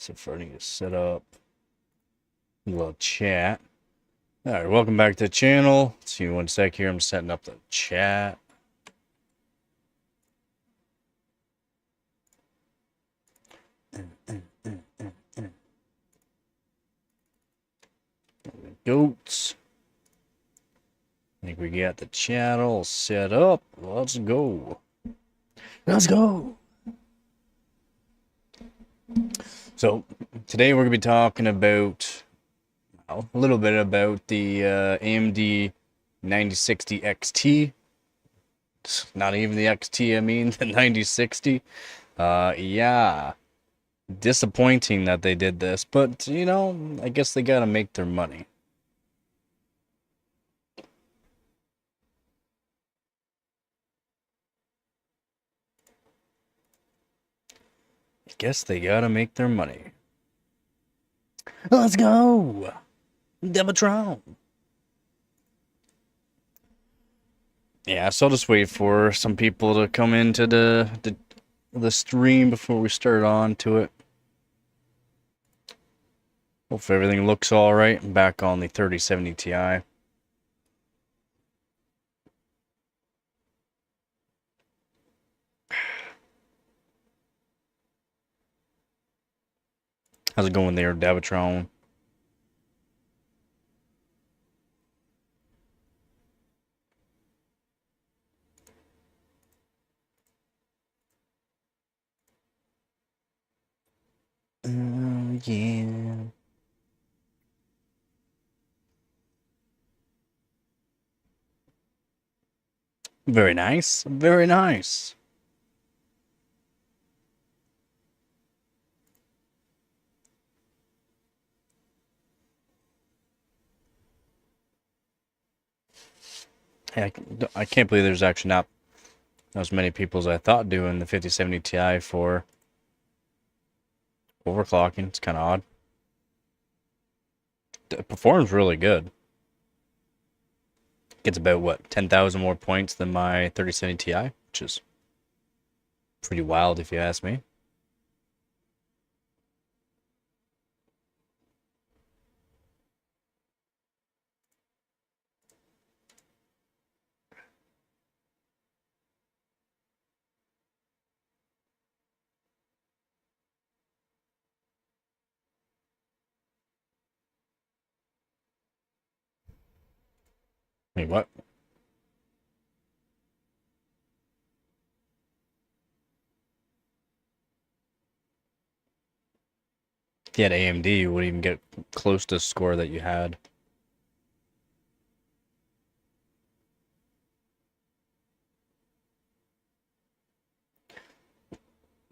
So for I need to set up a little chat. Alright, welcome back to the channel. Let's see, one sec here. I'm setting up the chat. Goats. I think we got the chat all set up. Let's go. Let's go. So today we're going to be talking about a little bit about the AMD 9060 XT. It's not even the XT, I mean the 9060. Yeah. Disappointing that they did this, but you know, I guess they gotta make their money. I guess they gotta make their money. Let's go! Devatron! Yeah, so I'll just wait for some people to come into the stream before we start on to it. Hopefully everything looks alright. I'm back on the 3070 Ti. How's it going there, Devatron? Yeah. Very nice. Very nice. Hey, I can't believe there's actually not as many people as I thought doing the 5070 Ti for overclocking. It's kind of odd. It performs really good. Gets about, what, 10,000 more points than my 3070 Ti, which is pretty wild if you ask me. Wait, what? If you had AMD, you wouldn't even get close to the score that you had.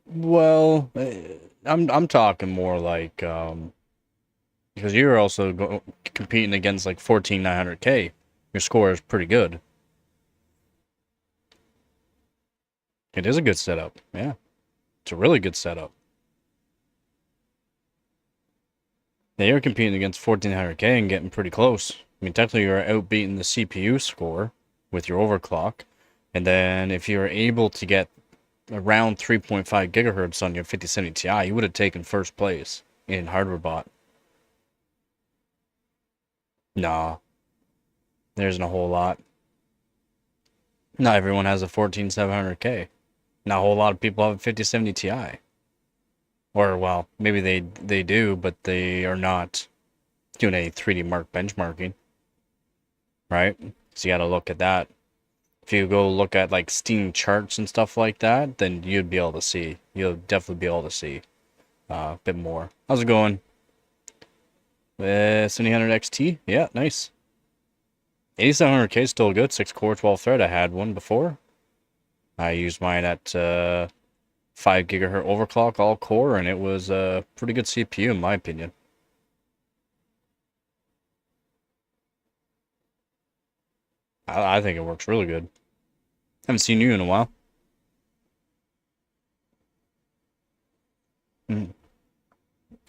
Well, I'm talking more like because you're also competing against like 14900K. Your score is pretty good. It is a good setup. Yeah, it's a really good setup. Yeah, you're competing against 1400K and getting pretty close. I mean, technically you're outbeating the CPU score with your overclock. And then if you're able to get around 3.5 gigahertz on your 5070 Ti, you would have taken first place in hardware bot. Nah, there isn't a whole lot. Not everyone has a 14700K. Not a whole lot of people have a 5070 Ti. Or, well, maybe they do, but they are not doing any 3D Mark benchmarking. Right? So you gotta look at that. If you go look at like Steam charts and stuff like that, then you'd be able to see. You'll definitely be able to see a bit more. How's it going? 7000 XT? Yeah, nice. 8700K is still good. 6 core, 12 thread. I had one before. I used mine at 5 gigahertz overclock all core, and it was a pretty good CPU in my opinion. I think it works really good. Haven't seen you in a while. Yeah,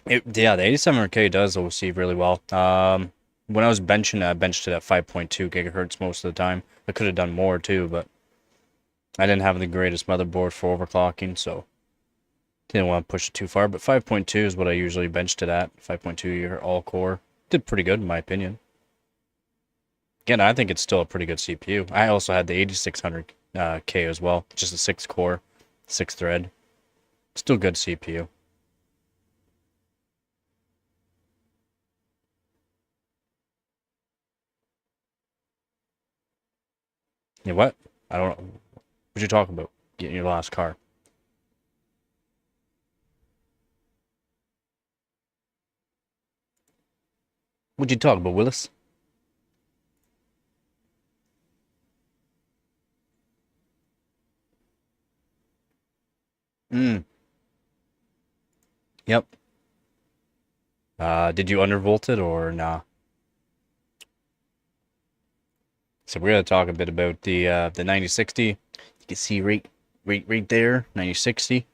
the 8700K does OC really well. When I was benching, I benched it at 5.2 gigahertz most of the time. I could have done more too, but I didn't have the greatest motherboard for overclocking, so Didn't want to push it too far, but 5.2 is what I usually benched it at. 5.2 year all core. Did pretty good in my opinion. Again, I think it's still a pretty good CPU. I also had the 8600 K as well, just a 6 core, 6 thread. Still good CPU. Yeah, what? I don't know. What you talking about? Getting your last car. What you talking about, Willis? Mm. Yep. Did you undervolt it or nah? So we're gonna talk a bit about the 9060. You can see right there, 9060.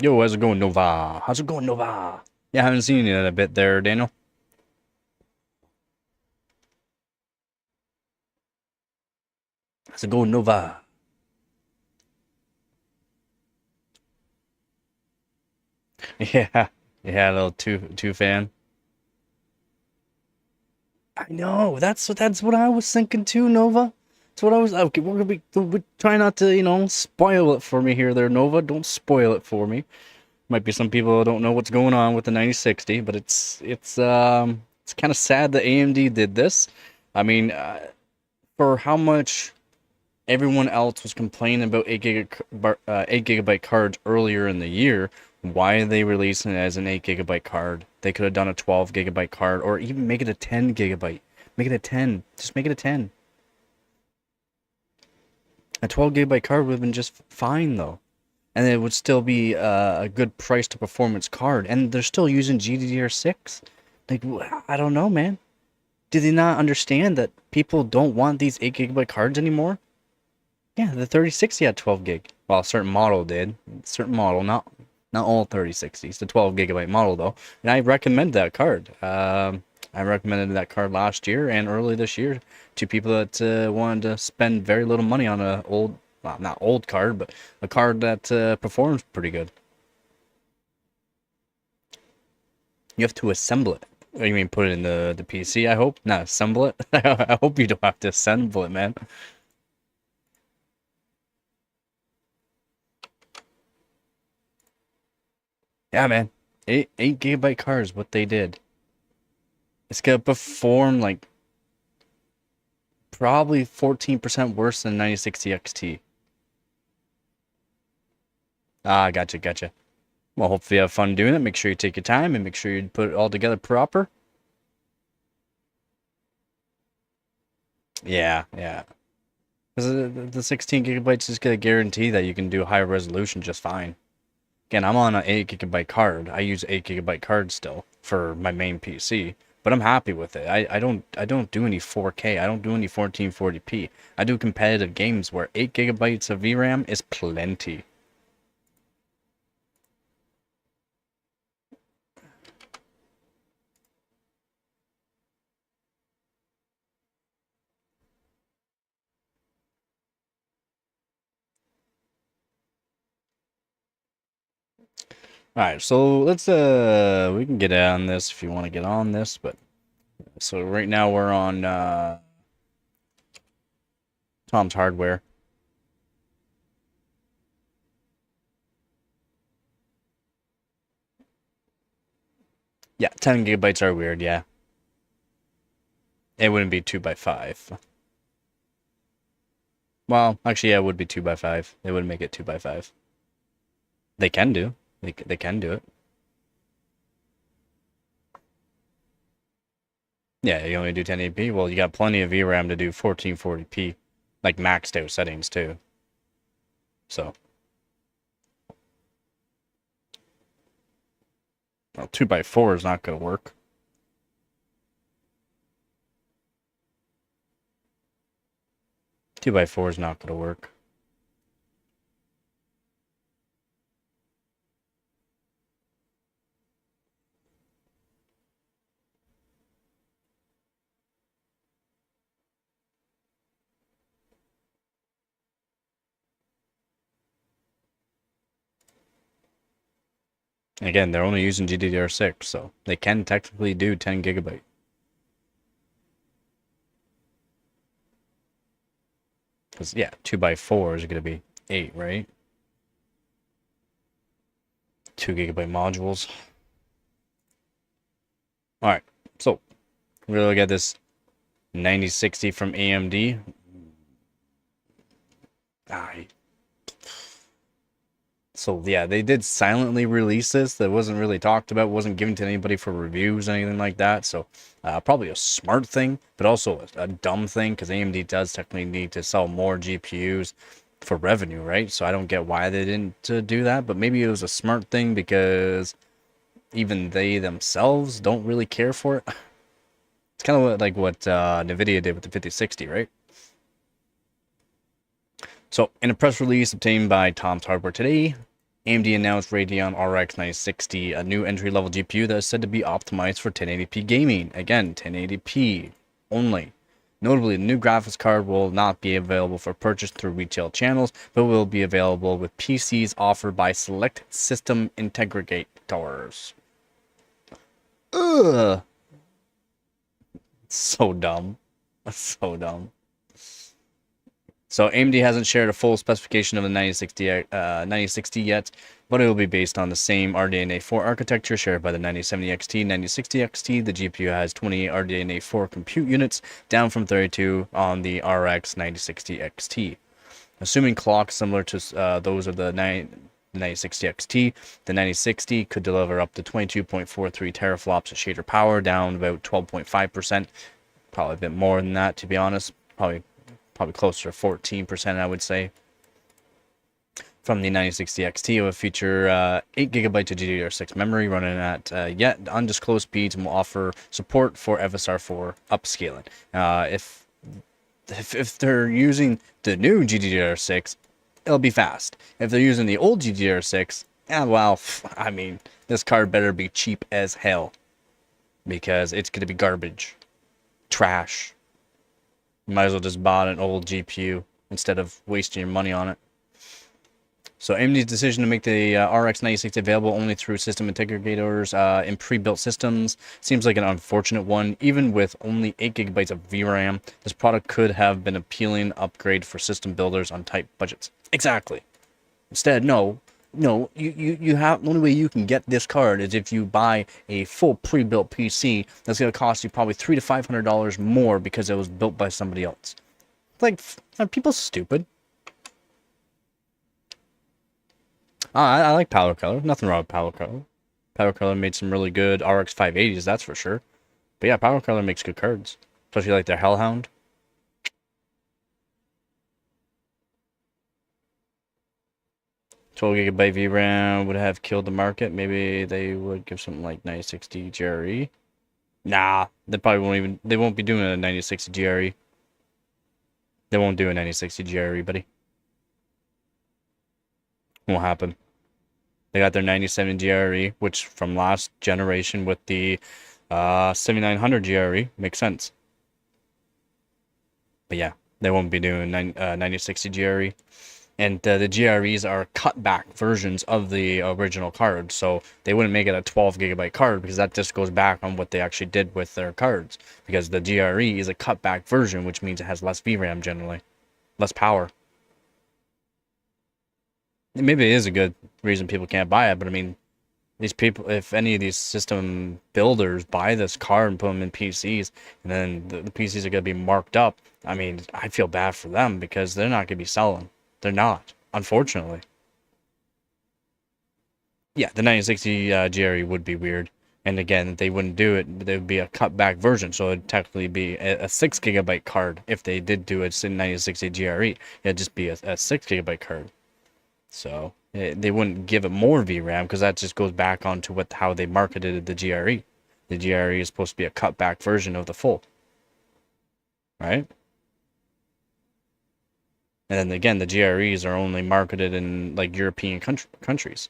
Yo, how's it going, Nova? How's it going, Nova? Yeah, I haven't seen you in a bit there, Daniel. How's it going, Nova? Yeah, yeah, a little two fan. I know. That's what I was thinking too, Nova. That's what I was. Okay, we're try not to spoil it for me here, there, Nova. Don't spoil it for me. Might be some people who don't know what's going on with the 9060, but it's kind of sad that AMD did this. I mean, for how much everyone else was complaining about 8 gigabyte cards earlier in the year, why are they releasing it as an 8 gigabyte card? They could have done a 12 gigabyte card or even make it a 10 gigabyte. Make it a 10. Just make it a 10. A 12 gigabyte card would have been just fine though. And it would still be a good price to performance card. And they're still using GDDR6. Like, I don't know, man. Do they not understand that people don't want these 8 gigabyte cards anymore? Yeah, the 3060 had 12 gig. Well, a certain model did. A certain model, not all 3060s. The 12 gigabyte model though, and I recommend that card. I recommended that card last year and early this year to people that wanted to spend very little money on a old, well, not old card, but a card that performs pretty good. You have to assemble it. What do you mean put it in the PC? I hope not assemble it. I hope you don't have to assemble it, man. Yeah, man. Eight gigabyte cards, what they did. It's gonna perform like probably 14% worse than 9060 XT. Ah, gotcha. Well, hopefully you have fun doing it. Make sure you take your time and make sure you put it all together proper. Yeah. Because the 16 gigabytes is gonna guarantee that you can do high resolution just fine. Again, I'm on an 8 gigabyte card. I use 8 gigabyte cards still for my main PC, but I'm happy with it. I don't do any 4K. I don't do any 1440p. I do competitive games where 8 gigabytes of VRAM is plenty. All right, so let's we can get on this if you want to get on this, but so right now we're on Tom's Hardware. Yeah, 10 gigabytes are weird, yeah. It wouldn't be 2 by 5. Well, actually, yeah, it would be 2 by 5. They wouldn't make it 2 by 5. They can do. They can do it. Yeah, you only do 1080p. Well, you got plenty of VRAM to do 1440p, like maxed out settings too. So, well, 2 by 4 is not going to work. 2 by 4 is not going to work. Again, they're only using GDDR6, so they can technically do 10 gigabyte. Because, yeah, 2x4 is going to be 8, right? 2 gigabyte modules. Alright, so we're going to look at this 9060 from AMD. So yeah, they did silently release this. That wasn't really talked about, wasn't given to anybody for reviews, anything like that. So probably a smart thing, but also a dumb thing, because AMD does technically need to sell more GPUs for revenue, right? So I don't get why they didn't do that, but maybe it was a smart thing because even they themselves don't really care for it. It's kind of like what NVIDIA did with the 5060, right? So, in a press release obtained by Tom's Hardware today, AMD announced Radeon RX 960, a new entry-level GPU that is said to be optimized for 1080p gaming. Again, 1080p only. Notably, the new graphics card will not be available for purchase through retail channels, but will be available with PCs offered by select system integrators. Ugh. So dumb. So dumb. So AMD hasn't shared a full specification of the 9060 yet, but it will be based on the same RDNA 4 architecture shared by the 9070 XT, 9060 XT. The GPU has 28 RDNA 4 compute units, down from 32 on the RX 9060 XT. Assuming clocks similar to those of the 9060 XT, the 9060 could deliver up to 22.43 teraflops of shader power, down about 12.5%. Probably a bit more than that, to be honest. Probably closer to 14%, I would say. From the 9060 XT, it will feature 8 gigabytes of GDDR6 memory running at yet undisclosed speeds, and will offer support for FSR4 upscaling. If they're using the new GDDR6, it'll be fast. If they're using the old GDDR6, well, I mean, this card better be cheap as hell, because it's going to be garbage. Trash. You might as well just buy an old GPU instead of wasting your money on it. So AMD's decision to make the RX 9060 available only through system integrators in pre-built systems seems like an unfortunate one. Even with only 8 gigabytes of VRAM, this product could have been an appealing upgrade for system builders on tight budgets. Exactly. Instead, no, you have, the only way you can get this card is if you buy a full pre-built PC that's going to cost you probably $300 to $500 more because it was built by somebody else. Like, are people stupid? I like Power Color. Nothing wrong with Power Color. Power Color made some really good RX 580s, that's for sure. But yeah, Power Color makes good cards, especially like their Hellhound. 12 gigabyte VRAM would have killed the market. Maybe they would give something like 9060 GRE. Nah, they probably won't even. They won't be doing a 9060 GRE. They won't do a 9060 GRE, buddy. Won't happen. They got their 97 GRE, which from last generation with the 7900 GRE makes sense. But yeah, they won't be doing 9060 GRE. And the GREs are cutback versions of the original card, so they wouldn't make it a 12 gigabyte card because that just goes back on what they actually did with their cards. Because the GRE is a cutback version, which means it has less VRAM generally, less power. Maybe it is a good reason people can't buy it, but I mean, these people, if any of these system builders buy this card and put them in PCs, and then the PCs are going to be marked up, I mean, I feel bad for them because they're not going to be selling. They're not, unfortunately. Yeah, the 9060 GRE would be weird. And again, they wouldn't do it. There would be a cutback version, so it'd technically be a 6 gigabyte card if they did do it in 9060 GRE. It'd just be a 6 gigabyte card. So they wouldn't give it more VRAM because that just goes back onto how they marketed the GRE. The GRE is supposed to be a cutback version of the full, right? And then again, the GREs are only marketed in like European countries.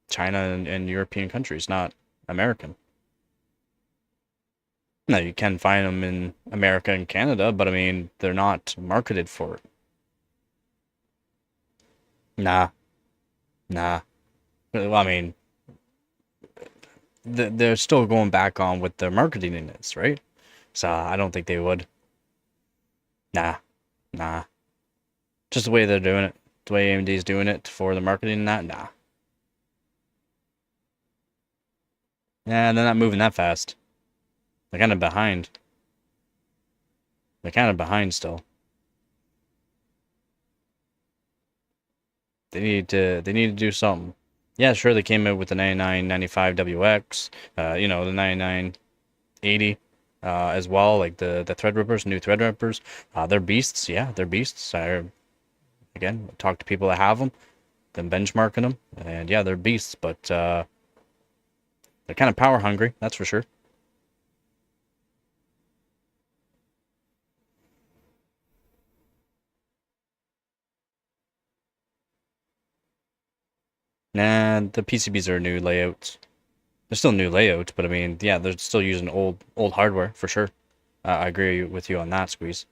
China and European countries, not American. Now, you can find them in America and Canada, but I mean, they're not marketed for it. Nah. They're I mean, they're still going back on what their marketing is, right? So I don't think they would. Nah, nah. Just the way they're doing it, the way AMD's doing it for the marketing and that, nah. Yeah, they're not moving that fast. They're kind of behind. They're kind of behind still. They need to do something. Yeah, sure, they came out with the 9995 WX, the 9980 as well, like the Threadrippers, new Threadrippers. They're beasts, yeah, they're beasts. I again talk to people that have them, then benchmarking them, and yeah, they're beasts, but they're kind of power hungry, that's for sure. Nah, the PCBs are new layouts. They're still new layouts, but I mean, yeah, they're still using old hardware for sure. I agree with you on that, Squeeze.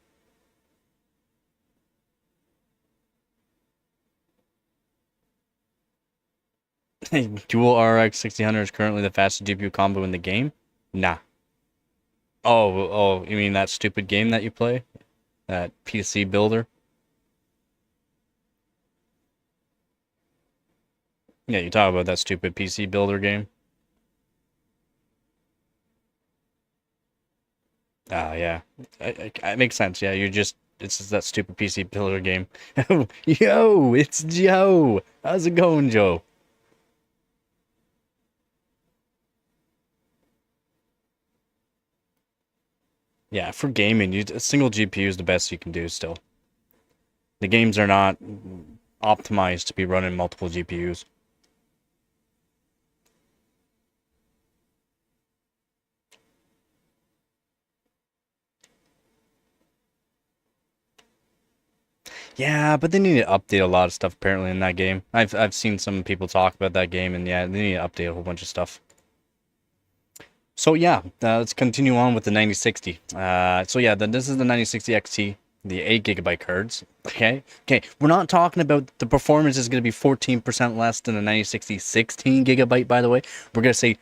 Dual RX 1600 is currently the fastest GPU combo in the game? Nah. Oh, you mean that stupid game that you play? That PC builder? Yeah, you talk about that stupid PC builder game. Yeah. It makes sense. Yeah, it's just that stupid PC builder game. Yo, it's Joe. How's it going, Joe? Yeah, for gaming, a single GPU is the best you can do still. The games are not optimized to be running multiple GPUs. Yeah, but they need to update a lot of stuff apparently in that game. I've seen some people talk about that game, and yeah, they need to update a whole bunch of stuff. So yeah, let's continue on with the 9060. So yeah, this is the 9060 XT, the 8 GB cards. Okay. We're not talking about the performance is going to be 14% less than the 9060 16 GB. By the way, we're going to say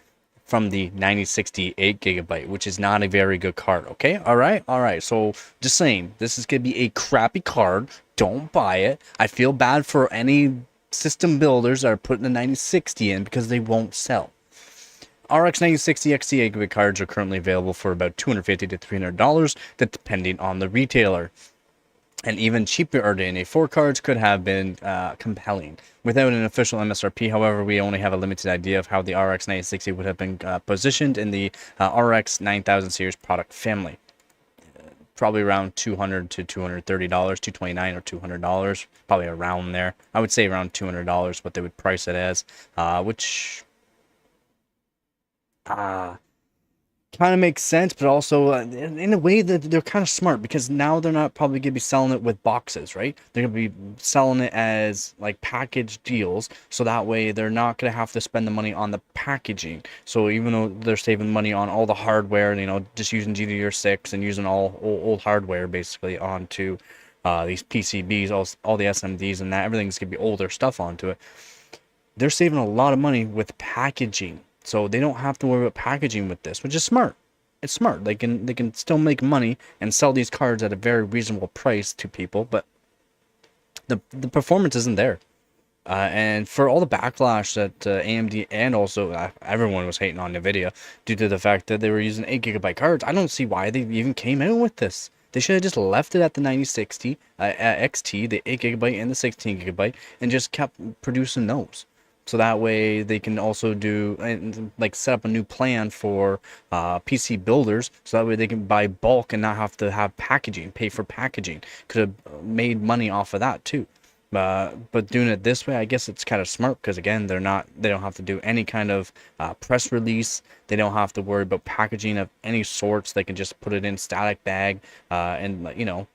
from the 9060 8 GB, which is not a very good card. Okay, all right. So just saying, this is going to be a crappy card. Don't buy it. I feel bad for any system builders that are putting the 9060 in because they won't sell. RX 9060 XT 8 GB cards are currently available for about $250 to $300, depending on the retailer. And even cheaper RDNA 4 cards could have been compelling. Without an official MSRP, however, we only have a limited idea of how the RX 9060 would have been positioned in the RX 9000 series product family. Probably around $200 to $230, $229 or $200, probably around there. I would say around $200, what they would price it as, which kind of makes sense, but also in a way that they're kind of smart because now they're not probably going to be selling it with boxes, right? They're going to be selling it as like package deals, so that way they're not going to have to spend the money on the packaging. So even though they're saving money on all the hardware, just using GDDR6 and using all old hardware basically onto these PCBs, all the SMDs and that, everything's going to be older stuff onto it. They're saving a lot of money with packaging. So they don't have to worry about packaging with this, which is smart. It's smart. They can still make money and sell these cards at a very reasonable price to people, but the performance isn't there. And for all the backlash that AMD and also everyone was hating on NVIDIA due to the fact that they were using 8 GB cards, I don't see why they even came out with this. They should have just left it at the 9060 XT, the 8 GB and the 16 GB, and just kept producing those. So that way they can also do and like set up a new plan for PC builders. So that way they can buy bulk and not have to have packaging, pay for packaging. Could have made money off of that too. But doing it this way, I guess it's kind of smart because again, they don't have to do any kind of press release. They don't have to worry about packaging of any sorts. They can just put it in static bag and a little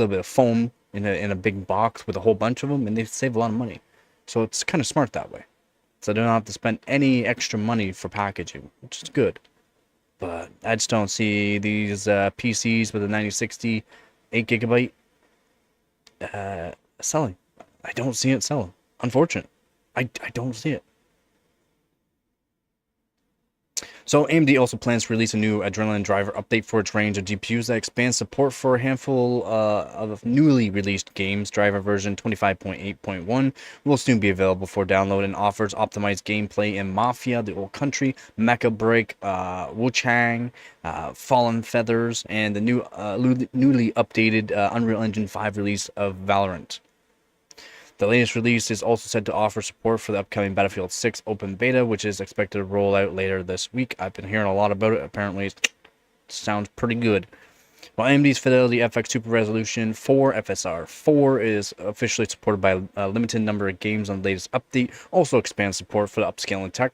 bit of foam in a big box with a whole bunch of them, and they save a lot of money. So it's kind of smart that way. So they don't have to spend any extra money for packaging, which is good. But I just don't see these PCs with a 9060 8 GB selling. I don't see it selling. Unfortunate. I don't see it. So AMD also plans to release a new Adrenalin driver update for its range of GPUs that expands support for a handful of newly released games. Driver version 25.8.1 will soon be available for download and offers optimized gameplay in Mafia, The Old Country, Mecha Break, Wuchang, Fallen Feathers, and the newly updated Unreal Engine 5 release of Valorant. The latest release is also said to offer support for the upcoming Battlefield 6 open beta, which is expected to roll out later this week. I've been hearing a lot about it. Apparently, it sounds pretty good. While AMD's Fidelity FX Super Resolution 4 FSR 4 is officially supported by a limited number of games on the latest update, also expands support for the upscaling tech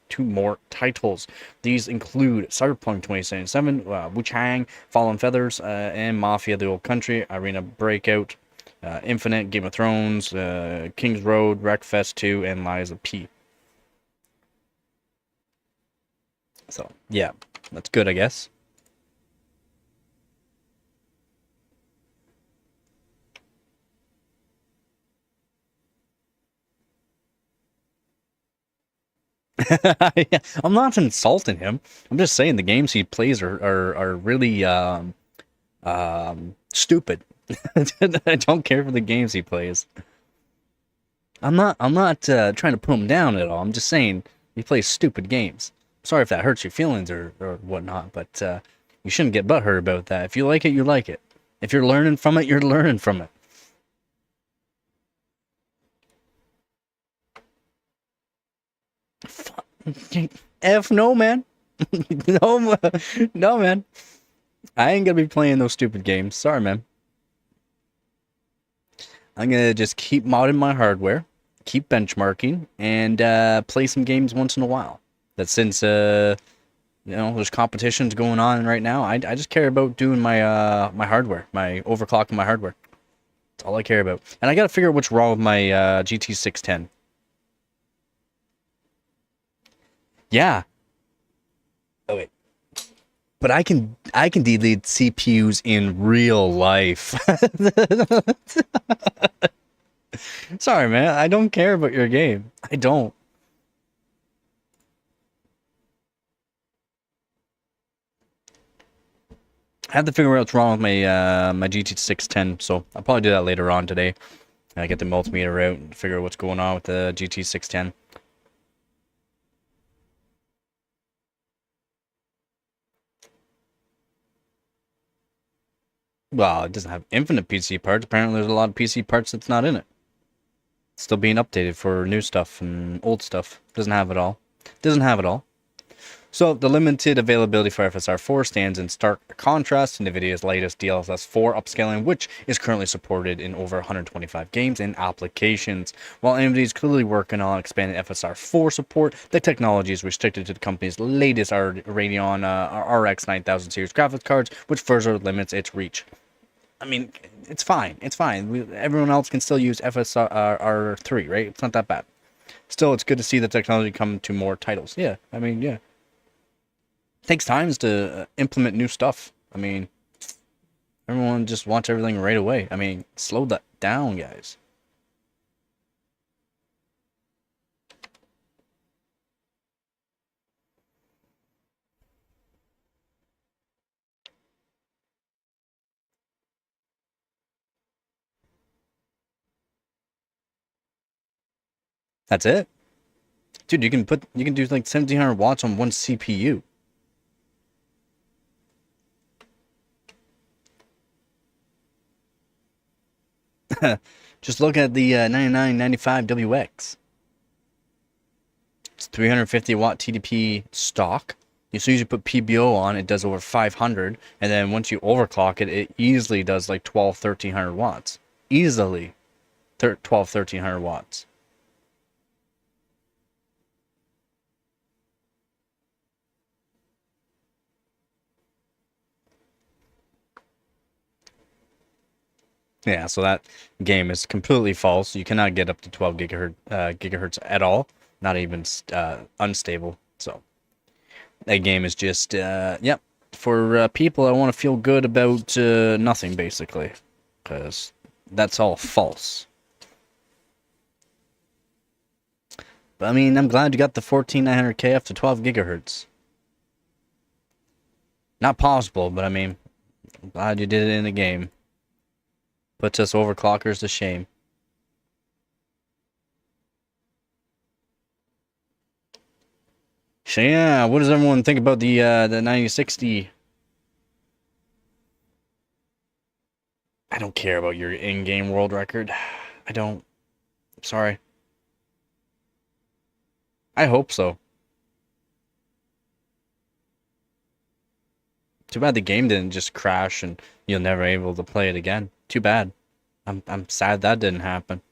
to more titles. These include Cyberpunk 2077, Wuchang, Fallen Feathers, and Mafia: The Old Country, Arena Breakout, Infinite, Game of Thrones, King's Road, Wreckfest 2, and Lies of P. So, yeah, that's good, I guess. Yeah, I'm not insulting him. I'm just saying the games he plays are really stupid. I don't care for the games he plays. I'm not trying to put him down at all. I'm just saying he plays stupid games. Sorry if that hurts your feelings or whatnot, but you shouldn't get butthurt about that. If you like it, you like it. If you're learning from it, you're learning from it. F no, man. No, no, man. I ain't gonna be playing those stupid games. Sorry, man. I'm gonna just keep modding my hardware, keep benchmarking, and play some games once in a while. That since there's competitions going on right now, I just care about doing my hardware, my overclocking my hardware. That's all I care about. And I gotta figure out what's wrong with my GT 610. Yeah. Oh wait. But I can delete CPUs in real life. Sorry, man. I don't care about your game. I don't. I have to figure out what's wrong with my GT 610, so I'll probably do that later on today. I get the multimeter out and figure out what's going on with the GT 610. Well, it doesn't have infinite PC parts. Apparently, there's a lot of PC parts that's not in it. It's still being updated for new stuff and old stuff. Doesn't have it all. Doesn't have it all. So, the limited availability for FSR 4 stands in stark contrast to NVIDIA's latest DLSS 4 upscaling, which is currently supported in over 125 games and applications. While AMD is clearly working on expanding FSR 4 support, the technology is restricted to the company's latest Radeon RX 9000 series graphics cards, which further limits its reach. I mean, it's fine. It's fine. Everyone else can still use FSR 3, right? It's not that bad. Still, it's good to see the technology come to more titles. Yeah, I mean, yeah. Takes times to implement new stuff. I mean, everyone just wants everything right away. I mean, slow that down, guys. That's it. Dude, you can do like 1700 watts on one CPU. Just look at the 9995 WX. It's 350 watt TDP stock. As soon as you put PBO on, it does over 500. And then once you overclock it, it easily does like 1300 watts. Easily 1300 watts. Yeah, so that game is completely false. You cannot get up to 12 gigahertz at all. Not even unstable. So that game is just yep, for people that want to feel good about nothing basically, because that's all false. But I mean, I'm glad you got the 14900K up to 12 gigahertz. Not possible, but I mean, I'm glad you did it in the game. Puts us overclockers to shame. So yeah, what does everyone think about the 9060? I don't care about your in-game world record. I don't. Sorry. I hope so. Too bad the game didn't just crash and you'll never be able to play it again. Too bad. I'm sad that didn't happen.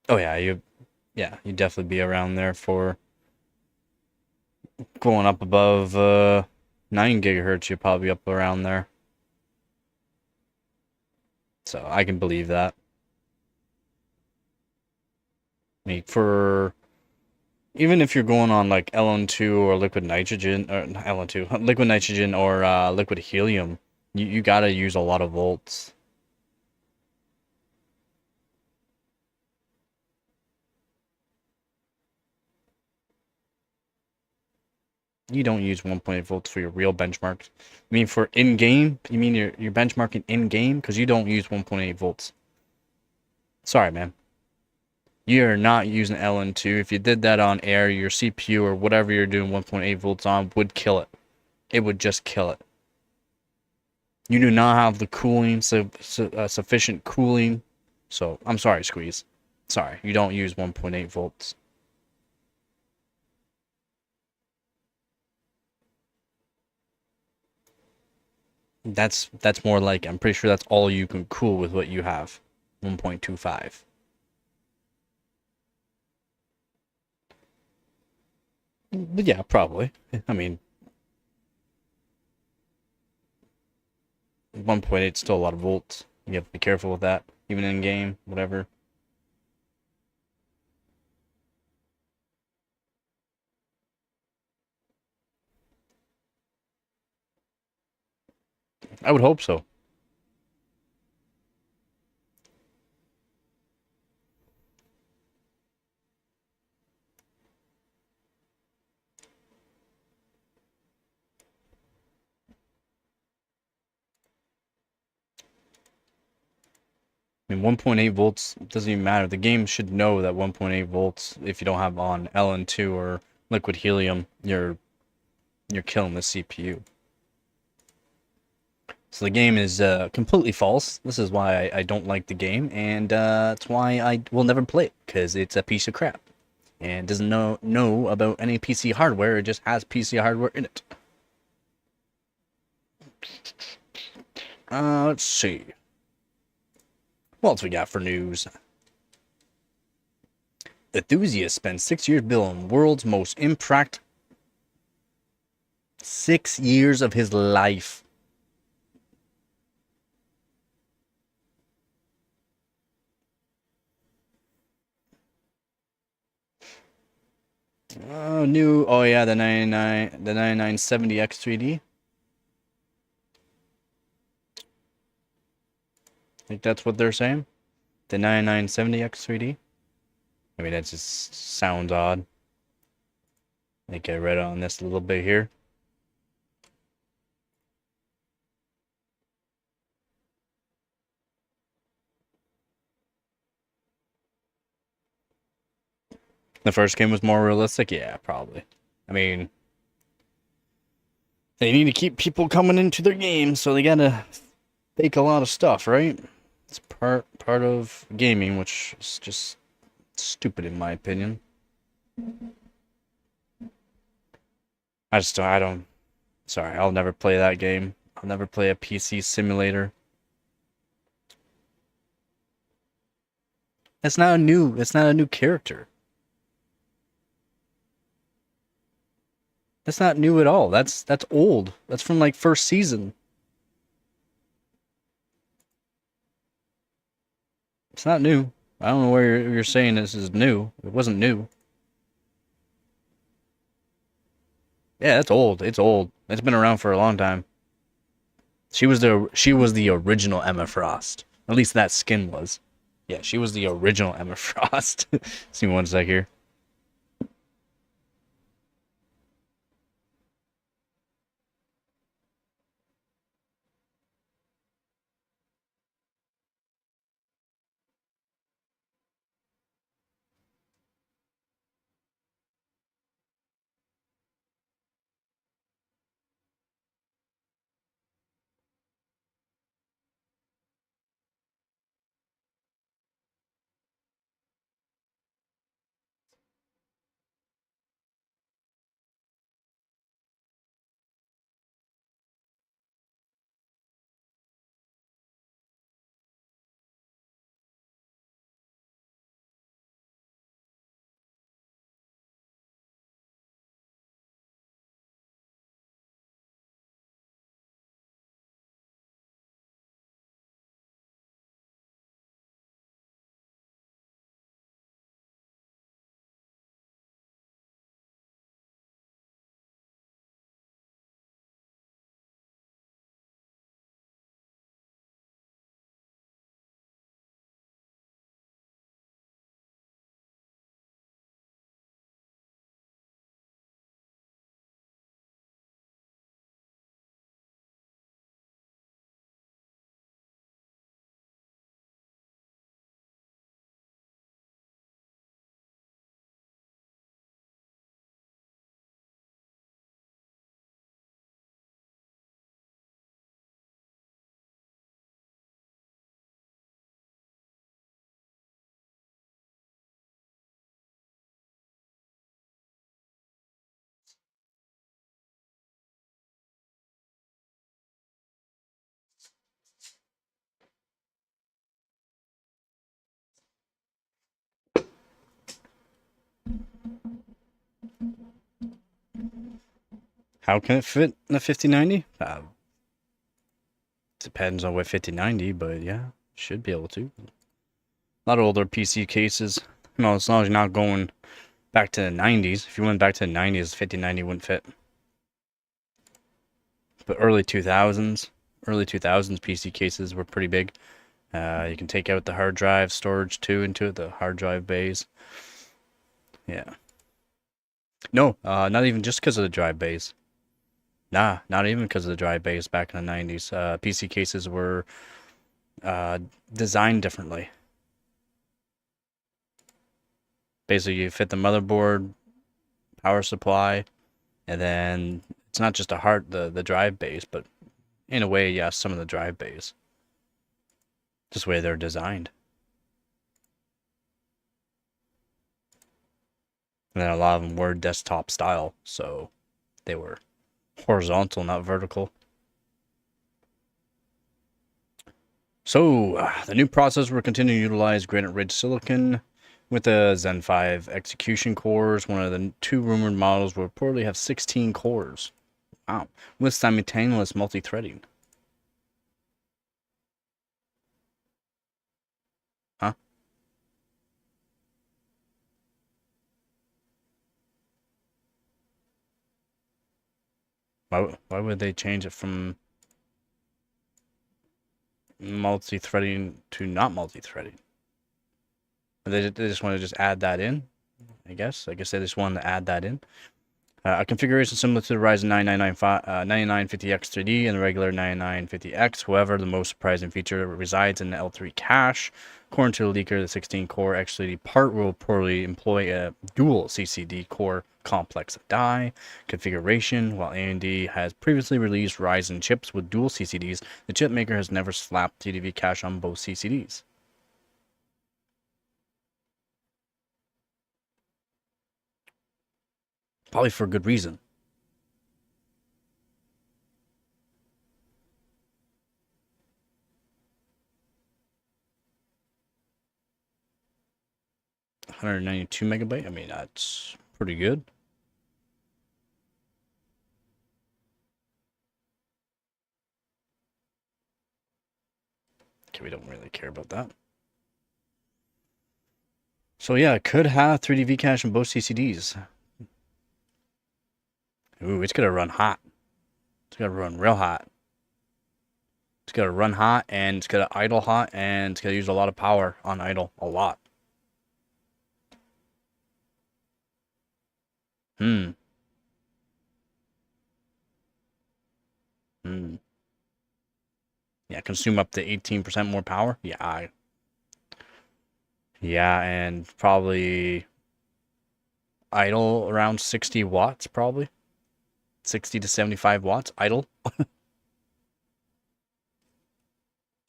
Oh yeah, you'd definitely be around there for going up above 9 gigahertz. You're probably up around there. So I can believe that. I mean, for even if you're going on like LN2 or liquid nitrogen, or not LN2, liquid nitrogen or liquid helium, you gotta use a lot of volts. You don't use 1.8 volts for your real benchmarks. I mean, for in-game, you mean you're benchmarking in-game? Because you don't use 1.8 volts. Sorry, man. You're not using LN2. If you did that on air, your CPU or whatever you're doing 1.8 volts on would kill it. It would just kill it. You do not have the cooling, sufficient cooling. So, I'm sorry, Squeeze. Sorry, you don't use 1.8 volts. That's more like, I'm pretty sure that's all you can cool with what you have. 1.25. But yeah, probably. I mean, 1.8 is still a lot of volts. You have to be careful with that, even in game, whatever. I would hope so. I mean, 1.8 volts doesn't even matter. The game should know that 1.8 volts, if you don't have on LN2 or liquid helium, you're killing the CPU. So the game is completely false. This is why I don't like the game, and that's why I will never play it, because it's a piece of crap. And doesn't know about any PC hardware, it just has PC hardware in it. Let's see. What else we got for news? Enthusiast spends 6 years building world's most impractical. 6 years of his life. Oh yeah, the 9970X3D. I think that's what they're saying. The 9970X3D. I mean, that just sounds odd. I think I read on this a little bit here. The first game was more realistic? Yeah, probably. I mean, they need to keep people coming into their games, so they gotta fake a lot of stuff, right? It's part of gaming, which is just stupid in my opinion. I don't. Sorry, I'll never play that game. I'll never play a PC simulator. It's not a new character. That's not new at all. That's old. That's from like first season. It's not new. I don't know where you're saying this is new. It wasn't new. Yeah, that's old. It's old. It's been around for a long time. She was the original Emma Frost. At least that skin was. Yeah, she was the original Emma Frost. See one sec here. How can it fit in a 5090? Depends on what 5090, but yeah, should be able to. A lot of older PC cases, as long as you're not going back to the 90s. If you went back to the 90s, 5090 wouldn't fit. But early 2000s PC cases were pretty big. You can take out the hard drive storage too into it, the hard drive bays. Yeah. No, not even just because of the drive bays. Nah, not even because of the drive bays back in the 90s. PC cases were designed differently. Basically, you fit the motherboard, power supply, and then it's not just the drive bays, but in a way, yes, some of the drive bays. Just the way they're designed. And then a lot of them were desktop style, so they were horizontal, not vertical. So, the new processor will continue to utilize Granite Ridge Silicon with the Zen 5 execution cores. One of the 2 rumored models will reportedly have 16 cores. Wow. With simultaneous multi-threading. Huh? Why would they change it from multi-threading to not multi-threading? They just want to just add that in, I guess. I guess they just wanted to add that in. A configuration similar to the Ryzen 9 9950X 3D and the regular 9950X. However, the most surprising feature resides in the L3 cache. According to the leaker, the 16-core X3D part will reportedly employ a dual CCD core complex die configuration. While AMD has previously released Ryzen chips with dual CCDs, the chip maker has never slapped TDV cache on both CCDs. Probably for a good reason. $192 megabyte. I mean, that's pretty good. Okay, we don't really care about that. So yeah, it could have 3D V cache on both CCDs. Ooh, it's gonna run hot. It's gonna run real hot. It's gonna run hot, and it's gonna idle hot, and it's gonna use a lot of power on idle. A lot. Hmm. Hmm. Yeah, consume up to 18% more power. Yeah. Yeah, and probably idle around 60 watts, probably. 60 to 75 watts idle.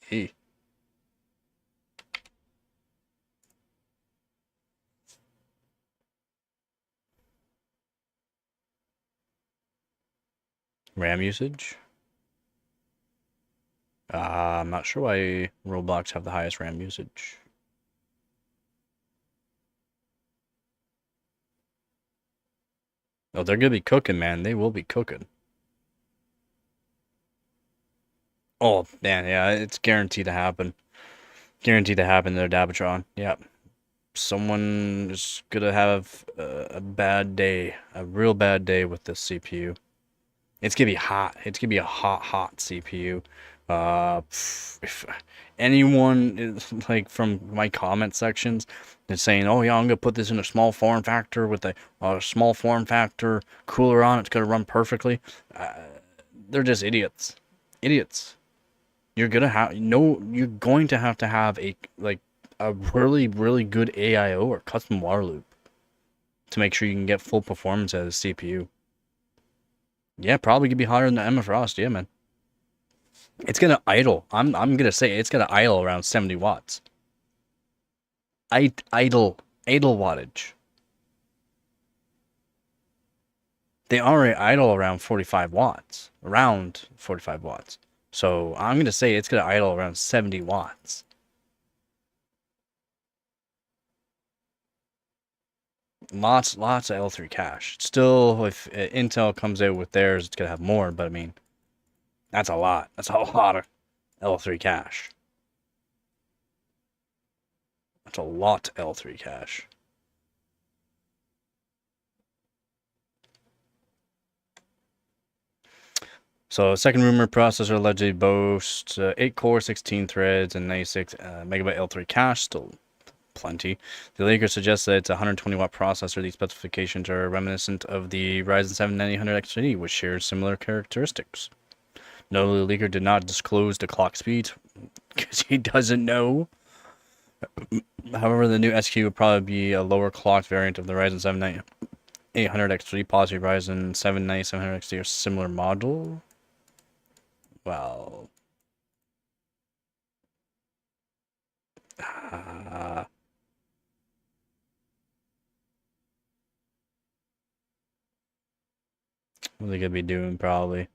Hey. RAM usage. I'm not sure why Roblox have the highest RAM usage. Oh, they're gonna be cooking, man. They will be cooking. Oh, man, yeah, it's guaranteed to happen. Guaranteed to happen, their Dabatron. Yep. Someone is gonna have a bad day. A real bad day with this CPU. It's gonna be hot. It's gonna be a hot CPU. If anyone is like from my comment sections is saying, "Oh yeah, I'm gonna put this in a small form factor with a small form factor cooler on, it's gonna run perfectly," they're just idiots. Idiots. You're gonna have You're going to have a really good AIO or custom water loop to make sure you can get full performance out of the CPU. Yeah, probably could be hotter than the Emma Frost. Yeah, man. It's gonna idle. I'm gonna say it's gonna idle around 70 watts. Idle wattage. They already idle around 45 watts. Around 45 watts. So I'm gonna say it's gonna idle around 70 watts. Lots of L3 cache. Still, if Intel comes out with theirs, it's gonna have more. But I mean, that's a lot. That's a lot of L3 cache. That's a lot L3 cache. So, second rumor, processor allegedly boasts 8 core, 16 threads, and 96 megabyte L3 cache. Still plenty. The leaker suggests that it's a 120 watt processor. These specifications are reminiscent of the Ryzen 7 9800X3D, which shares similar characteristics. No, the leaker did not disclose the clock speed because he doesn't know. However, the new SQ would probably be a lower clocked variant of the Ryzen 7 9800X3, possibly Ryzen 7 9700X3 or similar model. Well, what are they gonna be doing? Probably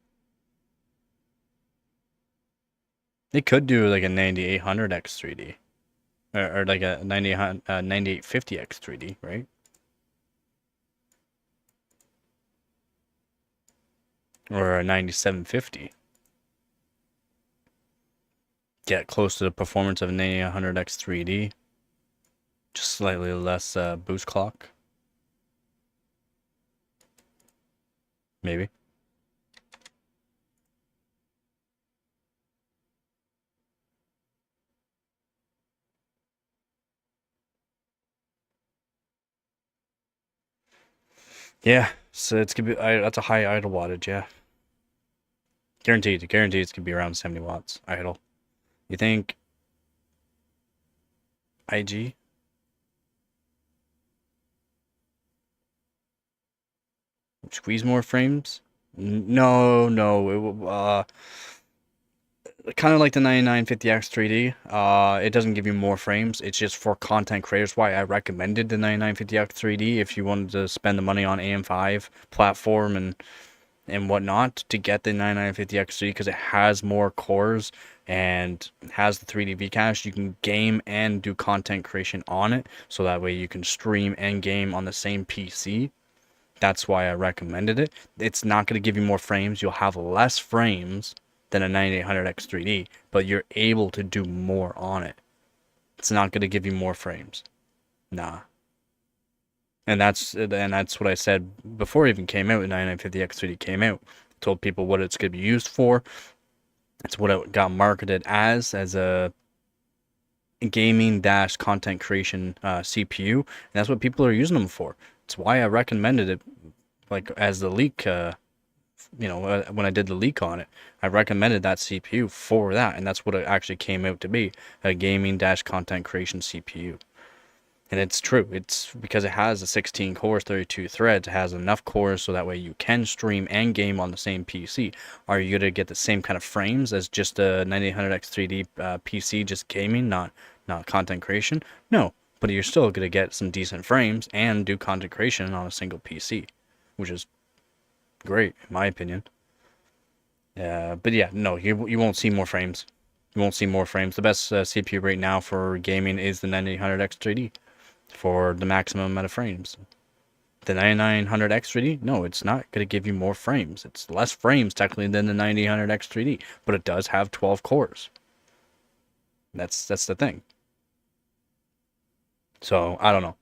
they could do like a 9800X3D or like a 9850X3D, right? Or a 9750. Get close to the performance of an 9800X3D. Just slightly less boost clock. Maybe. Yeah, so it's gonna be that's a high idle wattage, yeah. Guaranteed it's gonna be around 70 watts idle. You think IG? Squeeze more frames? No, kind of like the 9950X3D. It doesn't give you more frames. It's just for content creators. Why I recommended the 9950X3D if you wanted to spend the money on AM5 platform and whatnot to get the 9950X3D because it has more cores and has the 3D Vcache. You can game and do content creation on it, so that way you can stream and game on the same PC. That's why I recommended it. It's not going to give you more frames. You'll have less frames than a 9800X3D, but you're able to do more on it. It's not going to give you more frames. Nah. And that's what I said before it even came out. The 9950X3D came out. Told people what it's going to be used for. That's what it got marketed as a gaming dash content creation CPU. And that's what people are using them for. It's why I recommended it, like as the leak. When I did the leak on it, I recommended that CPU for that, and that's what it actually came out to be, a gaming dash content creation CPU. And it's true. It's because it has a 16 cores, 32 threads. It has enough cores so that way you can stream and game on the same PC. Are you going to get the same kind of frames as just a 9800X3D PC, just gaming, not content creation? No, but you're still going to get some decent frames and do content creation on a single PC, which is great in my opinion. But yeah, no, you won't see more frames. You won't see more frames. The best CPU right now for gaming is the 9800X3D for the maximum amount of frames. The 9900X3D, no, it's not going to give you more frames. It's less frames technically than the 9800X3D, but it does have 12 cores. That's the thing. So I don't know.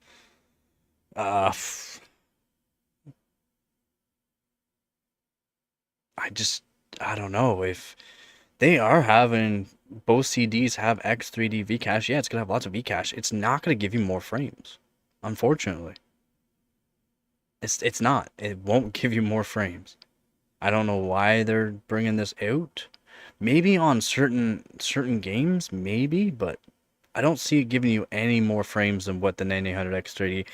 I don't know if they are having both CDs have X3D Vcache. Yeah, it's gonna have lots of Vcache. It's not gonna give you more frames, unfortunately. It's not. It won't give you more frames. I don't know why they're bringing this out. Maybe on certain games, maybe, but I don't see it giving you any more frames than what the 9800X3D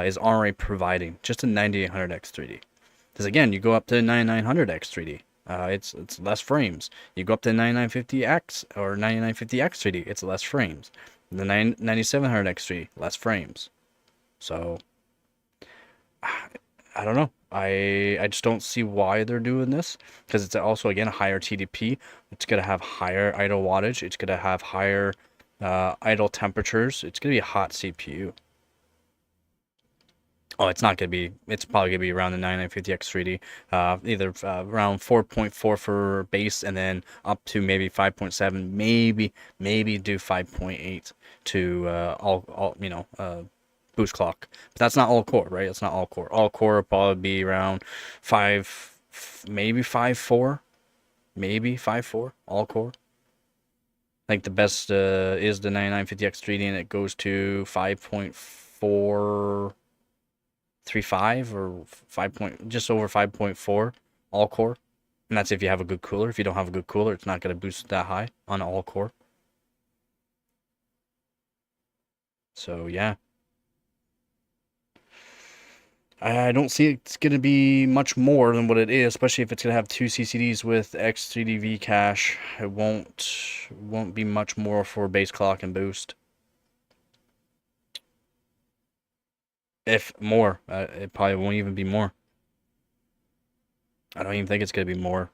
is already providing. Just a 9800X3D. Because again, you go up to 9900X3D. It's less frames. You go up to 9950X or 9950X3D, it's less frames. The 9700X3D, less frames. So I don't know. I just don't see why they're doing this because it's also again a higher TDP. It's gonna have higher idle wattage. It's gonna have higher idle temperatures. It's gonna be a hot CPU. Oh, it's not gonna be. It's probably gonna be around the 9950X 3D. Either around 4.4 for base, and then up to maybe 5.7. Maybe do 5.8 to all boost clock. But that's not all core, right? It's not all core. All core will probably be around maybe 5.4, maybe 5.4. All core. Like the best is the 9950X 3D, and it goes to 5.4. 3.5 or 5 point, just over 5.4 all core. And that's if you have a good cooler. If you don't have a good cooler, it's not going to boost that high on all core. So yeah, I don't see it's going to be much more than what it is, especially if it's going to have two CCDs with X3DV cache. It won't be much more for base clock and boost. If more, it probably won't even be more. I don't even think it's going to be more.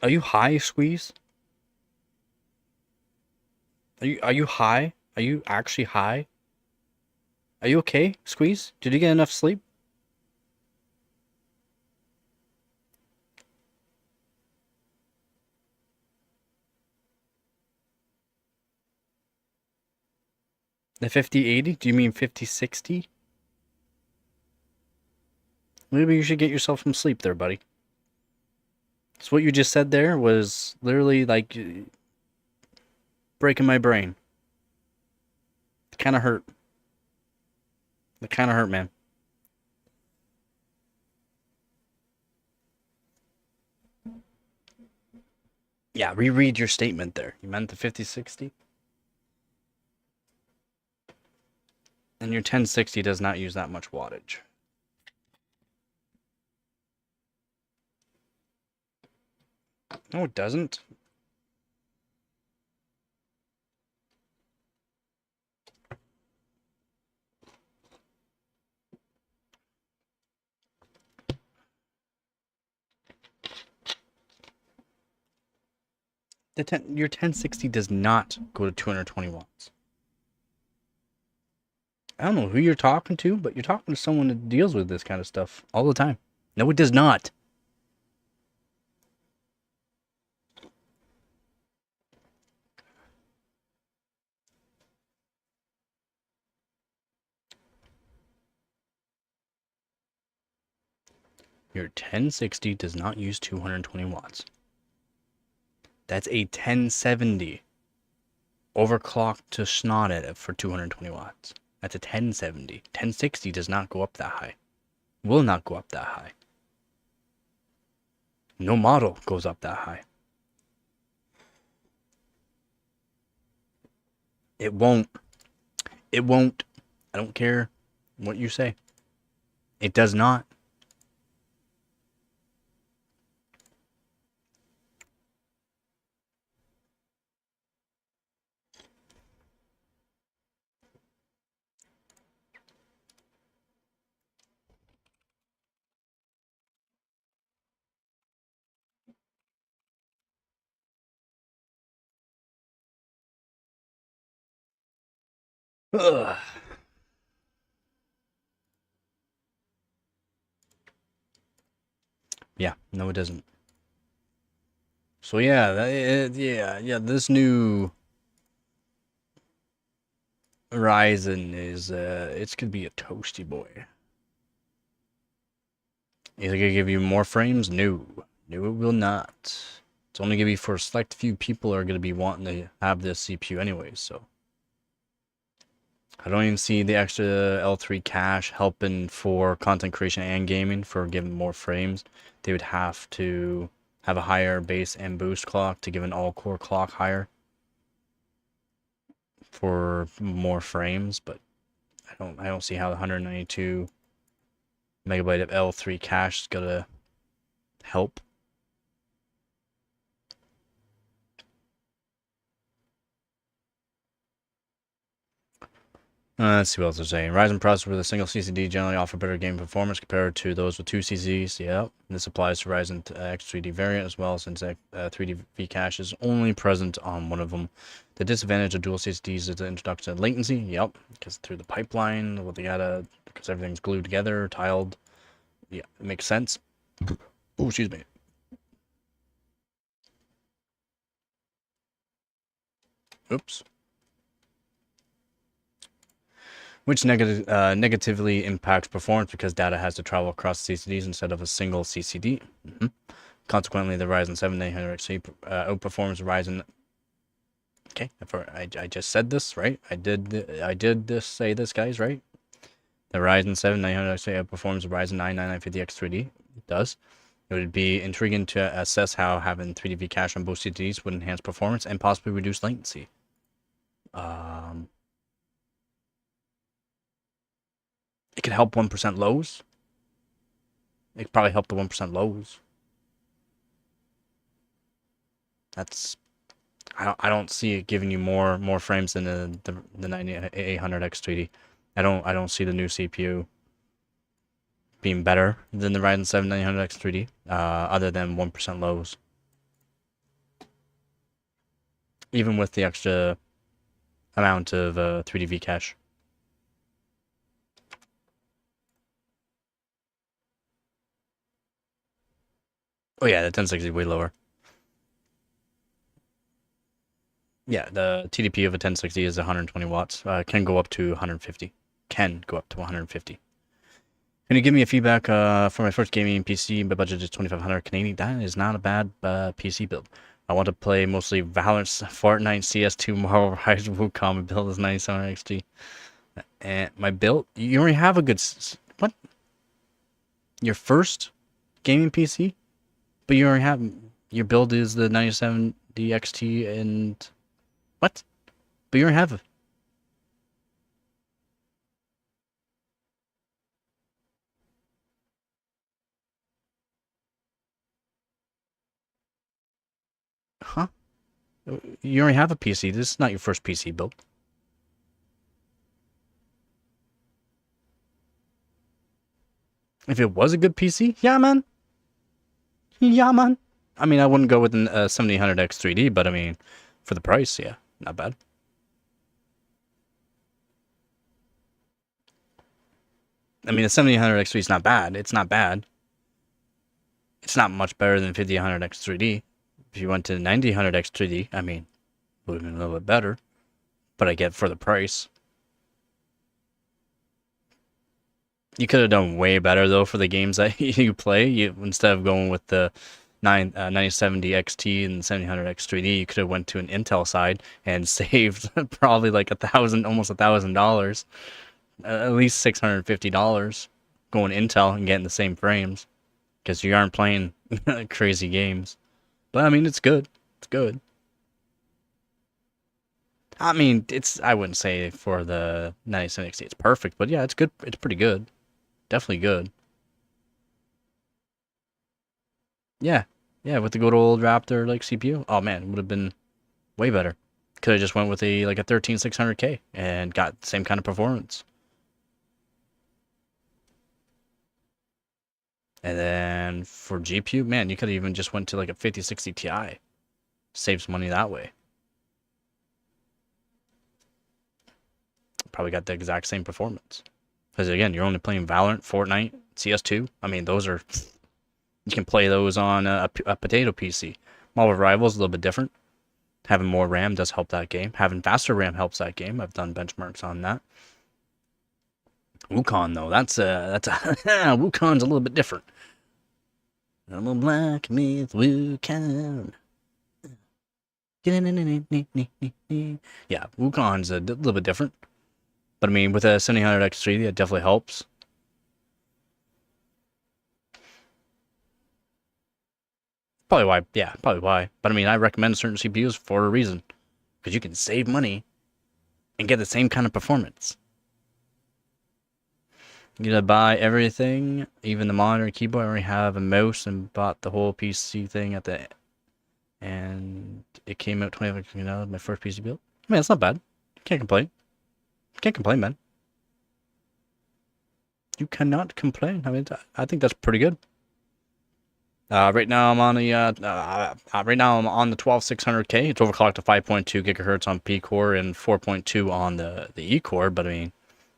Are you high, Squeeze? Are you high? Are you actually high? Are you okay, Squeeze? Did you get enough sleep? The 5080? Do you mean 5060? Maybe you should get yourself some sleep there, buddy. So what you just said there was literally like breaking my brain. It kind of hurt. It kind of hurt, man. Yeah, reread your statement there. You meant the 5060? And your 1060 does not use that much wattage. No, it doesn't. Your 1060 does not go to 220 watts. I don't know who you're talking to, but you're talking to someone that deals with this kind of stuff all the time. No, it does not. Your 1060 does not use 220 watts. That's a 1070. Overclocked to snot at it for 220 watts. That's a 1070. 1060 does not go up that high. Will not go up that high. No model goes up that high. It won't. It won't. I don't care what you say. It does not. Ugh. Yeah, no, it doesn't. So yeah, yeah. This new Ryzen is it's gonna be a toasty boy. Is it gonna give you more frames? No, no, it will not. It's only gonna be for a select few people are gonna be wanting to have this CPU anyways. So I don't even see the extra L3 cache helping for content creation and gaming for giving more frames. They would have to have a higher base and boost clock to give an all-core clock higher for more frames, but I don't see how the 192 megabyte of L3 cache is gonna help. Let's see what else they're saying. Ryzen processors with a single CCD generally offer better game performance compared to those with two CCDs. Yep. This applies to Ryzen X3D variant as well, since 3D V-cache is only present on one of them. The disadvantage of dual CCDs is the introduction of latency. Yep. Because through the pipeline, well, because everything's glued together, tiled. Yeah, it makes sense. Oh, excuse me. Oops. Which negatively impacts performance because data has to travel across CCDs instead of a single CCD. Consequently, the Ryzen 7 800XT outperforms Ryzen. Okay, I just said this, right? I did say this, guys, right? The Ryzen 7 900XT outperforms the Ryzen 9 9950X3D. It does. It would be intriguing to assess how having 3D V cache on both CCDs would enhance performance and possibly reduce latency. It could help 1% lows. It could probably help the 1% lows. That's I don't see it giving you more frames than the 9800X3D. I don't see the new CPU being better than the Ryzen 7 900X3D, other than 1% lows. Even with the extra amount of 3D V cache. Oh yeah, the 1060 is way lower. Yeah, the TDP of a 1060 is 120 watts. Can go up to 150. Can go up to 150. Can you give me a feedback for my first gaming PC? My budget is 2,500 Canadian. That is not a bad PC build. I want to play mostly Valorant, Fortnite, CS2, Marvel Rise, Wukong. My build is 9700 XT. And my build, you already have a good. What? Your first gaming PC? But you already have. Your build is the 97 DXT and. What? But you already have. Huh? You already have a PC. This is not your first PC build. If it was a good PC, yeah, man. Yeah, man. I mean, I wouldn't go with a 7800X 3D, but I mean, for the price, yeah, not bad. I mean, the 7800X 3D is not bad. It's not bad. It's not much better than 5000X 3D. If you went to 9000X 3D, I mean, would have been a little bit better. But I get for the price. You could have done way better though for the games that you play. Instead of going with the 9070 XT and 7000X 3D, you could have went to an Intel side and saved probably like almost $1,000, at least $650 going Intel and getting the same frames because you aren't playing crazy games. But I mean, it's good. It's good. I mean, I wouldn't say for the 9070 XT it's perfect, but yeah, it's good. It's pretty good. Definitely good. Yeah. Yeah, with the good old Raptor like CPU. Oh man, it would have been way better. Could have just went with a 13600K and got the same kind of performance. And then for GPU, man, you could have even just went to like a 5060 Ti. Saves money that way. Probably got the exact same performance. Because again, you're only playing Valorant, Fortnite, CS2. I mean, those are... You can play those on a potato PC. Marvel Rivals is a little bit different. Having more RAM does help that game. Having faster RAM helps that game. I've done benchmarks on that. Wukong though, that's Wukong's a little bit different. I'm a black myth, Wukong. Yeah, Wukong's a little bit different. But I mean, with a 7000X3D, it definitely helps. Probably why, yeah, probably why. But I mean, I recommend certain CPUs for a reason. Because you can save money and get the same kind of performance. You gotta buy everything, even the monitor and keyboard. I already have a mouse and bought the whole PC thing at the... And it came out $2,500, my first PC build. I mean, it's not bad. Can't complain. Can't complain, man. You cannot complain. I mean, I think that's pretty good. Right now I'm on the right now I'm on the 12600K. It's overclocked to 5.2 gigahertz on P core and 4.2 on the E core. But I mean,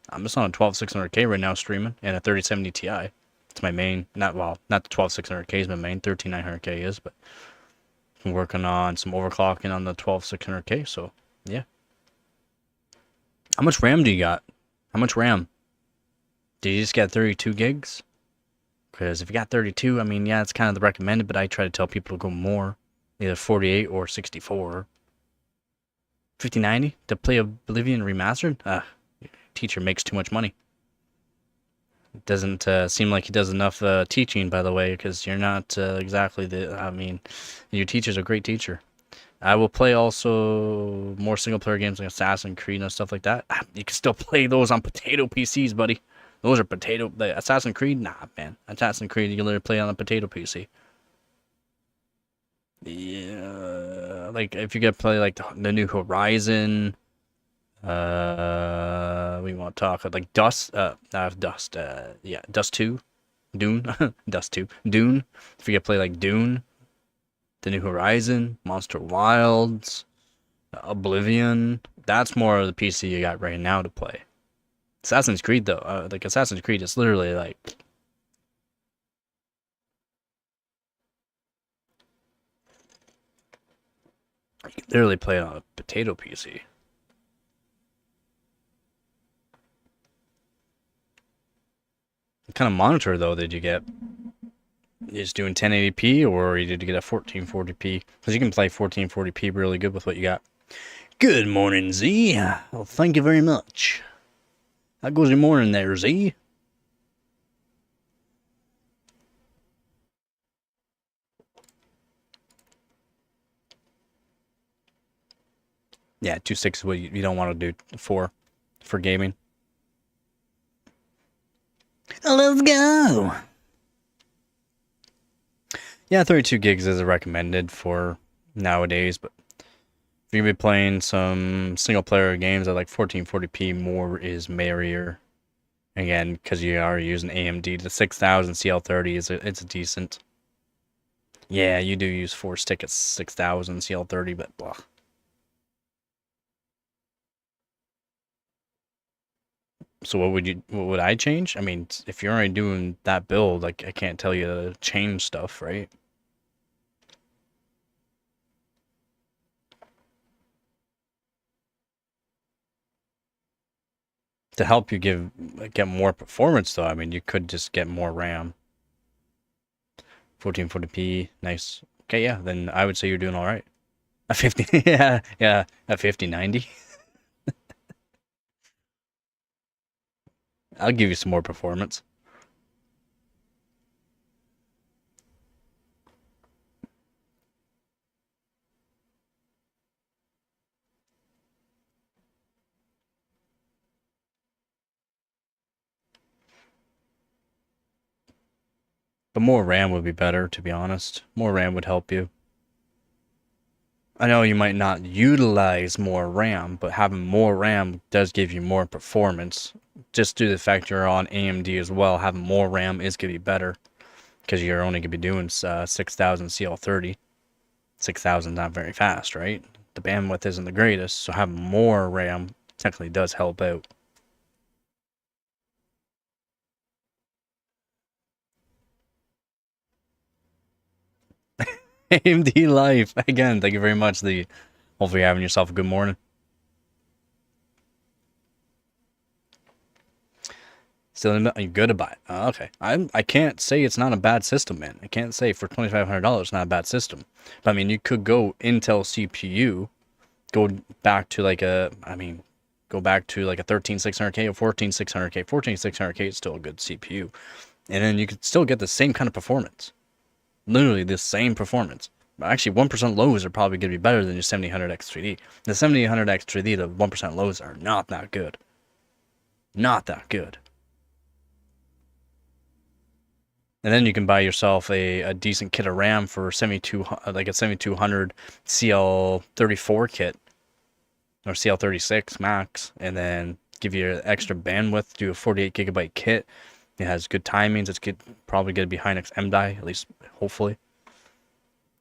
I'm just on a 12600K right now streaming and a 3070 Ti. It's my main. Not the 12600K is my main. 13900K is, but I'm working on some overclocking on the 12600K. So yeah. How much RAM do you got? How much RAM? Did you just get 32 gigs? Because if you got 32, I mean, yeah, it's kind of the recommended, but I try to tell people to go more. Either 48 or 64. 5090 to play Oblivion Remastered? Teacher makes too much money. It doesn't seem like he does enough teaching, by the way, because you're not exactly I mean, your teacher's a great teacher. I will play also more single-player games like Assassin's Creed and stuff like that. You can still play those on potato PCs, buddy. Those are the Assassin's Creed? Nah, man. Assassin's Creed, you can literally play on a potato PC. Yeah, like, if you get to play, like, the new Horizon, we want to talk, like, Dust 2, Dune, Dust 2, Dune, if you get to play, like, Dune, the new Horizon, Monster Wilds, Oblivion, that's more of the PC you got right now to play. Assassin's Creed, though, like, Assassin's Creed is literally, like... You can literally play it on a potato PC. What kind of monitor, though, did you get? You just doing 1080p, or you did you get a 1440p? Because you can play 1440p really good with what you got. Good morning, Z. Well, thank you very much. How goes your morning there, Z? Yeah, 2.6 is what you don't want to do for gaming. Let's go. Yeah, 32 gigs is recommended for nowadays, but if you're going to be playing some single-player games at like 1440p, more is merrier. Again, because you are using AMD, the 6000 CL30 it's decent. Yeah, you do use 4-stick at 6000 CL30, but blah. So what would I change? I mean, if you're already doing that build, like, I can't tell you to change stuff, right? To help you get more performance, though, I mean, you could just get more RAM. 1440p, nice. Okay, yeah, then I would say you're doing all right. A 50, yeah, a 5090. I'll give you some more performance. But more RAM would be better, to be honest. More RAM would help you. I know you might not utilize more RAM, but having more RAM does give you more performance. Just due to the fact you're on AMD as well, having more RAM is going to be better. Because you're only going to be doing 6000 CL30. 6000 is not very fast, right? The bandwidth isn't the greatest, so having more RAM technically does help out. AMD Life. Again, thank you very much, Lee. Hopefully you're having yourself a good morning. Still good about it. Okay. I can't say it's not a bad system, man. I can't say for $2,500 it's not a bad system. But I mean, you could go Intel CPU, go back to like a 13600K or 14600K. 14600K is still a good CPU. And then you could still get the same kind of performance. Literally the same performance. Actually, 1% lows are probably going to be better than your 7800X3D. The 7800X3D, the 1% lows are not that good. Not that good. And then you can buy yourself a decent kit of RAM for 7200 CL34 kit or CL36 max, and then give you extra bandwidth, do a 48 gigabyte kit, It has good timings. It's probably going to be Hynix MDI, at least hopefully.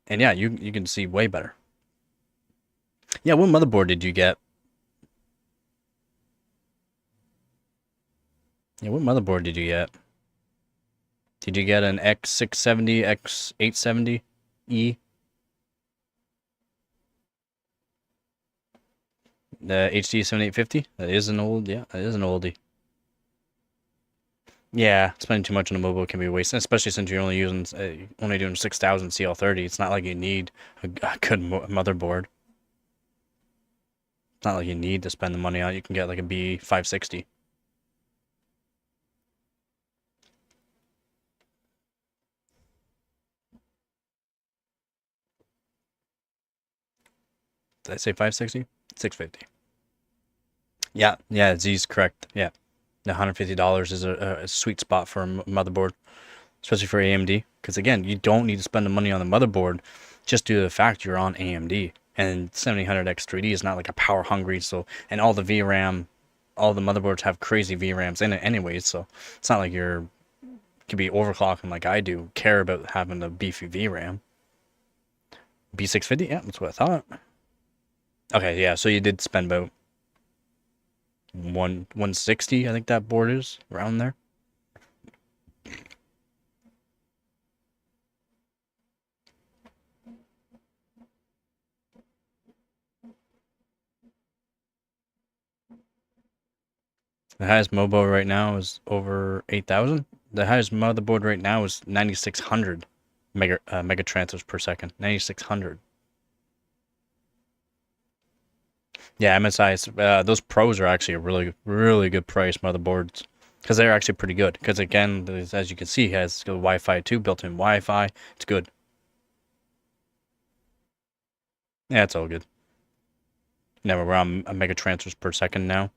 And yeah, you can see way better. Yeah, what motherboard did you get? Yeah, what motherboard did you get? Did you get an X670, X870E? The HD 7850? That is an old, yeah, that is an oldie. Yeah, spending too much on a mobile can be wasted, especially since you're only using, only doing 6000 CL30. It's not like you need a good motherboard. It's not like you need to spend the money on it. You can get like a B560. Did I say 560? 650. Yeah, yeah, Z's correct. Yeah, the $150 is a sweet spot for a motherboard, especially for AMD. Because again, you don't need to spend the money on the motherboard just due to the fact you're on AMD. And 7000X3D is not like a power hungry, so, and all the VRAM, all the motherboards have crazy VRAMs in it anyways, so it's not like you're could be overclocking like I do, care about having a beefy VRAM. B650, yeah, that's what I thought. Okay, yeah, so you did spend about 160, I think that board is around there. The highest mobile right now is over 8,000. The highest motherboard right now is 9600 mega transfers per second. 9600. Yeah, MSI. Those pros are actually a really good price motherboards because they're actually pretty good. Because again, as you can see, it has Wi-Fi 2, built-in Wi-Fi. It's good. Yeah, it's all good. Now we're on a mega transfers per second now.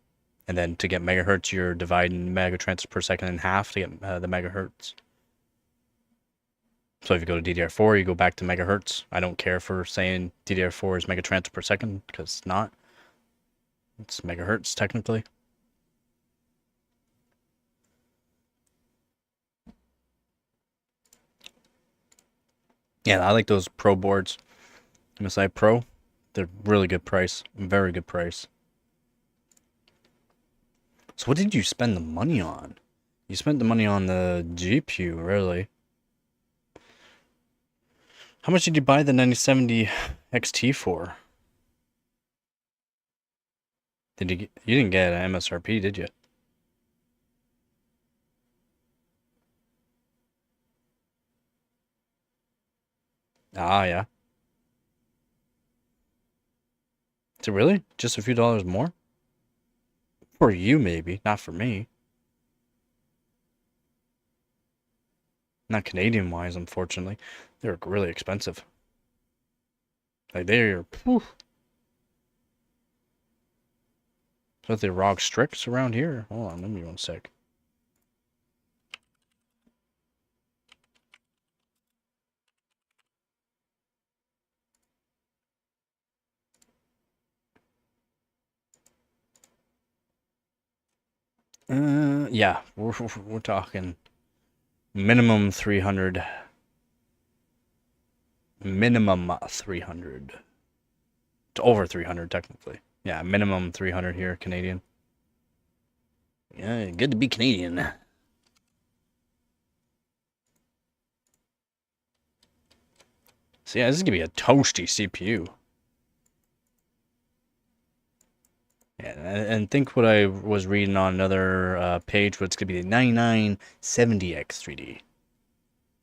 And then to get megahertz, you're dividing mega transfers per second in half to get the megahertz. So if you go to DDR4, you go back to megahertz. I don't care for saying DDR4 is mega transfers per second because it's not. It's megahertz technically. Yeah, I like those Pro boards. MSI Pro, they're really good price. Very good price. So what did you spend the money on? You spent the money on the GPU, really. How much did you buy the 9070 XT for? You didn't get an MSRP, did you? Ah, yeah. Is it really? Just a few dollars more? For you, maybe. Not for me. Not Canadian-wise, unfortunately. They're really expensive. Like, they're... Whew. So the ROG Strix around here? Hold on, let me 1 sec. Yeah, we're talking minimum 300. Minimum 300. It's over 300 technically. Yeah, minimum 300 here, Canadian. Yeah, good to be Canadian. So yeah, this is gonna be a toasty CPU. Yeah, and think what I was reading on another page, what's gonna be the 9970X3D.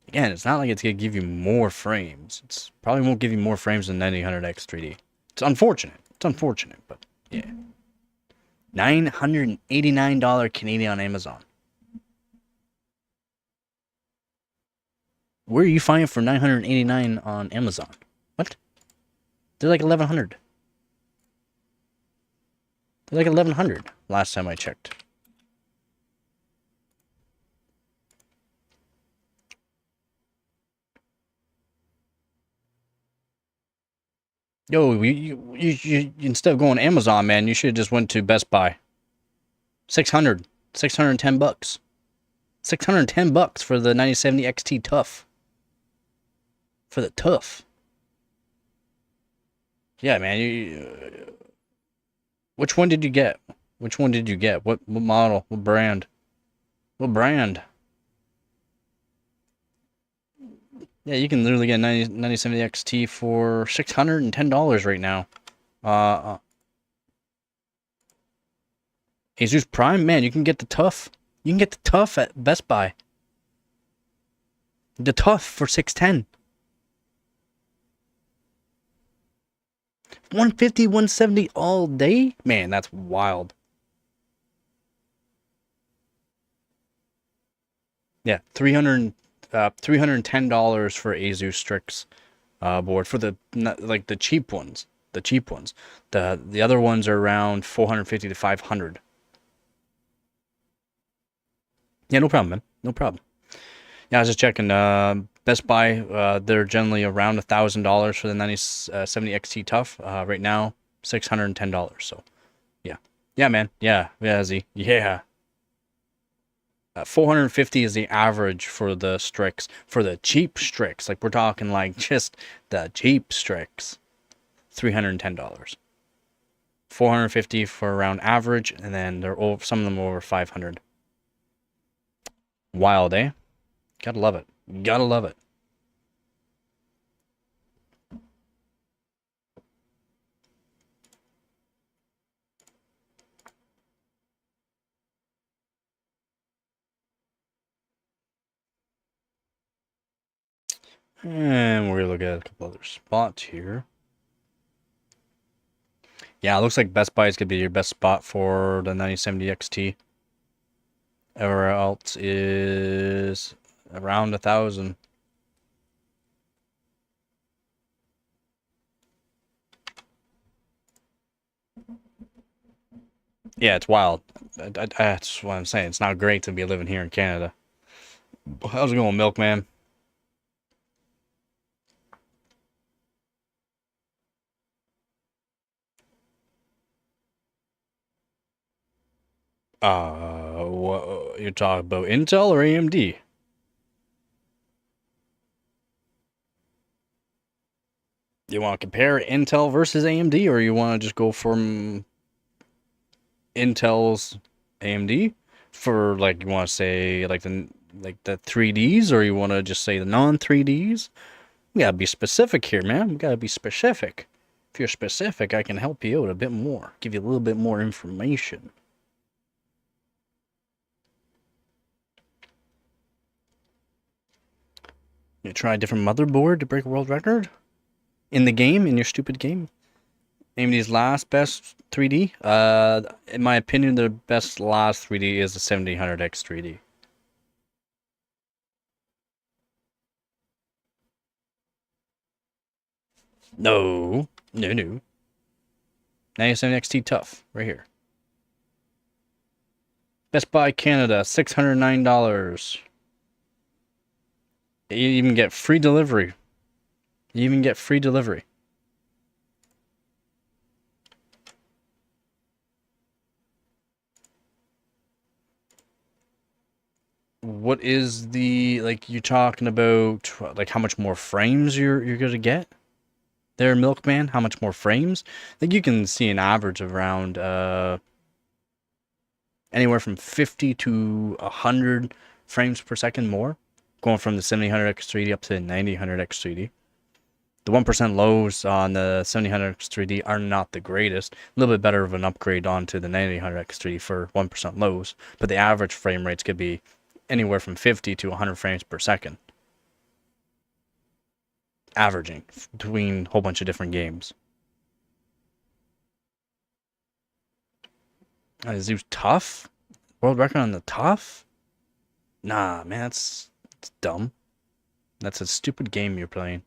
Again, it's not like it's gonna give you more frames. It's probably won't give you more frames than 9000X3D. It's unfortunate. It's unfortunate, but yeah. $989 Canadian on Amazon. Where are you finding for $989 on Amazon? What? They're like 1100. They're like 1100 last time I checked. Yo, you instead of going to Amazon, man, you should have just went to Best Buy. 610 bucks. $610 for the 9070 XT Tough. For the Tough. Yeah, man. Which one did you get? Which one did you get? What model? What brand? What brand? Yeah, you can literally get 9070 XT for $610 right now. Asus Prime, man, you can get the Tough. You can get the Tough at Best Buy. The Tough for $610. 150, 170 all day? Man, that's wild. Yeah, $310 for Asus Strix board for the like the cheap ones. The cheap ones. The other ones are around 450 to 500. Yeah, no problem, man. No problem. Yeah, I was just checking. Best Buy, they're generally around $1,000 for the 9070 XT Tough. Right now, $610. So, yeah, yeah, man. Yeah, Z. Yeah. 450 is the average for the Strix. For the cheap Strix, like we're talking like just the cheap Strix, $310. 450 for around average, and then some of them are over 500. Wild, eh? Gotta love it. Gotta love it. And we're gonna look at a couple other spots here. Yeah, it looks like Best Buy is gonna be your best spot for the 9070 XT. Everywhere else is around 1,000. Yeah, it's wild. That's what I'm saying. It's not great to be living here in Canada. How's it going, Milkman? What you're talking about, Intel or AMD? You want to compare Intel versus AMD, or you want to just go from Intel's AMD for like you want to say like the 3Ds, or you want to just say the non-3Ds? We gotta be specific here, man. We gotta be specific. If you're specific, I can help you out a bit more, give you a little bit more information. You try a different motherboard to break a world record in the game, in your stupid game. AMD's last best 3D. In my opinion, the best last 3D is the 1700X 3D. No. 97 XT Tough, right here. Best Buy Canada, $609. You even get free delivery. What is the like you talking about? Like how much more frames you're gonna get? There, Milkman. How much more frames? Like you can see an average of around anywhere from 50 to 100 frames per second more, going from the 7000X 3D up to the 9000X 3D. The 1% lows on the 7000X 3D are not the greatest. A little bit better of an upgrade onto the 9000X 3D for 1% lows, but the average frame rates could be anywhere from 50 to 100 frames per second. Averaging between a whole bunch of different games. Is he tough? World record on the tough? Nah, man, that's dumb. That's a stupid game you're playing.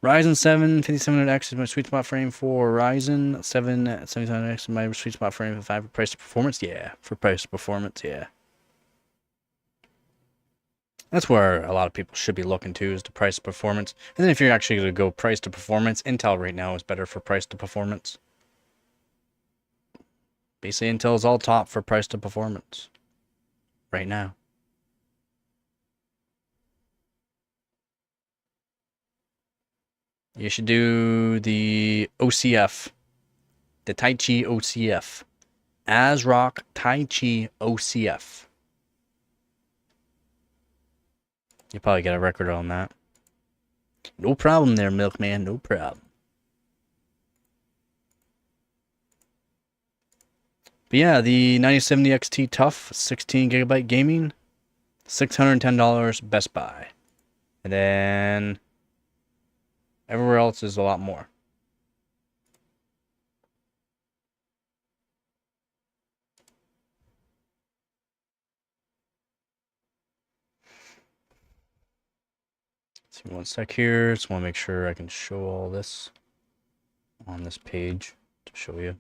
Ryzen 7 5700X is my sweet spot frame for Ryzen 7 7700X is my sweet spot frame for 5 for price to performance. Yeah, for price to performance, yeah. That's where a lot of people should be looking to, is the price to performance. And then if you're actually going to go price to performance, Intel right now is better for price to performance. Basically, Intel is all top for price to performance right now. You should do the OCF. The Tai Chi OCF. ASRock Tai Chi OCF. You probably get a record on that. No problem there, Milkman. No problem. But yeah, the 9070 XT Tough 16GB gaming, $610 Best Buy. And then everywhere else is a lot more. Let's see, one sec here. Just want to make sure I can show all this on this page to show you.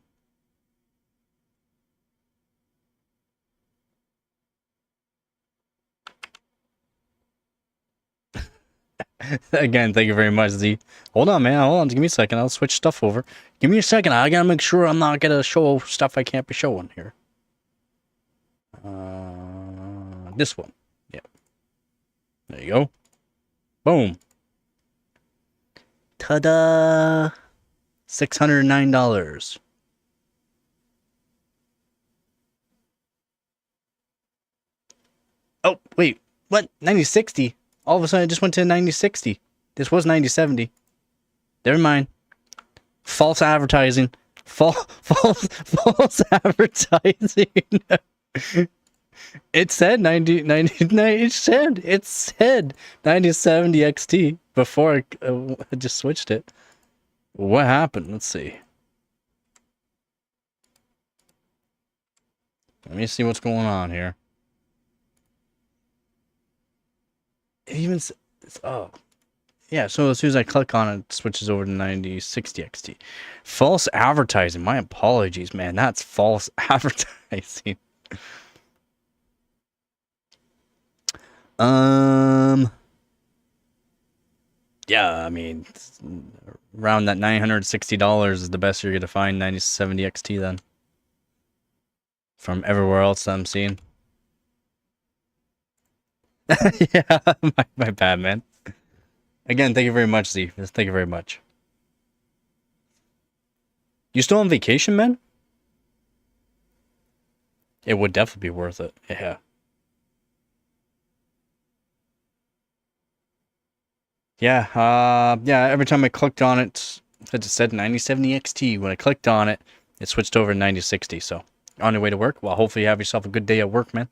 Again, thank you very much, Z. Hold on, man. Hold on. Give me a second. I'll switch stuff over. Give me a second. I gotta make sure I'm not gonna show stuff I can't be showing here. This one. Yeah. There you go. Boom. Ta-da! $609. Oh, wait. What? 9060? All of a sudden, it just went to 9060. This was 9070. Never mind. False advertising. False advertising. It said it said 9070 XT before I just switched it. What happened? Let's see. Let me see what's going on here. It even oh. Yeah, so as soon as I click on it, it switches over to 9060 XT. False advertising. My apologies, man. That's false advertising. Yeah, I mean, around that $960 is the best you're gonna find 9070 XT then. From everywhere else that I'm seeing. Yeah, my bad, man. Again, thank you very much, Z. Thank you very much. You still on vacation, man? It would definitely be worth it. Yeah. Yeah, every time I clicked on it, it just said 9070 XT. When I clicked on it, it switched over to 9060. So, on your way to work, well, hopefully you have yourself a good day at work, man.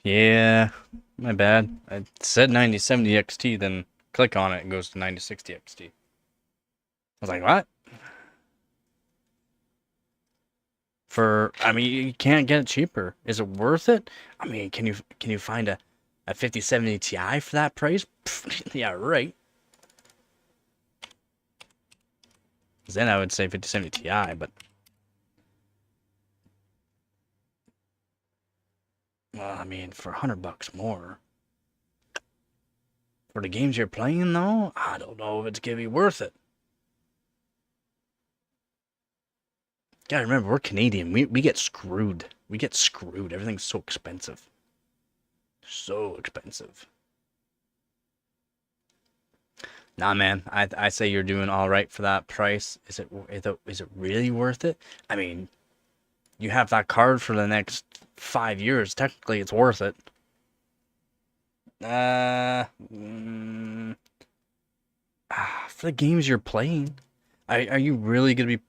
Yeah, my bad. I said 9070 XT, then click on it and goes to 9060 XT. I was like, what? I mean, you can't get it cheaper. Is it worth it? I mean, can you find a 5070 Ti for that price? Yeah, right. Then I would say 5070 Ti, but well, I mean, for $100 more for the games you're playing, though, I don't know if it's gonna be worth it. Gotta remember, we're Canadian. We get screwed. We get screwed. Everything's so expensive. So expensive. Nah, man. I say you're doing all right for that price. Is it really worth it? I mean, you have that card for the next 5 years. Technically, it's worth it. For the games you're playing, are you really gonna be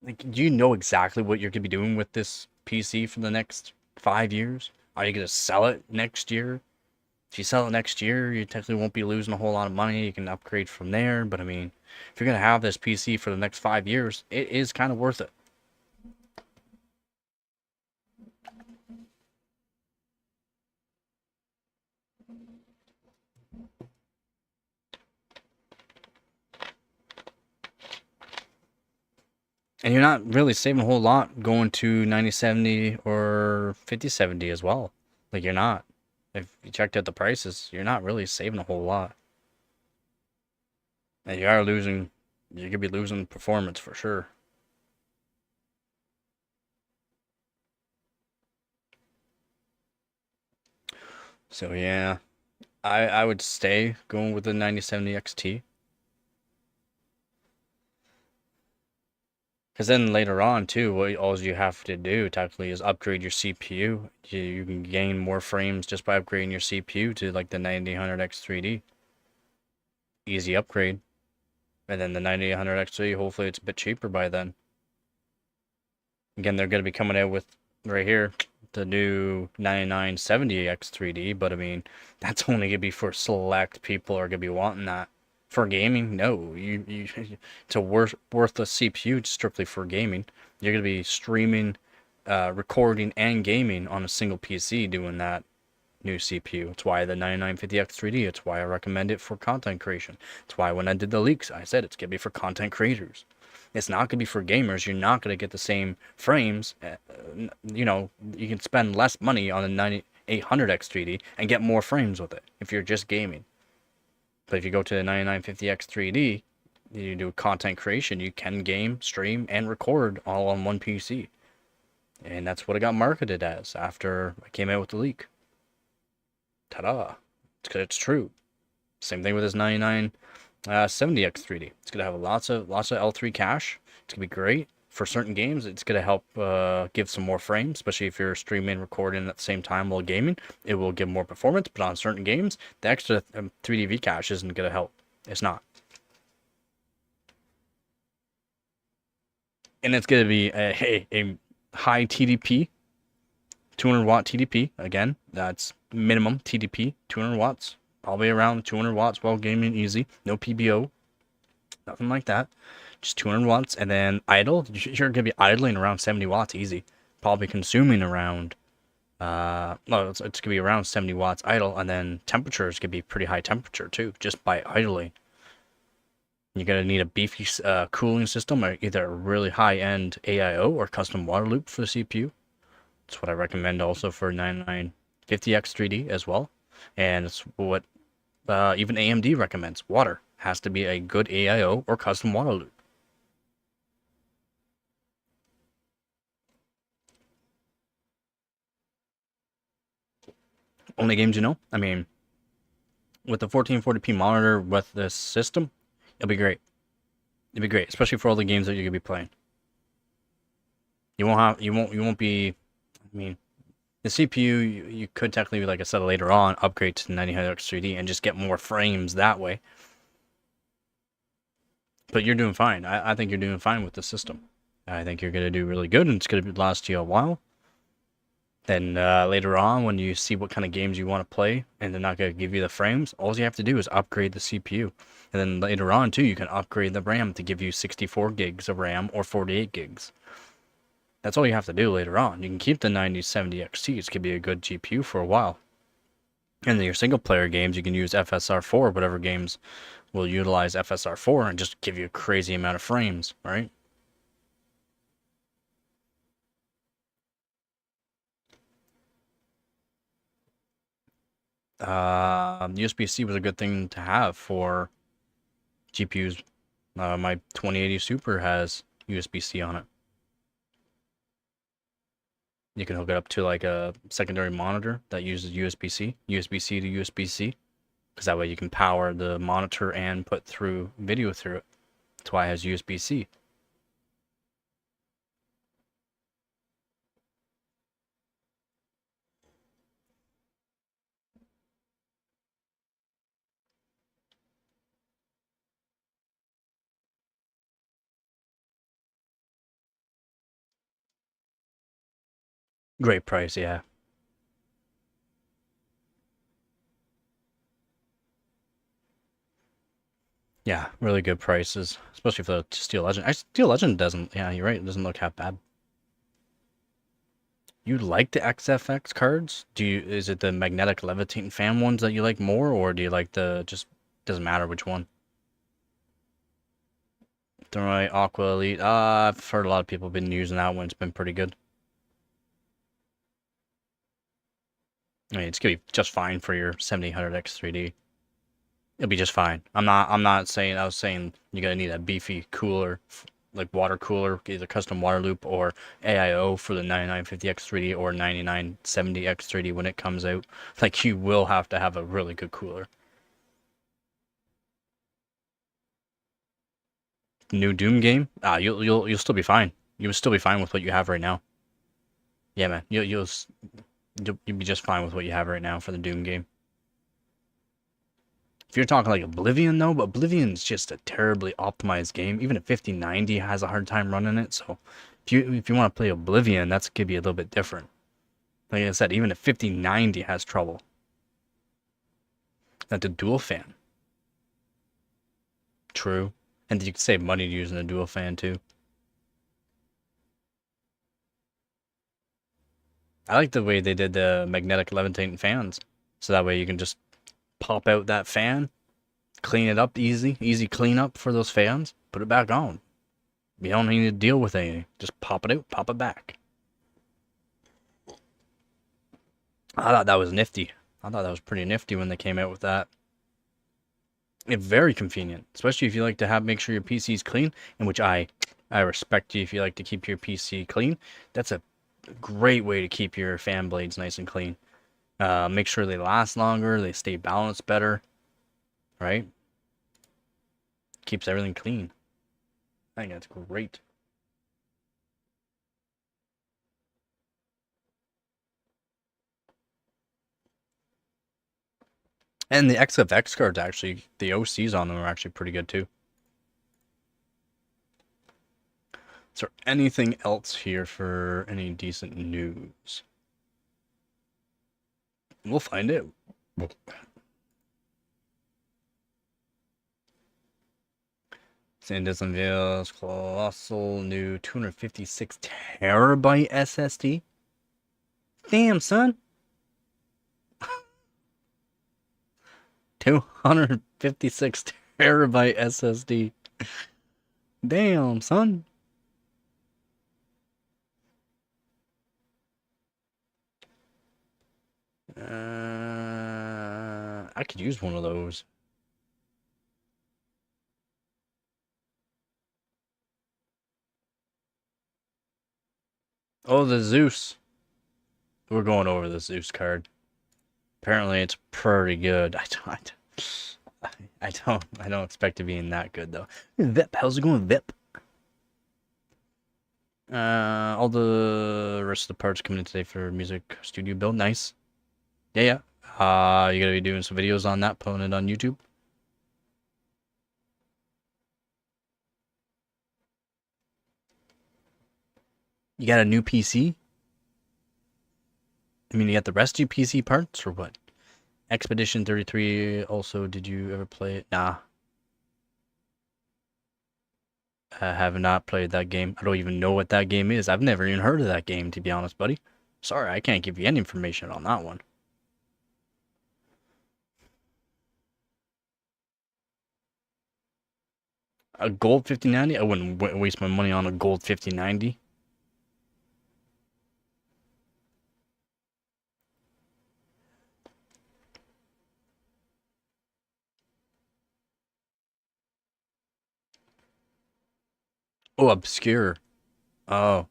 like? Do you know exactly what you're gonna be doing with this PC for the next 5 years? Are you gonna sell it next year? If you sell it next year, you technically won't be losing a whole lot of money. You can upgrade from there. But I mean, if you're gonna have this PC for the next 5 years, it is kind of worth it. And you're not really saving a whole lot going to 9070 or 5070 as well. Like, you're not. If you checked out the prices, you're not really saving a whole lot. And you're going to be losing performance for sure. So yeah, I would stay going with the 9070 XT. Because then later on too, what all you have to do technically is upgrade your CPU. You can gain more frames just by upgrading your CPU to like the 9000X3D. Easy upgrade. And then the 9800X3, hopefully it's a bit cheaper by then. Again, they're going to be coming out with, right here, the new 9970X3D, but I mean, that's only going to be for select people are going to be wanting that. For gaming, no. It's a worthless CPU strictly for gaming. You're going to be streaming, recording, and gaming on a single PC doing that new CPU. It's why the 9950X3D, it's why I recommend it for content creation. It's why when I did the leaks, I said it's going to be for content creators. It's not going to be for gamers. You're not going to get the same frames. You know, you can spend less money on the 9800X3D and get more frames with it if you're just gaming. But if you go to the 9950X3D, you do content creation, you can game, stream, and record all on one PC. And that's what it got marketed as after I came out with the leak. Ta-da. It's true. Same thing with this 9970X3D. It's going to have lots of L3 cache. It's going to be great. For certain games, it's going to help give some more frames, especially if you're streaming and recording at the same time while gaming. It will give more performance, but on certain games, the extra 3DV cache isn't going to help. It's not. And it's going to be a high TDP, 200 watt TDP. Again, that's minimum TDP, 200 watts. All the way around 200 watts while gaming easy. No PBO. Nothing like that. Just 200 watts. And then idle. You're going to be idling around 70 watts easy. Probably consuming around... it's going to be around 70 watts idle. And then temperature is going to be pretty high temperature too. Just by idling. You're going to need a beefy cooling system. Or either a really high-end AIO or custom water loop for the CPU. That's what I recommend also for 9950X3D as well. And it's what even AMD recommends. Water has to be a good AIO or custom water loop. Only games you know? I mean, with the 1440p monitor with this system, it'll be great. It'll be great, especially for all the games that you're gonna be playing. You won't be. I mean, the CPU you could technically, like I said later on, upgrade to 9000X3D and just get more frames that way. But you're doing fine. I think you're doing fine with the system. I think you're gonna do really good, and it's gonna last you a while. Then later on, when you see what kind of games you want to play, and they're not gonna give you the frames, all you have to do is upgrade the CPU. And then later on too, you can upgrade the RAM to give you 64 gigs of RAM or 48 gigs. That's all you have to do later on. You can keep the 9070 XT. It could be a good GPU for a while. And then your single player games, you can use FSR4, whatever games will utilize FSR4 and just give you a crazy amount of frames, right? USB-C was a good thing to have for GPUs. My 2080 Super has USB-C on it. You can hook it up to like a secondary monitor that uses USB-C, USB-C to USB-C, because that way you can power the monitor and put through video through it. That's why it has USB-C. Great price, yeah. Yeah, really good prices, especially for the Steel Legend. Actually, Steel Legend doesn't, yeah, you're right, it doesn't look half bad. You like the XFX cards? Is it the magnetic levitating fan ones that you like more, or do you like the, just, doesn't matter which one? Thermite Aqua Elite, I've heard a lot of people have been using that one, it's been pretty good. I mean, it's gonna be just fine for your 7800X3D. It'll be just fine. I'm not saying, I was saying you're gonna need a beefy cooler like water cooler, either custom water loop or AIO for the 9950X3D or 9970X3D when it comes out. Like you will have to have a really good cooler. New Doom game? You'll still be fine. You'll still be fine with what you have right now. Yeah, man. You'll be just fine with what you have right now for the Doom game. If you're talking like Oblivion though, but Oblivion's just a terribly optimized game. Even a 5090 has a hard time running it. So if you want to play Oblivion, that's gonna be a little bit different. Like I said, even a 5090 has trouble. That's a dual fan. True. And you can save money using a dual fan too. I like the way they did the magnetic levitating fans. So that way you can just pop out that fan, clean it up easy cleanup for those fans, put it back on. You don't need to deal with anything. Just pop it out, pop it back. I thought that was nifty. I thought that was pretty nifty when they came out with that. It's very convenient, especially if you like to make sure your PC is clean, in which I respect you if you like to keep your PC clean. That's a great way to keep your fan blades nice and clean. Make sure they last longer, they stay balanced better, right? Keeps everything clean. I think that's great. And the XFX cards, actually, the OCs on them are actually pretty good too. Is there anything else here for any decent news? We'll find out. SanDisk unveils colossal new 256 terabyte SSD. Damn, son. 256 terabyte SSD. Damn, son. I could use one of those. Oh, the Zeus. We're going over the Zeus card. Apparently, it's pretty good. I don't expect to be in that good though. Vip, how's it going, Vip? All the rest of the parts coming in today for music studio build. Nice. Yeah. You gotta be doing some videos on that, putting it on YouTube. You got a new PC? I mean, you got the rest of your PC parts, or what? Expedition 33, also, did you ever play it? Nah. I have not played that game. I don't even know what that game is. I've never even heard of that game, to be honest, buddy. Sorry, I can't give you any information on that one. A gold 5090? I wouldn't waste my money on a gold 5090. Oh, obscure. Oh.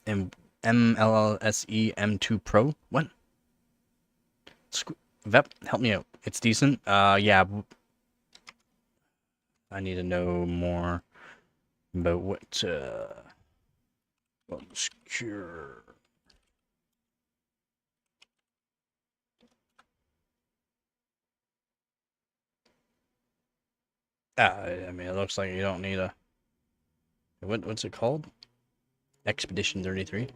And MLSE M2 Pro? What? Vep, help me out. It's decent. Yeah. I need to know more about what, obscure. I mean, it looks like you don't need a... What's it called? Expedition 33.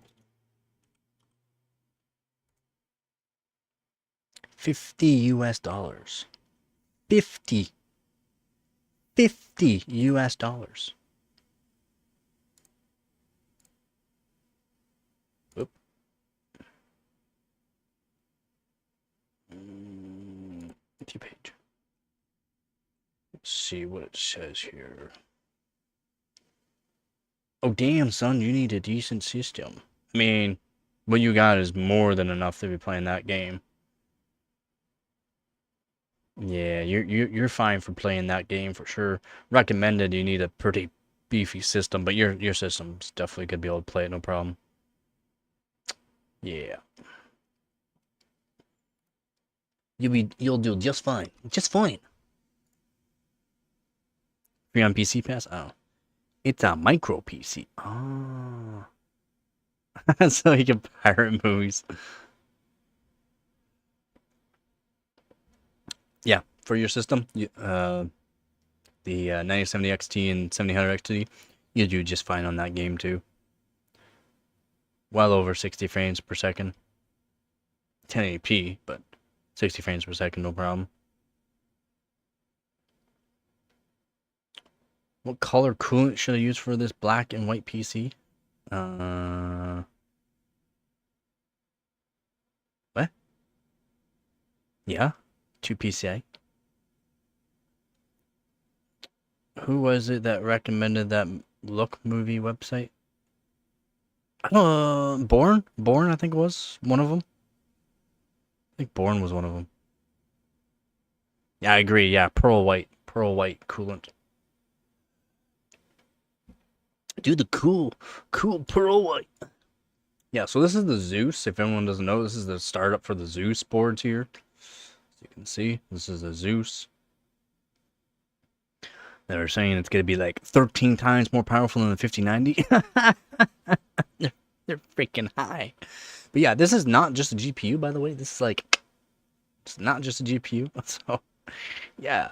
50 US dollars. 50 US dollars. Whoop. Empty page. Let's see what it says here. Oh, damn, son, you need a decent system. I mean, what you got is more than enough to be playing that game. Yeah, you're fine for playing that game for sure. Recommended you need a pretty beefy system, but your system's definitely could be able to play it no problem. Yeah. You'll do just fine. Just fine. Free on PC Pass? Oh. It's a micro PC. Oh. So you can pirate movies. Yeah, for your system, the 9070 XT and 7000 XT, you do just fine on that game too. Well over 60 frames per second. 1080p, but 60 frames per second, no problem. What color coolant should I use for this black and white PC? What? Yeah, 2 PCI. Who was it that recommended that Look movie website? Born, I think it was one of them. I think Born was one of them. Yeah, I agree. Yeah, pearl white coolant. Do the cool pearl white. Yeah, so this is the Zeus. If anyone doesn't know, this is the startup for the Zeus boards here. As you can see, this is the Zeus. They're saying it's going to be like 13 times more powerful than the 5090. they're freaking high. But yeah, this is not just a GPU, by the way. This is like, it's not just a GPU. So, yeah.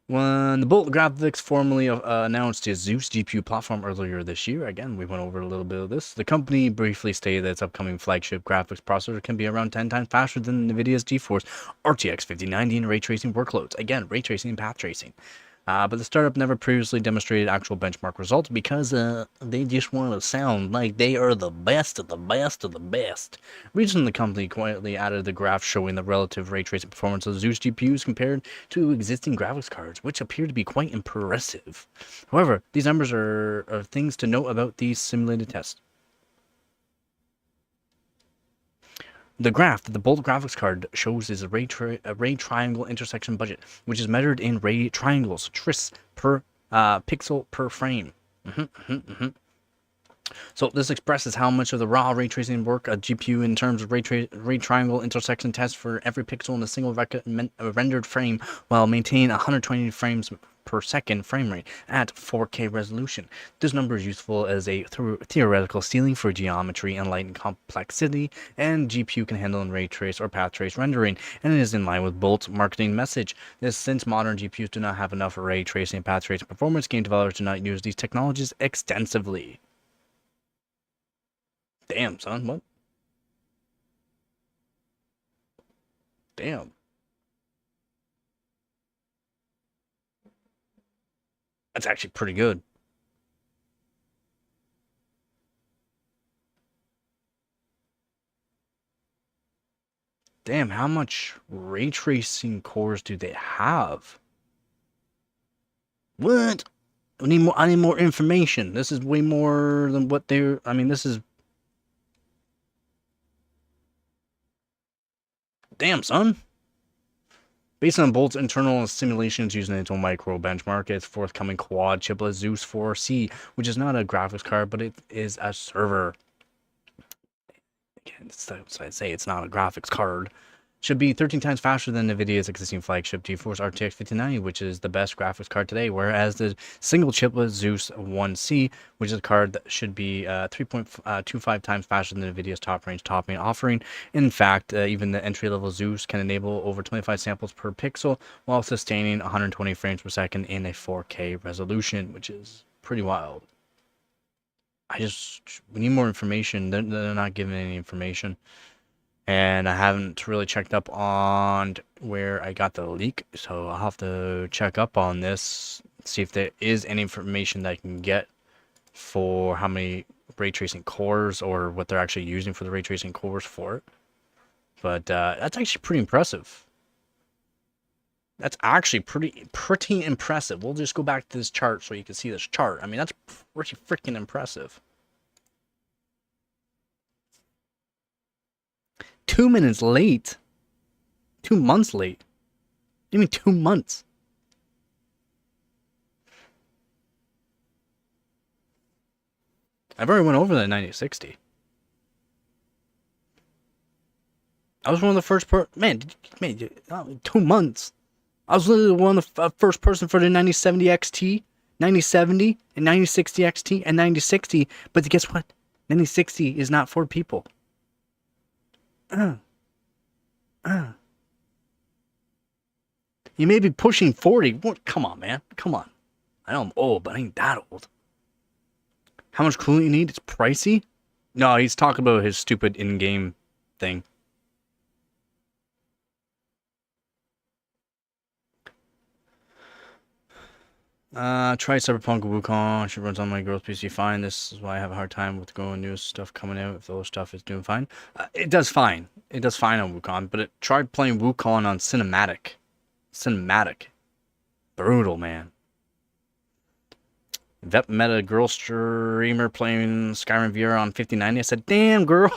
When the Bolt Graphics formally announced its Zeus GPU platform earlier this year, again, we went over a little bit of this, the company briefly stated that its upcoming flagship graphics processor can be around 10 times faster than NVIDIA's GeForce RTX 5090 in ray tracing workloads. Again, ray tracing and path tracing. But the startup never previously demonstrated actual benchmark results because they just want to sound like they are the best of the best of the best. Recently, the company quietly added the graph showing the relative ray tracing performance of Zeus GPUs compared to existing graphics cards, which appear to be quite impressive. However, these numbers are things to note about these simulated tests. The graph that the Bolt graphics card shows is a ray triangle intersection budget, which is measured in ray triangles, tris per pixel per frame. So this expresses how much of the raw ray tracing work a GPU in terms of ray triangle intersection test for every pixel in a single rendered frame while maintaining 120 frames per second frame rate at 4K resolution. This number is useful as a theoretical ceiling for geometry and light and complexity, and GPU can handle in ray trace or path trace rendering, and it is in line with Bolt's marketing message. Since modern GPUs do not have enough ray tracing and path tracing performance, game developers do not use these technologies extensively. Damn, son, what? Damn. That's actually pretty good. Damn, how much ray tracing cores do they have? What? I need more information. This is way more than what they're... I mean, this is... Damn, son. Based on Bolt's internal simulations using its own micro benchmark, its forthcoming quad chiplet Zeus 4C, which is not a graphics card, but it is a server. Again, so I say it's not a graphics card. Should be 13 times faster than NVIDIA's existing flagship GeForce RTX 5090, which is the best graphics card today, whereas the single chiplet Zeus 1C, which is a card that should be 3.25 times faster than NVIDIA's top-range topping offering. In fact, even the entry-level Zeus can enable over 25 samples per pixel while sustaining 120 frames per second in a 4K resolution, which is pretty wild. We need more information. They're not giving any information. And I haven't really checked up on where I got the leak, so I'll have to check up on this, see if there is any information that I can get for how many ray tracing cores or what they're actually using for the ray tracing cores for it. But that's actually pretty impressive. That's actually pretty impressive. We'll just go back to this chart so you can see this chart. I mean, that's pretty freaking impressive. 2 minutes late. 2 months late. You mean 2 months? I've already went over that 9060. I was one of the first 2 months. I was literally one of the first person for the 9070 XT, 9070, and 9060 XT, and 9060. But guess what? 9060 is not for people. You may be pushing 40. What? Come on, man. Come on. I know I'm old, but I ain't that old. How much coolant you need? It's pricey? No, he's talking about his stupid in-game thing. Try Cyberpunk Wukong. She runs on my girl's PC fine. This is why I have a hard time with going new stuff coming out. If the old stuff is doing fine, it does fine. It does fine on Wukong, but try playing Wukong on cinematic. Cinematic, brutal, man. Vet met a girl streamer playing Skyrim VR on 5090. I said, "Damn, girl."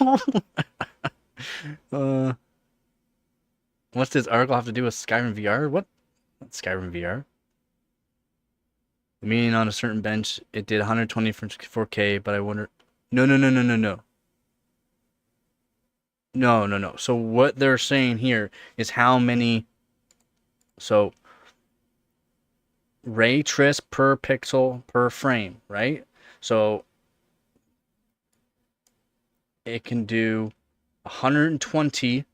What's this article have to do with Skyrim VR? What? Skyrim VR? Meaning on a certain bench, it did 120 from 4K, but I wonder. No, no, no, no, no, no. No, no, no. So what they're saying here is how many. So ray trace per pixel per frame, right? So it can do 120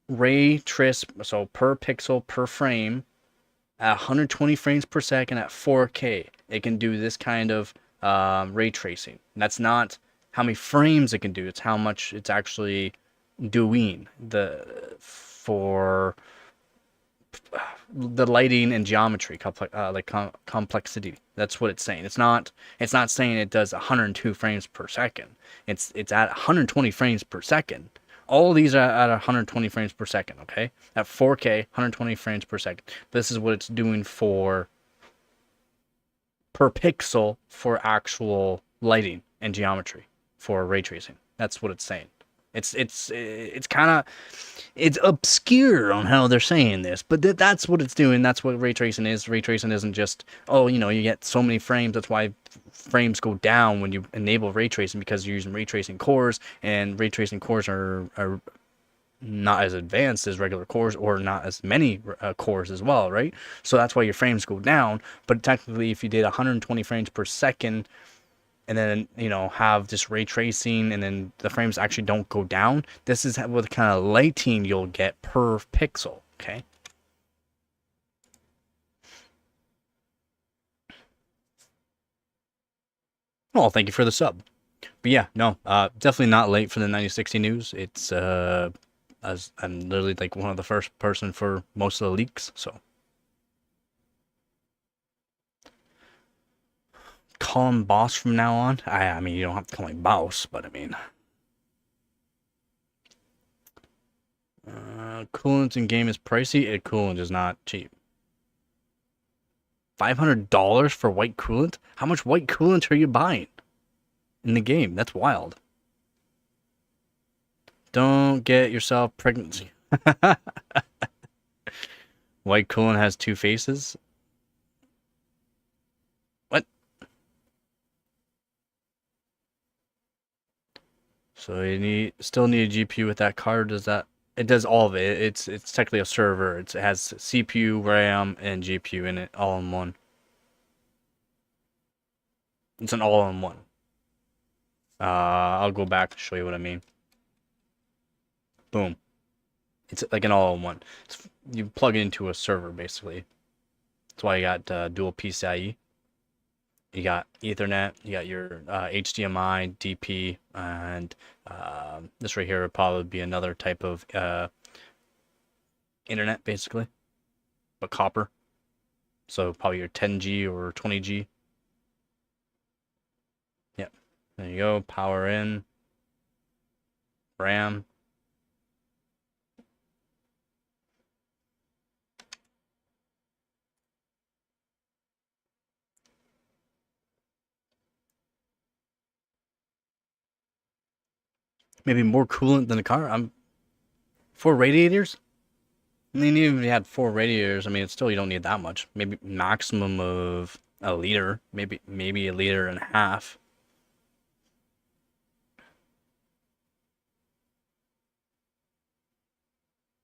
ray trace, so per pixel per frame at 120 frames per second at 4K. It can do this kind of ray tracing. And that's not how many frames it can do. It's how much it's actually doing for the lighting and geometry complexity. That's what it's saying. It's not saying it does 102 frames per second. It's at 120 frames per second. All of these are at 120 frames per second, okay? At 4K, 120 frames per second. This is what it's doing per pixel for actual lighting and geometry for ray tracing. That's what it's saying. It's kind of it's obscure on how they're saying this, but that's what it's doing. That's what ray tracing is. Ray tracing isn't just, oh, you get so many frames. That's why frames go down when you enable ray tracing, because you're using ray tracing cores, and ray tracing cores are not as advanced as regular cores, or not as many cores as well, right? So that's why your frames go down. But technically, if you did 120 frames per second, and then have this ray tracing, and then the frames actually don't go down, this is what kind of lighting you'll get per pixel. Okay. Well, thank you for the sub. But yeah, no, definitely not late for the 9060 news. It's as I'm literally like one of the first person for most of the leaks, so call him boss from now on. I mean, you don't have to call him boss, but I mean, coolant in game is pricey. Coolant is not cheap. $500 for white coolant? How much white coolant are you buying in the game? That's wild. Don't get yourself pregnant. White coolant has two faces. What? So you still need a GPU with that card. Does that? It does all of it. It's technically a server. It has CPU, RAM, and GPU in it all in one. It's an all-in-one. I'll go back and show you what I mean. Boom. It's like an all-in-one. You plug it into a server, basically. That's why you got dual PCIe. You got Ethernet. You got your HDMI, DP, and this right here would probably be another type of internet, basically, but copper. So probably your 10G or 20G. Yep. There you go. Power in. RAM. Maybe more coolant than a car. I'm 4 radiators. I mean, even if you had 4 radiators, I mean, it's still you don't need that much. Maybe maximum of a liter, maybe a liter and a half.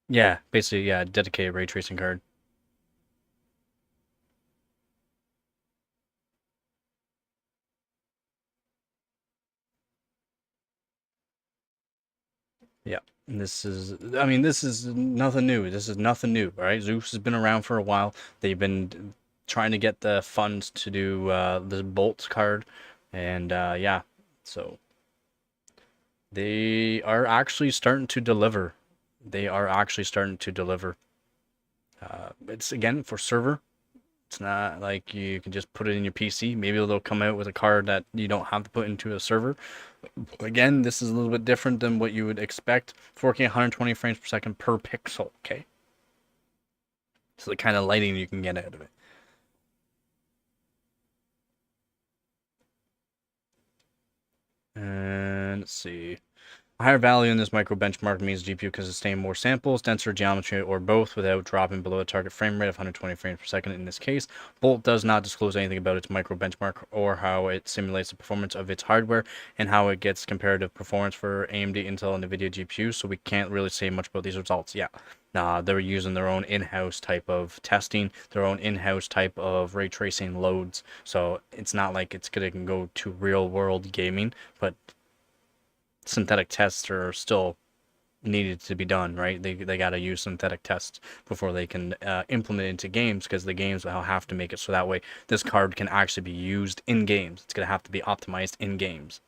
Yeah, basically, yeah, dedicated ray tracing card. Yeah. And this is, I mean, this is nothing new. This is nothing new, right? Zeus has been around for a while. They've been trying to get the funds to do the Bolt card, and yeah, so they are actually starting to deliver. They are actually starting to deliver. It's again for server. It's not like you can just put it in your PC. Maybe they'll come out with a card that you don't have to put into a server. Again, this is a little bit different than what you would expect. 4K 120 frames per second per pixel, okay? So the kind of lighting you can get out of it. And let's see. A higher value in this micro benchmark means GPU can sustain more samples, denser geometry, or both without dropping below a target frame rate of 120 frames per second in this case. Bolt does not disclose anything about its micro benchmark or how it simulates the performance of its hardware and how it gets comparative performance for AMD, Intel, and NVIDIA GPUs, so we can't really say much about these results. Yeah, they're using their own in-house type of testing, their own in-house type of ray tracing loads, so it's not like it's going to go to real-world gaming, but synthetic tests are still needed to be done, right? They got to use synthetic tests before they can implement it into games, because the games will have to make it so that way this card can actually be used in games. It's going to have to be optimized in games.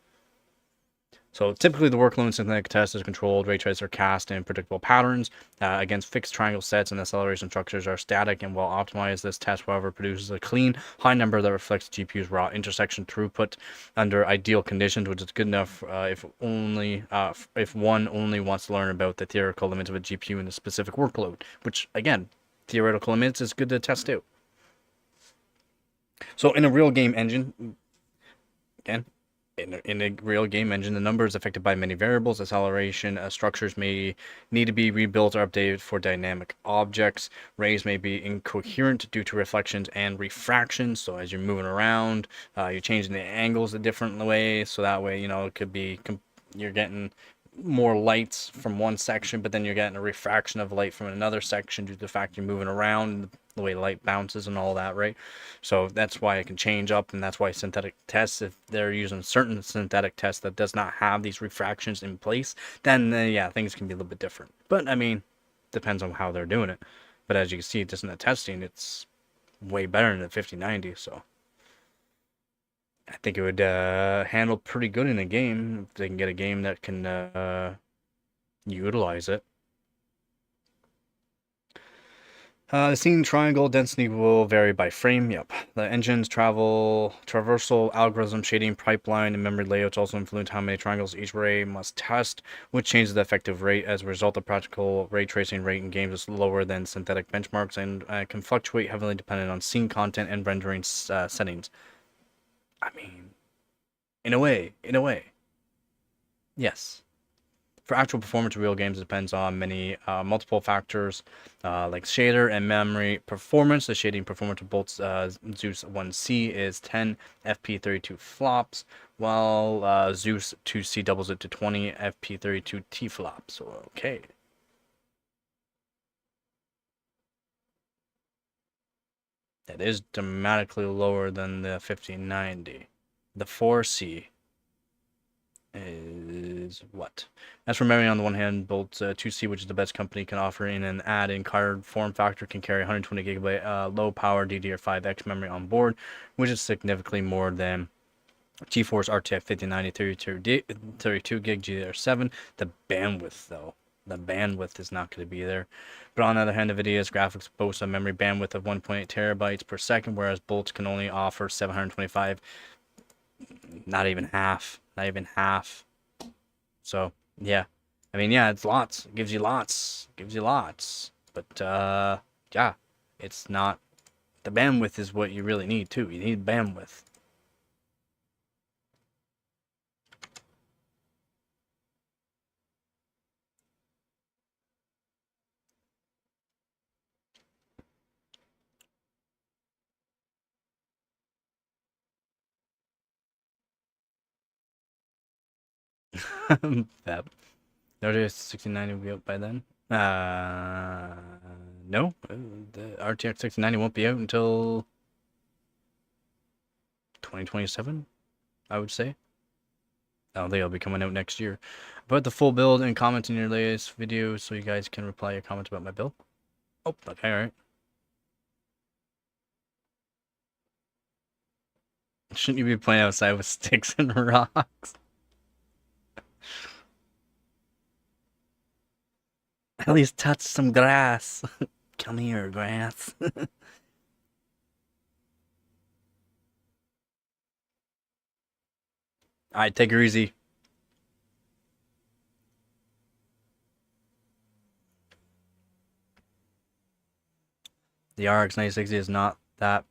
So typically the workload in synthetic test is controlled. Ray tracers are cast in predictable patterns against fixed triangle sets, and acceleration structures are static and well optimized. This test, however, produces a clean, high number that reflects GPU's raw intersection throughput under ideal conditions, which is good enough if one only wants to learn about the theoretical limits of a GPU in a specific workload. Which again, theoretical limits is good to test out. So in a real game engine, again, in a real game engine, the number is affected by many variables. Acceleration structures may need to be rebuilt or updated for dynamic objects. Rays may be incoherent due to reflections and refractions. So as you're moving around, you're changing the angles a different way. So that way, it could be you're getting more lights from one section, but then you're getting a refraction of light from another section due to the fact you're moving around, the way light bounces and all that, right? So that's why it can change up, and that's why synthetic tests, if they're using certain synthetic tests that does not have these refractions in place, then yeah, things can be a little bit different. But I mean, depends on how they're doing it. But as you can see, just in the testing, it's way better than the 5090, so I think it would handle pretty good in a game if they can get a game that can utilize it. The scene triangle density will vary by frame. Yep. The engine's traversal algorithm, shading pipeline, and memory layouts also influence how many triangles each ray must test, which changes the effective rate. As a result, the practical ray tracing rate in games is lower than synthetic benchmarks and can fluctuate heavily depending on scene content and rendering settings. I mean, in a way, yes. For actual performance of real games, it depends on many multiple factors like shader and memory performance. The shading performance of both Zeus 1C is 10 FP32 flops, while Zeus 2C doubles it to 20 FP32 T flops. So, okay. That is dramatically lower than the 5090. The 4C is what? As for memory, on the one hand, Bolt 2C, which is the best company can offer in an add-in card form factor, can carry 120 gigabyte low-power DDR5X memory on board, which is significantly more than GeForce RTX 5090 32 gig GDR7. The bandwidth, though, the bandwidth is not going to be there. But on the other hand, NVIDIA's graphics boasts a memory bandwidth of 1.8 terabytes per second, whereas Bolt can only offer 725. Not even half. Not even half. So, yeah. I mean, yeah, it's lots. It gives you lots. It gives you lots. But, yeah. It's not... The bandwidth is what you really need, too. You need bandwidth. Fab. The RTX 6090 will be out by then. No. The RTX 6090 won't be out until 2027, I would say. I don't think it'll be coming out next year. Put the full build and comment in your latest video so you guys can reply your comments about my build. Oh, okay, alright. Shouldn't you be playing outside with sticks and rocks? At least touch some grass. Come here, grass. Alright, take her easy. The RX 9060 is not that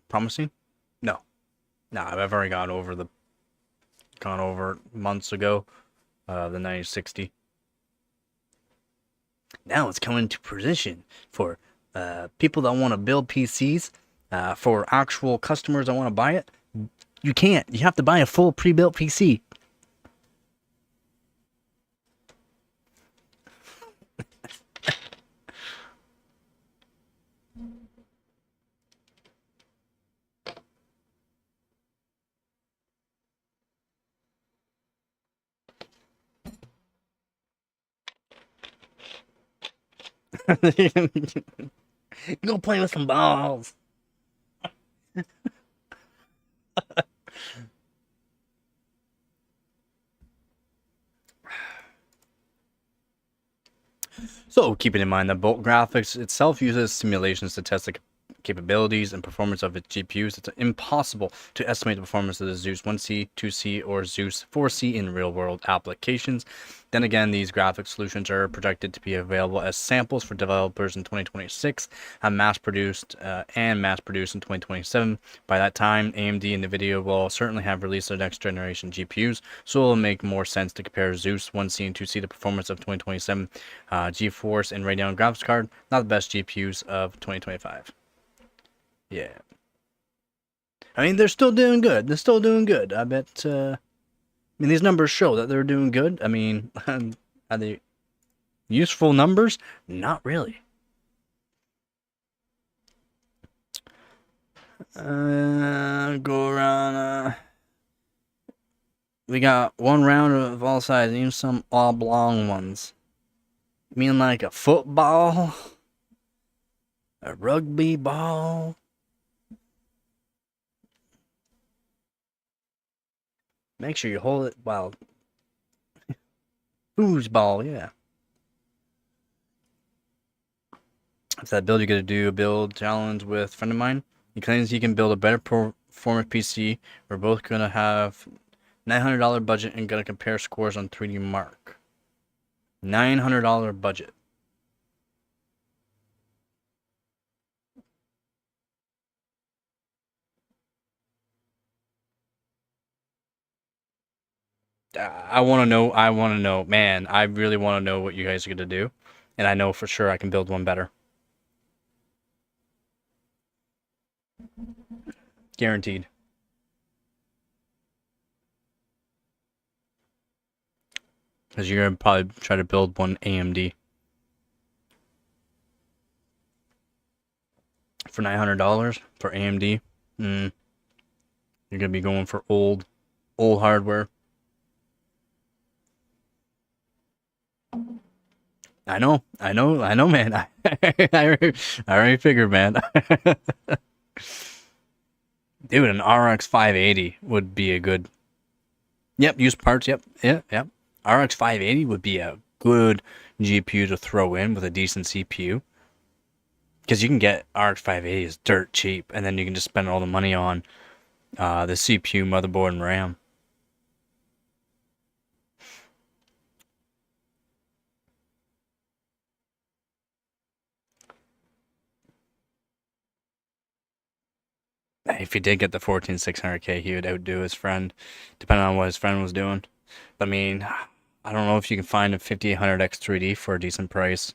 promising? No. No, I've already gone over months ago. The 9060. Now it's coming to position for people that want to build PCs, for actual customers that want to buy it. You can't. You have to buy a full pre-built PC. Go play with some balls. So, keeping in mind that Bolt Graphics itself uses simulations to test the capabilities and performance of its GPUs, it's impossible to estimate the performance of the Zeus 1C, 2C, or Zeus 4C in real-world applications. Then again, these graphic solutions are projected to be available as samples for developers in 2026 and mass-produced in 2027. By that time, AMD and NVIDIA will certainly have released their next-generation GPUs, so it will make more sense to compare Zeus 1C and 2C, the performance of 2027 GeForce and Radeon graphics card, not the best GPUs of 2025. Yeah. I mean, they're still doing good. They're still doing good. I bet, I mean, these numbers show that they're doing good. I mean, are they useful numbers? Not really. Go around, we got one round of all sizes, even some oblong ones. You mean like a football? A rugby ball? Make sure you hold it while... Foosball, yeah. It's that build you're going to do a build challenge with a friend of mine. He claims he can build a better performance PC. We're both going to have $900 budget and going to compare scores on 3D Mark. $900 budget. I want to know, man, I really want to know what you guys are going to do. And I know for sure I can build one better. Guaranteed. Because you're going to probably try to build one AMD. For $900 for AMD. You're going to be going for old hardware. I know, man. I already figured, man. Dude, an RX 580 would be a good... Yep, used parts, yep. RX 580 would be a good GPU to throw in with a decent CPU. Because you can get RX 580 is dirt cheap, and then you can just spend all the money on the CPU, motherboard, and RAM. If he did get the 14600K, he would outdo his friend, depending on what his friend was doing. I mean, I don't know if you can find a 5800X 3D for a decent price.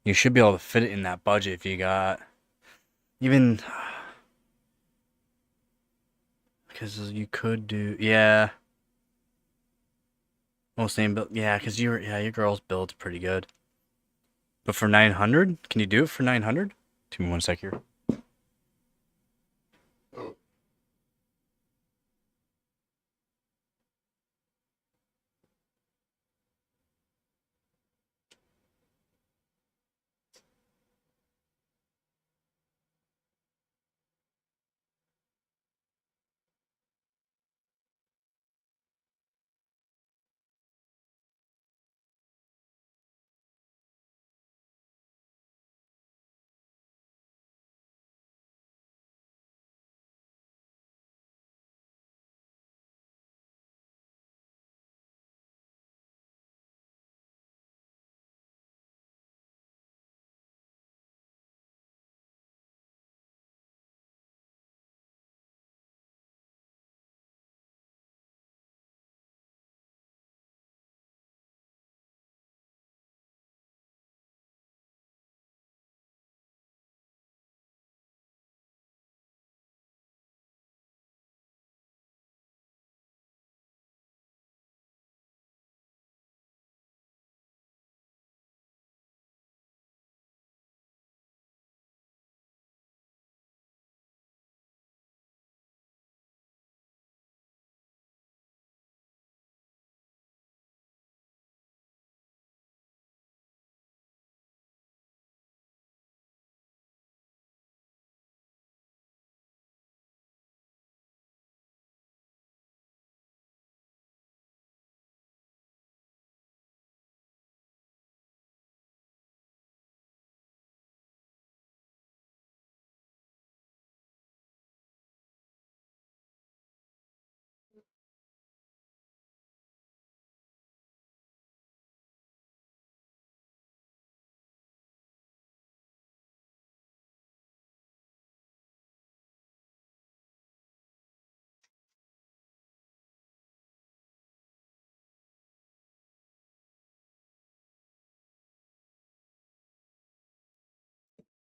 You should be able to fit it in that budget if you got even... Because you could do... Yeah. Oh, same build. Yeah, because your girl's build's pretty good. But for 900, can you do it for 900? Give me one sec here.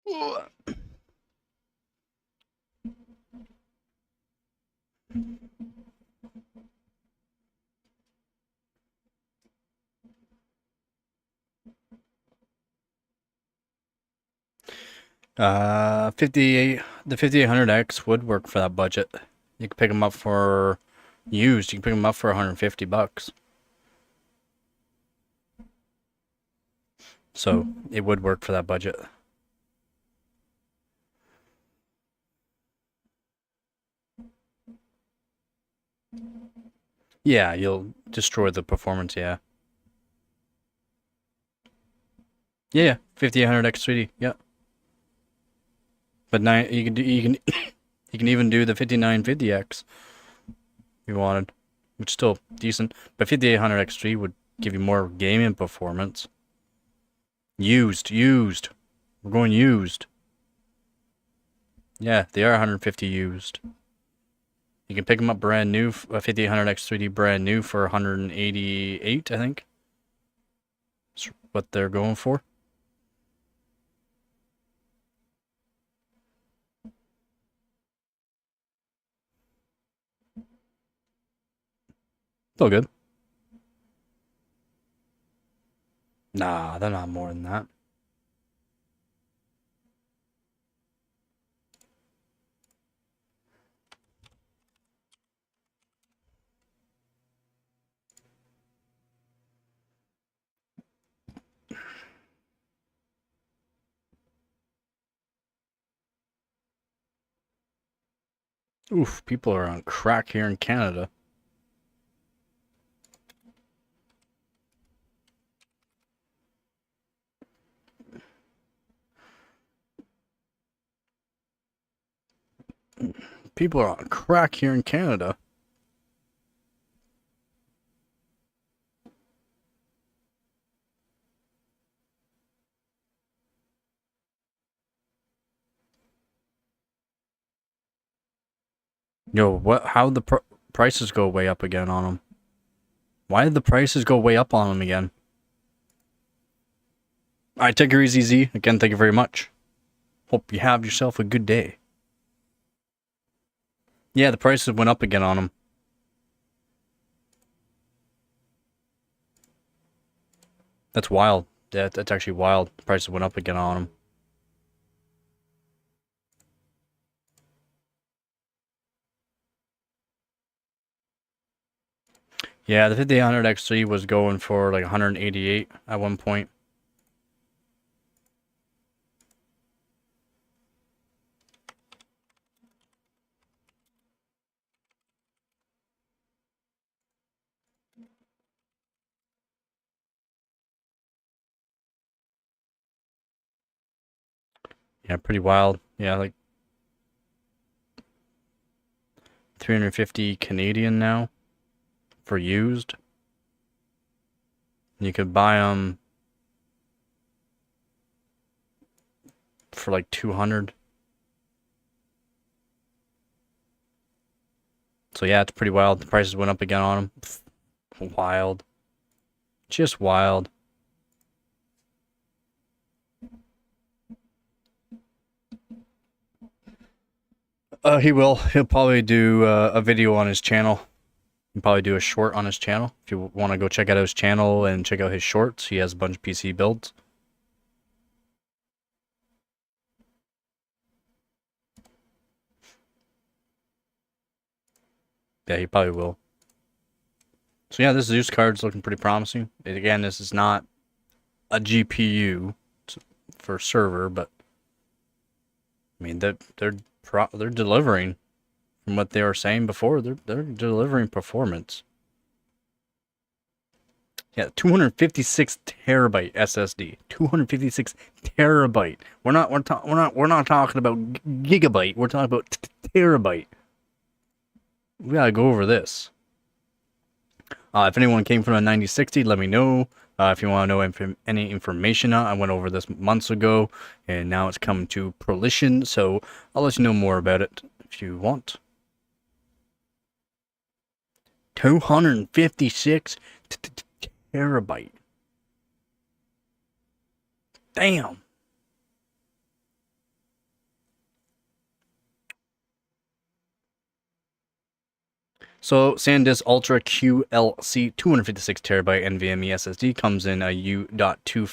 Ooh. 58. The 5800X would work for that budget. You can pick them up for used. You can pick them up for 150 bucks. So it would work for that budget. Yeah, you'll destroy the performance. Yeah. Yeah, 5800X 3D. Yeah. But you can even do the 5950X if you wanted, which is still decent. But 5800X3 would give you more gaming performance. Used. We're going used. Yeah, they are 150 used. You can pick them up brand new, a 5800X 3D brand new for 188, I think. That's what they're going for. Still good. Nah, they're not more than that. Oof, people are on crack here in Canada. People are on crack here in Canada. Yo, what? How did the prices go way up again on them? Why did the prices go way up on them again? Alright, take her easy, Z. Again, thank you very much. Hope you have yourself a good day. Yeah, the prices went up again on them. That's wild. That's actually wild. The prices went up again on them. Yeah, the 5800 XT was going for like 188 at one point. Yeah, pretty wild. Yeah, like 350 Canadian now for used. You could buy them for like 200. So yeah, it's pretty wild. The prices went up again on them. Wild. Just wild. He will. He'll probably do a video on his channel. He'll probably do a short on his channel. If you want to go check out his channel and check out his shorts, he has a bunch of PC builds. Yeah, he probably will. So yeah, this Zeus card's looking pretty promising. Again, this is not a GPU for server, but I mean they're delivering from what they were saying before. They're delivering performance. Yeah, 256 terabyte SSD. 256 terabyte. We're not talking about gigabyte. We're talking about terabyte. We gotta go over this. If anyone came from a 9060, let me know. If you want to know any information, I went over this months ago, and now it's come to fruition. So I'll let you know more about it if you want. 256 terabyte. Damn. So SanDisk Ultra QLC 256 terabyte NVMe SSD comes in a U.2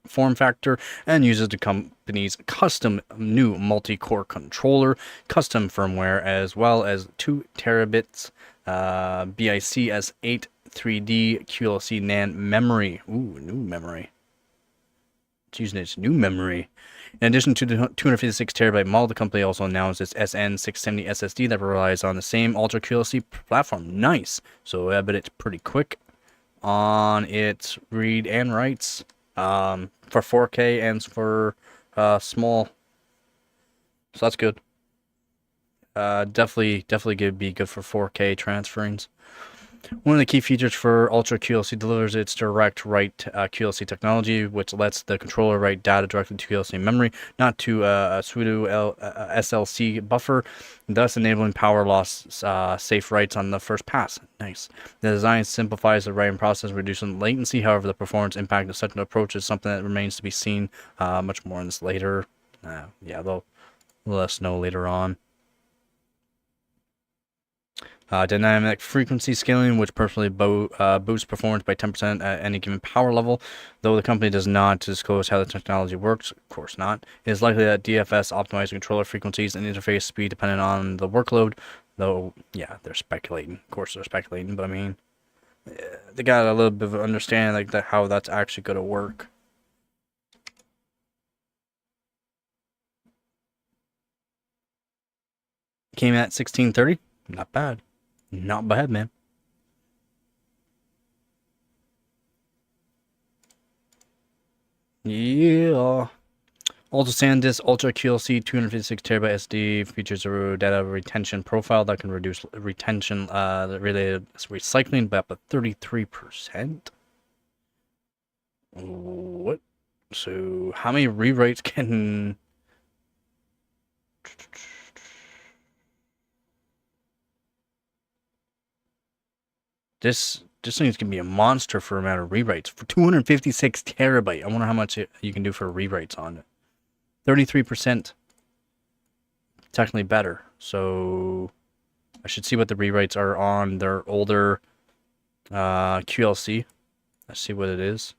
form factor and uses the company's custom new multi-core controller, custom firmware, as well as 2 terabits BICS8 3D QLC NAND memory. Ooh, new memory. It's using its new memory. In addition to the 256 terabyte model, the company also announced its SN670 SSD that relies on the same Ultra QLC platform. Nice. So I bet it's pretty quick on its read and writes for 4K and for small. So that's good. Definitely could be good for 4K transferings. One of the key features for Ultra QLC delivers its direct write QLC technology, which lets the controller write data directly to QLC memory, not to a pseudo SLC buffer, thus enabling power loss safe writes on the first pass. Nice. The design simplifies the writing process, reducing latency. However, the performance impact of such an approach is something that remains to be seen. Much more on this later. Yeah, they'll let us know later on. Dynamic frequency scaling, which personally boosts performance by 10% at any given power level. Though the company does not disclose how the technology works, of course not. It is likely that DFS optimizes controller frequencies and interface speed depending on the workload. Though, yeah, they're speculating. Of course, they're speculating, but I mean, they got a little bit of understanding like that how that's actually going to work. Came at 1630. Not bad. Not bad, man. Yeah. Also, SanDisk Ultra QLC 256 terabyte SD features a data retention profile that can reduce retention related recycling by up to 33%. What? So, how many rewrites can... This thing's gonna be a monster for amount of rewrites. For 256 terabyte, I wonder how much you can do for rewrites on it. 33%. Technically better. So I should see what the rewrites are on their older QLC. Let's see what it is.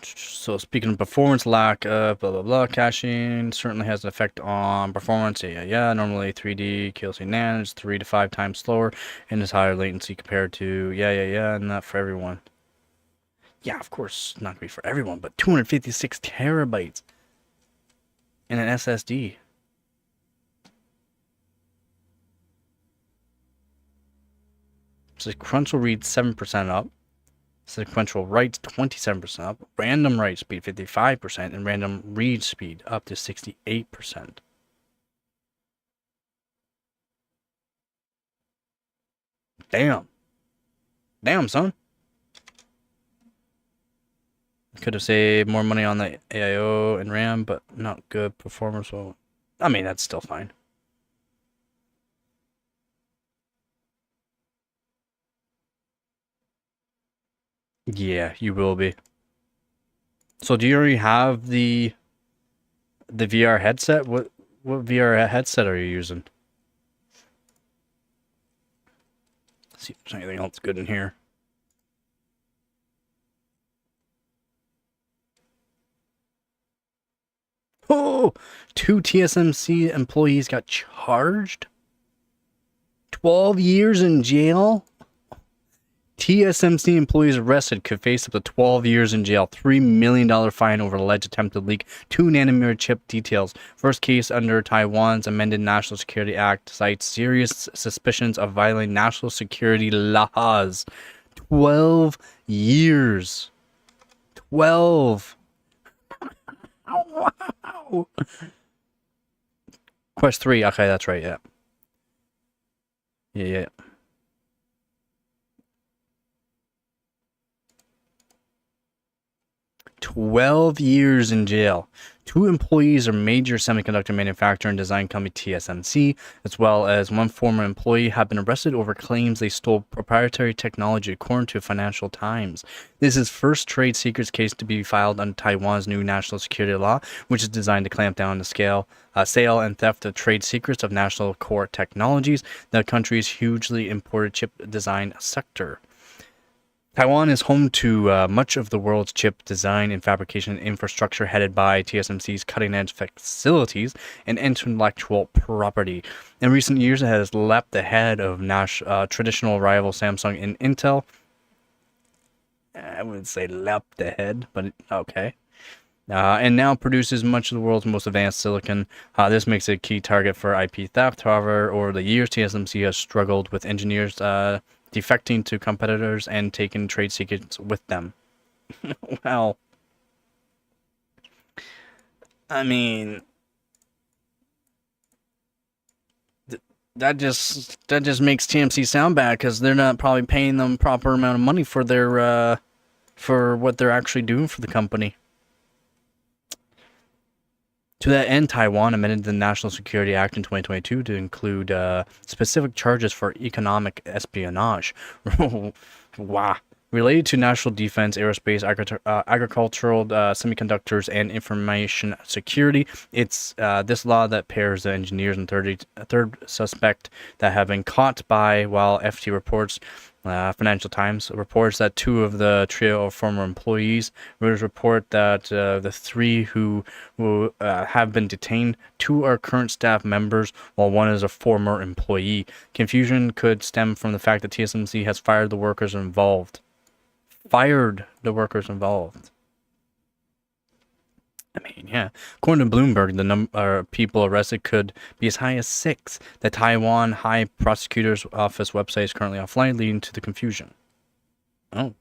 So speaking of performance, lack of blah blah blah caching certainly has an effect on performance. Yeah. Normally 3D QLC NAND is 3 to 5 times slower and is higher latency compared to yeah, not for everyone. Yeah, of course, not gonna be for everyone, but 256 terabytes in an SSD. Sequential read 7% up. Sequential writes 27% up. Random write speed 55%, and random read speed up to 68%. Damn. Damn, son. Could have saved more money on the AIO and RAM, but not good performance. Well, I mean, that's still fine. Yeah, you will be. So do you already have the VR headset? What VR headset are you using? Let's see if there's anything else good in here. Oh, 2 TSMC employees got charged. 12 years in jail. TSMC employees arrested could face up to 12 years in jail, $3 million fine over alleged attempted leak, 2-nanometer chip details. First case under Taiwan's amended National Security Act cites serious suspicions of violating national security laws. 12 years. 12. Wow. Quest 3. Okay, that's right, yeah. Yeah. 12 years in jail. 2 employees of major semiconductor manufacturer and design company TSMC, as well as 1 former employee, have been arrested over claims they stole proprietary technology, according to Financial Times. This is first trade secrets case to be filed under Taiwan's new national security law, which is designed to clamp down the sale and theft of trade secrets of national core technologies, the country's hugely imported chip design sector. Taiwan is home to much of the world's chip design and fabrication infrastructure, headed by TSMC's cutting-edge facilities and intellectual property. In recent years, it has leapt ahead of traditional rival Samsung and Intel. I wouldn't say leapt ahead, but okay. And now produces much of the world's most advanced silicon. This makes it a key target for IP theft. However, over the years, TSMC has struggled with engineers defecting to competitors and taking trade secrets with them. Well, I mean, that just makes TMC sound bad because they're not probably paying them proper amount of money for their for what they're actually doing for the company. To that end, Taiwan amended the National Security Act in 2022 to include specific charges for economic espionage. Wow. Related to national defense, aerospace, agricultural, semiconductors, and information security. It's this law that pairs the engineers and third suspect that have been caught by, while FT reports, Financial Times reports that 2 of the trio of former employees. Reuters report that the 3 who have been detained, 2 are current staff members, while 1 is a former employee. Confusion could stem from the fact that TSMC has fired the workers involved. I mean, yeah. According to Bloomberg, the number of people arrested could be as high as 6. The Taiwan High Prosecutor's Office website is currently offline, leading to the confusion. Oh.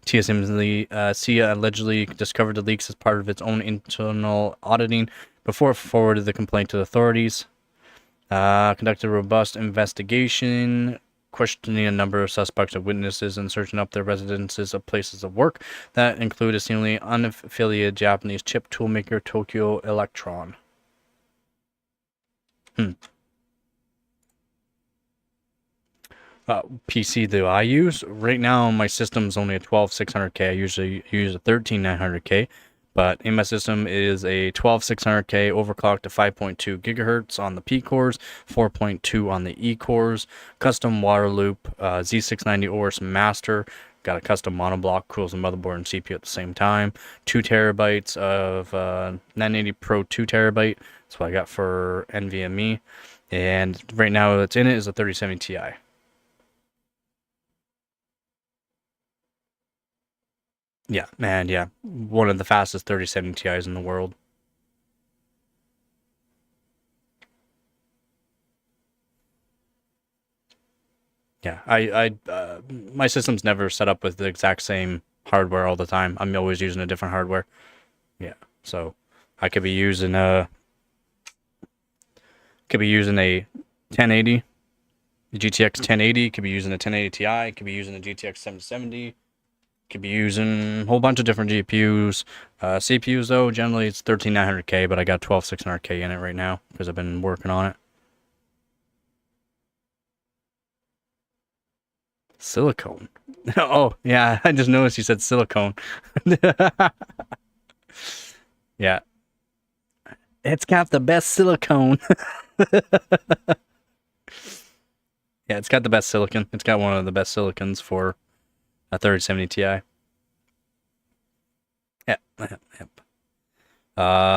TSMC allegedly discovered the leaks as part of its own internal auditing before it forwarded the complaint to the authorities. Conducted a robust investigation, questioning a number of suspects and witnesses and searching up their residences of places of work that include a seemingly unaffiliated Japanese chip toolmaker, Tokyo Electron. PC that I use right now, my system is only a 12600K. I usually use a 13900K, but in my system is a 12600K overclocked to 5.2 gigahertz on the P cores, 4.2 on the E cores, custom water loop, Z690 ORS master, Got a custom monoblock, cools the motherboard and CPU at the same time. 2 terabytes of 980 Pro 2 terabyte. That's what I got for NVMe. And right now what's in it is a 3070 Ti. Yeah, man, yeah. One of the fastest 3070 Ti's in the world. Yeah, my system's never set up with the exact same hardware all the time. I'm always using a different hardware. Yeah, so I could be using a 1080, GTX 1080. Could be using a 1080 Ti. Could be using a GTX 770. Could be using a whole bunch of different GPUs. CPUs though, generally it's 13900K, but I got 12600K in it right now because I've been working on it. Silicone. Oh, yeah, I just noticed you said silicone. Yeah. It's got the best silicone. Yeah, it's got the best silicon. It's got one of the best silicons for a 3070 Ti. Yep.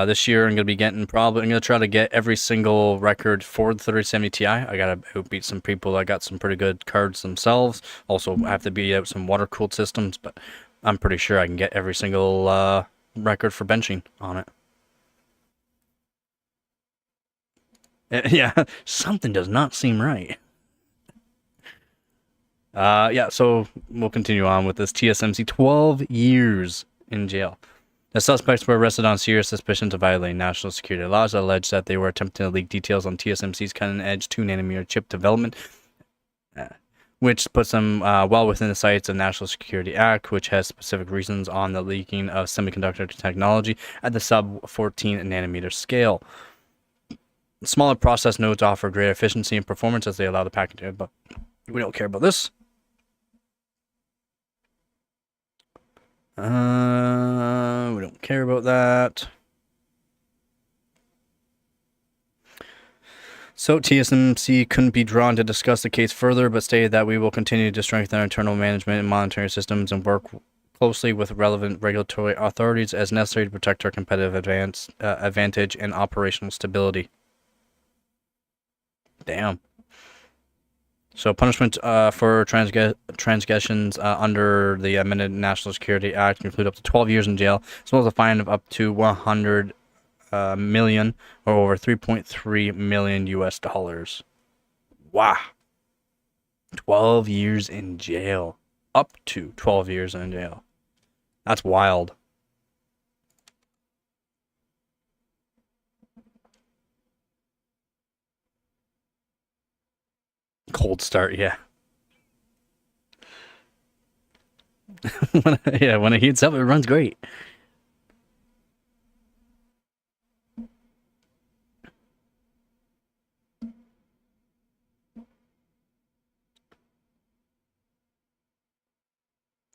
This year I'm gonna try to get every single record for the 3070 Ti. I gotta beat some people that got some pretty good cards themselves. Also have to beat out some water cooled systems, but I'm pretty sure I can get every single record for benching on it. Yeah, something does not seem right. Yeah, so we'll continue on with this. TSMC 12 years in jail. The suspects were arrested on serious suspicions of violating national security laws, alleged that they were attempting to leak details on TSMC's cutting-edge 2-nanometer chip development, which puts them well within the sights of National Security Act, which has specific reasons on the leaking of semiconductor technology at the sub-14 nanometer scale. Smaller process nodes offer greater efficiency and performance as they allow the packaging, but we don't care about this. We don't care about that. So TSMC couldn't be drawn to discuss the case further, but stated that we will continue to strengthen our internal management and monitoring systems and work closely with relevant regulatory authorities as necessary to protect our competitive advantage and operational stability. Damn. So punishment for transgressions under the amended National Security Act include up to 12 years in jail, as well as a fine of up to 100 million or over 3.3 million US dollars. Wow. 12 years in jail. Up to 12 years in jail. That's wild. Cold start, yeah. When it heats up, it runs great.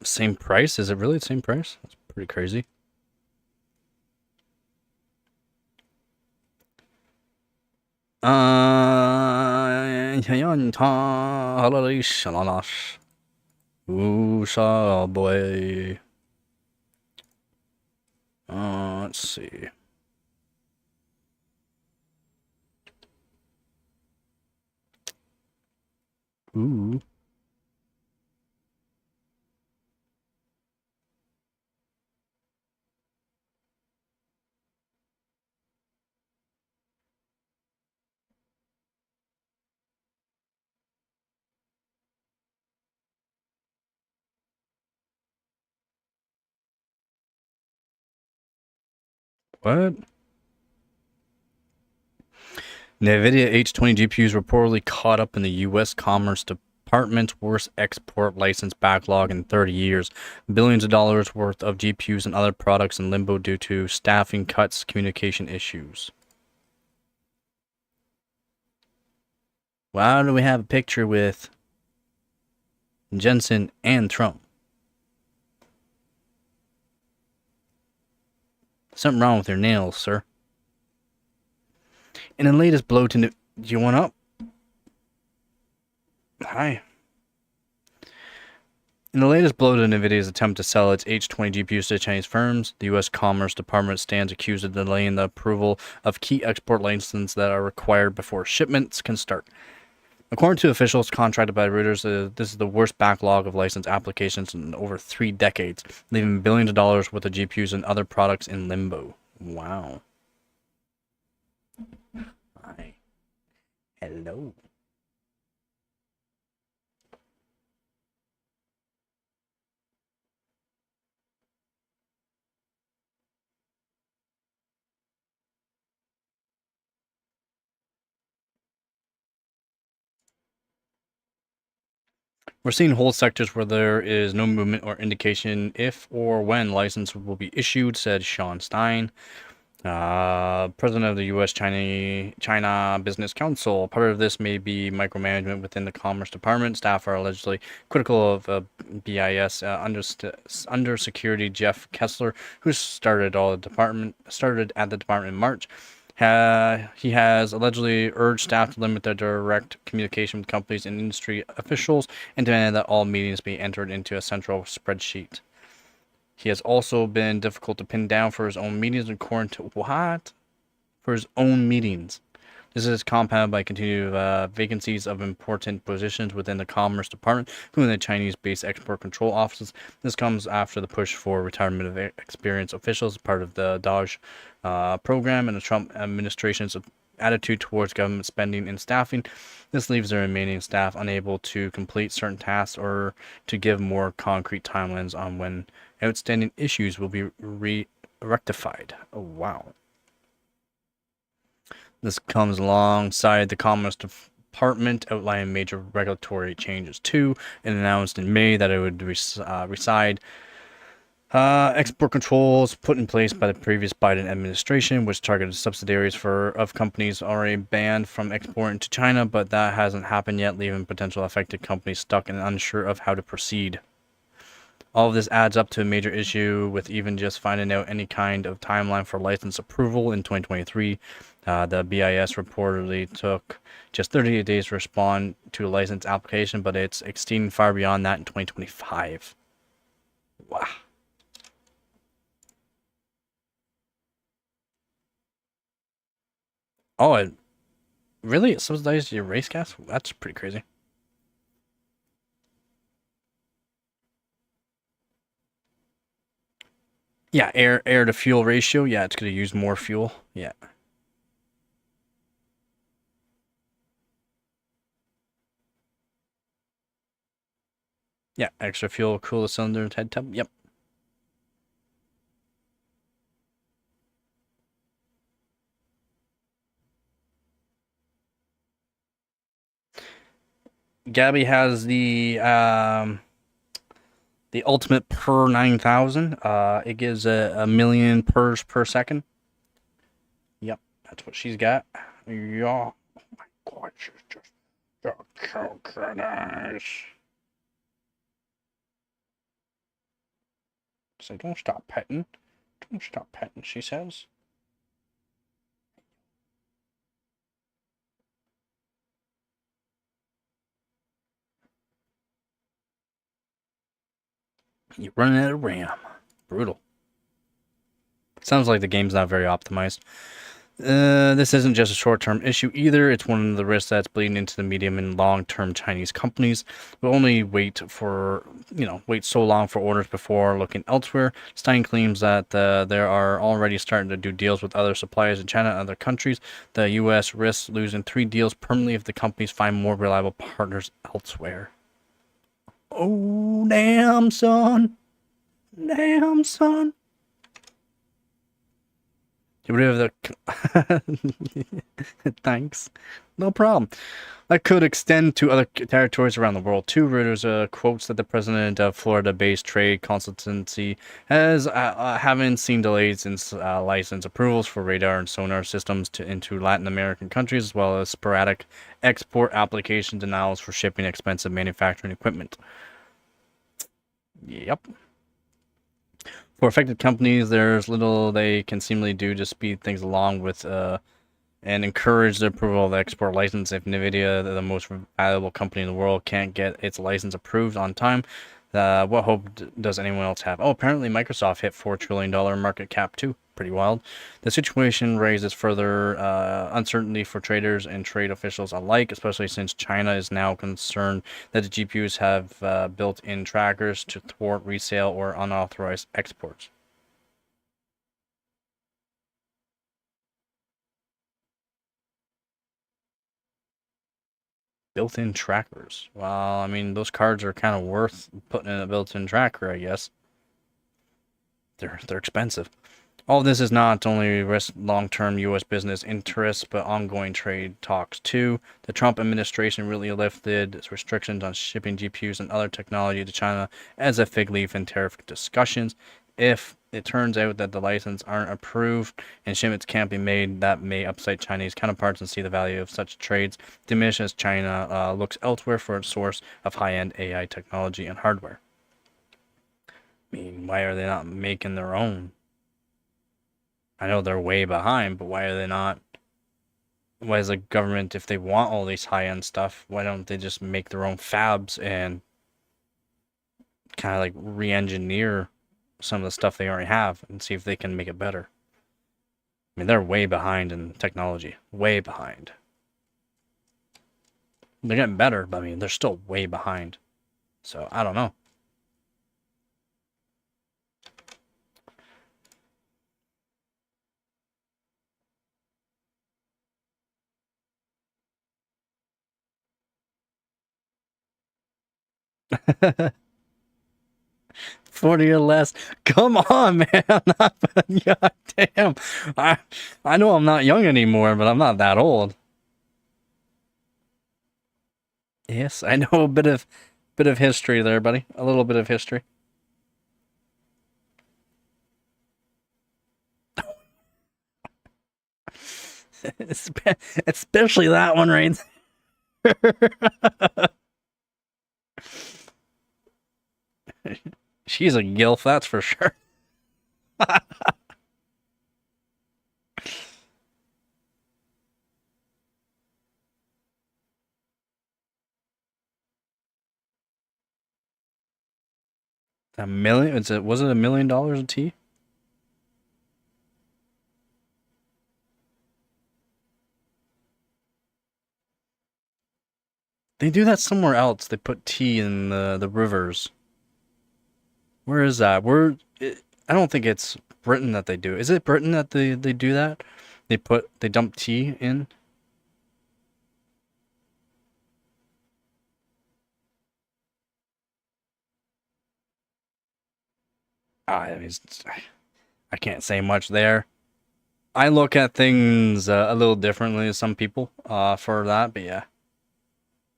Same price? Is it really the same price? That's pretty crazy. Boy. Let's see. Ooh. What? NVIDIA H20 GPUs reportedly caught up in the U.S. Commerce Department's worst export license backlog in 30 years. Billions of dollars worth of GPUs and other products in limbo due to staffing cuts, communication issues. Why do we have a picture with Jensen and Trump? Something wrong with your nails, sir. In the latest blow to... Do you want up? Hi. In the latest blow to NVIDIA's attempt to sell its H20 GPUs to Chinese firms, the U.S. Commerce Department stands accused of delaying the approval of key export licenses that are required before shipments can start. According to officials contracted by Reuters, this is the worst backlog of license applications in over 3 decades, leaving billions of dollars worth of GPUs and other products in limbo. Wow. Hi. Hello. We're seeing whole sectors where there is no movement or indication if or when license will be issued, said Sean Stein, president of the U.S. China Business Council. Part of this may be micromanagement within the Commerce Department. Staff are allegedly critical of BIS Undersecretary Jeff Kessler, who started at the department in March. He has allegedly urged staff to limit their direct communication with companies and industry officials and demanded that all meetings be entered into a central spreadsheet. He has also been difficult to pin down for his own meetings, according to what? For his own meetings. This is compounded by continued vacancies of important positions within the Commerce Department, including the Chinese-based export control offices. This comes after the push for retirement of experienced officials, part of the Dodge program and the Trump administration's attitude towards government spending and staffing. This leaves the remaining staff unable to complete certain tasks or to give more concrete timelines on when outstanding issues will be rectified. Oh, wow. This comes alongside the Commerce Department outlining major regulatory changes too, and announced in May that it would reside export controls put in place by the previous Biden administration, which targeted subsidiaries of companies already banned from exporting to China, but that hasn't happened yet, leaving potential affected companies stuck and unsure of how to proceed. All of this adds up to a major issue with even just finding out any kind of timeline for license approval in 2023. The BIS reportedly took just 38 days to respond to a license application, but it's extending far beyond that in 2025. Wow. Oh, it really subsidized your race gas? That's pretty crazy. Yeah, air to fuel ratio. Yeah, it's gonna use more fuel. Yeah. Yeah, extra fuel, cool the cylinder, head tub. Yep. Gabby has the ultimate per 9,000. It gives a million pers per second. Yep, that's what she's got. Yeah. Oh my god, she's just so nice. So don't stop petting. Don't stop petting, she says. You're running out of RAM. Brutal. Sounds like the game's not very optimized. This isn't just a short-term issue either. It's one of the risks that's bleeding into the medium and long-term Chinese companies who only wait so long for orders before looking elsewhere. Stein claims that there are already starting to do deals with other suppliers in China and other countries. The U.S. risks losing 3 deals permanently if the companies find more reliable partners elsewhere. Oh, damn, son. Damn, son. Get rid of the... Thanks. No problem. That could extend to other territories around the world, too. Reuters quotes that the president of Florida-based trade consultancy has haven't seen delays in license approvals for radar and sonar systems into Latin American countries, as well as sporadic export application denials for shipping expensive manufacturing equipment. Yep. For affected companies, there's little they can seemingly do to speed things along with and encourage the approval of the export license. If NVIDIA, the most valuable company in the world, can't get its license approved on time, What hope does anyone else have? Oh, apparently Microsoft hit $4 trillion market cap too. Pretty wild. The situation raises further uncertainty for traders and trade officials alike, especially since China is now concerned that the GPUs have built-in trackers to thwart resale or unauthorized exports. Built-in trackers. Well, I mean, those cards are kind of worth putting in a built-in tracker, I guess. They're expensive. All of this is not only risk long-term U.S. business interests, but ongoing trade talks too. The Trump administration really lifted its restrictions on shipping GPUs and other technology to China as a fig leaf in tariff discussions. If it turns out that the license aren't approved and shipments can't be made, that may upset Chinese counterparts and see the value of such trades diminish as China looks elsewhere for its source of high-end AI technology and hardware. I mean, why are they not making their own? I know they're way behind, but why are they not? Why is the government, if they want all these high-end stuff, why don't they just make their own fabs and kind of like re-engineer some of the stuff they already have and see if they can make it better? I mean, they're way behind in technology. Way behind. They're getting better, but I mean, they're still way behind. So, I don't know. $40 or less. Come on, man. I'm not. God damn. I know I'm not young anymore, but I'm not that old. Yes, I know a bit of history there, buddy. A little bit of history. Especially that one right there. She's a gilf, that's for sure. A million? Was it $1 million a tea? They do that somewhere else. They put tea in the rivers. Where is that? I don't think it's Britain that they do. Is it Britain that they do that? They dump tea in. I mean, I can't say much there. I look at things a little differently as some people for that, but yeah.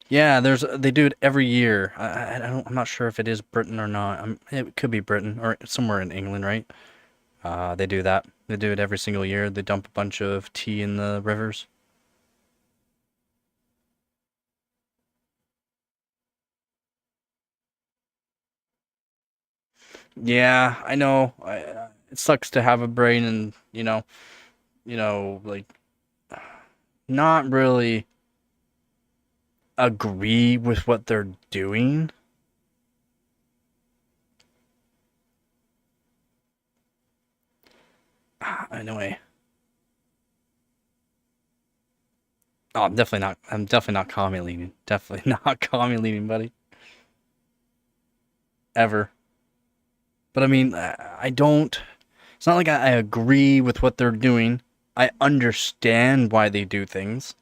Yeah, they do it every year. I'm not sure if it is Britain or not. It could be Britain or somewhere in England, right? They do that. They do it every single year. They dump a bunch of tea in the rivers. Yeah, I know. It sucks to have a brain and like not really agree with what they're doing. Anyway, oh, I'm definitely not. I'm definitely not commie leaning. Definitely not commie leaning, buddy. Ever. But I mean, I don't. It's not like I agree with what they're doing. I understand why they do things.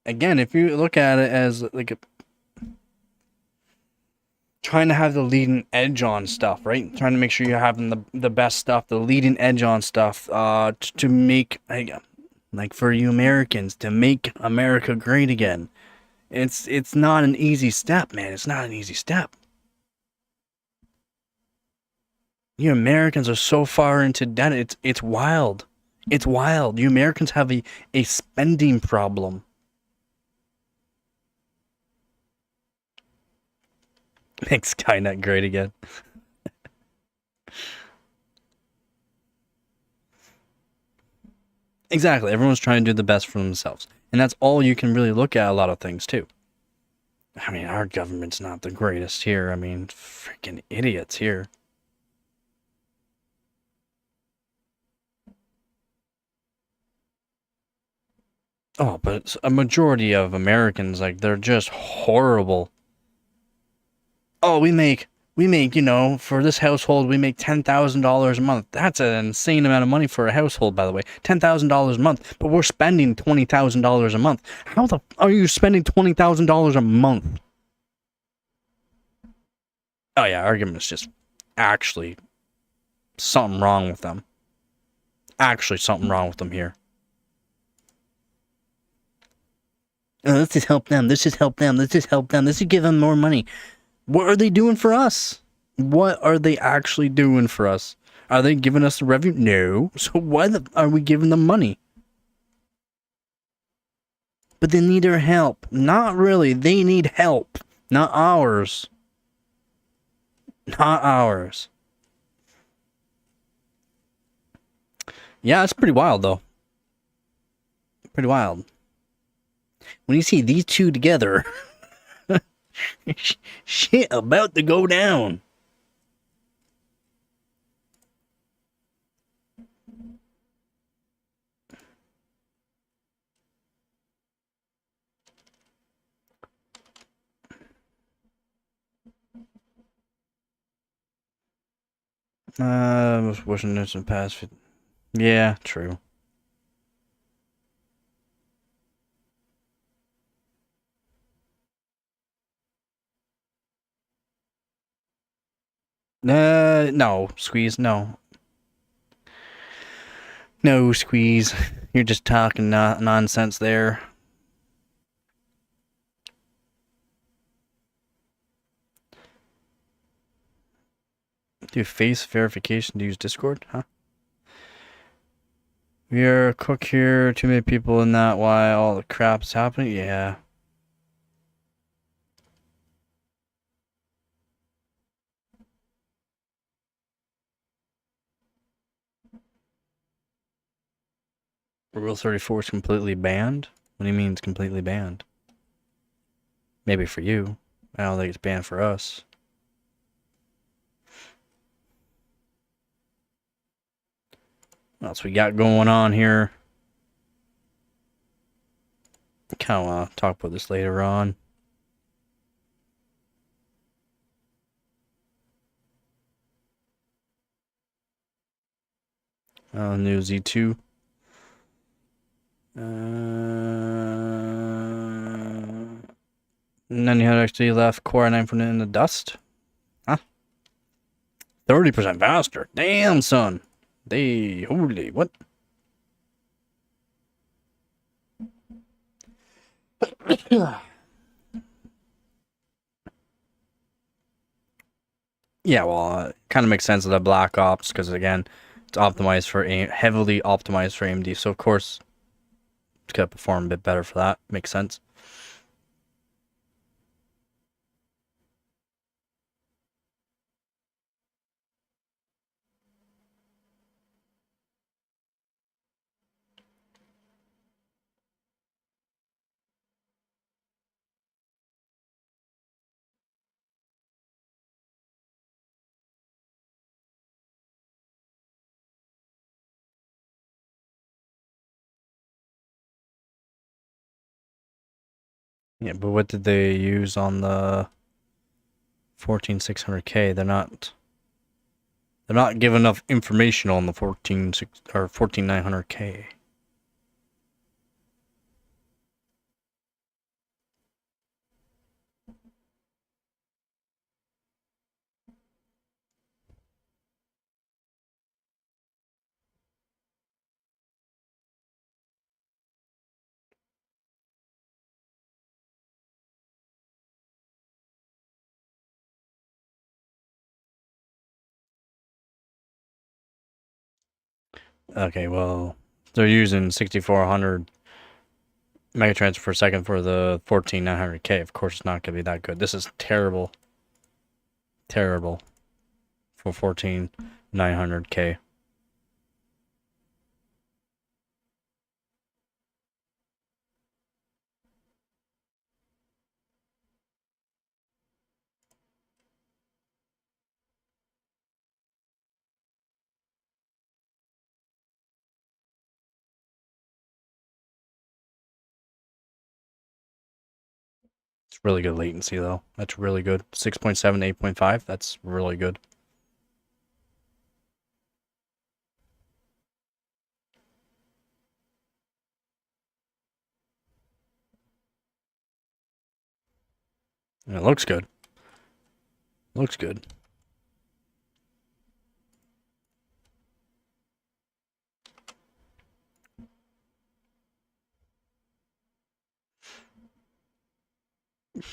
Again, if you look at it as like trying to have the leading edge on stuff, right? Trying to make sure you're having the best stuff, the leading edge on stuff, to make like for you Americans to make America great again. It's not an easy step, man. It's not an easy step. You Americans are so far into debt. It's wild. It's wild. You Americans have a spending problem. Make Skynet great again. Exactly. Everyone's trying to do the best for themselves. And that's all you can really look at a lot of things too. I mean, our government's not the greatest here. I mean, freaking idiots here. Oh, but a majority of Americans, like, they're just horrible. Oh, you know, for this household, we make $10,000 a month. That's an insane amount of money for a household, by the way. $10,000 a month, but we're spending $20,000 a month. How the are you spending $20,000 a month? Oh yeah, argument's just actually something wrong with them. Actually, something wrong with them here. Oh, let's just help them. Let's just help them. Let's just help them. Let's just give them more money. What are they doing for us? What are they actually doing for us? Are they giving us the revenue? No. So why are we giving them money? But they need our help. Not really. They need help. Not ours. Not ours. Yeah, it's pretty wild, though. Pretty wild. When you see these two together, shit about to go down. I was wishing this in the past. Yeah, true. No, Squeeze, no. No, Squeeze. You're just talking nonsense there. Do face verification to use Discord? Huh? We are a cook here. Too many people in that. Why all the crap's happening? Yeah. Rule 34 is completely banned? What do you mean it's completely banned? Maybe for you. I don't think it's banned for us. What else we got going on here? Kind of want to talk about this later on. New Z2. None had actually left Core i9 in the dust. Huh? 30% faster. Damn, son. Holy, what? Yeah, well, it kind of makes sense of the Black Ops because again, it's optimized for heavily optimized for AMD. So of course, it's gonna perform a bit better for that. Makes sense. Yeah, but what did they use on the 14600K? They're not giving enough information on the 14900K. Okay, well, they're using 6400 megatransfer per second for the 14900K. Of course, it's not going to be that good. This is terrible. Terrible for 14900K. Really good latency, though. That's really good. 6.7 to 8.5, that's really good. And it looks good. Looks good.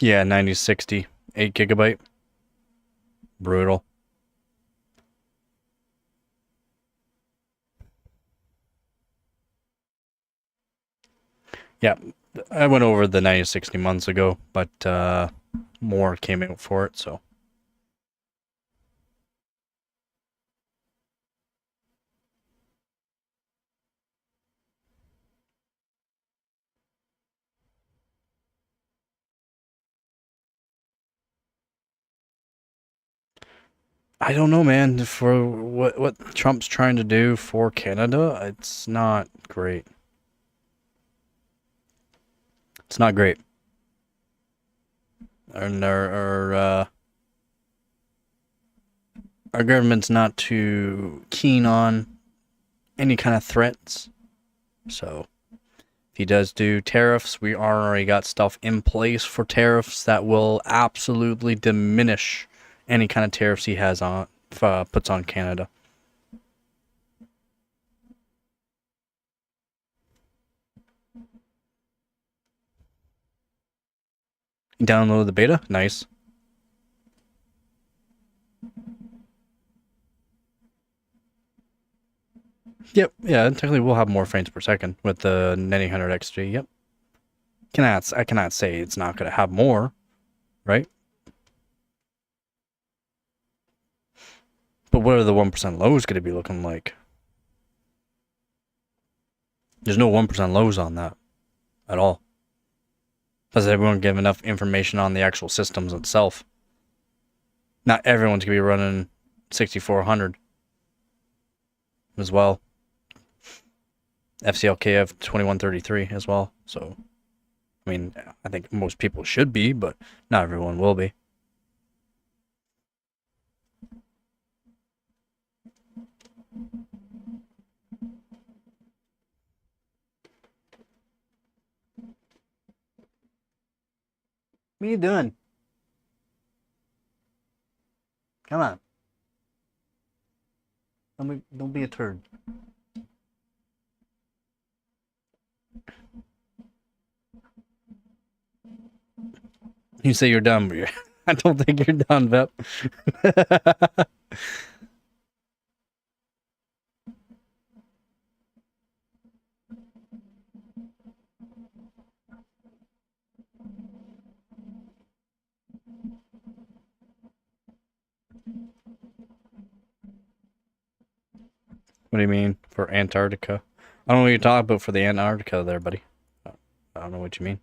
Yeah, 9060, 8 gigabyte. Brutal. Yeah, I went over the 9060 months ago, but more came out for it, so. I don't know, man. For what Trump's trying to do for Canada, it's not great. It's not great. And our government's not too keen on any kind of threats. So if he does do tariffs, we already got stuff in place for tariffs that will absolutely diminish any kind of tariffs he has on puts on Canada. Download the beta, nice. Yep, yeah, technically we'll have more frames per second with the 9000 XG. Yep. I cannot say it's not going to have more, right? But what are the 1% lows going to be looking like? There's no 1% lows on that at all. Does everyone give enough information on the actual systems itself? Not everyone's going to be running 6400 as well. FCLKF 2133 as well. So, I mean, I think most people should be, but not everyone will be. What are you doing? Come on. Don't be a turd. You say you're done, but I don't think you're done, Vep. What do you mean for Antarctica? I don't know what you're talking about for the Antarctica there, buddy. I don't know what you mean.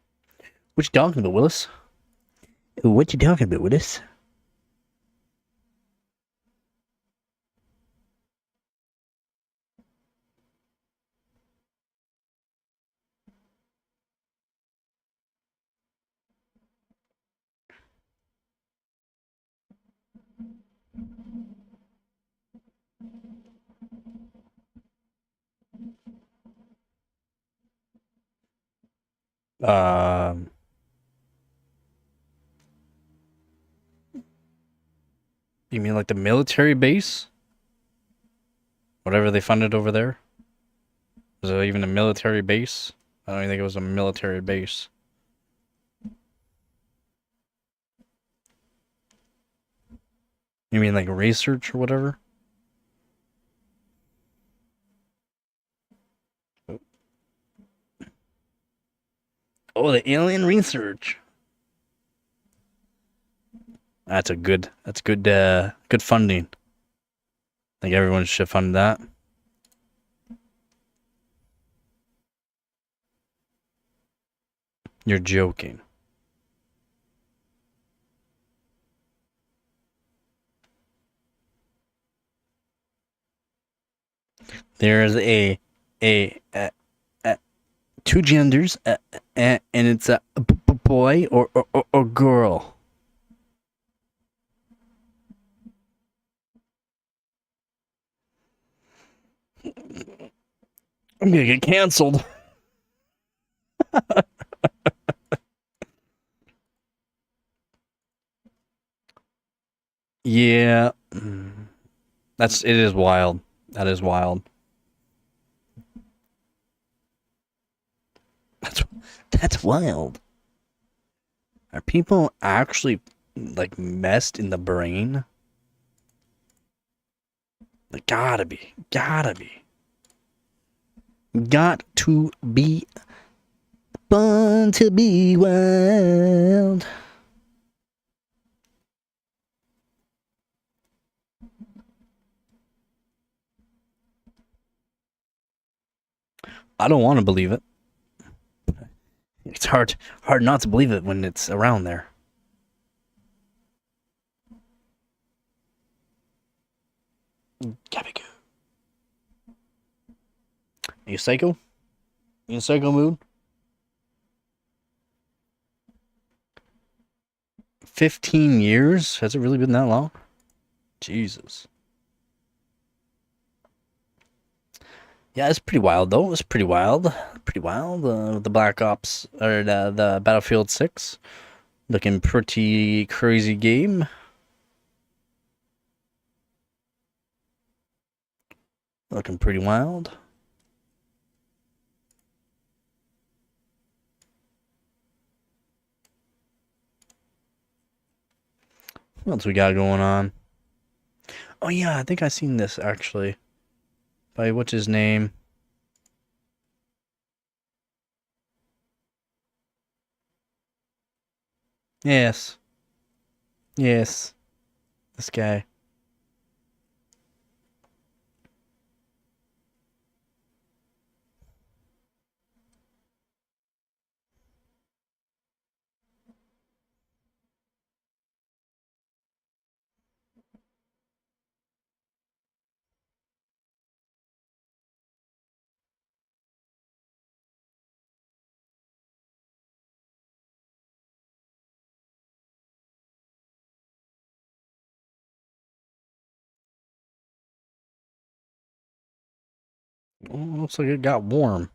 What you talking about, Willis? What you talking about, Willis? Um, you mean like the military base? Whatever they funded over there? Was it even a military base? I don't even think it was a military base. You mean like research or whatever? Oh, the alien research. That's good, good funding. I think everyone should fund that. You're joking. There's a two genders, and it's a boy or girl? I'm gonna get canceled. Yeah. It is wild. That is wild. That's wild. Are people actually like messed in the brain? Like, gotta be. Got to be fun to be wild. I don't want to believe it. It's hard not to believe it when it's around there. Gabigo. Are you psycho? You in psycho mood? 15 years? Has it really been that long? Jesus. Yeah, it's pretty wild though. It's pretty wild. Pretty wild. The Black Ops or the Battlefield 6 looking pretty crazy game. Looking pretty wild. What else we got going on? Oh yeah, I think I seen this actually. By what's his name? Yes. Yes. This guy. Oh, looks like it got warm.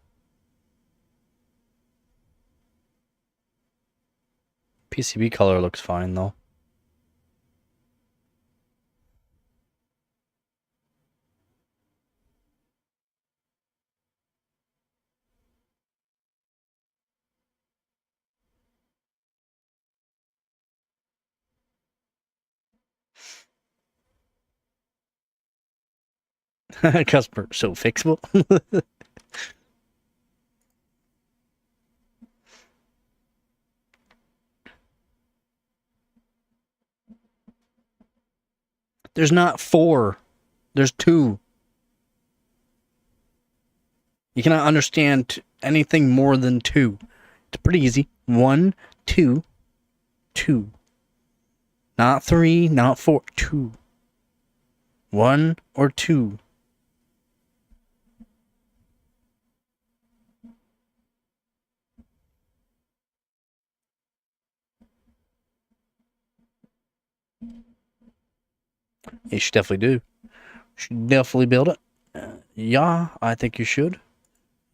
PCB color looks fine though. Customer so fixable. There's not 4. There's 2. You cannot understand anything more than 2. It's pretty easy. 1, 2, 2. Not 3, not 4. 2. 1 or 2. You should definitely do. You should definitely build it. Yeah, I think you should.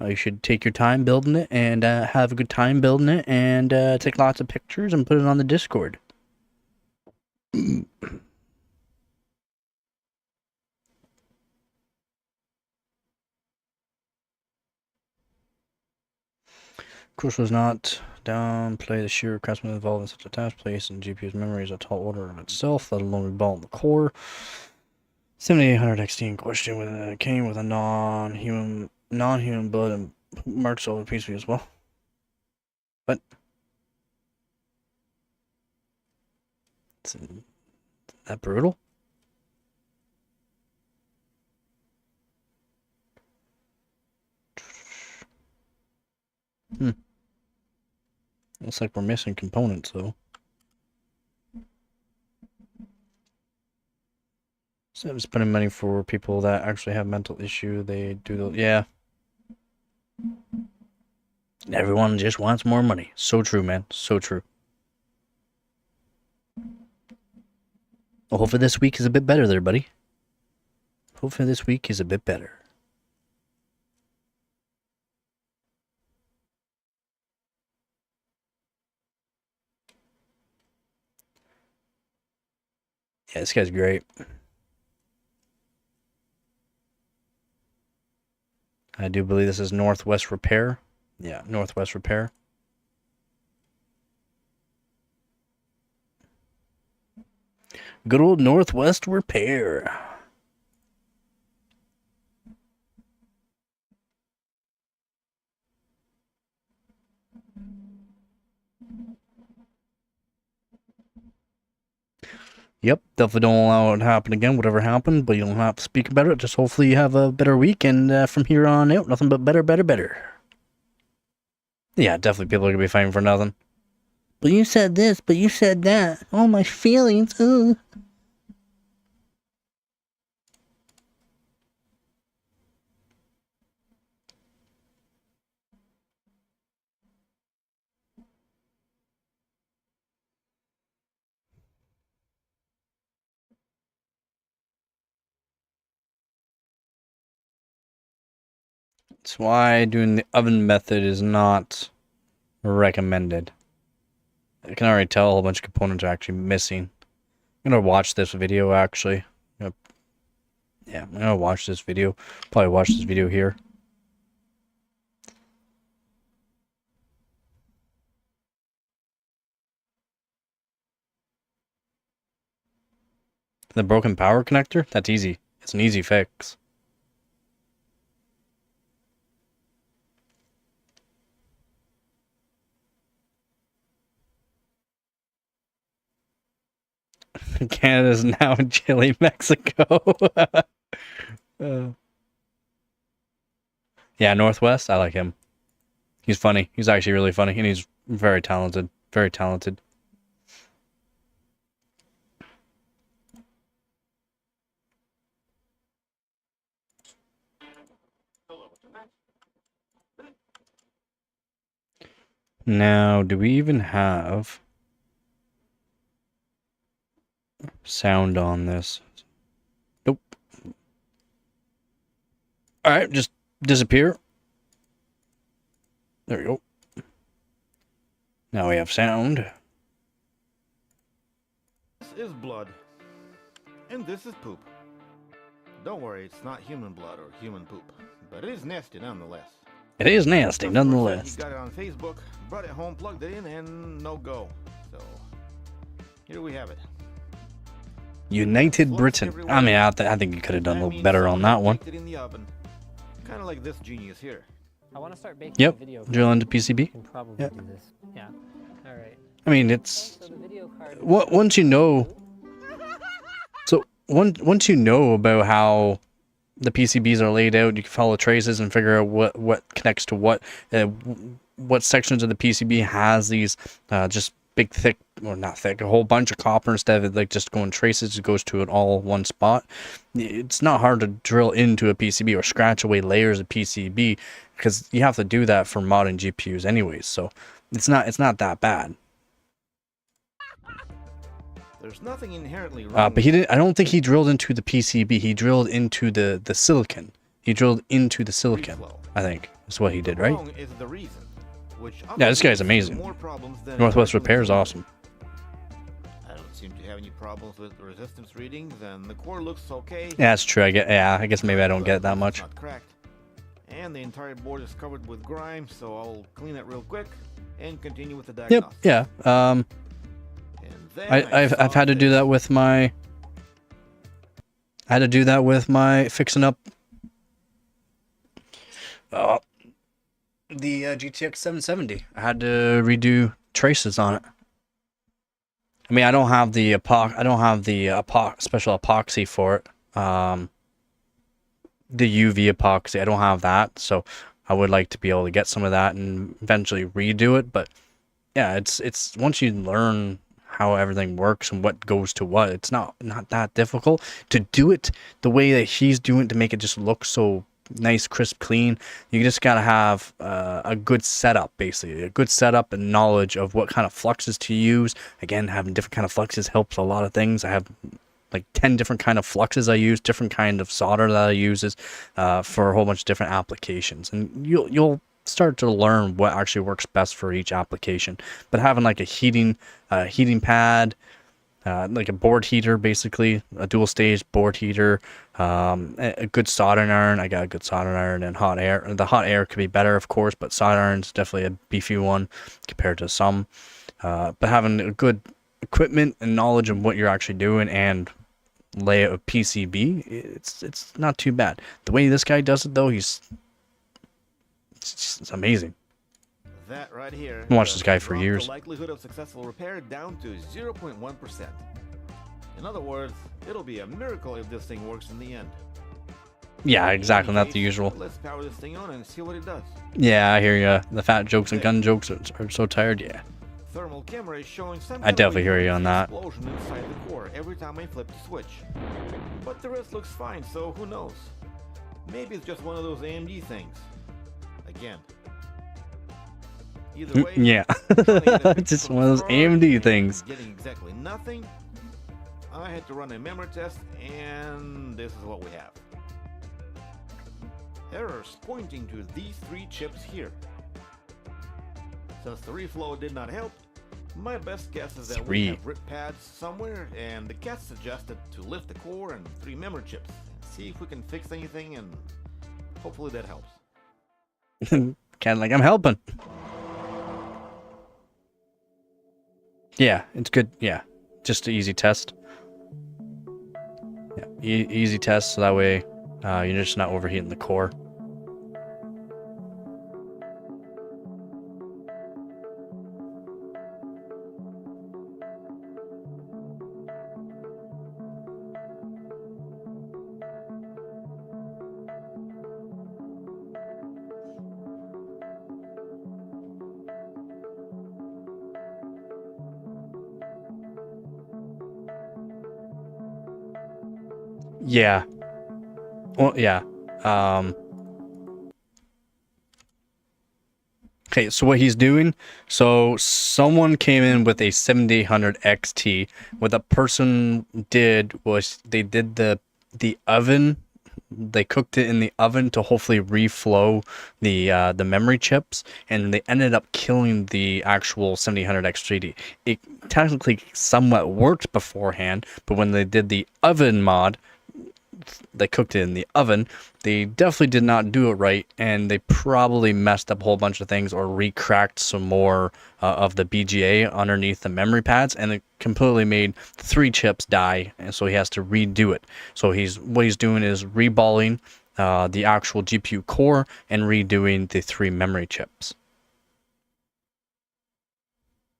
You should take your time building it and have a good time building it and take lots of pictures and put it on the Discord. Course was not downplay the sheer craftsmanship involved in such a task. Place and GPU's memory is a tall order in itself, let alone revolve the core. 7800 XT in question came with a non-human blood and marks over PCB as well. But is that brutal? Looks like we're missing components though. So I'm spending money for people that actually have mental issue. They do the yeah. Everyone just wants more money. So true, man. So true. Well, hopefully this week is a bit better there, buddy. Hopefully this week is a bit better. Yeah, this guy's great. I do believe this is Northwest Repair. Yeah, Northwest Repair. Good old Northwest Repair. Yep, definitely don't allow it to happen again, whatever happened, but you don't have to speak about it. Just hopefully you have a better week, and from here on out, nothing but better, better, better. Yeah, definitely people are going to be fighting for nothing. But you said this, but you said that. Oh, my feelings, ugh. That's why doing the oven method is not recommended. I can already tell a whole bunch of components are actually missing. I'm gonna watch this video actually. Yeah, I'm gonna watch this video. Probably watch this video here. The broken power connector? That's easy. It's an easy fix. Canada's now in Chile, Mexico. Yeah, Northwest, I like him. He's funny. He's actually really funny, and he's very talented. Very talented. Now, do we even have sound on this? Nope. Alright, just disappear. There we go. Now we have sound. This is blood. And this is poop. Don't worry, it's not human blood or human poop. But it is nasty nonetheless. It is nasty nonetheless. He got it on Facebook, brought it home, plugged it in, and no go. So, here we have it. United Britain. I mean, I think you could have done a little better on that one. Kind of like this genius here. I want to start baking Yep, video drill into PCB. can probably do this. Yeah. All right. I mean, it's So the video card. once you know. So once you know about how the PCBs are laid out, you can follow traces and figure out what connects to what sections of the PCB has these just big thick, or not thick, a whole bunch of copper instead of like just going traces. It goes to it all one spot. It's not hard to drill into a PCB or scratch away layers of PCB, because you have to do that for modern GPUs anyways. So it's not that bad. There's nothing inherently wrong. But he didn't. I don't think he drilled into the PCB. He drilled into the silicon. He drilled into the silicon. I think that's what he did, right? Is the reason, which Yeah, this guy's amazing. more problems than Northwest Repair is awesome. I don't seem to have any problems with the resistance readings, and the core looks okay. Yeah, that's true. I guess maybe I don't get it that much. It's not cracked. And the entire board is covered with grime, so I'll clean it real quick and continue with the Yep. diagnostics. Yeah. And then I've had to do that with my. I had to do that with my fixing up. The GTX 770. I had to redo traces on it. I mean, I don't have the special epoxy for it. The UV epoxy. I don't have that, so I would like to be able to get some of that and eventually redo it. But yeah, it's once you learn how everything works and what goes to what, it's not that difficult to do it the way that he's doing it, to make it just look so nice, crisp, clean. You just gotta have a good setup, basically, a good setup and knowledge of what kind of fluxes to use. Again, having different kind of fluxes helps a lot of things. I have like 10 different kind of fluxes I use, different kind of solder that I uses for a whole bunch of different applications, and you'll start to learn what actually works best for each application. But having like a heating pad, like a board heater, basically a dual stage board heater, a good soldering iron. I got a good soldering iron and hot air. The hot air could be better, of course, but soldering iron is definitely a beefy one compared to some. But having a good equipment and knowledge of what you're actually doing and layout of PCB, it's not too bad. The way this guy does it, though, it's amazing. That right here. I've watched this guy for years. The likelihood of successful repair down to 0.1%. In other words, it'll be a miracle if this thing works in the end. Yeah, exactly. Not the usual. Let's power this thing on and see what it does. Yeah, I hear ya. The fat jokes and gun jokes are so tired. Yeah. Thermal camera is showing some I definitely hear you on that. explosion inside the core every time I flip the switch. But the rest looks fine, so who knows? Maybe it's just one of those AMD things. Again. Either way, Yeah. It's just one of those AMD things. Getting exactly nothing. I had to run a memory test, and this is what we have. Errors pointing to these 3 chips here. Since the reflow did not help, my best guess is that we have rip pads somewhere, and the cat suggested to lift the core and 3 memory chips and see if we can fix anything, and hopefully that helps. Kind of like I'm helping. Yeah, it's good. Yeah, just an easy test. Yeah, easy test, so that way you're just not overheating the core. Yeah. Well, yeah. Okay, so what he's doing, so someone came in with a 7800 XT. What the person did was they did the oven. They cooked it in the oven to hopefully reflow the memory chips, and they ended up killing the actual 7800 XT. It technically somewhat worked beforehand, but when they did the oven mod, they cooked it in the oven, they definitely did not do it right, and they probably messed up a whole bunch of things or re-cracked some more of the BGA underneath the memory pads, and it completely made 3 chips die, and so he has to redo it. So what he's doing is reballing the actual GPU core and redoing the 3 memory chips.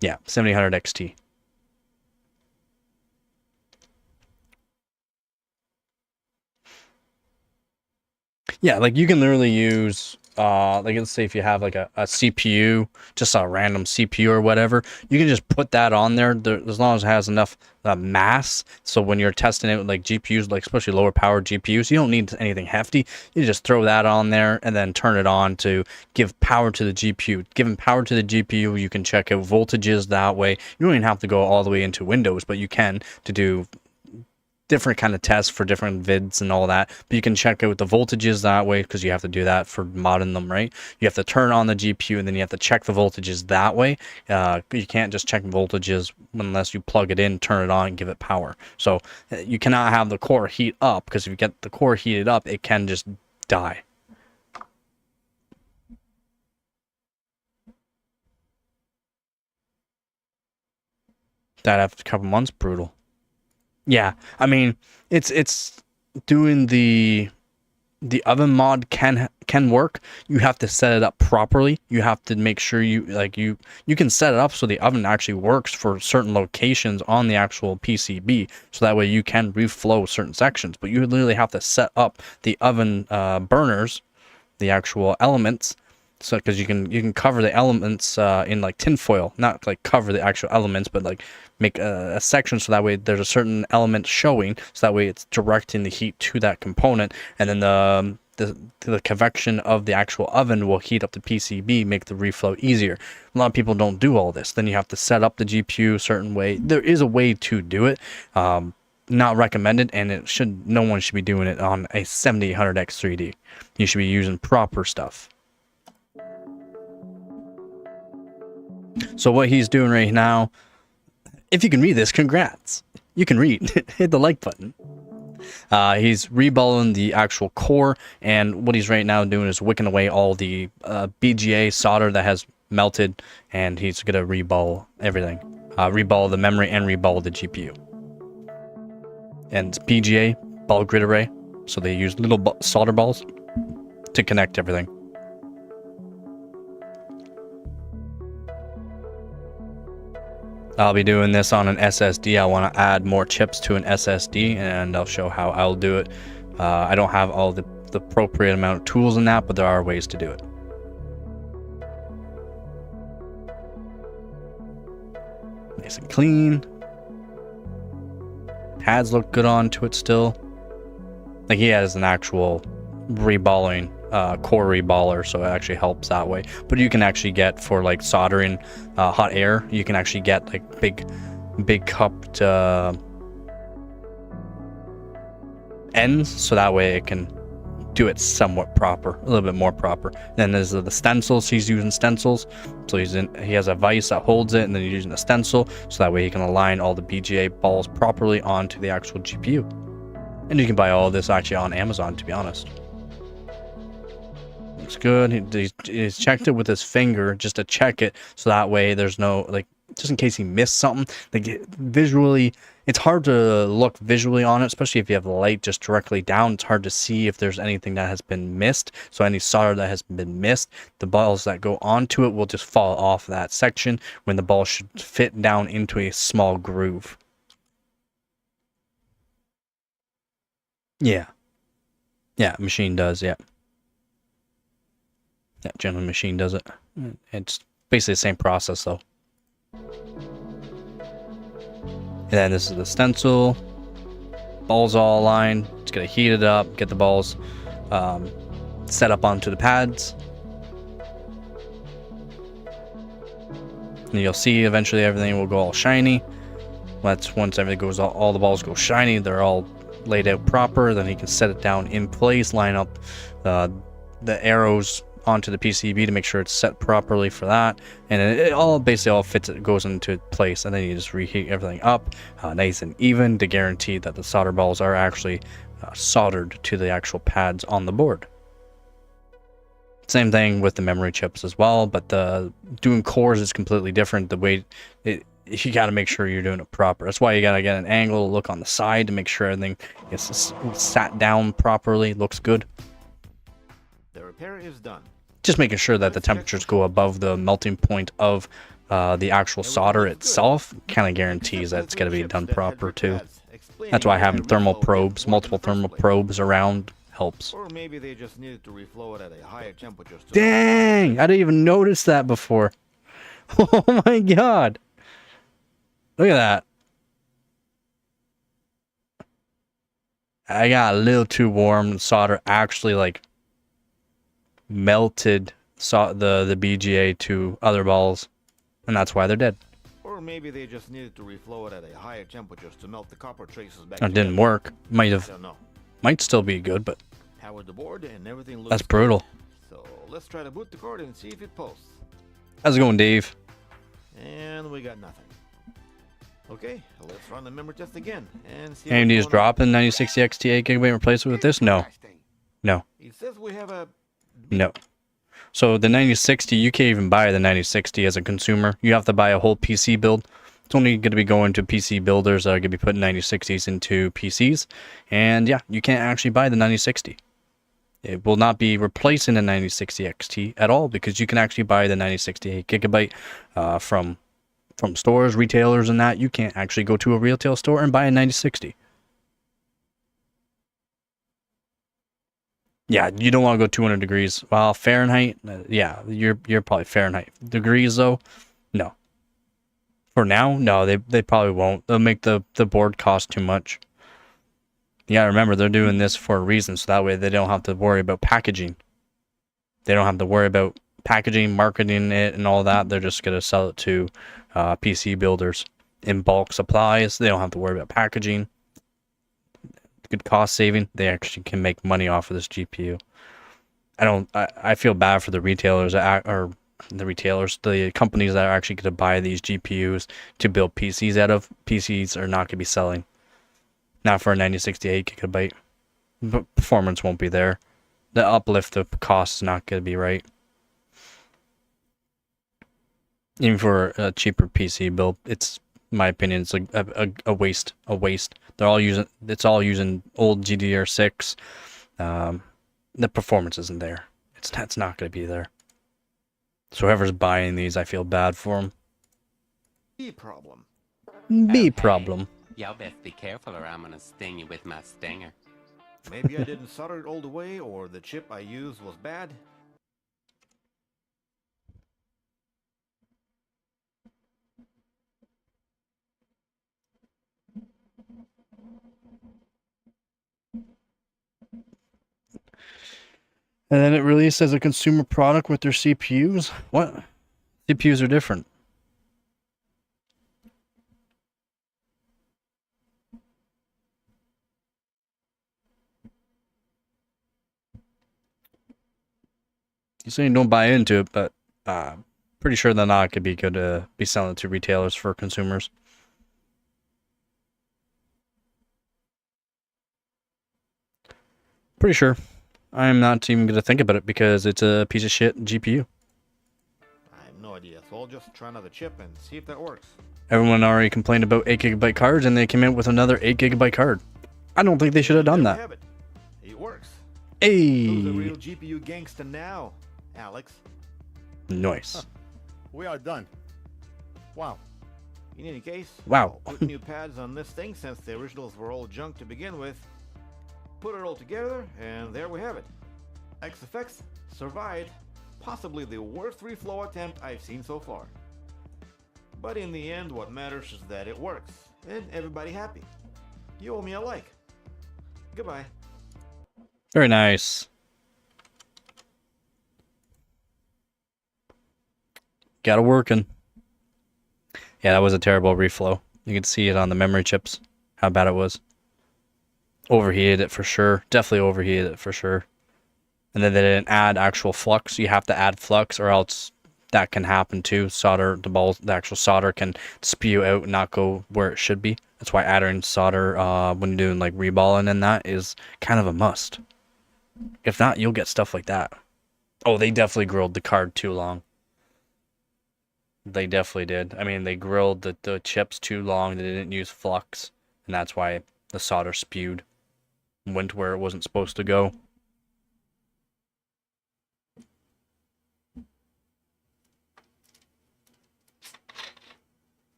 Yeah, 7800 XT. Yeah, like you can literally use, like let's say if you have like a CPU, just a random CPU or whatever, you can just put that on there, as long as it has enough mass. So when you're testing it with like GPUs, like especially lower power GPUs, you don't need anything hefty. You just throw that on there and then turn it on to give power to the GPU. Giving power to the GPU, you can check out voltages that way. You don't even have to go all the way into Windows, but you can to do different kind of tests for different vids and all that, but you can check out the voltages that way, because you have to do that for modding them, right? You have to turn on the GPU and then you have to check the voltages that way. You can't just check voltages unless you plug it in, turn it on, and give it power. So you cannot have the core heat up, because if you get the core heated up, it can just die. That after a couple months, brutal. Yeah, I mean, it's doing the oven mod can work. You have to set it up properly. You have to make sure you can set it up so the oven actually works for certain locations on the actual PCB, so that way you can reflow certain sections. But you literally have to set up the oven burners, the actual elements, so because you can cover the elements in like tinfoil, not like cover the actual elements, but like make a section so that way there's a certain element showing, so that way it's directing the heat to that component, and then the convection of the actual oven will heat up the PCB, make the reflow easier. A lot of people don't do all this. Then you have to set up the GPU a certain way. There is a way to do it. Not recommended, and no one should be doing it on a 7800X 3D. You should be using proper stuff. So what he's doing right now, if you can read this, congrats. You can read. Hit the like button. He's reballing the actual core, and what he's right now doing is wicking away all the BGA solder that has melted, and he's gonna reball everything. Reball the memory and reball the GPU. And it's BGA, ball grid array, so they use little solder balls to connect everything. I'll be doing this on an SSD. I want to add more chips to an SSD, and I'll show how I'll do it. I don't have all the appropriate amount of tools in that, but there are ways to do it. Nice and clean. Pads look good onto it still. Like he has an actual reballing core reballer, so it actually helps that way. But you can actually get, for like soldering hot air, you can actually get like big cupped ends, so that way it can do it somewhat proper, a little bit more proper. Then there's the stencils. He's using stencils, so he has a vise that holds it, and then he's using a stencil, so that way he can align all the BGA balls properly onto the actual GPU. And you can buy all of this actually on Amazon, to be honest. Looks good. He's checked it with his finger just to check it, so that way there's no, like, just in case he missed something. Like, visually, it's hard to look visually on it, especially if you have the light just directly down. It's hard to see if there's anything that has been missed. So any solder that has been missed, the balls that go onto it will just fall off that section when the ball should fit down into a small groove. Yeah, machine does, yeah. Yeah, generally machine does it. It's basically the same process though. And then this is the stencil. Balls all aligned. It's gonna heat it up, get the balls set up onto the pads. And you'll see eventually everything will go all shiny. Once everything goes, all the balls go shiny, they're all laid out proper. Then he can set it down in place, line up the arrows onto the PCB to make sure it's set properly for that, and it all basically all fits, it goes into place, and then you just reheat everything up nice and even to guarantee that the solder balls are actually soldered to the actual pads on the board. Same thing with the memory chips as well, but doing cores is completely different. The way you got to make sure you're doing it proper. That's why you got to get an angle, look on the side to make sure everything is sat down properly, looks good. The repair is done. Just making sure that the temperatures go above the melting point of the actual solder itself kind of guarantees that it's going to be done proper too. That's why having thermal probes, multiple thermal probes around helps. Or maybe they just needed to reflow it at a higher temperature. Dang! I didn't even notice that before. Oh my god! Look at that. I got a little too warm. The solder actually like melted the BGA to other balls, and that's why they're dead. Or maybe they just needed to reflow it at a higher temperature to melt the copper traces back. It didn't work. Might still be good, but powered the board and everything looks that's brutal. Good. So let's try to boot the card and see if it posts. How's it going, Dave? And we got nothing. Okay, let's run the memory test again and see. AMD is dropping 9060 XT 8 GB replace it with this? No. It says we have a No. So the 9060, you can't even buy the 9060 as a consumer. You have to buy a whole PC build. It's only going to be going to PC builders that are going to be putting 9060s into PCs. And yeah, you can't actually buy the 9060. It will not be replacing the 9060 XT at all, because you can actually buy the 9060 8GB from stores, retailers, and that. You can't actually go to a retail store and buy a 9060. Yeah, you don't want to go 200 degrees. Well, Fahrenheit, yeah, you're probably Fahrenheit. Degrees, though, no. For now, no, they probably won't. They'll make the board cost too much. You gotta remember, they're doing this for a reason, so that way they don't have to worry about packaging. They don't have to worry about packaging, marketing it, and all that. They're just gonna sell it to PC builders in bulk supplies. They don't have to worry about packaging. Good cost saving. They actually can make money off of this GPU. I feel bad for the retailers the companies that are actually going to buy these GPUs to build PCs out of. PCs are not going to be selling. Not for a 9068 gigabyte. But performance won't be there. The uplift of cost is not going to be right. Even for a cheaper PC build, it's, in my opinion, it's like a waste. It's all using old GDDR6. The performance isn't there. It's not going to be there. So whoever's buying these, I feel bad for them. B problem. B problem. Y'all best be careful or I'm gonna sting you with my stinger. Maybe I didn't solder it all the way, or the chip I used was bad. And then it released as a consumer product with their CPUs? What? CPUs are different. You're saying don't buy into it, but pretty sure they're not going to be good to be selling it to retailers for consumers. Pretty sure. I'm not even going to think about it because it's a piece of shit GPU. I have no idea, so I'll just try another chip and see if that works. Everyone already complained about 8 gigabyte cards and they came in with another 8 gigabyte card. I don't think they should have done There we that. have it. It works. Hey! Who's the real GPU gangster now, Alex? Nice. We are done. Wow. In any case, Wow. I'll put new pads on this thing since the originals were all junk to begin with. Put it all together, and there we have it. XFX survived possibly the worst reflow attempt I've seen so far. But in the end, what matters is that it works, and everybody happy. You owe me a like. Goodbye. Very nice. Got it working. Yeah, that was a terrible reflow. You could see it on the memory chips, how bad it was. Overheated it for sure. Definitely overheated it for sure. And then they didn't add actual flux. You have to add flux or else that can happen too. Solder, the actual solder can spew out and not go where it should be. That's why adding solder when you're doing like reballing and that is kind of a must. If not, you'll get stuff like that. Oh, they definitely grilled the card too long. They definitely did. I mean, they grilled the chips too long. They didn't use flux. And that's why the solder spewed. Went where it wasn't supposed to go.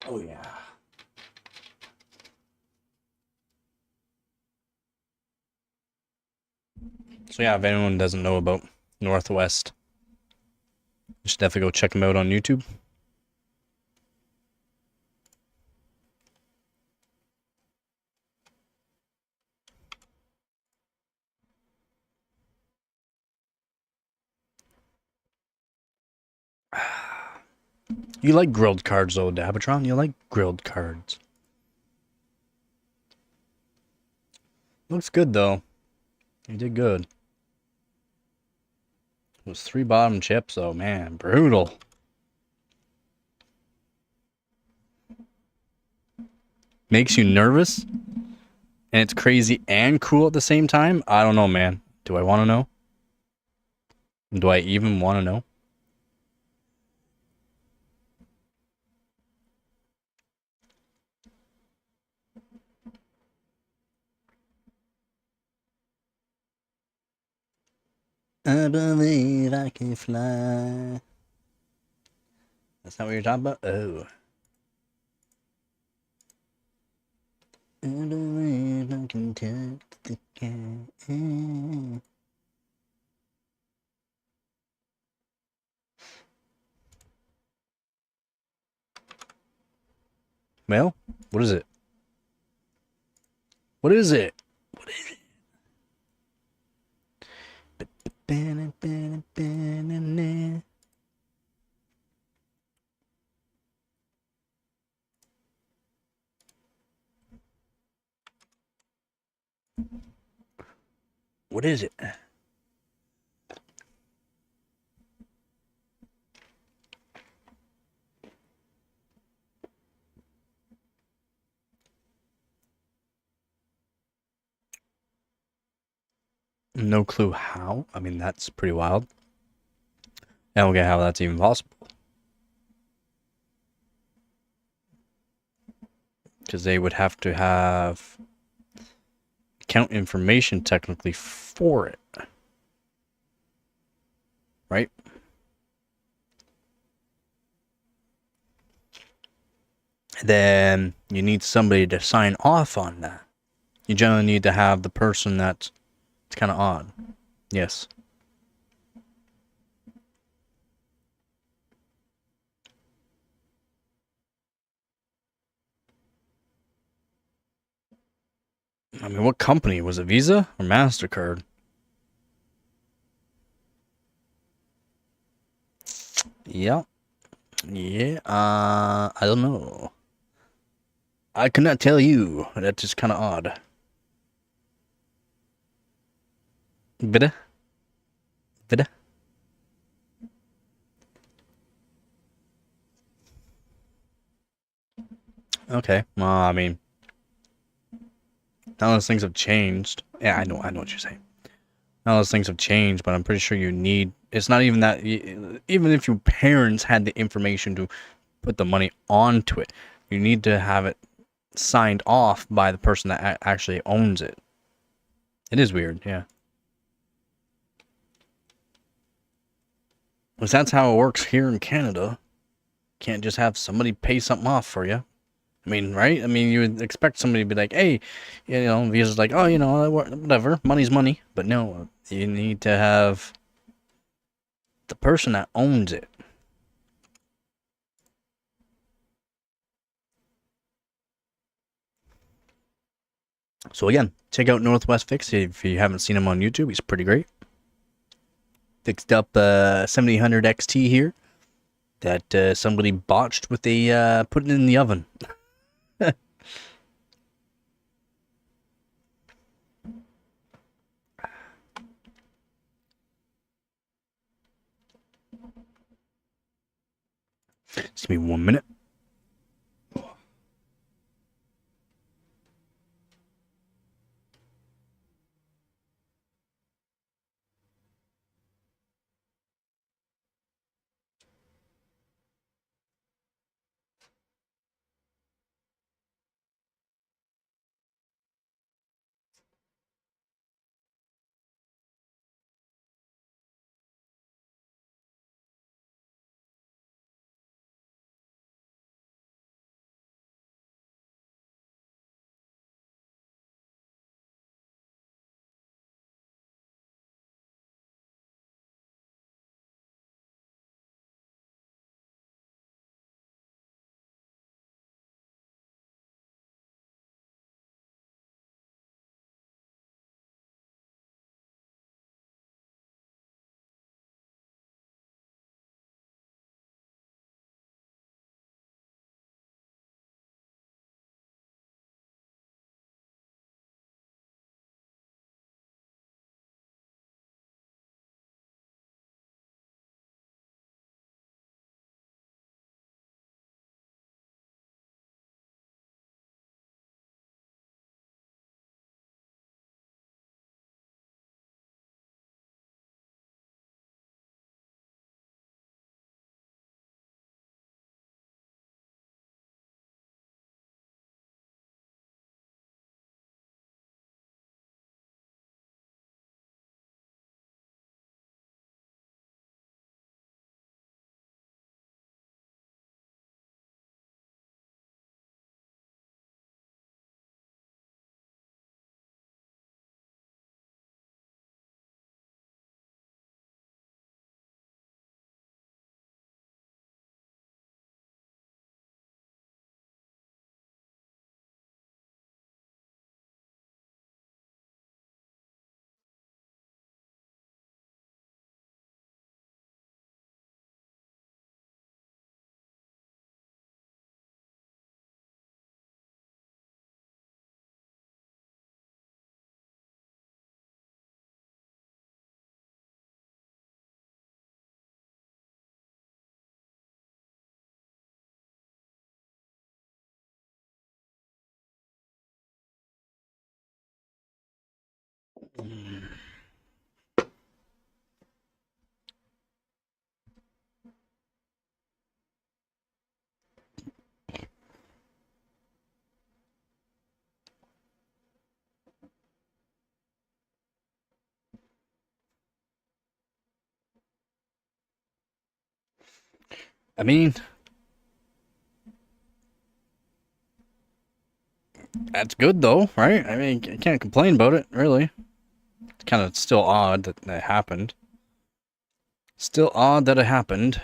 Oh yeah. So yeah, if anyone doesn't know about Northwest, you should definitely go check them out on YouTube. You like grilled cards though, Dabatron? You like grilled cards. Looks good though. You did good. It was 3 bottom chips though, man. Brutal. Makes you nervous? And it's crazy and cool at the same time? I don't know, man. Do I want to know? Do I even want to know? I believe I can fly. That's not what you're talking about? Oh. I don't believe I can touch the sky. Well, what is it? What is it? What is it? What is it? No clue how. I mean, that's pretty wild. I don't get how that's even possible. Because they would have to have account information technically for it. Right? Then you need somebody to sign off on that. You generally need to have the person that's... It's kind of odd. Yes. I mean, what company? Was it Visa or MasterCard? Yeah. Yeah. I don't know. I could not tell you. That's just kind of odd. Bitte? Bitte? Okay. Well, I mean, now those things have changed. Yeah, I know what you're saying. Now those things have changed, but I'm pretty sure you need... It's not even that... Even if your parents had the information to put the money onto it, you need to have it signed off by the person that actually owns it. It is weird, yeah. Because that's how it works here in Canada. Can't just have somebody pay something off for you. I mean, right? I mean, you would expect somebody to be like, hey, you know, Visa's like, oh, you know, whatever, money's money. But no, you need to have the person that owns it. So again, check out Northwest Fix if you haven't seen him on YouTube. He's pretty great. Fixed up 7800 XT here that somebody botched with a put it in the oven. Just give me 1 minute. I mean, that's good though, right? I mean, you can't complain about it, really. It's kind of still odd that that happened. Still odd that it happened.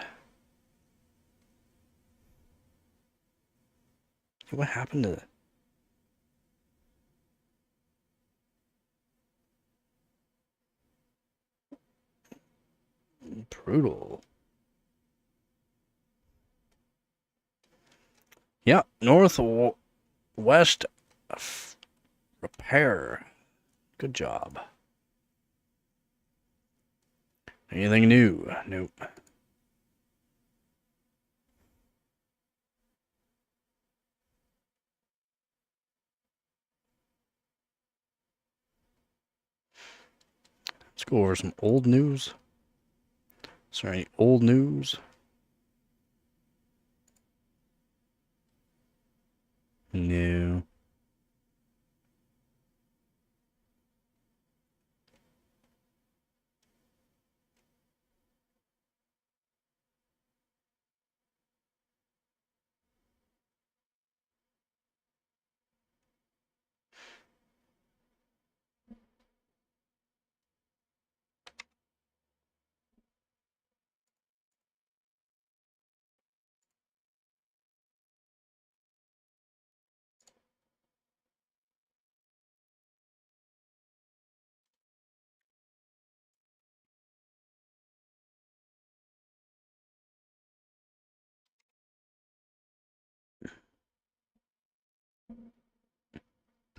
What happened to it? Brutal. Yeah, northwest repair. Good job. Anything new? Nope. Let's go over some old news. Is there any old news? No.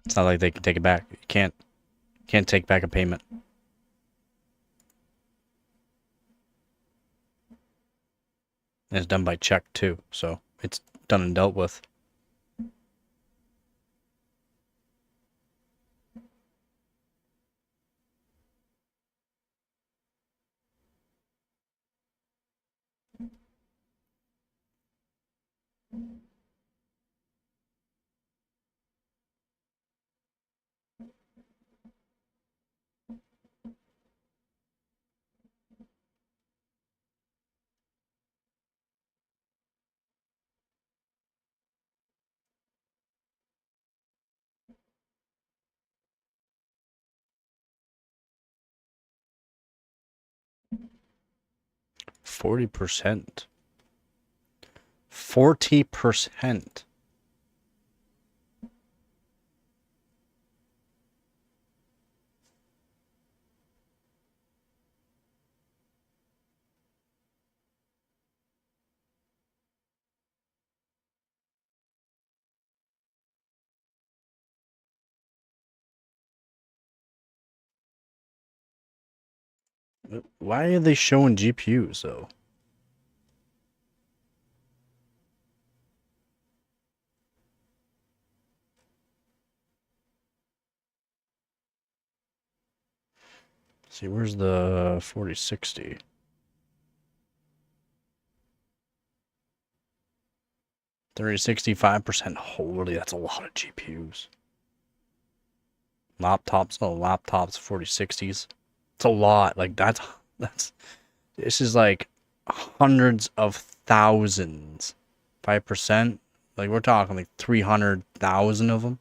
It's not like they can take it back. You can't take back a payment. And it's done by check too, so it's done and dealt with. %40. 40%. Why are they showing GPUs though? See, where's the 4060? 65%. Holy, that's a lot of GPUs. Laptops, 4060s. It's a lot. Like that's this is like hundreds of thousands. 5%. Like we're talking like 300,000 of them.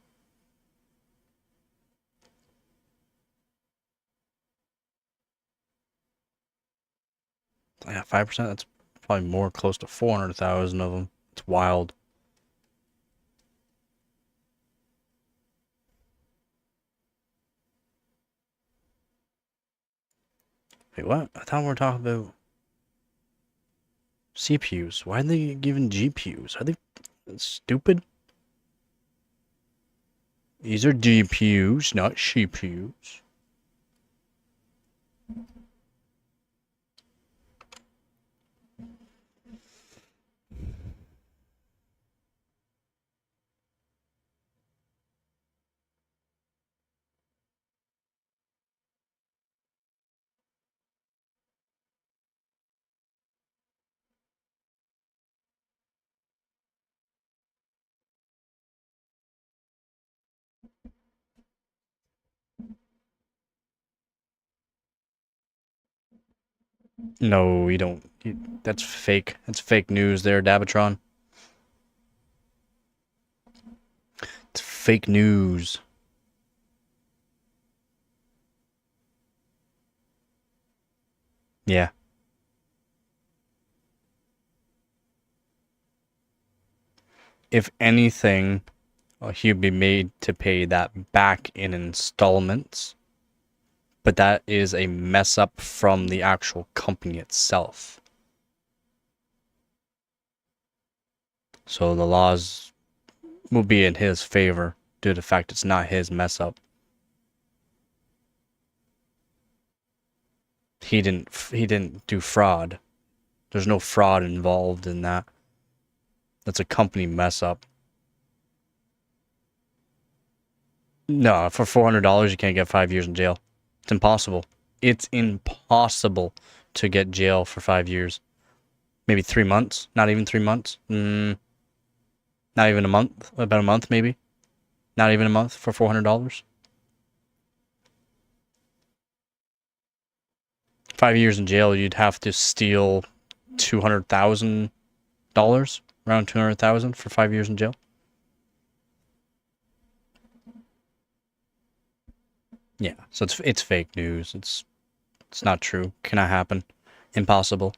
Yeah, 5%. That's probably more close to 400,000 of them. It's wild. Wait, what? I thought we were talking about CPUs. Why are they giving GPUs? Are they stupid? These are GPUs, not CPUs. No, you don't. That's fake. That's fake news there, Dabatron. It's fake news. Yeah. If anything, he'd be made to pay that back in installments. But that is a mess up from the actual company itself. So the laws will be in his favor due to the fact it's not his mess up. He didn't do fraud. There's no fraud involved in that. That's a company mess up. No, for $400 you can't get 5 years in jail. It's impossible. It's impossible to get jail for 5 years. Maybe 3 months. Not even 3 months. Not even a month. About a month maybe. Not even a month for $400. 5 years in jail, you'd have to steal $200,000, around $200,000 for 5 years in jail. Yeah, so it's fake news. It's not true. Cannot happen. Impossible.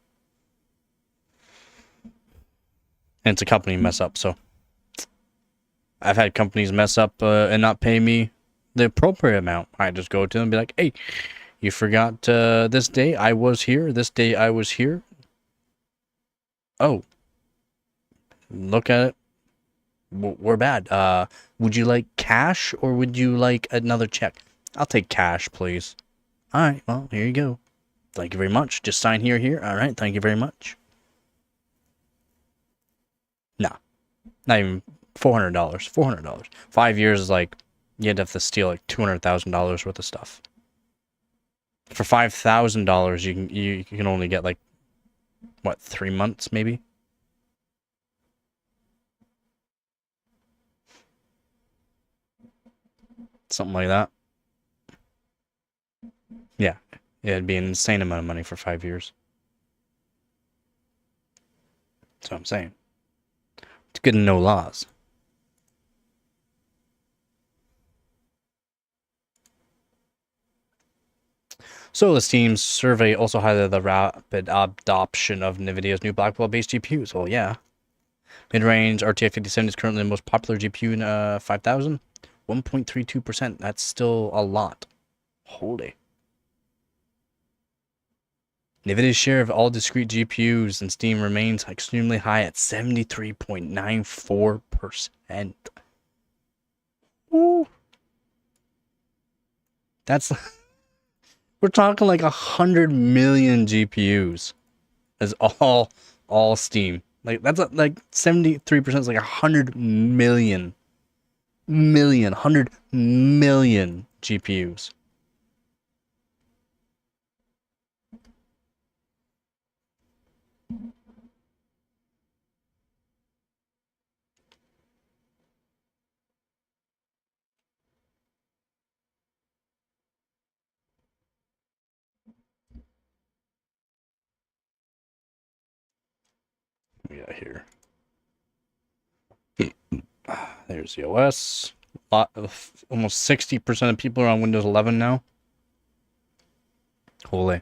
And it's a company mess up, so I've had companies mess up and not pay me the appropriate amount. I just go to them and be like, hey, you forgot this day I was here. This day I was here. Oh. Look at it. We're bad. Would you like cash or would you like another check? I'll take cash, please. All right, well, here you go. Thank you very much. Just sign here. All right, thank you very much. Nah, not even $400. $400. 5 years is like, you'd have to steal like $200,000 worth of stuff. For $5,000, you can only get like, what, 3 months maybe? Something like that. Yeah, it'd be an insane amount of money for 5 years. That's what I'm saying. It's good to know laws. So the Steam survey also highlighted the rapid adoption of NVIDIA's new Blackwell-based GPUs. Well, yeah. Mid-range RTX 5070 is currently the most popular GPU in 5000. 1.32%. That's still a lot. Holy. NVIDIA's share of all discrete GPUs in Steam remains extremely high at 73.94%. Woo. That's... We're talking like 100 million GPUs as all Steam. Like that's like 73% is like 100 million 100 million GPUs. We got here. There's the OS. Almost 60% of people are on Windows 11 now. Holy.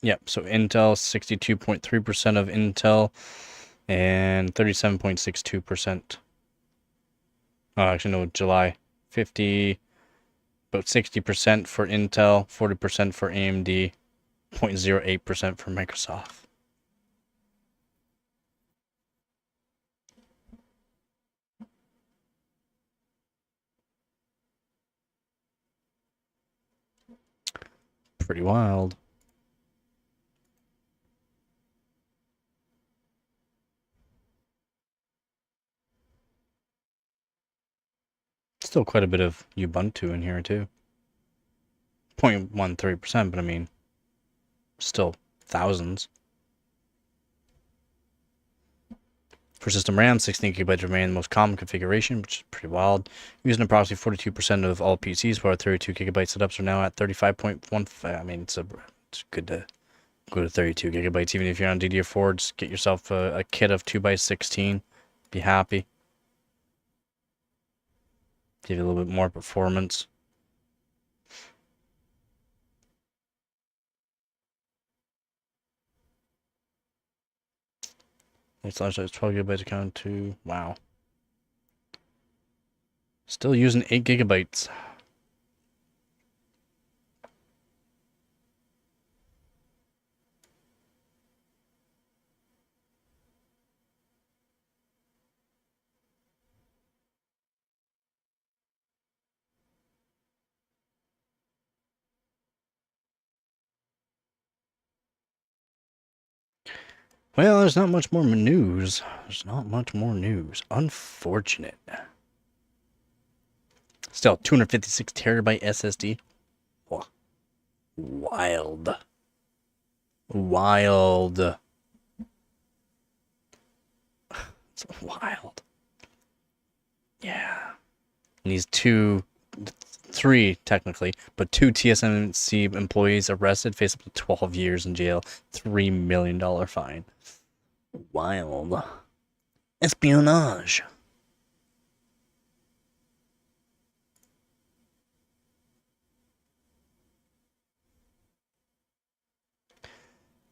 Yep, so Intel, 62.3% of Intel, and 37.62%. Oh, actually, no, July. about 60% for Intel, 40% for AMD, 0.08% for Microsoft. Pretty wild. Still quite a bit of Ubuntu in here too. 0.13%, but I mean, still thousands. For system RAM, 16 gigabytes remain the most common configuration, which is pretty wild. Using approximately 42% of all PCs, where 32 gigabyte setups are now at 35.15. I mean, it's good to go to 32 gigabytes, even if you're on DDR4. Just get yourself a kit of 2x16. Be happy. Give you a little bit more performance. It's 12 gigabytes account to, wow. Still using 8 gigabytes. Well, there's not much more news. There's not much more news. Unfortunate. Still, 256 terabyte SSD. Whoa. Wild. Wild. It's wild. Yeah. And these three technically, but 2 TSMC employees arrested, face up to 12 years in jail, $3 million fine. Wild. Espionage.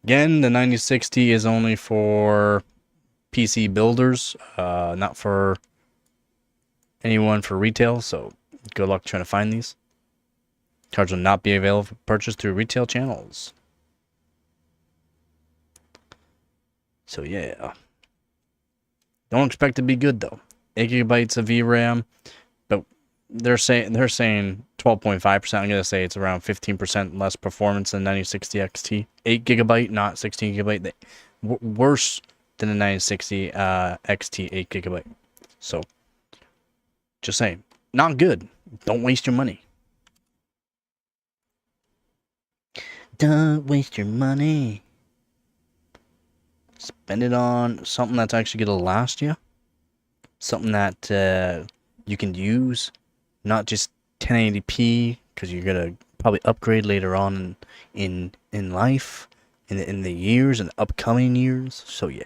Again, the 9060 is only for PC builders, not for anyone for retail, so good luck trying to find these. Cards will not be available for purchase through retail channels. So yeah. Don't expect it to be good though. 8 gigabytes of VRAM, but they're saying 12.5%. I'm gonna say it's around 15% less performance than 9060 XT. 8 gigabyte, not 16 gigabyte. Worse than the 9060 XT 8 gigabyte. So just saying, not good. Don't waste your money. Don't waste your money. Spend it on something that's actually going to last you. Something that you can use. Not just 1080p, because you're going to probably upgrade later on in life. In the years, in the upcoming years. So yeah.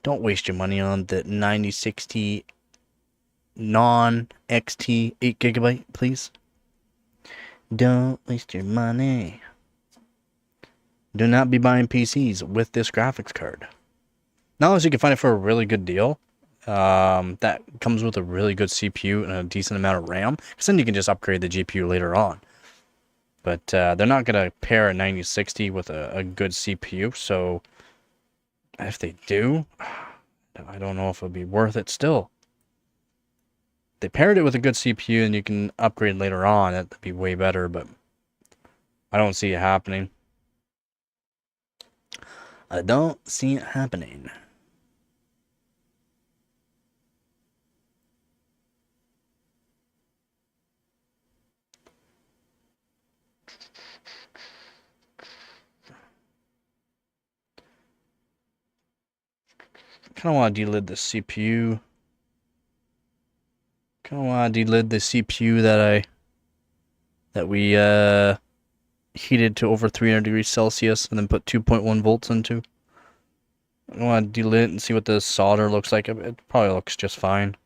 Don't waste your money on the 9060 non-XT 8 gigabyte, please. Don't waste your money. Do not be buying PCs with this graphics card. Not unless you can find it for a really good deal. That comes with a really good CPU and a decent amount of RAM. Because then you can just upgrade the GPU later on. But they're not going to pair a 9060 with a good CPU. So if they do, I don't know if it'll be worth it still. They paired it with a good CPU and you can upgrade later on. That'd be way better, but I don't see it happening. I don't see it happening. Kind of want to delid the CPU. Kind of want to delid the CPU that we heated to over 300 degrees Celsius and then put 2.1 volts into. I want to delid it and see what the solder looks like. It probably looks just fine.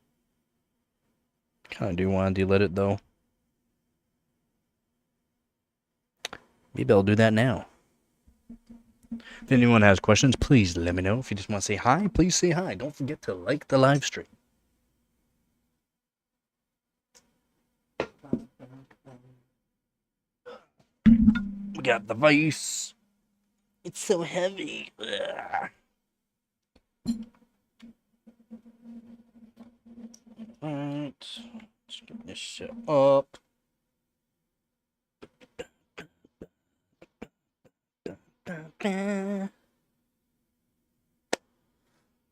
Kind of do want to delid it though. Maybe I'll do that now. If anyone has questions, please let me know. If you just want to say hi, please say hi. Don't forget to like the live stream. We got the vise. It's so heavy. Ugh. Alright. Let's get this shit up.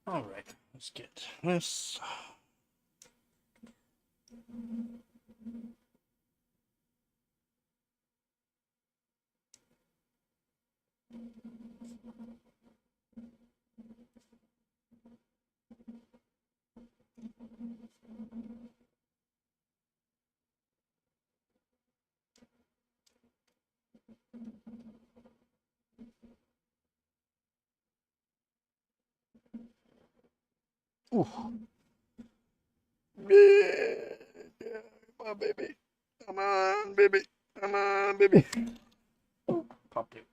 Alright, let's get this. Ooh. Yeah, come on, baby. Come on, baby. Come on, baby. Popped it.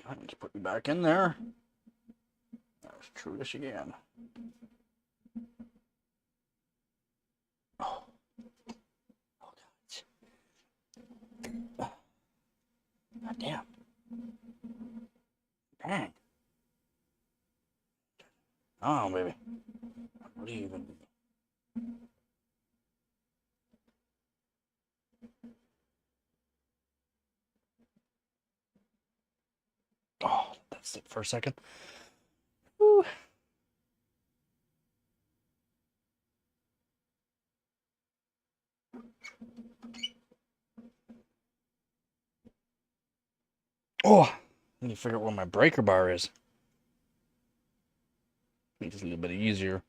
Let's put you back in there. That's true this again. Oh. God damn. Dang. Oh, baby. What do you even do? Oh, that's it for a second. Whew. Oh, I need to figure out where my breaker bar is. Makes it a little bit easier.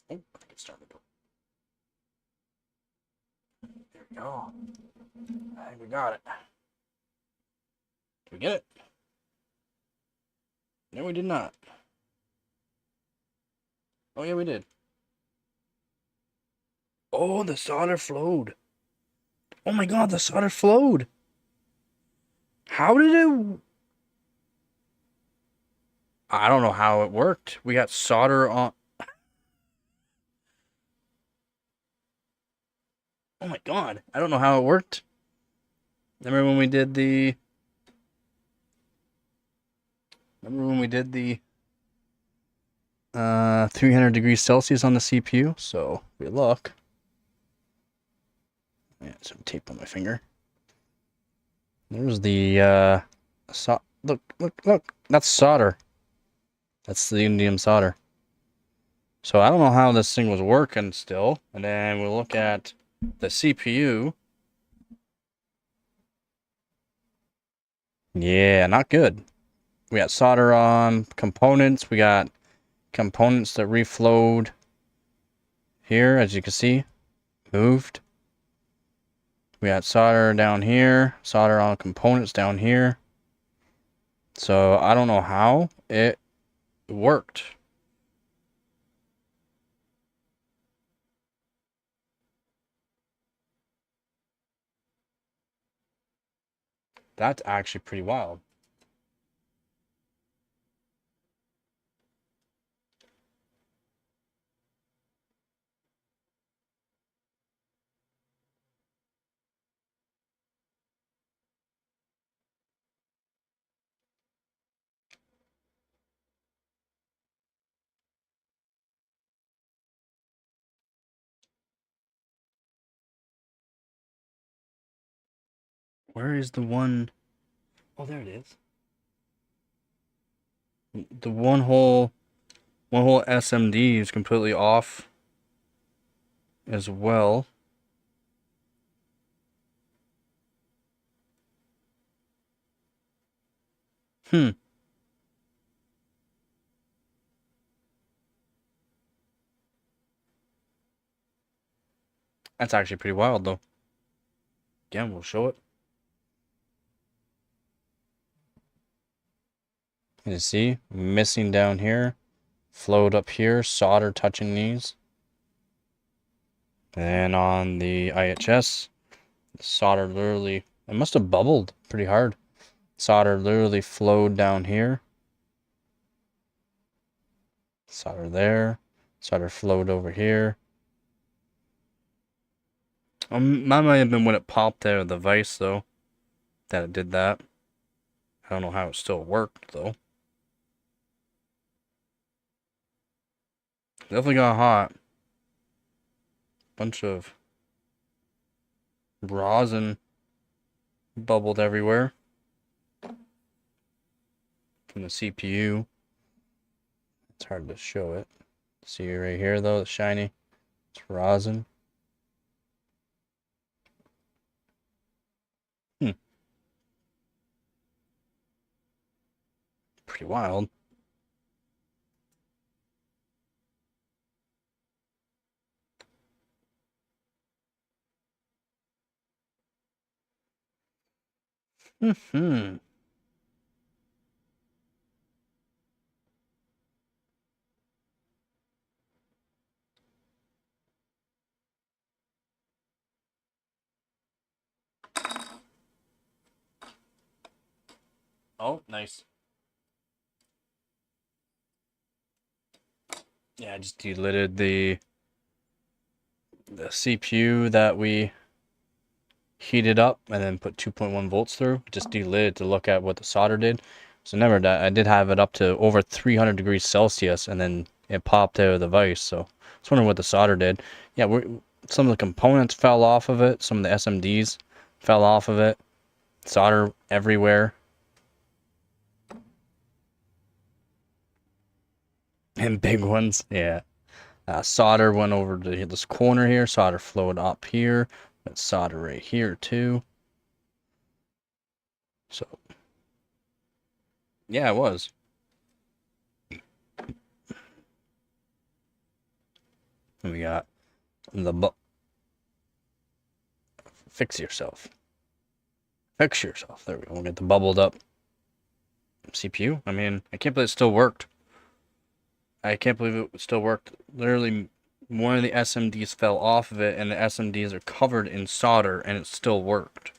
Oh, I think it started. There we go. I think we got it. Did we get it? No, we did not. Oh, yeah, we did. Oh, the solder flowed. Oh my god, the solder flowed. How did it... I don't know how it worked. We got solder on... Oh my god, I don't know how it worked. Remember when we did the... 300 degrees Celsius on the CPU? So, we look. Yeah, some tape on my finger. There's the, look. That's solder. That's the indium solder. So I don't know how this thing was working still. And then we'll look at the CPU. Yeah, not good. We got solder on components. We got components that reflowed here, as you can see. Moved. We got solder down here. Solder on components down here. So I don't know how it worked. That's actually pretty wild. Where is the one? Oh, there it is. The one whole SMD is completely off as well. That's actually pretty wild, though. Again, we'll show it. You see, missing down here, flowed up here, solder touching these. And on the IHS, solder literally, it must have bubbled pretty hard. Solder literally flowed down here. Solder there. Solder flowed over here. That might have been when it popped out of the vise, though, that it did that. I don't know how it still worked, though. Definitely got hot. Bunch of rosin bubbled everywhere from the CPU. It's hard to show it. See right here, though, it's shiny. It's rosin. Pretty wild. Hmm. Oh, nice. Yeah, I just delidded the CPU that we heated up and then put 2.1 volts through. Just delid to look at what the solder did. So never that I did have it up to over 300 degrees Celsius and then it popped out of the vise. So I was wondering what the solder did. Yeah, some of the components fell off of it. Some of the SMDs fell off of it. Solder everywhere. And big ones, yeah. Solder went over to this corner here. Solder flowed up here. But solder right here too. So, yeah, it was. And we got fix yourself. Fix yourself. There we go. We'll get the bubbled up CPU. I mean, I can't believe it still worked. I can't believe it still worked. Literally, one of the SMDs fell off of it, and the SMDs are covered in solder, and it still worked.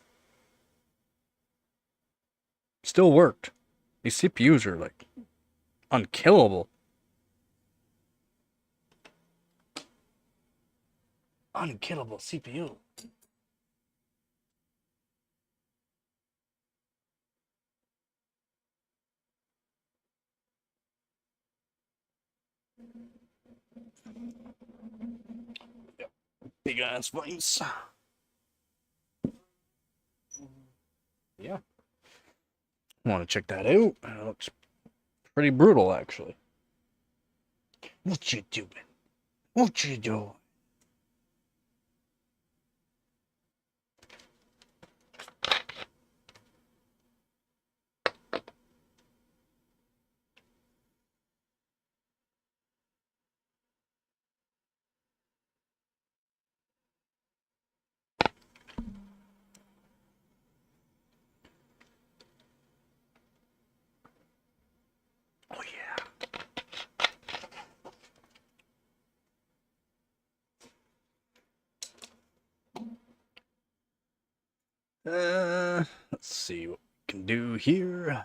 Still worked. These CPUs are like unkillable. Unkillable CPU. Yep. Big ass vines. Yeah. Want to check that out? It looks pretty brutal, actually. What you doing? What you doing? Oh yeah. Let's see what we can do here.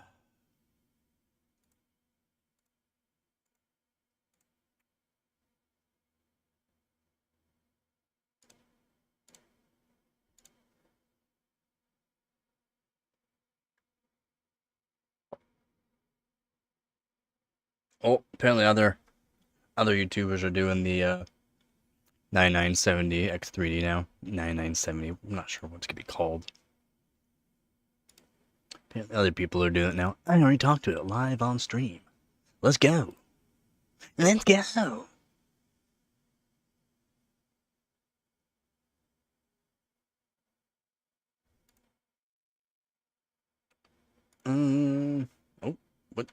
Oh, apparently other YouTubers are doing the 9970 X3D now. 9970. I'm not sure what's gonna be called. Apparently other people are doing it now. I already talked to it live on stream. Let's go. Let's go. Oh, what?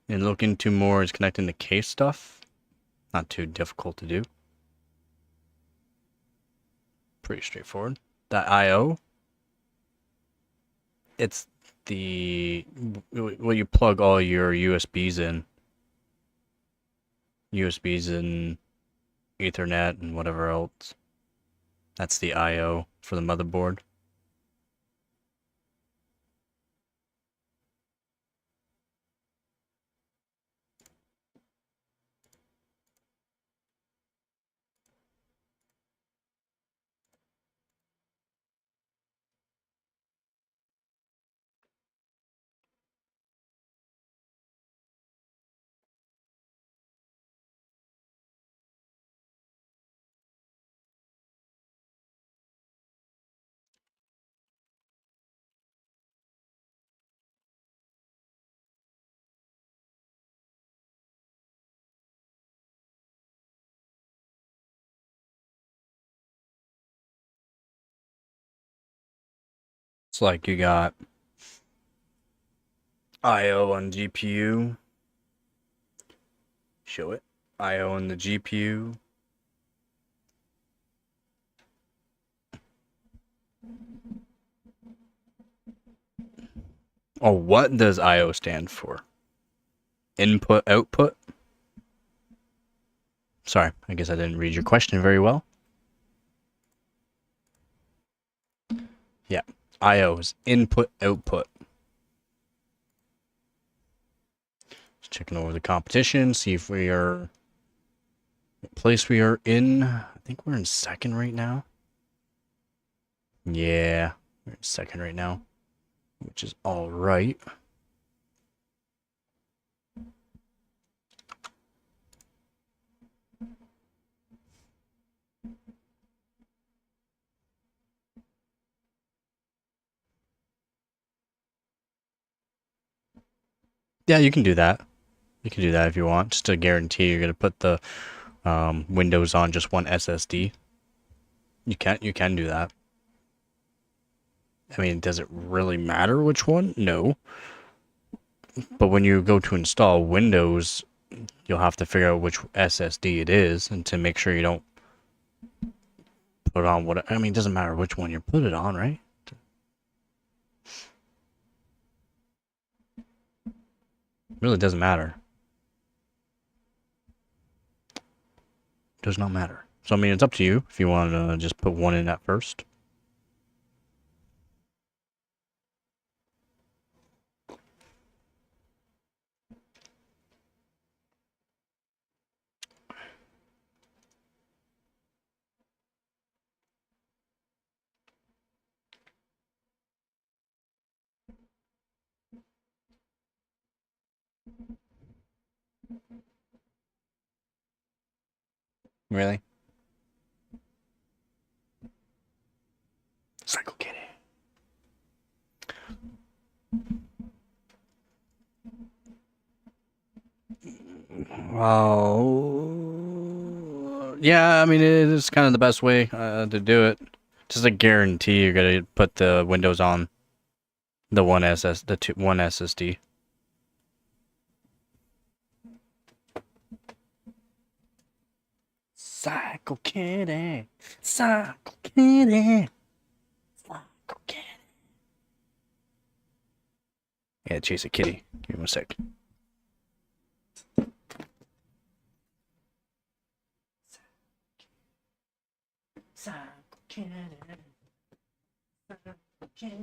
And look into more is connecting the case stuff. Not too difficult to do. Pretty straightforward. That I/O. It's the well, you plug all your USBs in. USBs and Ethernet and whatever else. That's the I/O for the motherboard. It's like you got I/O on GPU. Show it. I/O on the GPU. Oh, what does I/O stand for? Input, output? Sorry, I guess I didn't read your question very well. Yeah, I/O is input, output. Just checking over the competition, see if we are... What place we are in. I think we're in second right now. Yeah, we're in second right now, which is all right. Yeah, you can do that. You can do that if you want, just to guarantee you're gonna put the Windows on just one SSD. You can do that. I mean, does it really matter which one? No. But when you go to install Windows, you'll have to figure out which SSD it is, and to make sure you don't put on what... I mean, it doesn't matter which one you put it on, right? It really doesn't matter. Does not matter. So, I mean, it's up to you if you want to just put one in at first. Really? Psycho Kitty. Well, yeah, I mean, it is kind of the best way to do it. Just a guarantee you're gonna put the Windows on the one SSD. Psycho Kitty, Psycho Kitty, Psycho Kitty. Yeah, chase a kitty. Give me 1 sec. Psycho Kitty, Psycho Kitty.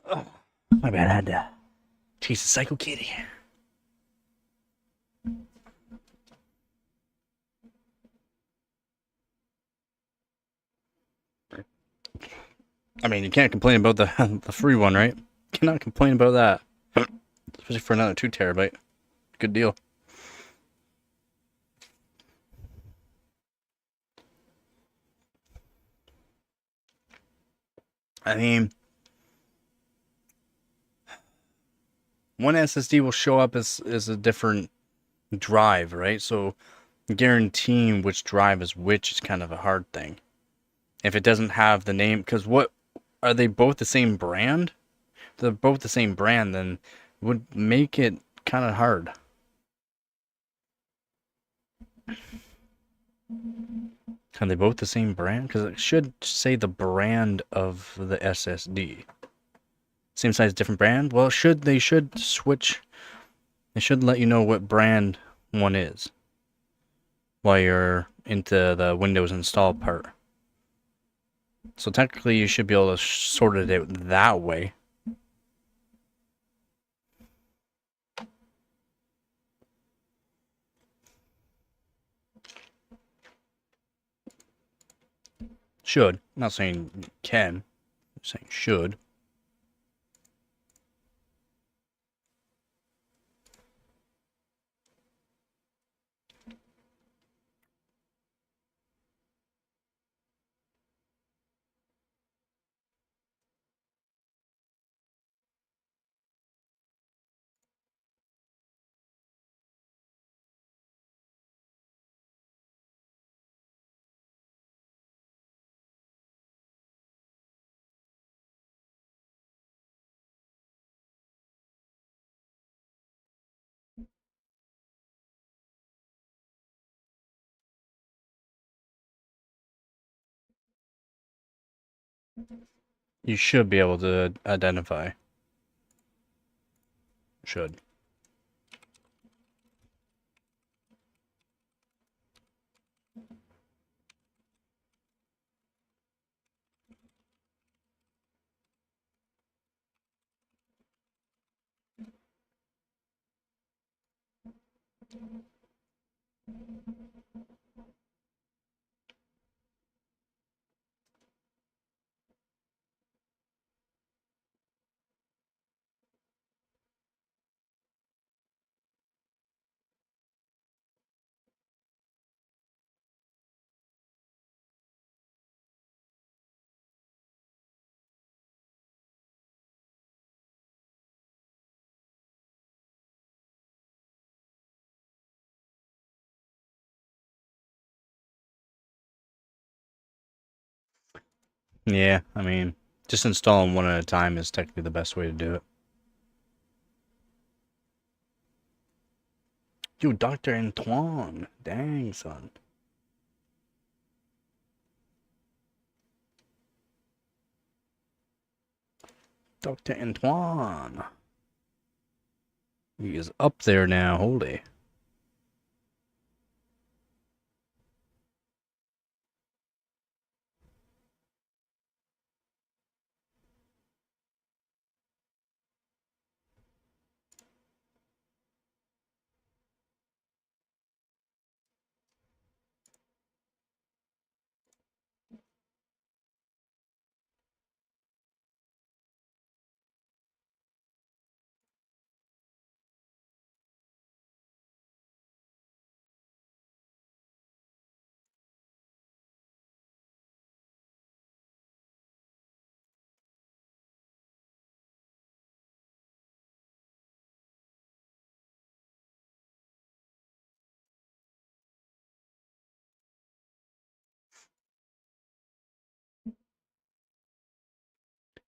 Oh, my bad, I had to chase a Psycho Kitty. I mean, you can't complain about the free one, right? Cannot complain about that. Especially for another 2 terabyte. Good deal. I mean, one SSD will show up as a different drive, right? So guaranteeing which drive is which is kind of a hard thing. If it doesn't have the name, because what are they both the same brand? If they're both the same brand, then it would make it kind of hard. Are they both the same brand? Because it should say the brand of the SSD. Same size, different brand? Well, they should switch. They should let you know what brand one is while you're into the Windows install part. So technically you should be able to sort it out that way. Should. I'm not saying you can. I'm saying should. You should be able to identify. Should. Yeah, I mean, just install them one at a time is technically the best way to do it. Yo, Dr. Antoine. Dang, son. Dr. Antoine. He is up there now, holy.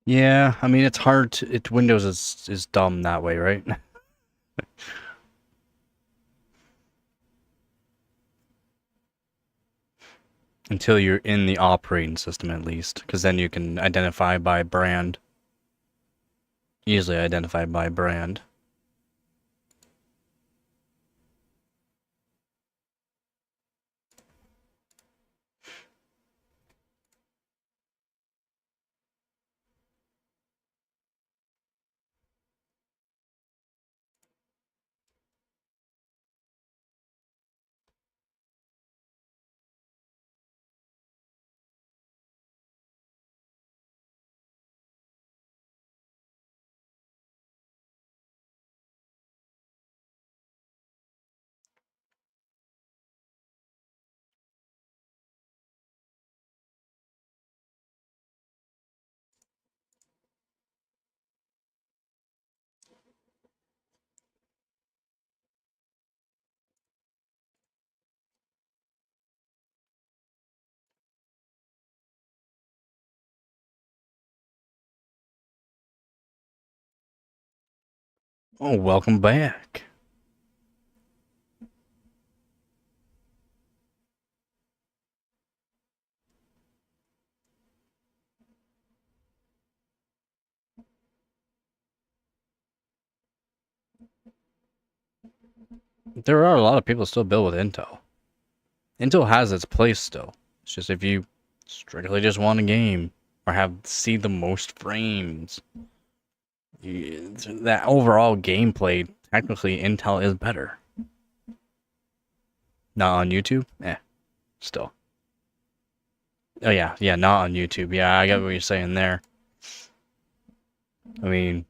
Yeah, I mean, it's hard to... Windows is dumb that way, right? Until you're in the operating system, at least. Because then you can identify by brand. Easily identify by brand. Oh, welcome back. There are a lot of people still build with Intel. Intel has its place still. It's just if you strictly just want a game or see the most frames, that overall gameplay, technically Intel is better. Not on YouTube? Still. Oh yeah, not on YouTube. Yeah, I get what you're saying there. I mean,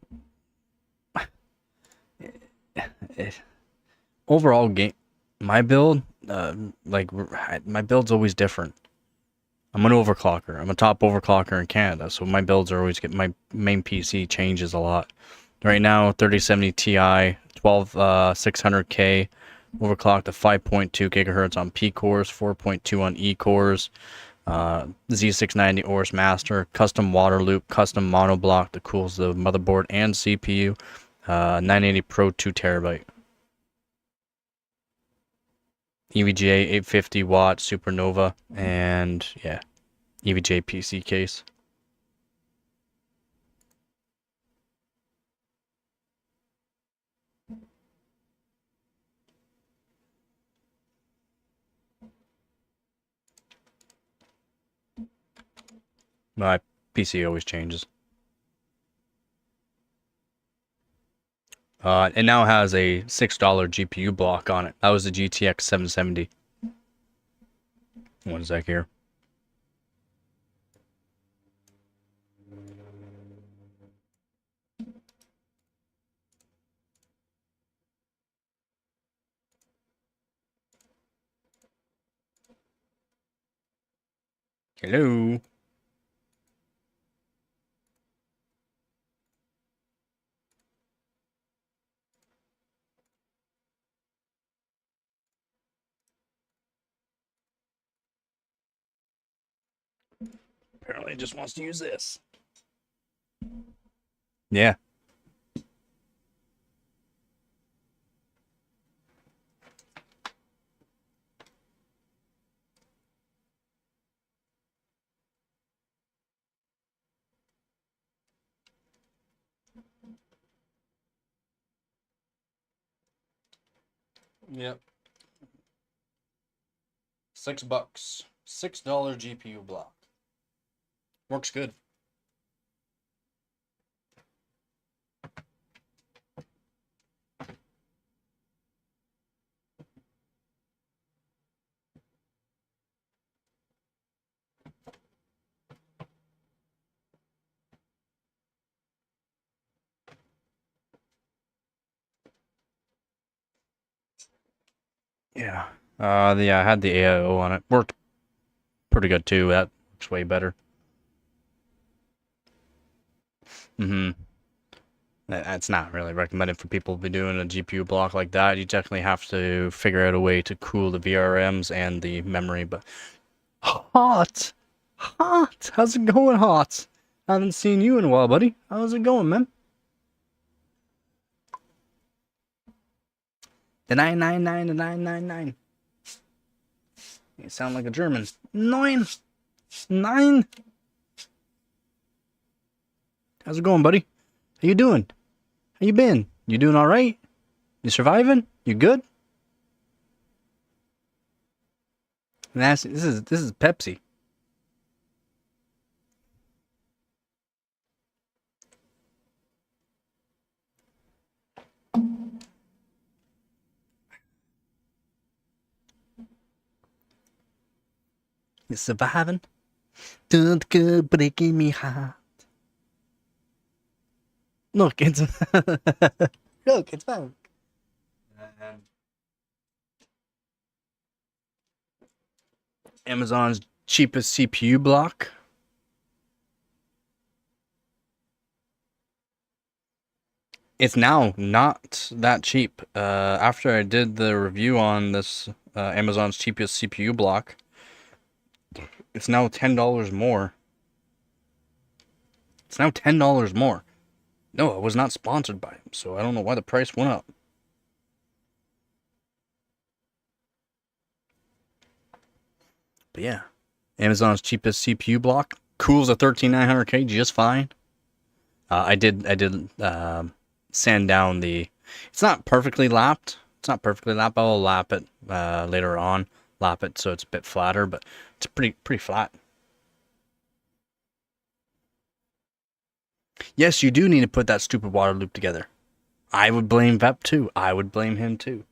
overall game, my build, my build's always different. I'm an overclocker. I'm a top overclocker in Canada, so my builds are always my main PC changes a lot. Right now, 3070 Ti, 600K, overclocked to 5.2 gigahertz on P cores, 4.2 on E cores, Z690 ORS master, custom water loop, custom monoblock that cools the motherboard and CPU, 980 Pro 2 terabyte. EVGA 850 watt Supernova, and yeah, EVGA PC case. My PC always changes. It now has a $6 GPU block on it. That was the GTX 770. One sec here. Hello. Apparently it just wants to use this. Yeah. Yep. $6. $6 GPU block. Works good. Yeah. I had the AIO on it. Worked pretty good too. That works way better. That's not really recommended for people to be doing a GPU block like that. You definitely have to figure out a way to cool the VRMs and the memory. But hot. How's it going, hot? I haven't seen you in a while, buddy. How's it going, man? The 999, the 999. You sound like a German. 9. How's it going, buddy? How you doing? How you been? You doing all right? You surviving? You good? This is Pepsi. You surviving? Don't go breaking me heart. Look, it's fun. Amazon's cheapest CPU block. It's now not that cheap. After I did the review on this Amazon's cheapest CPU block, it's now $10 more. It's now $10 more. No, it was not sponsored by him, so I don't know why the price went up. But yeah, Amazon's cheapest CPU block cools a 13900K just fine. I did sand down the. It's not perfectly lapped, It's not perfectly lap. I'll lap it later on. Lap it so it's a bit flatter, but it's pretty flat. Yes, you do need to put that stupid water loop together. I would blame Vep too. I would blame him too.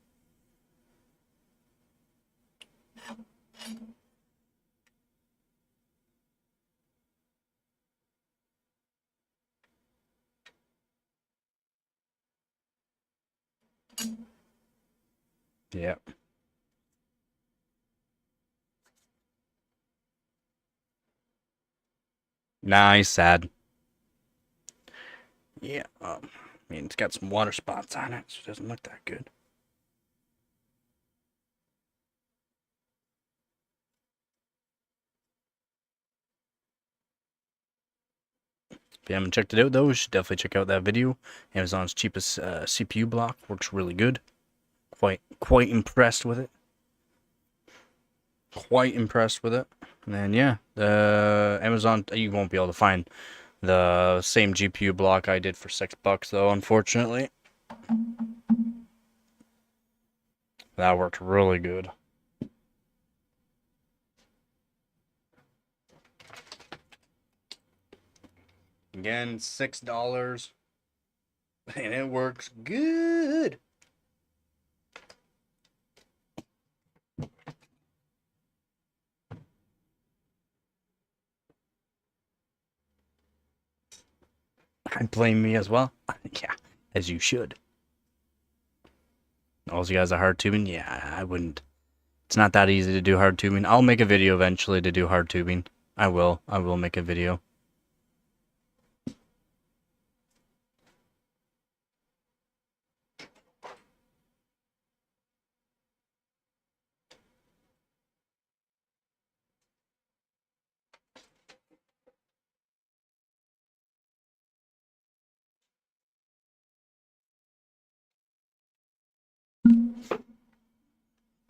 Yep. Nah, he's sad. Yeah, I mean, it's got some water spots on it, so it doesn't look that good. If you haven't checked it out, though, you should definitely check out that video. Amazon's cheapest CPU block. Works really good. Quite impressed with it. Quite impressed with it. And then, yeah, the Amazon, you won't be able to find the same GPU block I did for $6, though, unfortunately. That worked really good. Again, $6. And it works good. I blame me as well. Yeah, as you should. All you guys are hard tubing? Yeah, I wouldn't. It's not that easy to do hard tubing. I'll make a video eventually to do hard tubing. I will make a video.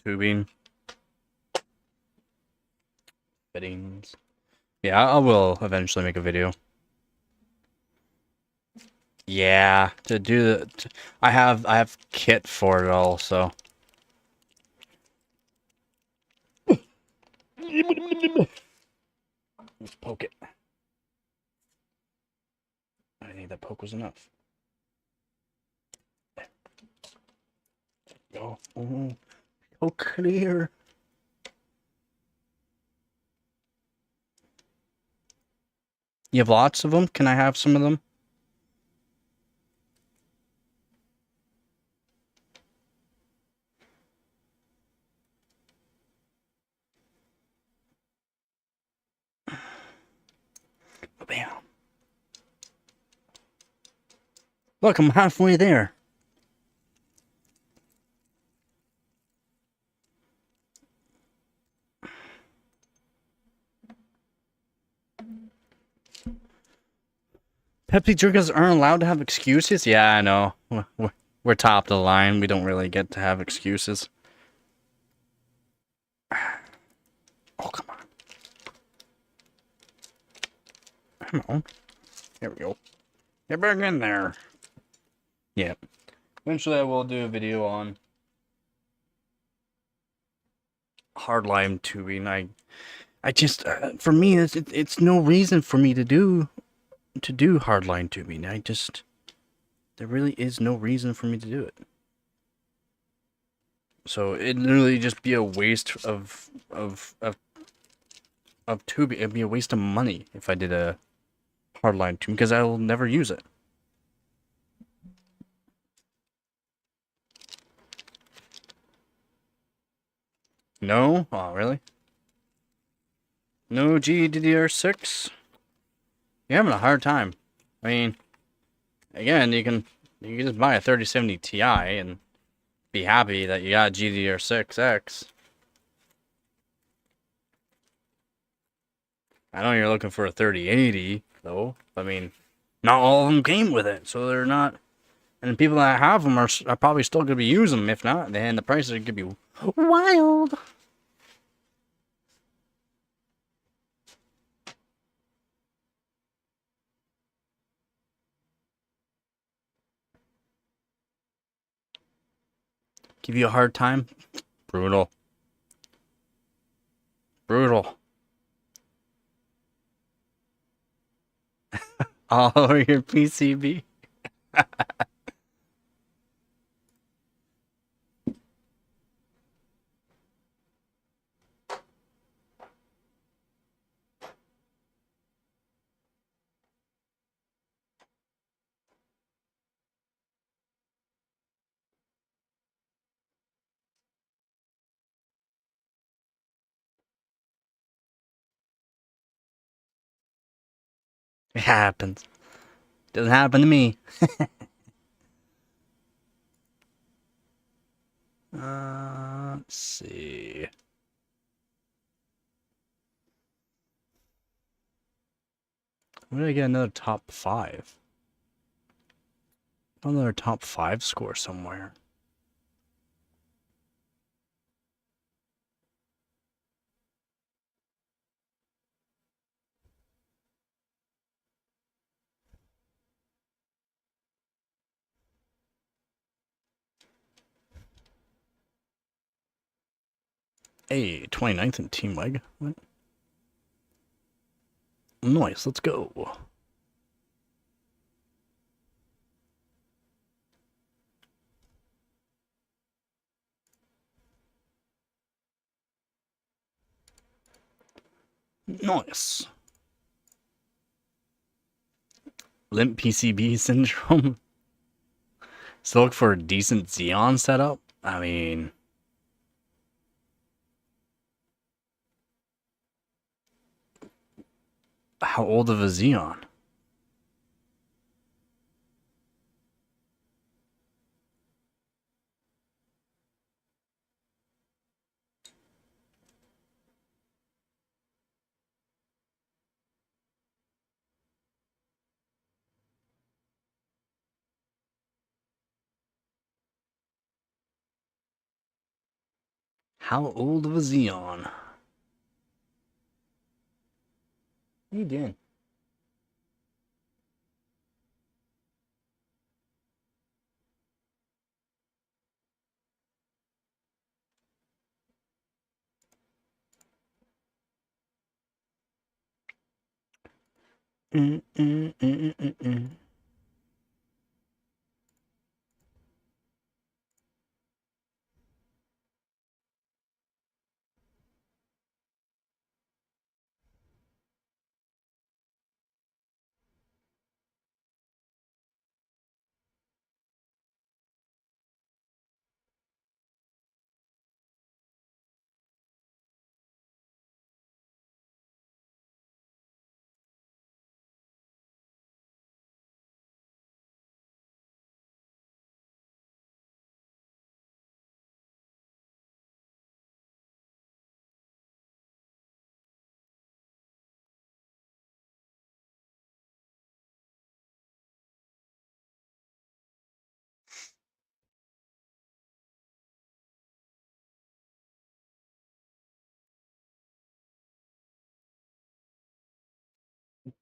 Tubing. Fittings. Yeah, I will eventually make a video. Yeah, to do the I have kit for it also. Let's poke it. I think that poke was enough. Go. Oh, so clear. You have lots of them? Can I have some of them? Bam. Look, I'm halfway there. Pepsi drinkers aren't allowed to have excuses? Yeah, I know. We're top of the line. We don't really get to have excuses. Oh, come on. Come on. There we go. Get back in there. Yeah. Eventually I will do a video on hardline tubing. I just, for me, it's no reason for me to do hardline tubing. There really is no reason for me to do it. So it'd literally just be a waste of tubing. It'd be a waste of money if I did a hardline tubing because I will never use it. No? Oh, really? No GDDR6? You're having a hard time. I mean, again, you can just buy a 3070 Ti and be happy that you got GDDR6X. I know you're looking for a 3080, though. I mean, not all of them came with it, so they're not. And the people that have them are probably still going to be using them. If not, then the prices are going to be wild. Give you a hard time? Brutal. Brutal. All over your PCB. It happens. Doesn't happen to me. Let's see. Where did I get another top 5? Another top 5 score somewhere. Hey, 29th in Team Leg. What? Nice, let's go. Nice. Limp PCB syndrome. Still look for a decent Xeon setup. I mean, how old of a Xeon? How old of a Xeon? What are you doing?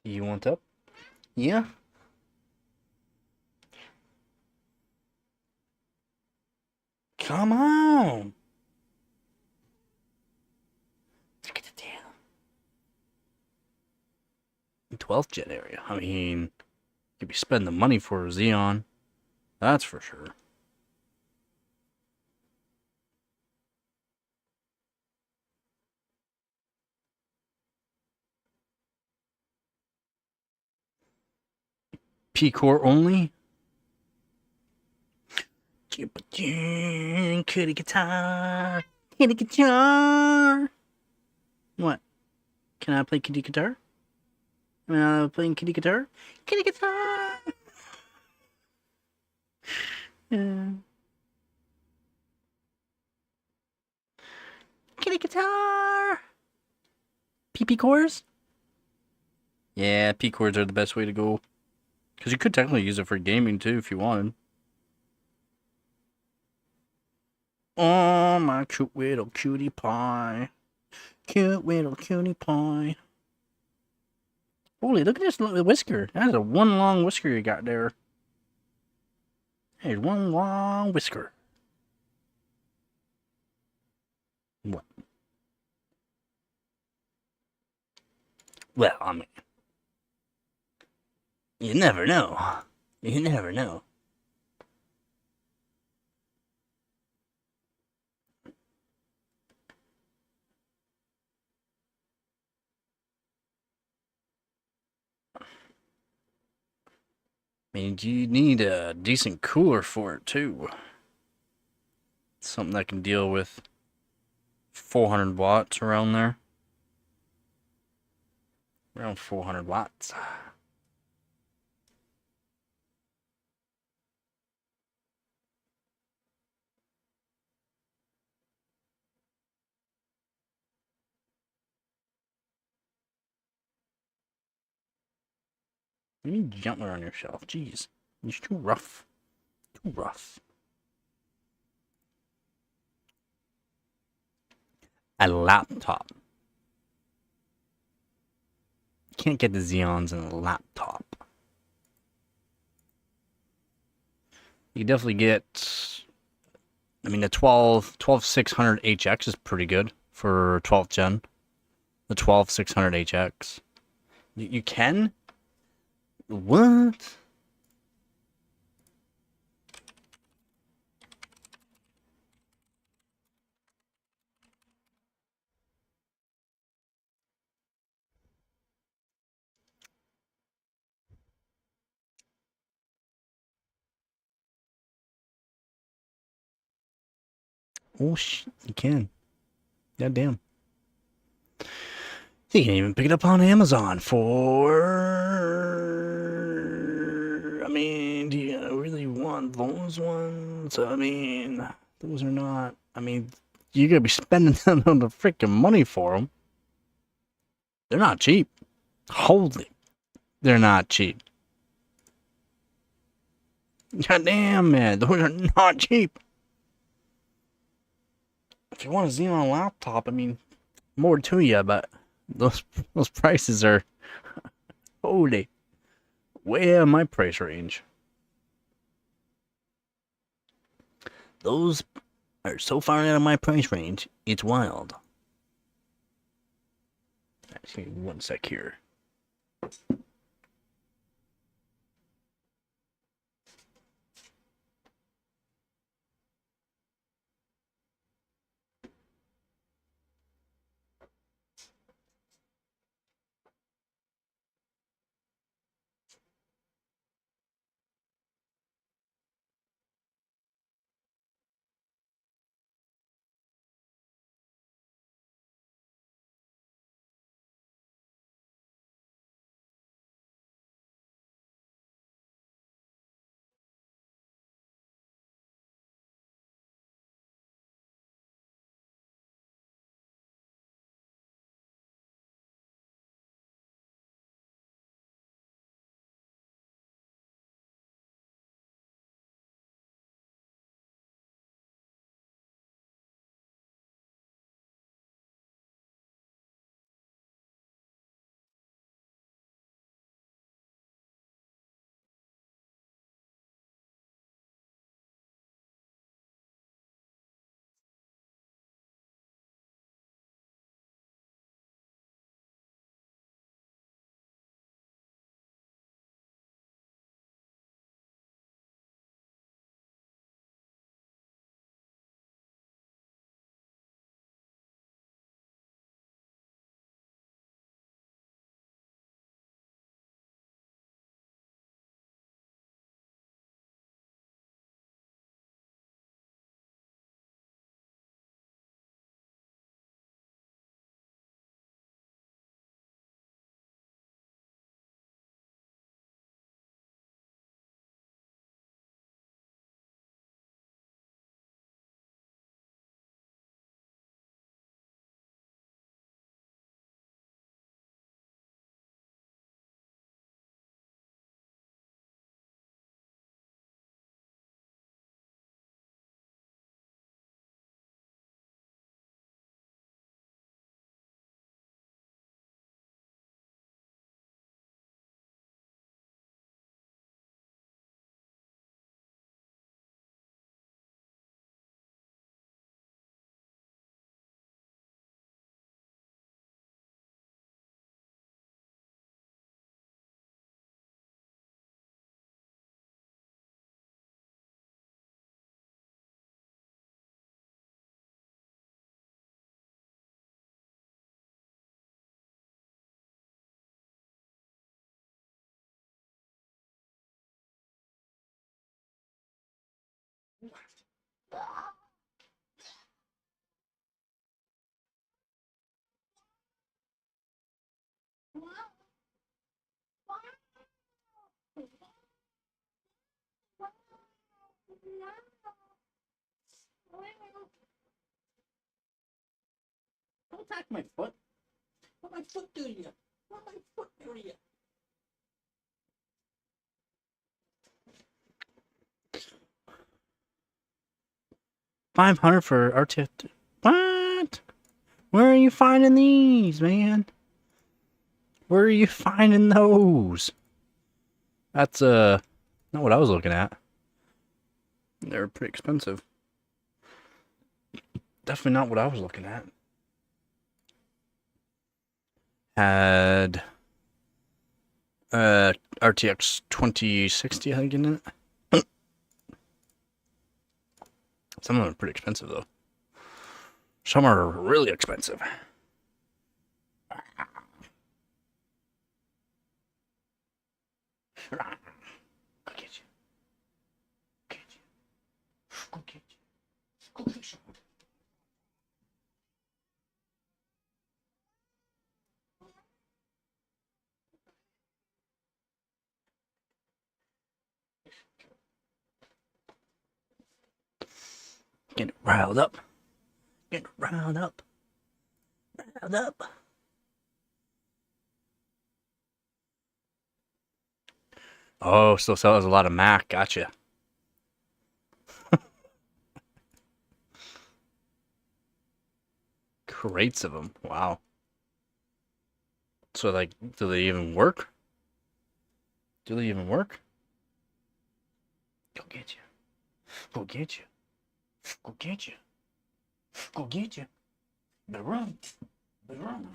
You want up? Yeah. Come on. Let's get it down. 12th gen area. I mean, you'd be spending the money for a Xeon. That's for sure. P-Core only? Kitty guitar. Kitty guitar. What? Can I play kitty guitar? Am I playing kitty guitar? Kitty guitar. Kitty guitar. PP cores? Yeah, P cores are the best way to go. Because you could technically use it for gaming too if you wanted. Oh, my cute little cutie pie. Cute little cutie pie. Holy, look at this little whisker. That is a one long whisker you got there. There's one long whisker. Well, I mean, you never know. You never know. I mean, you need a decent cooler for it, too. Something that can deal with 400 watts around there. Around 400 watts. You need gentler on yourself. Jeez. You're too rough. Too rough. A laptop. You can't get the Xeons in a laptop. You definitely get... I mean, the 12600HX is pretty good for 12th gen. The 12600HX. You can? What? Oh, you can. God damn. You can even pick it up on Amazon for... I mean, do you really want those ones? I mean, those are not... I mean, you're going to be spending on the freaking money for them. They're not cheap. Holy. They're not cheap. God damn, man. Those are not cheap. If you want a Xenon laptop, I mean, more to you, but those prices are... Holy. Way out of my price range. Those are so far out of my price range, it's wild. Just give me 1 sec here. Don't attack my foot. What my foot do to you? What my foot do to you? 500 for RTF. What? Where are you finding these, man? Where are you finding those? That's not what I was looking at. They're pretty expensive. Definitely not what I was looking at. Had RTX 2060, I think, in it. Some of them are pretty expensive, though. Some are really expensive. Go get you. Get you. Go get you. Go get you. Get riled up. Get riled up. Riled up. Oh, still sells a lot of Mac. Gotcha. Crates of them. Wow. So, like, do they even work? Do they even work? Go get you. Go get you. Go get you. Go get you. Better run. Better run.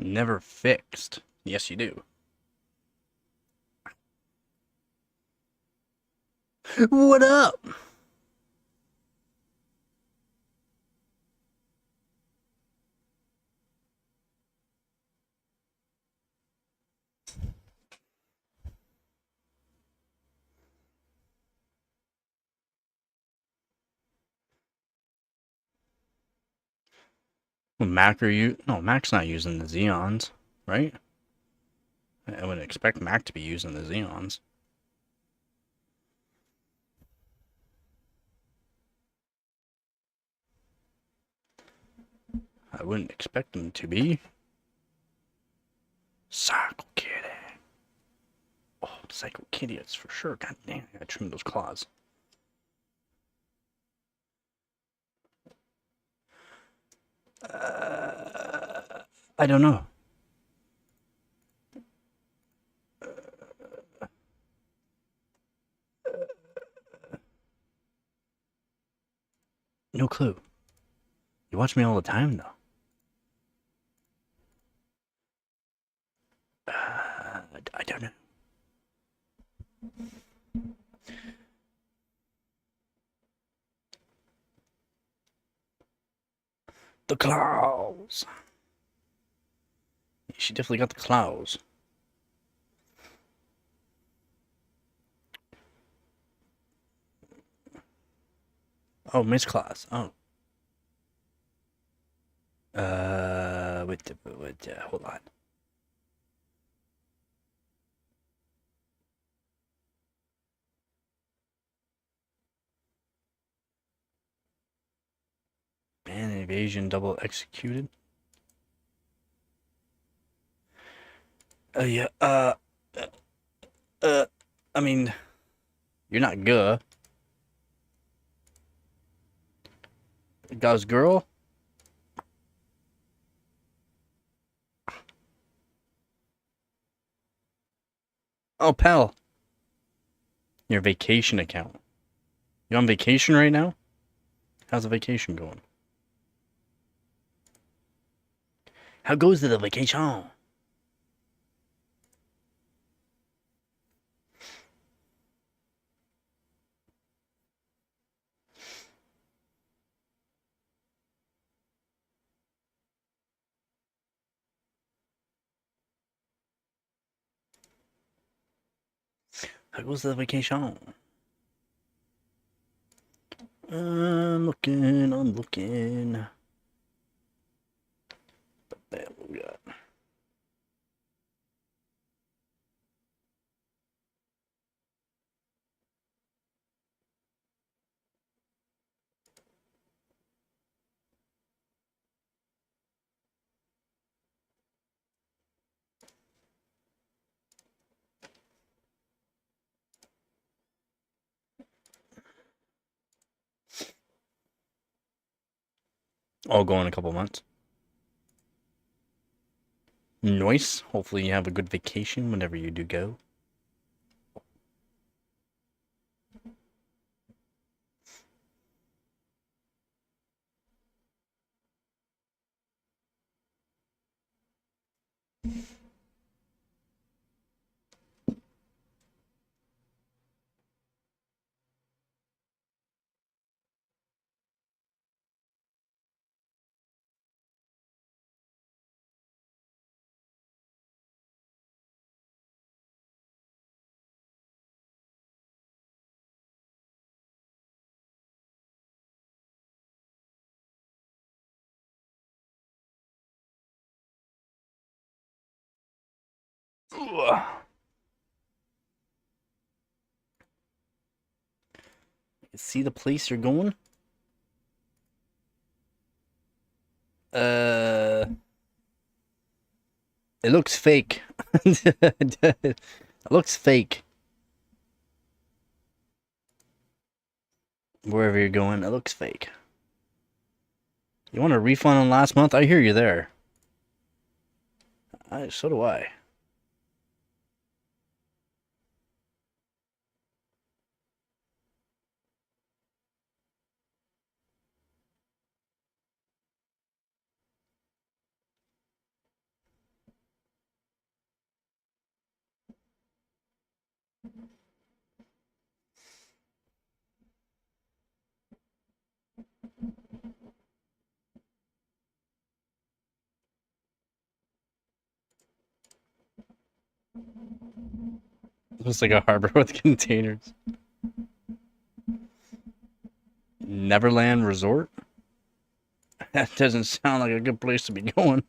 Never fixed. Yes, you do. What up? Well, Mac are you? No, Mac's not using the Xeons, right? I wouldn't expect Mac to be using the Xeons. I wouldn't expect them to be. Psycho Kitty. Oh, Psycho Kitty, it's for sure. God damn, I gotta trim those claws. I don't know. No clue. You watch me all the time, though. I don't know. The claws. She definitely got the claws. Oh, Miss Claus. Oh. Hold on. Ban invasion double executed. Yeah, I mean, you're not good. Guy's girl? Oh, pal. Your vacation account. You on vacation right now? How's the vacation going? How goes the vacation? How goes the vacation? I'm looking. Bam, what we got? I'll go in a couple months. Nice. Hopefully you have a good vacation whenever you do go. Ugh. See the place you're going? It looks fake. It looks fake. Wherever you're going, it looks fake. You want a refund on last month? I hear you there. So do I. Looks like a harbor with containers. Neverland Resort? That doesn't sound like a good place to be going.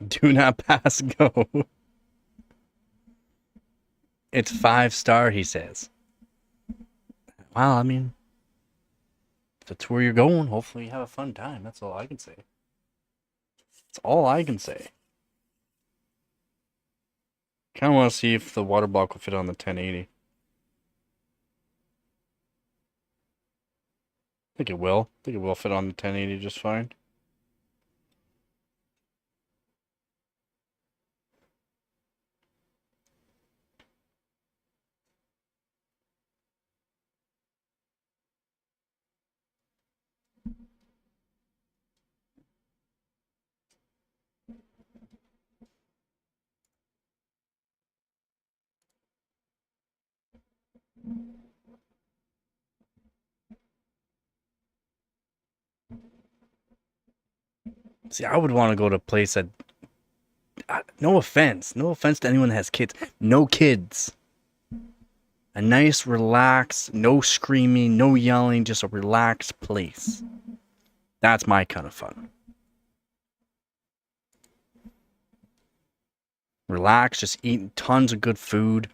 Do not pass go. It's 5-star, he says. Well, I mean, if that's where you're going, hopefully you have a fun time. That's all I can say. That's all I can say. Kind of want to see if the water block will fit on the 1080. I think it will. I think it will fit on the 1080 just fine. See, I would want to go to a place that no offense to anyone that has kids. No kids. A nice, relaxed, no screaming, no yelling, just a relaxed place. That's my kind of fun. Relax, just eating tons of good food.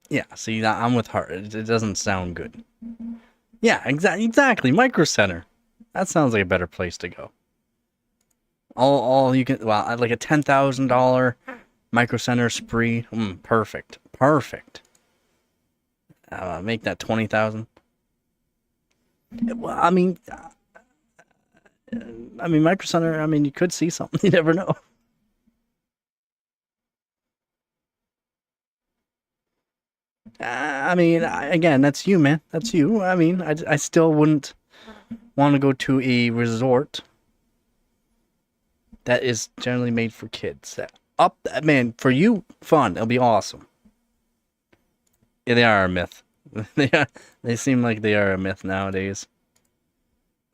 Yeah, see, I'm with her. It doesn't sound good. Yeah, exactly. Micro Center. That sounds like a better place to go. All you can, well, like a $10,000 Micro Center spree. Perfect. Make that 20,000. Well, I mean, Micro Center. I mean, you could see something. You never know. Again, that's you, man. That's you. I mean, I still wouldn't want to go to a resort that is generally made for kids. Man, for you, fun. It'll be awesome. Yeah, they are a myth. They seem like they are a myth nowadays.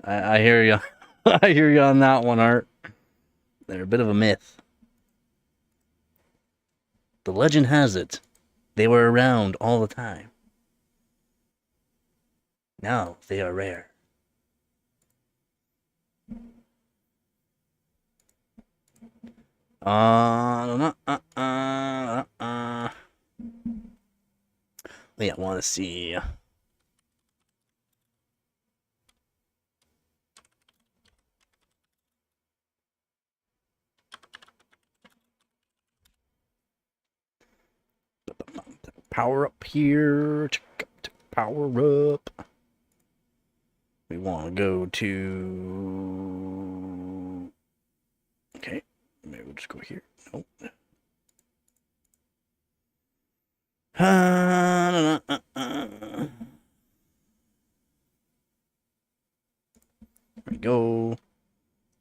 I hear you. I hear you on that one, Art. They're a bit of a myth. The legend has it, they were around all the time. Now they are rare. Wait, I want to see. Power up here. Power up. We want to go to. Okay, maybe we'll just go here. Nope. There we go.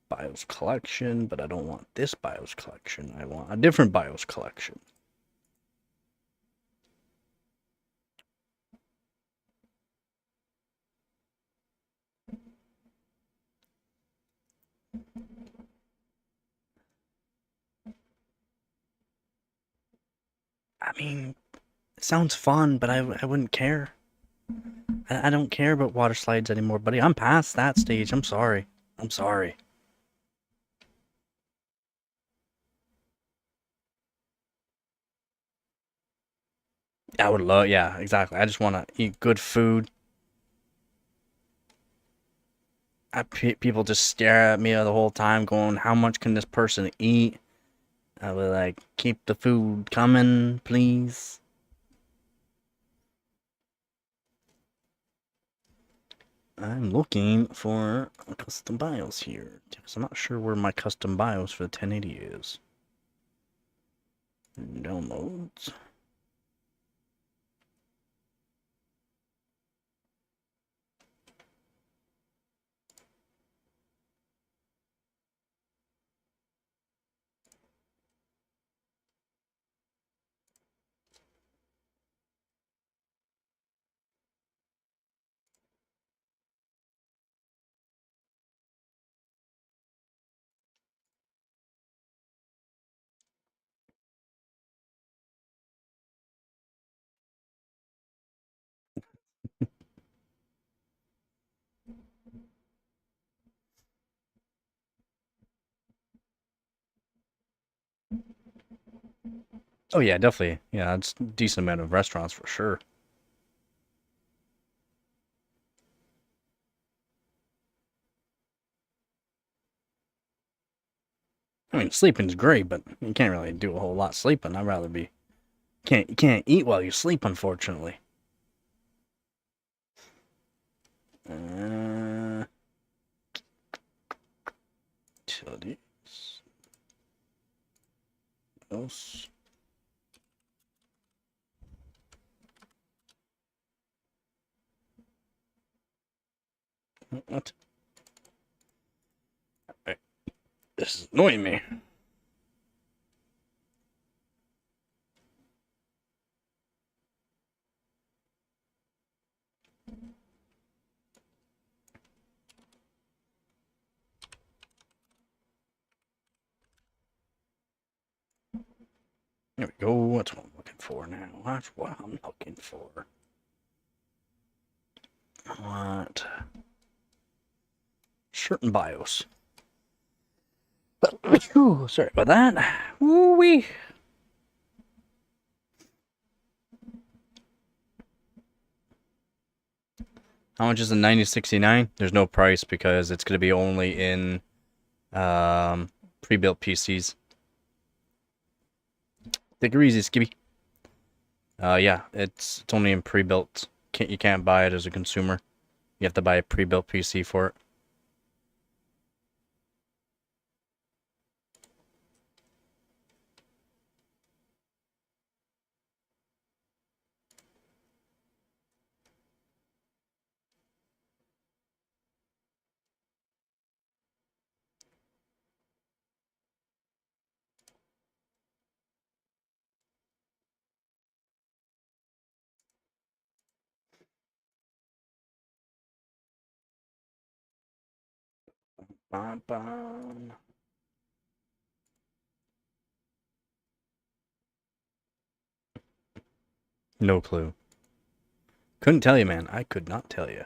BIOS collection, but I don't want this BIOS collection. I want a different BIOS collection. I mean, it sounds fun, but I wouldn't care. I don't care about water slides anymore, buddy. I'm past that stage. I'm sorry. I would love, yeah, exactly. I just want to eat good food. People just stare at me the whole time going, how much can this person eat? I would like, keep the food coming, please. I'm looking for a custom BIOS here, because I'm not sure where my custom BIOS for the 1080 is. Downloads. Oh yeah, definitely. Yeah, it's a decent amount of restaurants for sure. I mean, sleeping's great, but you can't really do a whole lot sleeping. I'd rather be you can't eat while you sleep, unfortunately. Utilities. Else. What? Right. This is annoying me. There we go. That's what I'm looking for now. That's what I'm looking for. What? Certain BIOS. Ooh, sorry about that. Woo-wee. How much is the 9069? There's no price because it's going to be only in pre-built PCs. Take it easy, Skibby. Yeah, it's only in pre-built. You can't buy it as a consumer. You have to buy a pre-built PC for it. Bum, bum. No clue. Couldn't tell you, man. I could not tell you.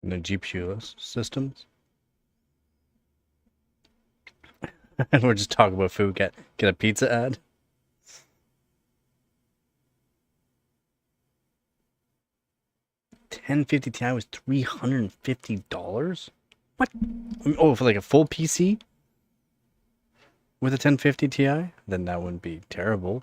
The GPU systems. We're just talking about food. Get a pizza ad. $1050 Ti was $350. What? Oh, for like a full PC with a 1050 Ti? Then that wouldn't be terrible.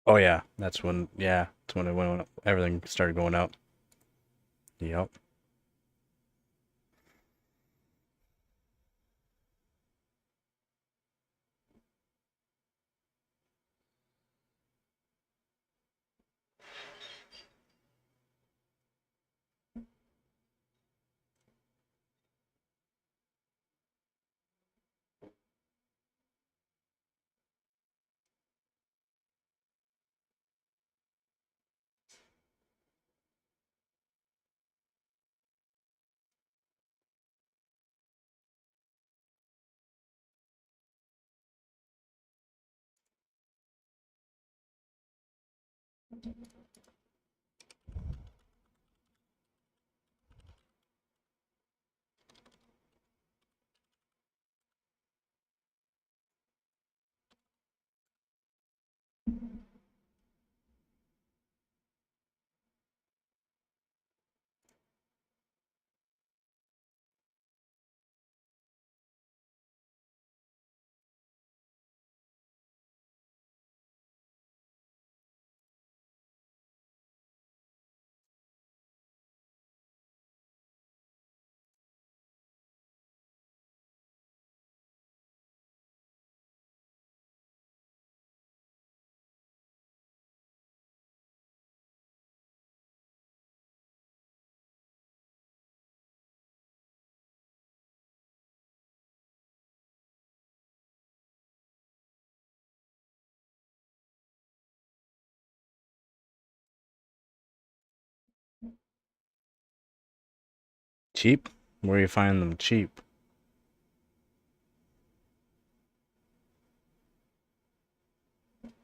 Oh yeah, that's when it went up. Everything started going up. Yep. cheap? Where you find them cheap?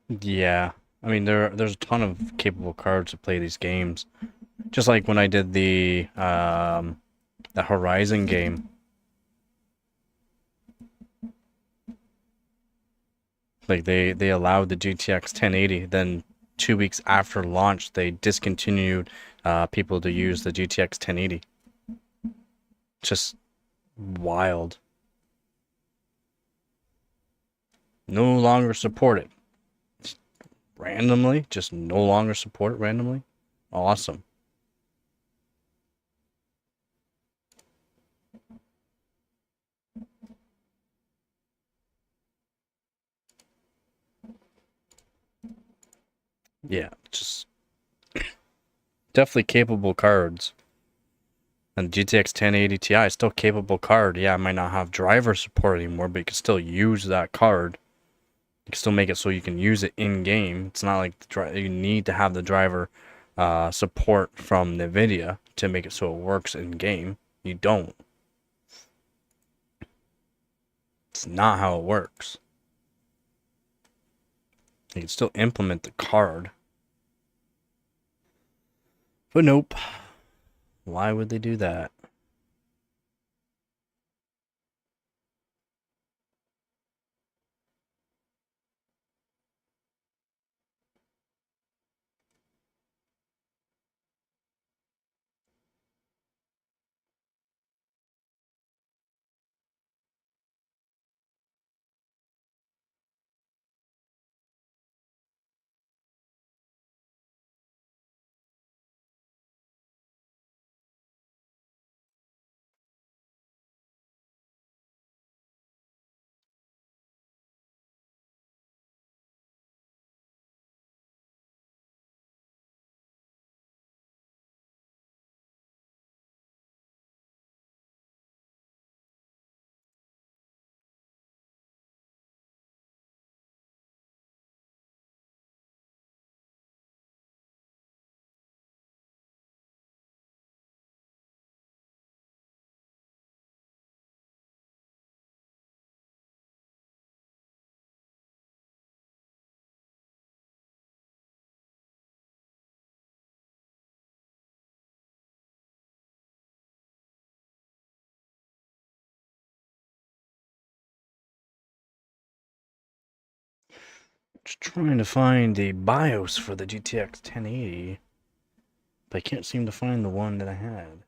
Yeah. I mean, there's a ton of capable cards to play these games. Just like when I did the Horizon game. Like they allowed the GTX 1080, then 2 weeks after launch they discontinued people to use the GTX 1080. Just wild. No longer support it. Randomly, just no longer support it randomly. Awesome. Yeah, just definitely capable cards. And the GTX 1080 Ti is still a capable card. Yeah, it might not have driver support anymore, but you can still use that card. You can still make it so you can use it in game. It's not like you need to have the driver support from NVIDIA to make it so it works in game. You don't. It's not how it works. You can still implement the card. But nope. Why would they do that? Just trying to find the BIOS for the GTX 1080, but I can't seem to find the one that I had.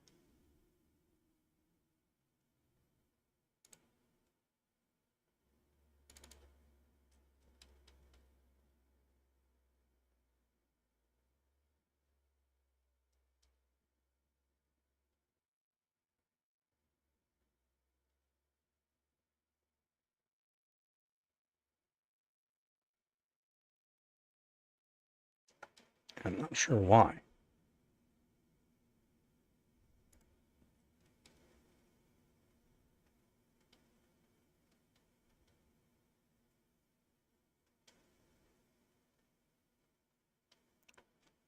I'm not sure why.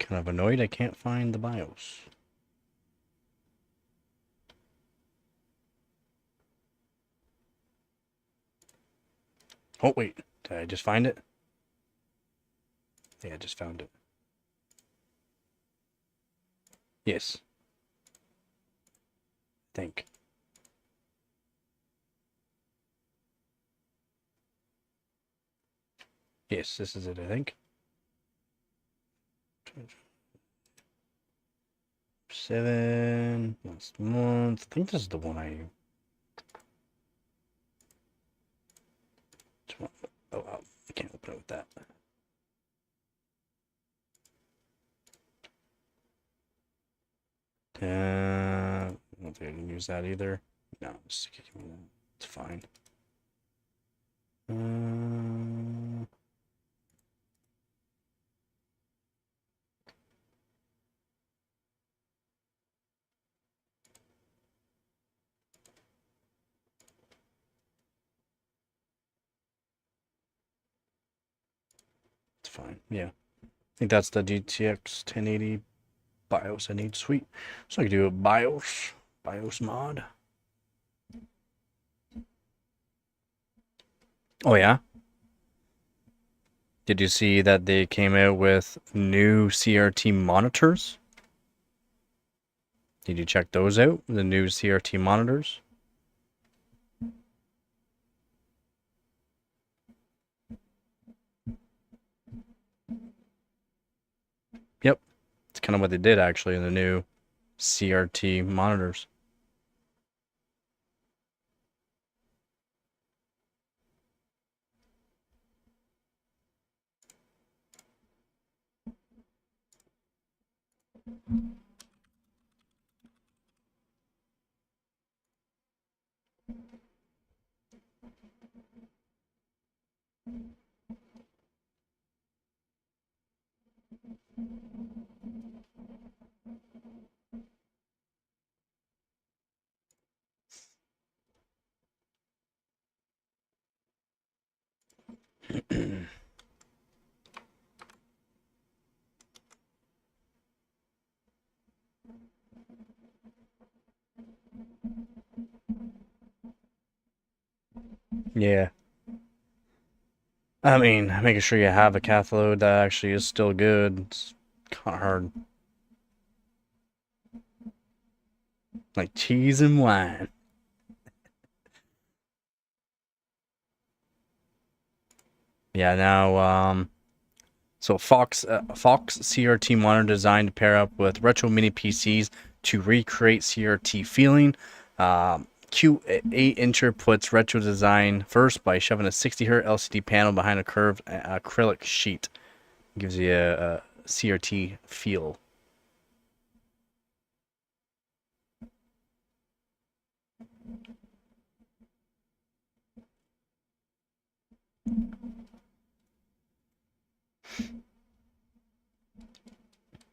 Kind of annoyed I can't find the BIOS. Oh, wait. Did I just find it? Yeah, I just found it. Yes. I think. Yes, this is it, I think. 7 last month. I think this is the one I. Oh, wow. I can't open it with that. I don't think I can use that either. No, just give me that. It's fine. It's fine. Yeah. I think that's the GTX 1080 BIOS I need. Sweet. So I can do a BIOS. BIOS mod. Oh yeah? Did you see that they came out with new CRT monitors? Did you check those out? The new CRT monitors? Yep. It's kind of what they did actually in the new CRT monitors. Yeah. I mean, making sure you have a cathode that actually is still good. It's kind of hard. Like cheese and wine. Yeah, now, so Fox CRT monitor designed to pair up with retro mini PCs to recreate CRT feeling. Q8-incher puts retro design first by shoving a 60Hz LCD panel behind a curved acrylic sheet. Gives you a CRT feel.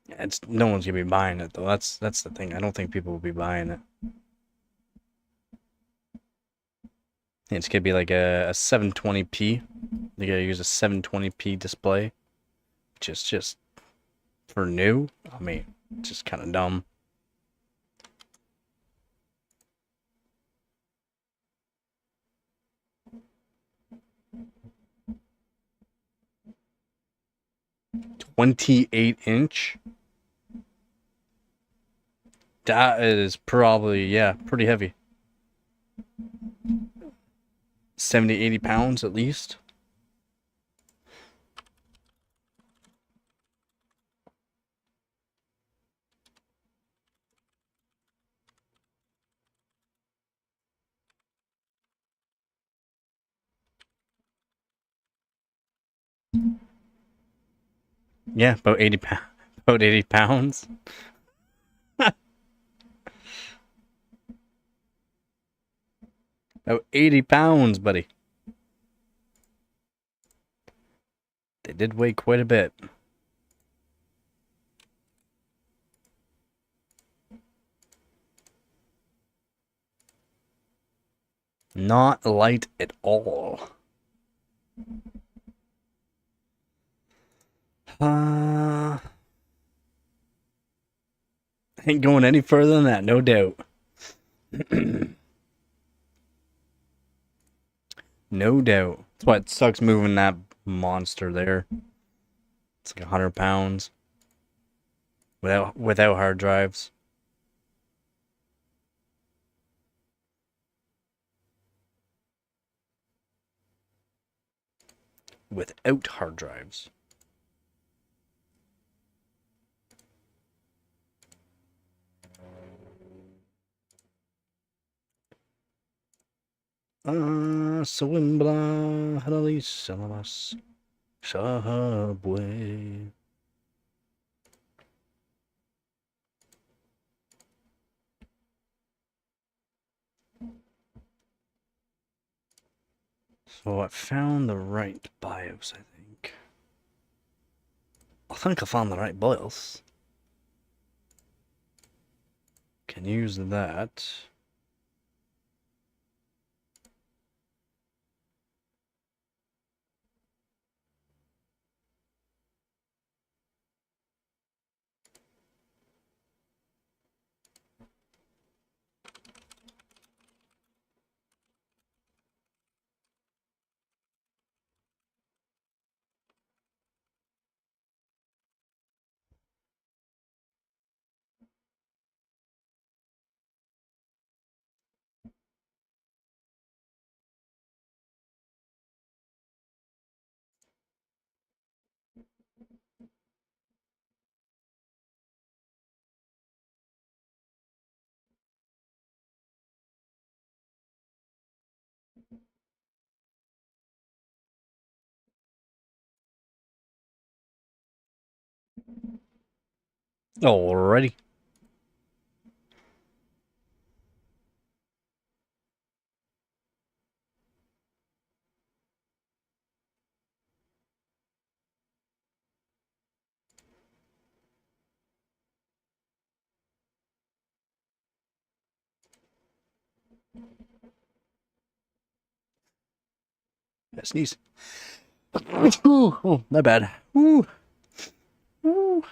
It's no one's gonna be buying it though. That's the thing. I don't think people will be buying it. It's gonna be like a 720p. They gotta use a 720p display, which is just for new. I mean, just kind of dumb. "28" That is probably, yeah, pretty heavy. 70, 80 pounds at least. Yeah, about 80 pounds. About 80 pounds. About 80 pounds, buddy. They did weigh quite a bit. Not light at all. Ain't going any further than that, no doubt. No doubt. That's why it sucks moving that monster there. It's like 100 pounds. Without hard drives. Without hard drives. Swimbla Hadalis Subway. So I found the right BIOS, I think. I think I found the right BIOS. Can use that. Alrighty. Yeah, sneeze. Ooh, oh, not bad. Ooh. Ooh.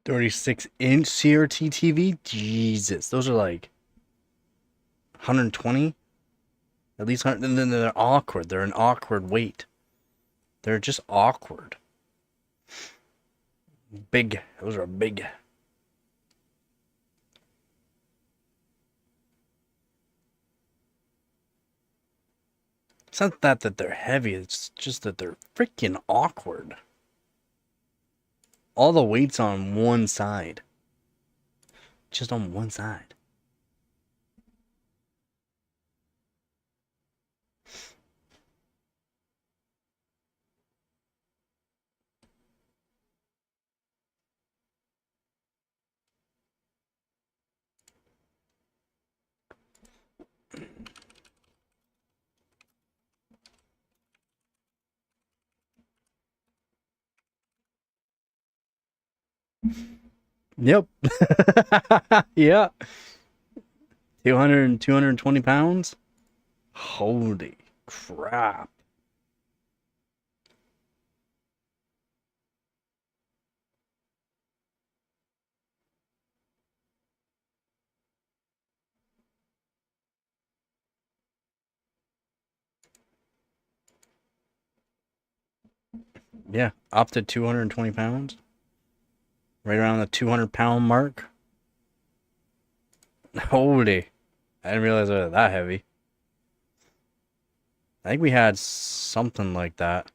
$36-inch CRT TV? Jesus. Those are like 120? At least 100. And then they're awkward. They're an awkward weight. They're just awkward. Big. Those are big. It's not that they're heavy. It's just that they're freaking awkward. All the weight's on one side. Just on one side. Yep. Yeah. 220 pounds? Holy crap. Yeah, up to 220 pounds. Right around the 200-pound mark. Holy. I didn't realize it was that heavy. I think we had something like that.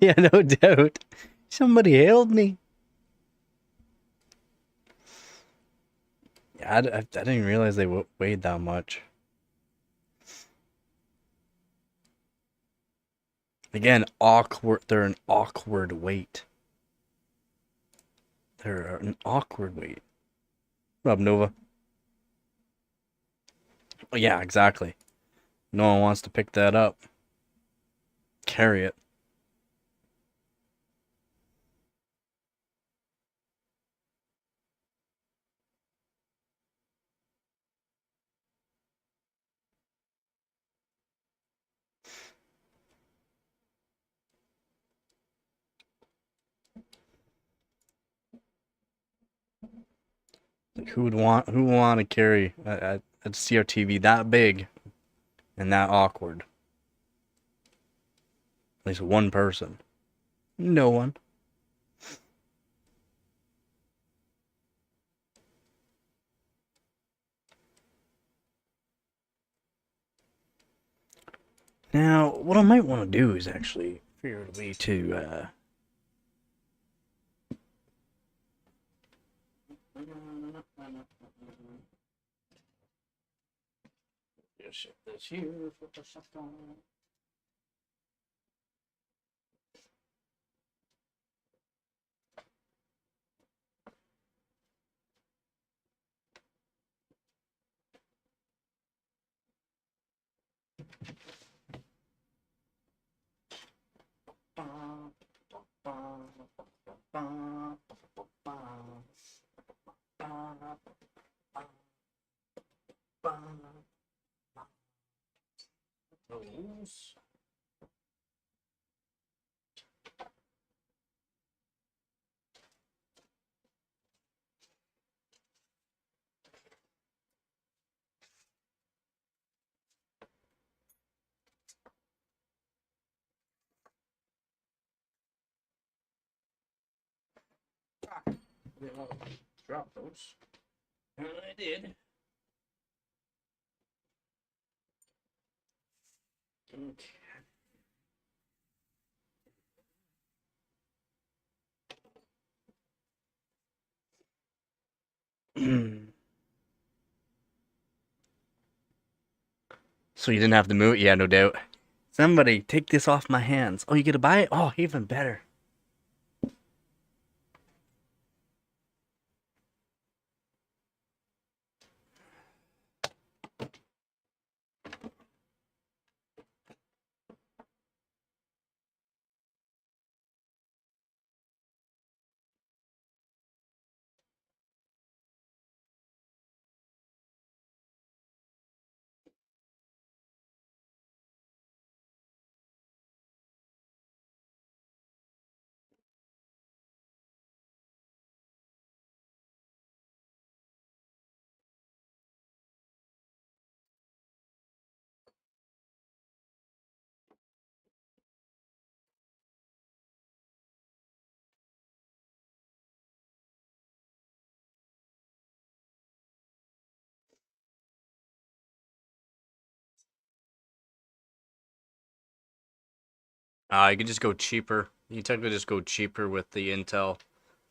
Yeah, no doubt. Somebody help me. Yeah, I didn't even realize they weighed that much. Again, awkward. They're an awkward weight. They're an awkward weight. What up, Nova? Oh, yeah, exactly. No one wants to pick that up. Carry it. Like, who would want to carry a CRTV that big and that awkward? At least one person. No one. Now, what I might want to do is actually figure out a way to just shift this here for a second. Those. Drop those. And I did. Okay. So you didn't have to move it? Yeah, no doubt. Somebody take this off my hands. Oh, you get to buy it? Oh, even better. You can just go cheaper. You technically just go cheaper with the Intel,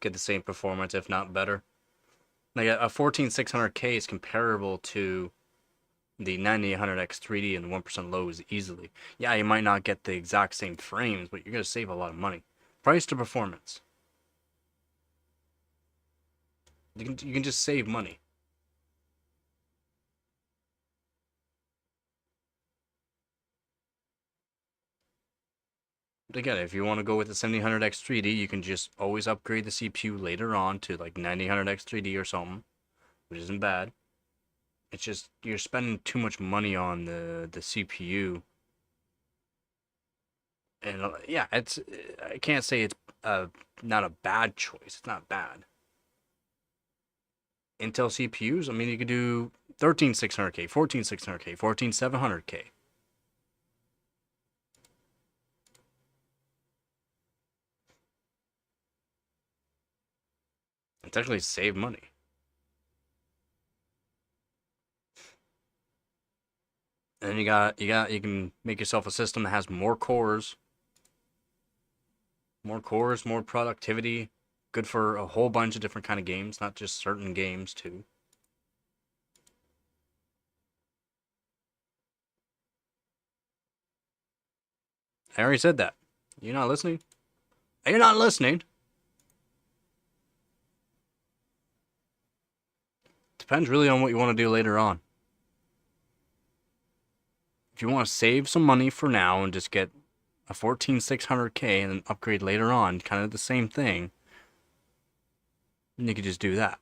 get the same performance, if not better. Like a 14600K is comparable to the 9800X 3D and the 1% lows easily. Yeah, you might not get the exact same frames, but you're gonna save a lot of money. Price to performance. You can just save money. Again, if you want to go with the 7000X 3D, you can just always upgrade the CPU later on to like 9000X 3D or something, which isn't bad. It's just you're spending too much money on the CPU, and yeah, it's I can't say it's not a bad choice. It's not bad. Intel CPUs, I mean, you could do 13600K, 14600K, 14700K. It's actually save money. And then you can make yourself a system that has more cores, more productivity, good for a whole bunch of different kind of games, not just certain games too. I already said that. You're not listening? You're not listening. Depends really on what you want to do later on. If you want to save some money for now and just get a 14600K and then upgrade later on, kind of the same thing, then you could just do that.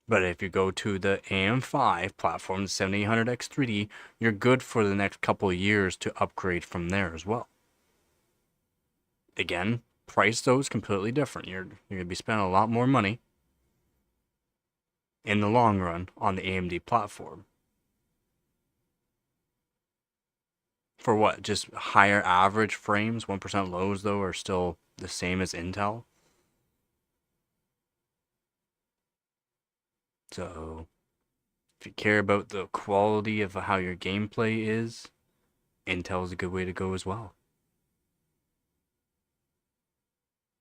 But if you go to the AM5 platform, the 7800X3D, you're good for the next couple of years to upgrade from there as well. Again, price though is completely different. You're going to be spending a lot more money in the long run on the AMD platform. For what? Just higher average frames? 1% lows though are still the same as Intel. So if you care about the quality of how your gameplay is, Intel is a good way to go as well.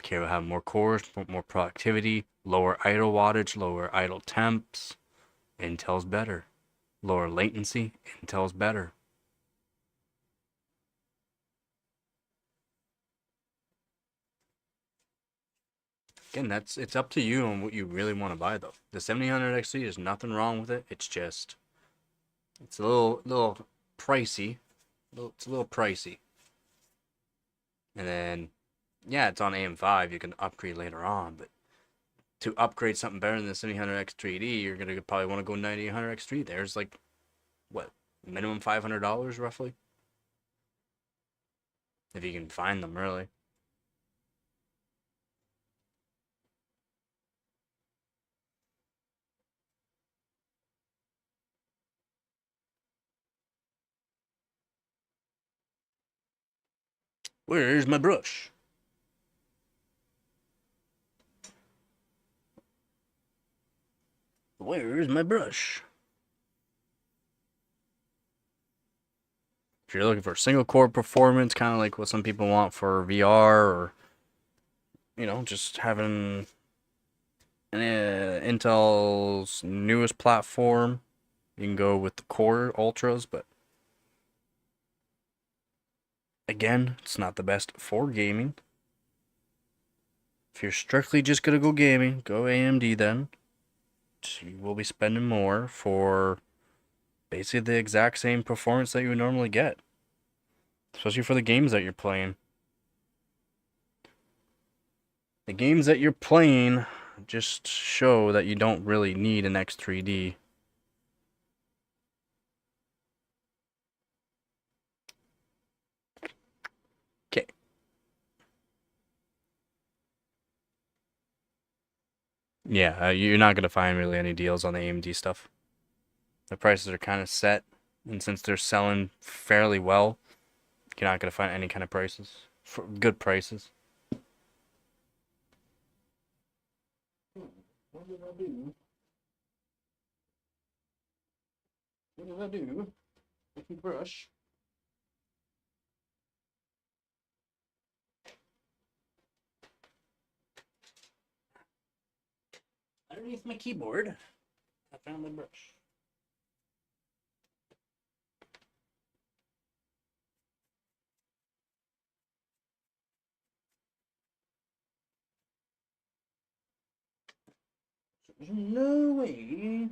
Care about having more cores, more productivity, lower idle wattage, lower idle temps, Intel's better. Lower latency, Intel's better. Again, it's up to you on what you really want to buy though. The 7800 XT, there's nothing wrong with it. It's just it's a little pricey. It's a little pricey. And then yeah, it's on AM5. You can upgrade later on, but to upgrade something better than the 7800X3D, you're gonna probably want to go 9800X3. There's like what, minimum $500 roughly, if you can find them really. Where's my brush? Where's my brush? If you're looking for single core performance, kind of like what some people want for VR, or you know, just having Intel's newest platform, you can go with the Core Ultras, but again, it's not the best for gaming. If you're strictly just gonna go gaming, go AMD then. You will be spending more for basically the exact same performance that you would normally get, especially for the games that you're playing. The games that you're playing just show that you don't really need an X3D. Okay. Yeah, you're not going to find really any deals on the AMD stuff. The prices are kind of set, and since they're selling fairly well, you're not going to find any kind of prices, for good prices. What did I do? What did I do? With my brush. Underneath my keyboard, I found my brush. There's no way.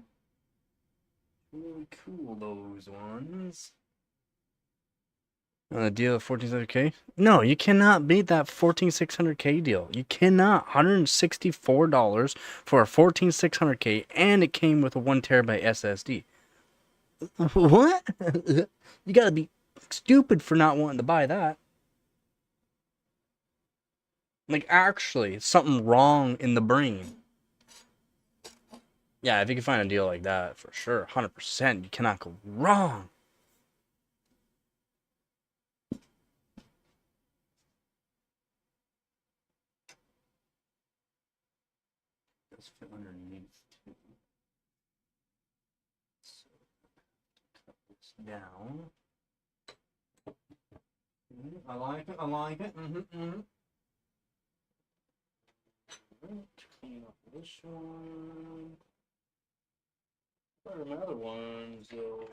Really cool, those ones. On the deal of 14600K? No, you cannot beat that 14600K deal. You cannot. $164 for a 14600K, and it came with a 1TB SSD. What? You gotta be stupid for not wanting to buy that. Like, actually, something wrong in the brain. Yeah, if you can find a deal like that, for sure, 100%, you cannot go wrong. Does fit underneath too. So, cut this down. I like it. I like it. Clean up this one. Where are my other ones, though?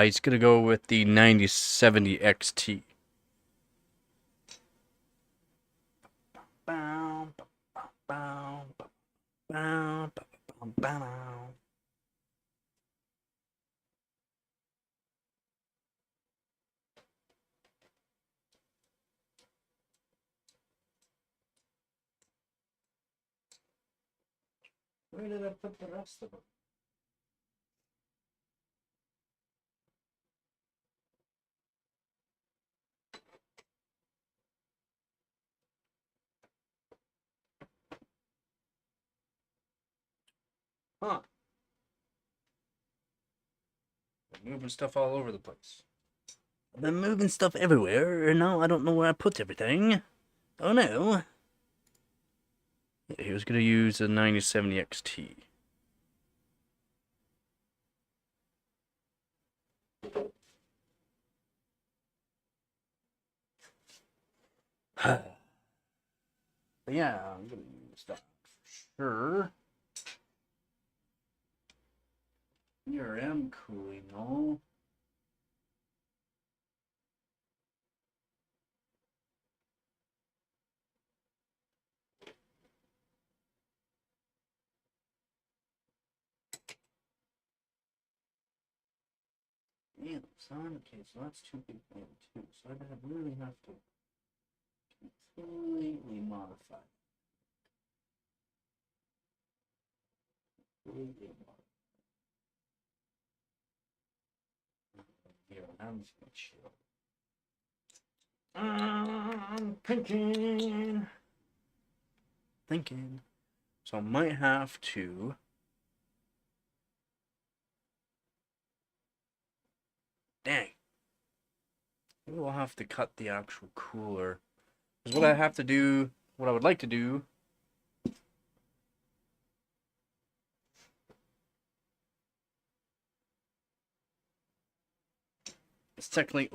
He's gonna go with the 9070 XT. Where did I put the rest of them? Huh. I'm moving stuff all over the place. I've been moving stuff everywhere, and now I don't know where I put everything. Oh no. Yeah, he was gonna use a 9070 XT. But yeah, I'm gonna use that for sure. VRM cooling, no. Damn, son. Okay, so that's too big for him too. So I really have to completely modify. Completely modify. Here, I'm just gonna chill. I'm thinking. So I might have to. Dang. Maybe we'll have to cut the actual cooler. Because what I have to do, what I would like to do, is technically,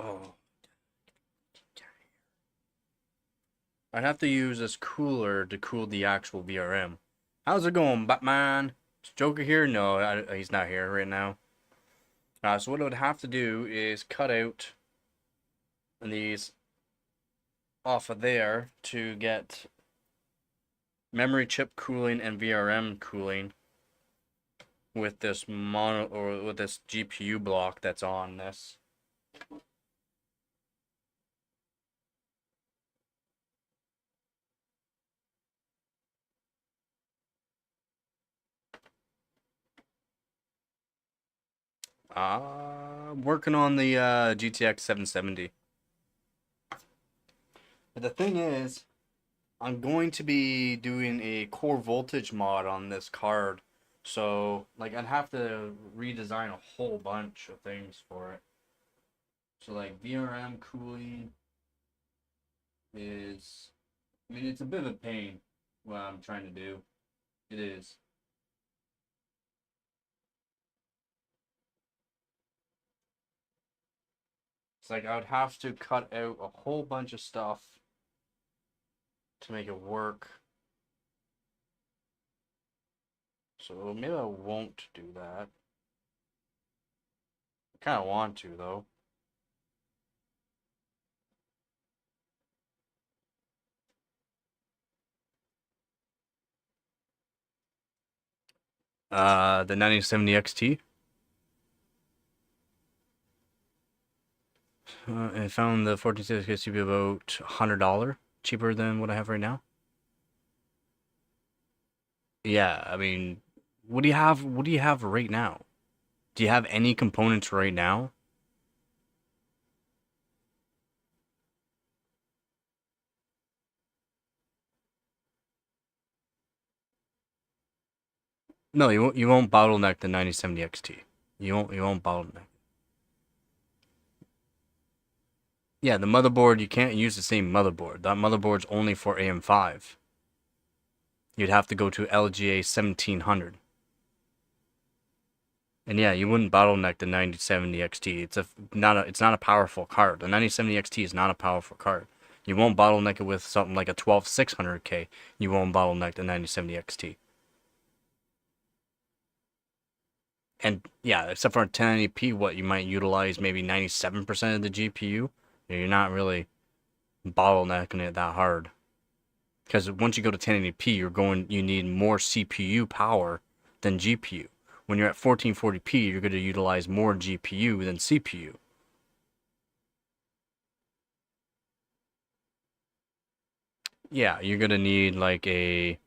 I'd have to use this cooler to cool the actual VRM. How's it going, Batman? Is Joker here? No, he's not here right now. So what I would have to do is cut out these off of there to get memory chip cooling and VRM cooling with this with this GPU block that's on this. Working on the GTX 770. But the thing is, I'm going to be doing a core voltage mod on this card. So, like, I'd have to redesign a whole bunch of things for it. So, like, VRM cooling is... I mean, it's a bit of a pain what I'm trying to do. It is. It's like I would have to cut out a whole bunch of stuff to make it work. So maybe I won't do that. I kind of want to, though. The 9070 XT. I found the 1460 to be about $100 cheaper than what I have right now. Yeah, I mean, what do you have? What do you have right now? Do you have any components right now? No, you won't. You won't bottleneck the 9070 XT. You won't. You won't bottleneck. Yeah, the motherboard. You can't use the same motherboard. That motherboard's only for AM5. You'd have to go to LGA 1700. And yeah, you wouldn't bottleneck the 9070 XT. It's not a powerful card. The 9070 XT is not a powerful card. You won't bottleneck it with something like a 12600K. You won't bottleneck the 9070 XT. And yeah, except for a 1080p, what you might utilize maybe 97% of the GPU. You're not really bottlenecking it that hard. Because once you go to 1080p, you need more CPU power than GPU. When you're at 1440p, you're going to utilize more GPU than CPU. Yeah, you're going to need like a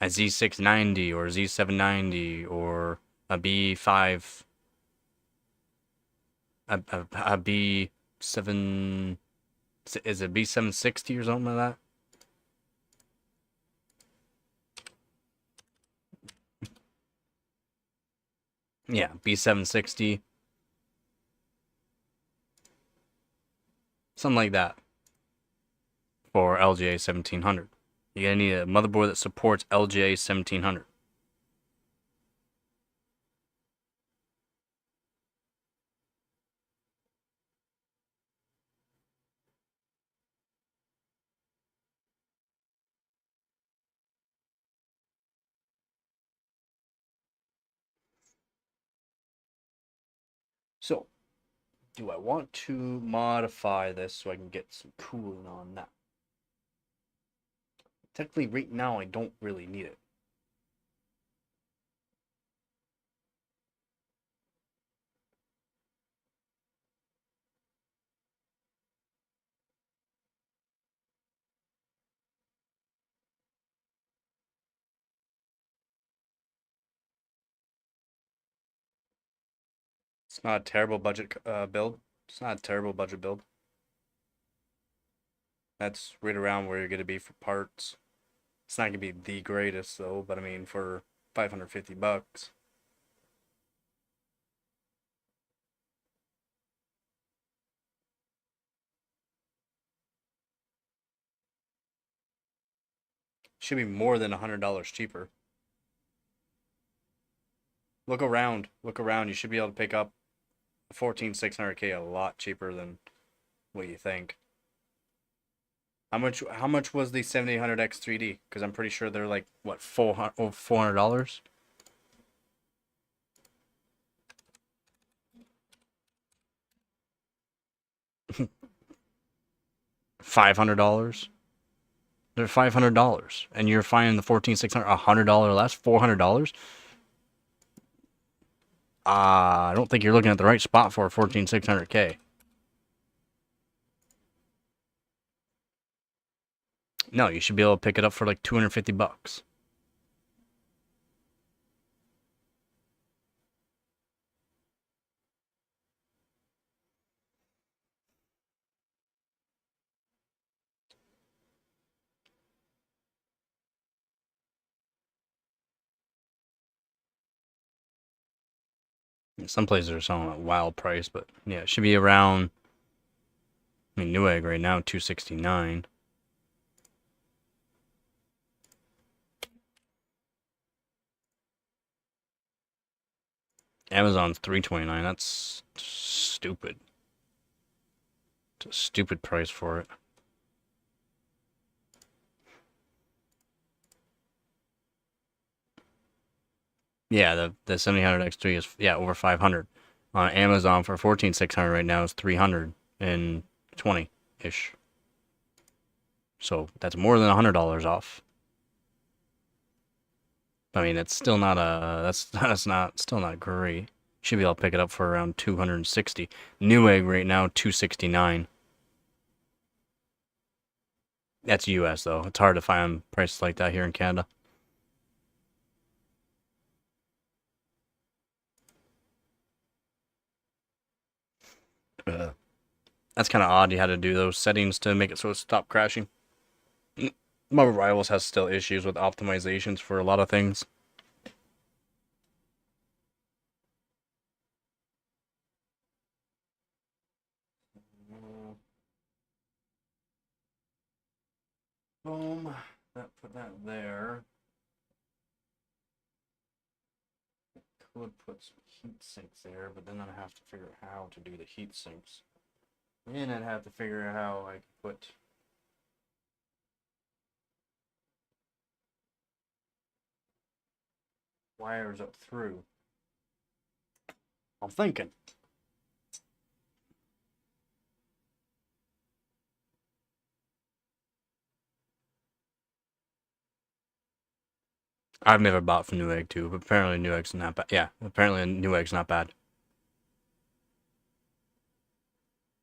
Z690 or Z790 or a B5, a B7, is it B760 or something like that? Yeah, B760. Something like that for LGA 1700. You're going to need a motherboard that supports LGA 1700. So, do I want to modify this so I can get some cooling on that? Technically, right now, I don't really need it. It's not a terrible budget build. It's not a terrible budget build. That's right around where you're going to be for parts. It's not going to be the greatest, though, but I mean, for $550. Should be more than $100 cheaper. Look around. Look around. You should be able to pick up a 14600K a lot cheaper than what you think. How much was the 7800X 3D? Because I'm pretty sure they're like, what, $400? $500? They're $500, and you're finding the 14600 $100 less, $400. I don't think you're looking at the right spot for a 14600K. No, you should be able to pick it up for like $250. Some places are selling at a wild price, but yeah, it should be around. I mean, Newegg right now, $269. Amazon's $329. That's stupid. It's a stupid price for it. Yeah, the 7000X3 is over 500. On Amazon for 14600 right now is 320 ish. So that's more than $100 off. I mean, it's still not still not great. Should be able to pick it up for around 260. Newegg right now 269. That's US though. It's hard to find prices like that here in Canada. That's kind of odd. You had to do those settings to make it so it stopped crashing. Marvel Rivals has still issues with optimizations for a lot of things. Boom. Put that there. Could put some heat sinks there, but then I'd have to figure out how to do the heat sinks. And I'd have to figure out how I could put wires up through. I'm thinking. I've never bought from Newegg too, but apparently Newegg's not bad. Yeah, apparently Newegg's not bad.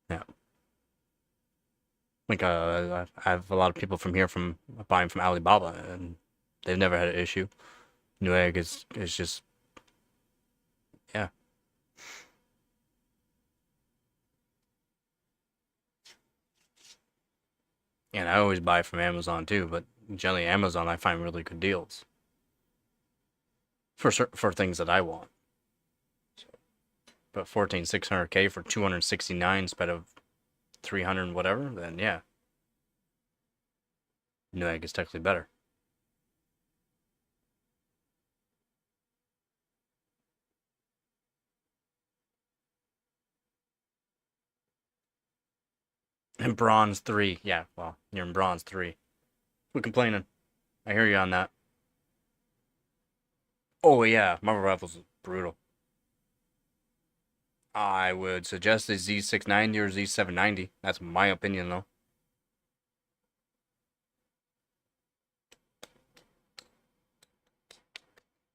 Yeah. Like I have a lot of people from here from buying from Alibaba, and they've never had an issue. Newegg is just, yeah. And I always buy from Amazon too, but generally Amazon I find really good deals for things that I want. But 14,600K for 269 instead of 300 and whatever, then yeah, Newegg is technically better. And bronze 3, yeah, well, you're in bronze 3. Quit complaining. I hear you on that. Oh yeah, Marvel Rivals is brutal. I would suggest a Z690 or Z790. That's my opinion, though.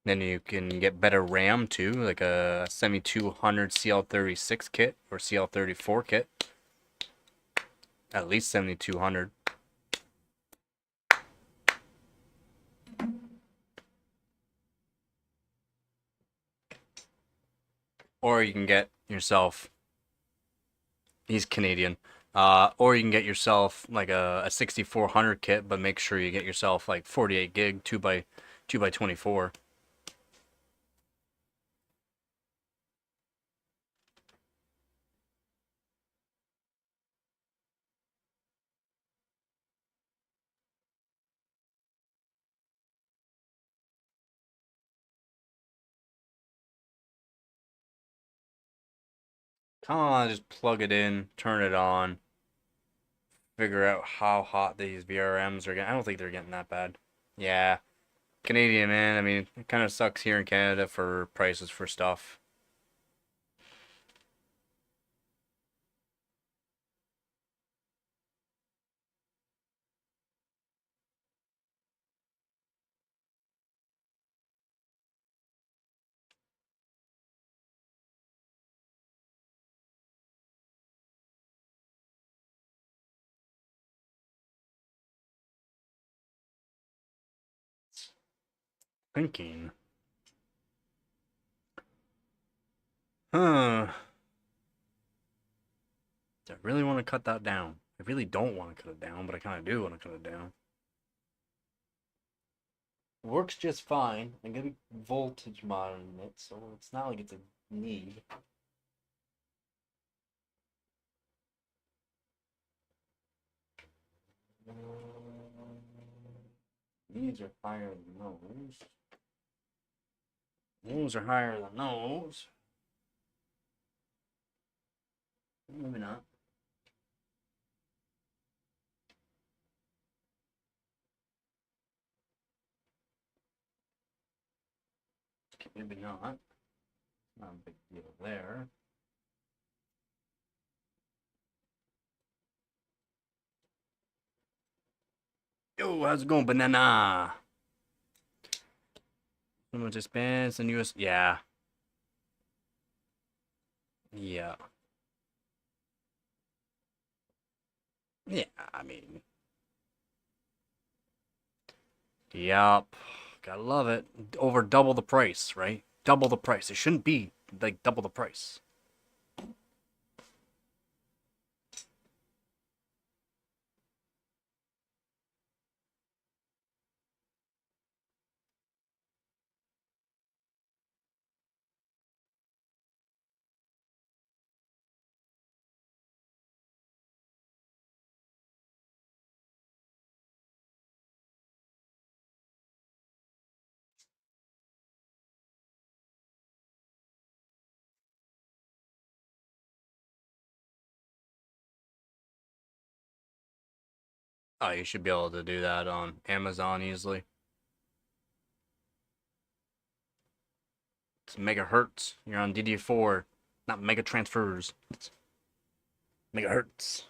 Then you can get better RAM, too, like a 7200 CL36 kit or CL34 kit. At least 7200. Or you can get yourself... He's Canadian. Or you can get yourself like a 6400 kit, but make sure you get yourself like 48 gig 2x24. Come on, just plug it in, turn it on, figure out how hot these VRMs are getting. I don't think they're getting that bad. Yeah. Canadian, man. I mean, it kind of sucks here in Canada for prices for stuff. Thinking. Huh. Do I really want to cut that down? I really don't want to cut it down, but I kind of do want to cut it down. Works just fine. I'm gonna be voltage monitoring it, so it's not like it's a need. These are higher than those. Those are higher than those. Maybe not. Maybe not. Not a big deal there. Yo, how's it going, banana? How much expense in US? Yeah. Yeah. Yeah, I mean. Yup. Gotta love it. Over double the price, right? Double the price. It shouldn't be like double the price. Oh, you should be able to do that on Amazon easily. It's megahertz. You're on DD4, not mega transfers. It's megahertz.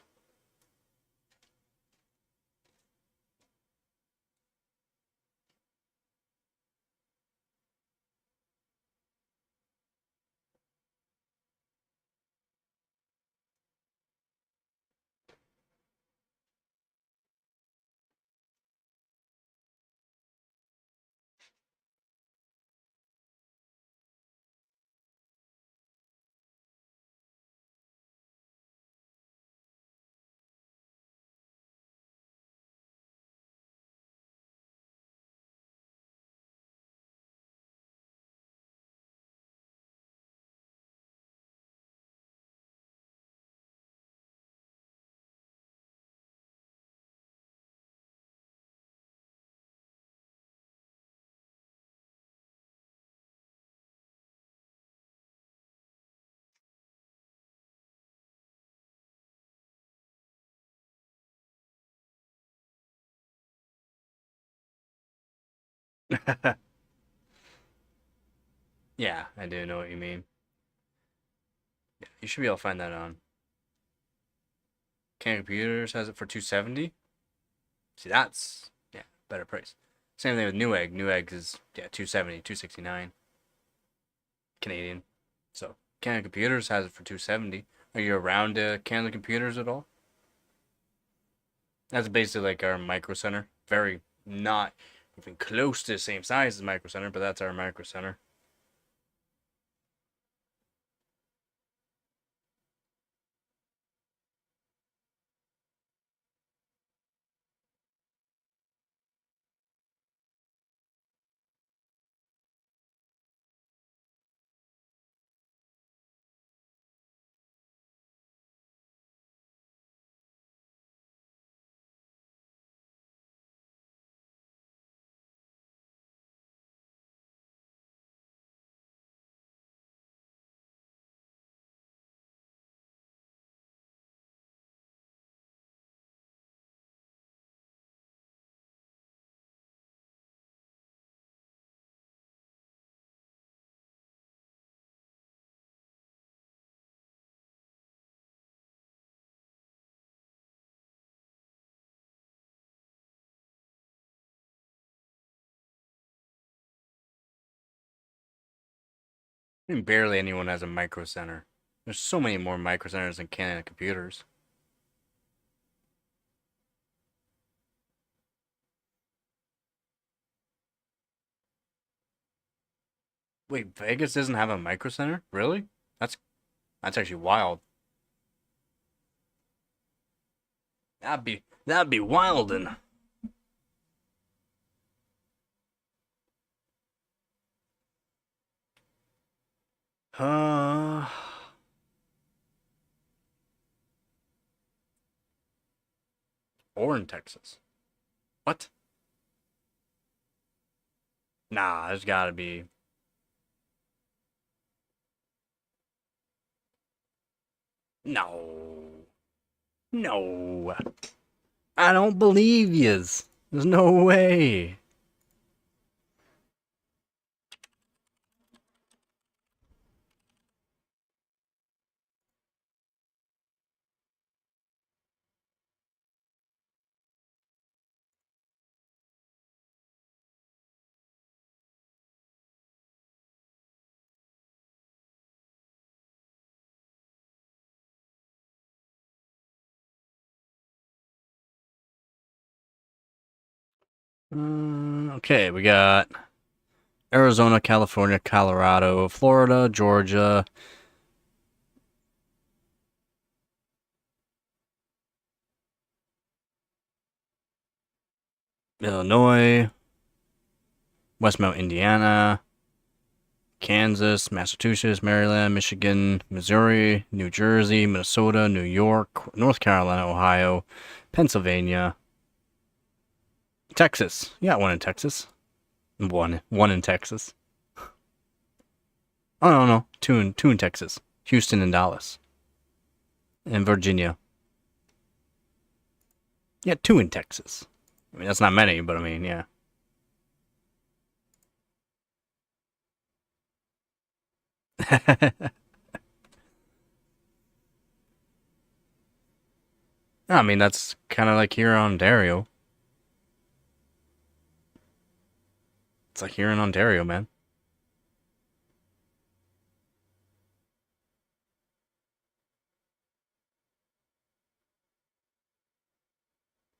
Yeah, I do know what you mean. Yeah, you should be able to find that on. Can Computers has it for 270. See, that's yeah, better price. Same thing with Newegg. Newegg is 270, 269 Canadian. So Canada Computers has it for 270. Are you around Canada Computers at all? That's basically like our Micro Center. Very not even close to the same size as Micro Center, but that's our Micro Center. I mean, barely anyone has a Micro Center. There's so many more Micro Centers than Canada Computers. Wait, Vegas doesn't have a Micro Center? Really? That's that's actually wild. That'd be wild and uh or in Texas. What? Nah, there's gotta be. No. No. I don't believe yous. There's no way. Okay, we got Arizona, California, Colorado, Florida, Georgia, Illinois, Westmount, Indiana, Kansas, Massachusetts, Maryland, Michigan, Missouri, New Jersey, Minnesota, New York, North Carolina, Ohio, Pennsylvania, Texas. You got one in Texas. One in Texas. Oh no, two in Texas. Houston and Dallas. And Virginia. Yeah, two in Texas. I mean, that's not many, but I mean, yeah. I mean, that's kind of like here in Ontario. It's like here in Ontario, man.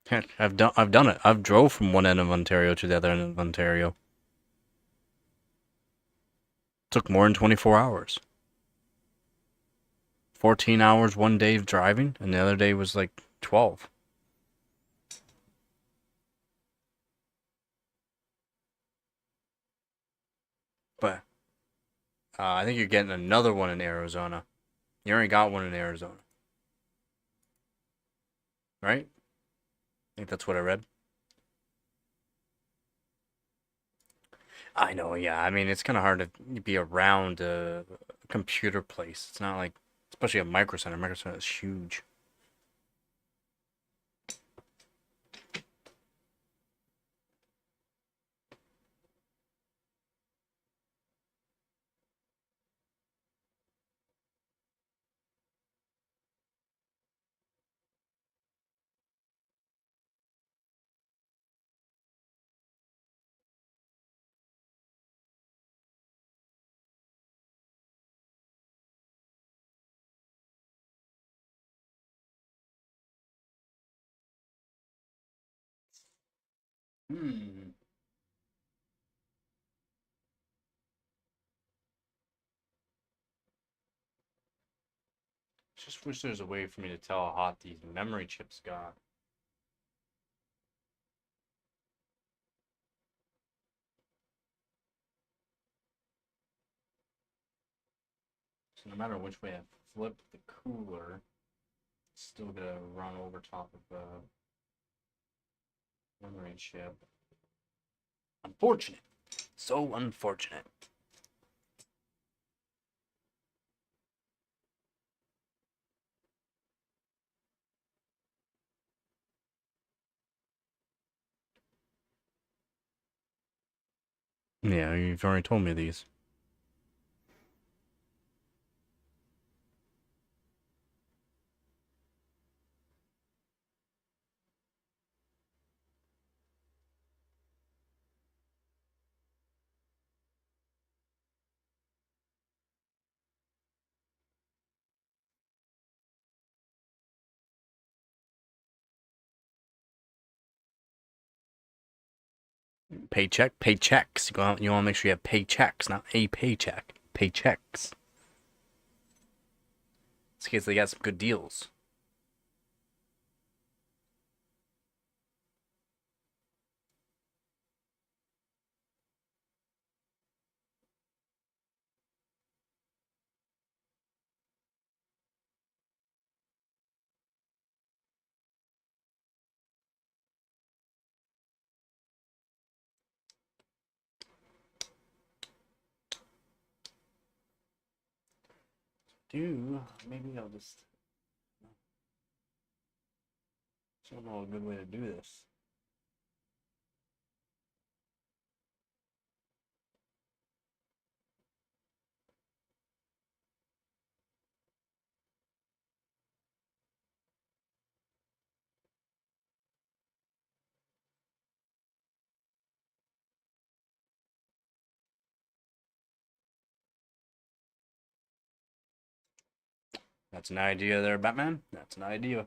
Heck, I've done it. I've drove from one end of Ontario to the other end of Ontario. Took more than 24 hours. 14 hours one day of driving, and the other day was like 12. But I think you're getting another one in Arizona. You already got one in Arizona, right? I think that's what I read. I know, yeah. I mean, it's kind of hard to be around a computer place. It's not like, especially a micro center. Micro center is huge. Hmm. Just wish there's a way for me to tell how hot these memory chips got. So no matter which way I flip the cooler, it's still gonna run over top of the memory chip. Unfortunate. So unfortunate. Yeah, you've already told me these. Paycheck, paychecks. You want to make sure you have paychecks, not a paycheck. Paychecks. In case they got some good deals. Maybe I'll just. I don't know a good way to do this. That's an idea there, Batman. That's an idea.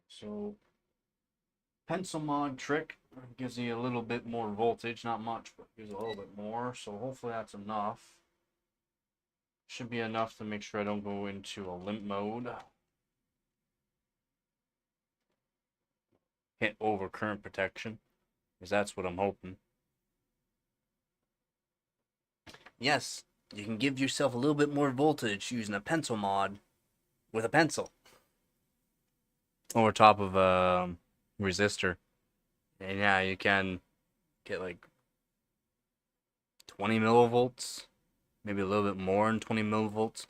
So, pencil mod trick gives you a little bit more voltage, not much, but gives a little bit more. So hopefully that's enough. Should be enough to make sure I don't go into a limp mode. Hit over current protection, because that's what I'm hoping. Yes, you can give yourself a little bit more voltage using a pencil mod with a pencil over top of a resistor. And yeah, you can get like 20 millivolts, maybe a little bit more than 20 millivolts.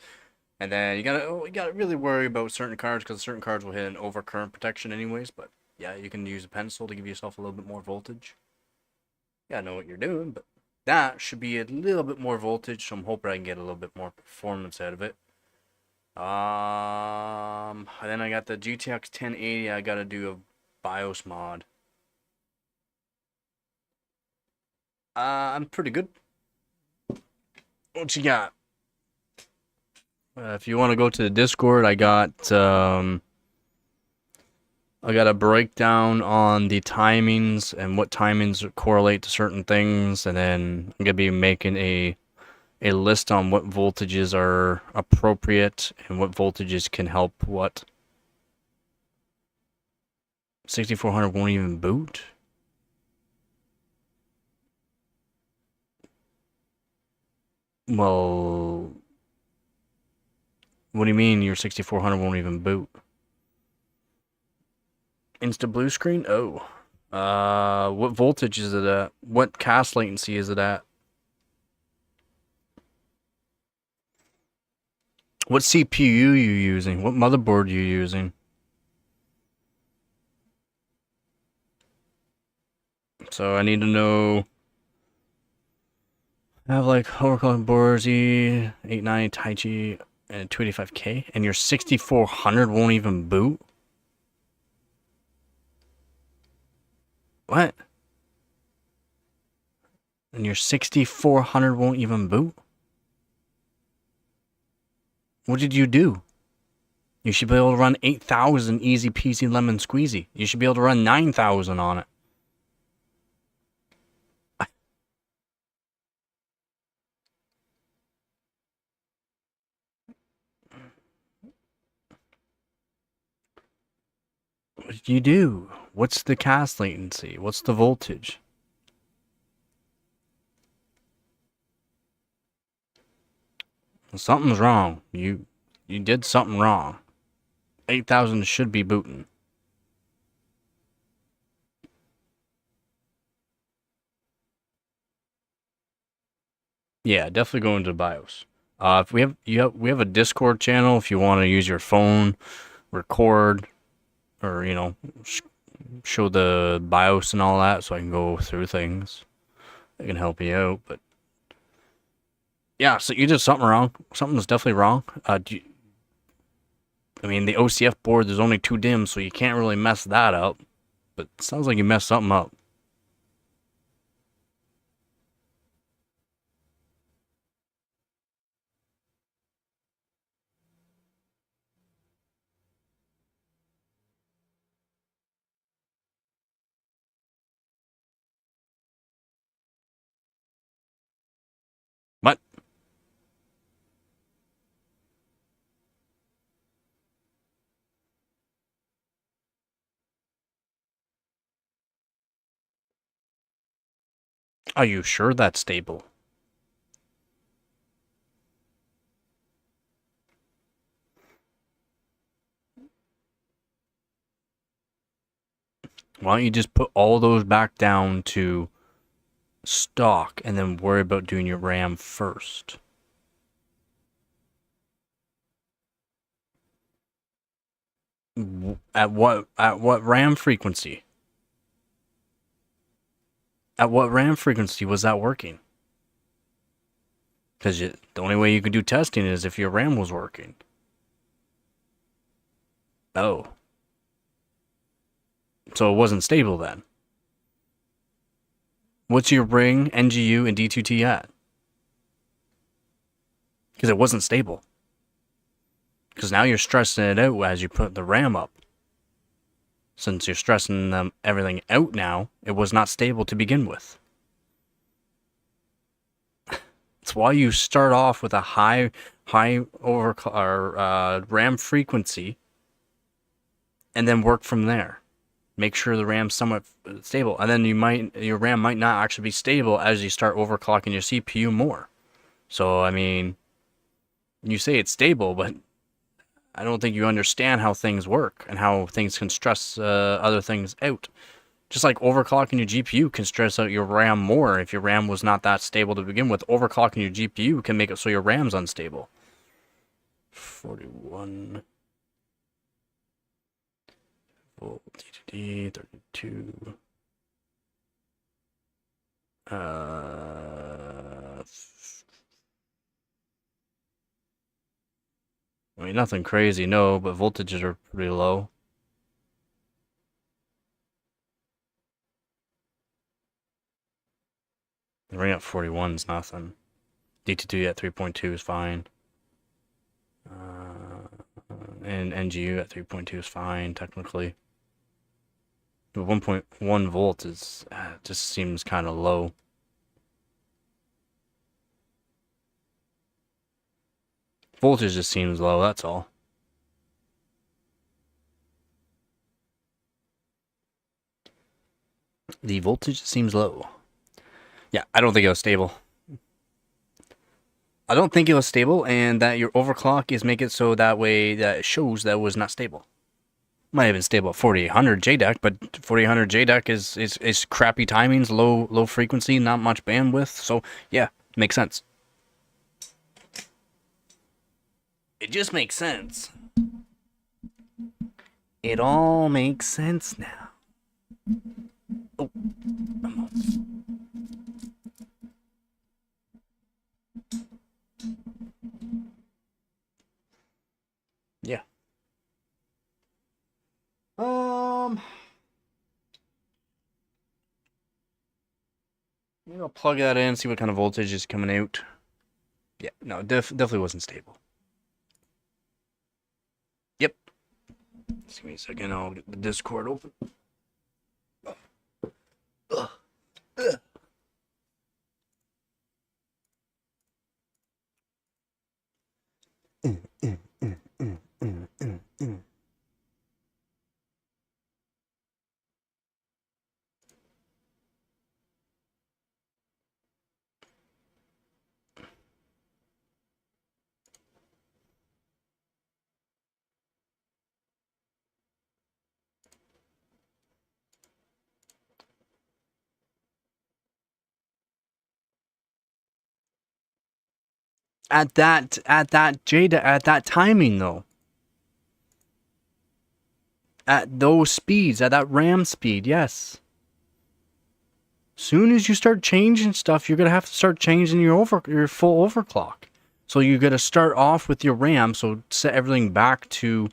And then you gotta really worry about certain cards, because certain cards will hit an overcurrent protection anyways. But yeah, you can use a pencil to give yourself a little bit more voltage. You gotta know what you're doing, but that should be a little bit more voltage, so I'm hoping I can get a little bit more performance out of it. And then I got the GTX 1080. I gotta do a BIOS mod. I'm pretty good. What you got? If you want to go to the Discord, I got a breakdown on the timings and what timings correlate to certain things, and then I'm gonna be making a list on what voltages are appropriate and what voltages can help what. 6400 won't even boot? Well, what do you mean your 6400 won't even boot? Insta blue screen? Oh. What voltage is it at? What cast latency is it at? What CPU you using? What motherboard you using? So I need to know. I have like Overclocking boards, E890 Taichi, and 285K, and your 6400 won't even boot? What? And your 6400 won't even boot? What did you do? You should be able to run 8000 easy peasy lemon squeezy. You should be able to run 9000 on it. What did you do? What's the cast latency? What's the voltage? Something's wrong. You did something wrong. 8000 should be booting. Yeah, definitely go into BIOS. If we have a Discord channel if you want to use your phone, record, or show the BIOS and all that, so I can go through things. I can help you out, but yeah, so you did something wrong. Something's definitely wrong. I mean, the OCF board, there's only 2 DIMMs, so you can't really mess that up. But it sounds like you messed something up. What? Are you sure that's stable? Why don't you just put all those back down to stock and then worry about doing your RAM first? At what RAM frequency? At what RAM frequency was that working? Because the only way you could do testing is if your RAM was working. Oh. So it wasn't stable then. What's your ring, NGU, and D2T at? Because it wasn't stable. Because now you're stressing it out as you put the RAM up. Since you're stressing everything out now, it was not stable to begin with. It's why you start off with a high RAM frequency, and then work from there. Make sure the RAM's somewhat stable, and then your RAM might not actually be stable as you start overclocking your CPU more. So I mean, you say it's stable, but I don't think you understand how things work and how things can stress other things out. Just like overclocking your GPU can stress out your RAM more if your RAM was not that stable to begin with. Overclocking your GPU can make it so your RAM's unstable. 41 volt D2D 32. I mean, nothing crazy, no, but voltages are pretty low. The ring at 41 is nothing. D2D at 3.2 is fine. And NGU at 3.2 is fine, technically. But 1.1 volt is just seems kind of low. Voltage just seems low, that's all. The voltage seems low. Yeah, I don't think it was stable. I don't think it was stable, and that your overclock is make it so that way that it shows that it was not stable. Might have been stable at 4800 JDEC, but 4800 JDEC is crappy timings, low frequency, not much bandwidth. So yeah, makes sense. It just makes sense. It all makes sense now. Oh, yeah. I'll plug that in, see what kind of voltage is coming out. Yeah, no, definitely wasn't stable. Yep. Just give me a second, I'll get the Discord open. Ugh. Ugh. at that timing though. At those speeds, at that RAM speed, yes. Soon as you start changing stuff, you're gonna have to start changing your full overclock. So you gotta start off with your RAM, so set everything back to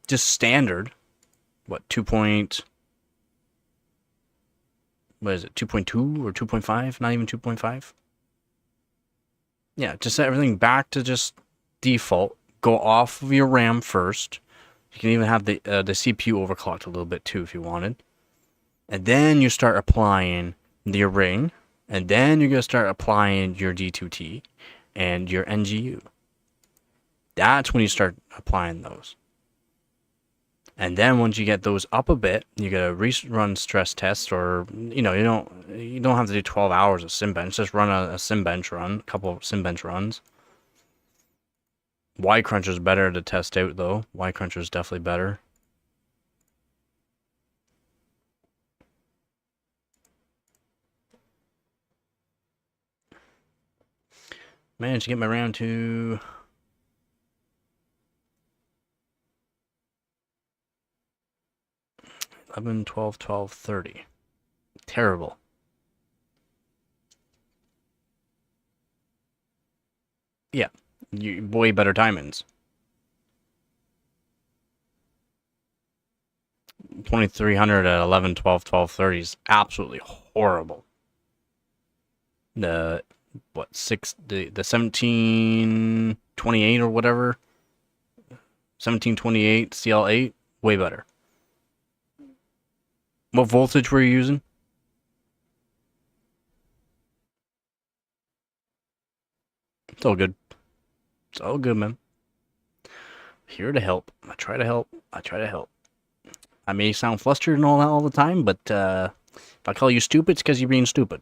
just standard. What, 2.2 or 2.5? Not even 2.5. Yeah, just set everything back to just default. Go off of your RAM first. You can even have the CPU overclocked a little bit too if you wanted. And then you start applying your ring. And then you're going to start applying your D2T and your NGU. That's when you start applying those. And then once you get those up a bit, you got to rerun stress tests, or you don't have to do 12 hours of sim bench. Just run a sim bench run, a couple of sim bench runs. Y cruncher is better to test out though. Y cruncher is definitely better. Managed to get my RAM to 11, 12, 12, 30. Terrible. Yeah, way better timings. 2300 at 11, 12, 12, 30 is absolutely horrible. The 1728 or whatever, 1728 CL8, way better. What voltage were you using? It's all good. It's all good, man. Here to help. I try to help. I may sound flustered and all that all the time, but if I call you stupid, it's because you're being stupid.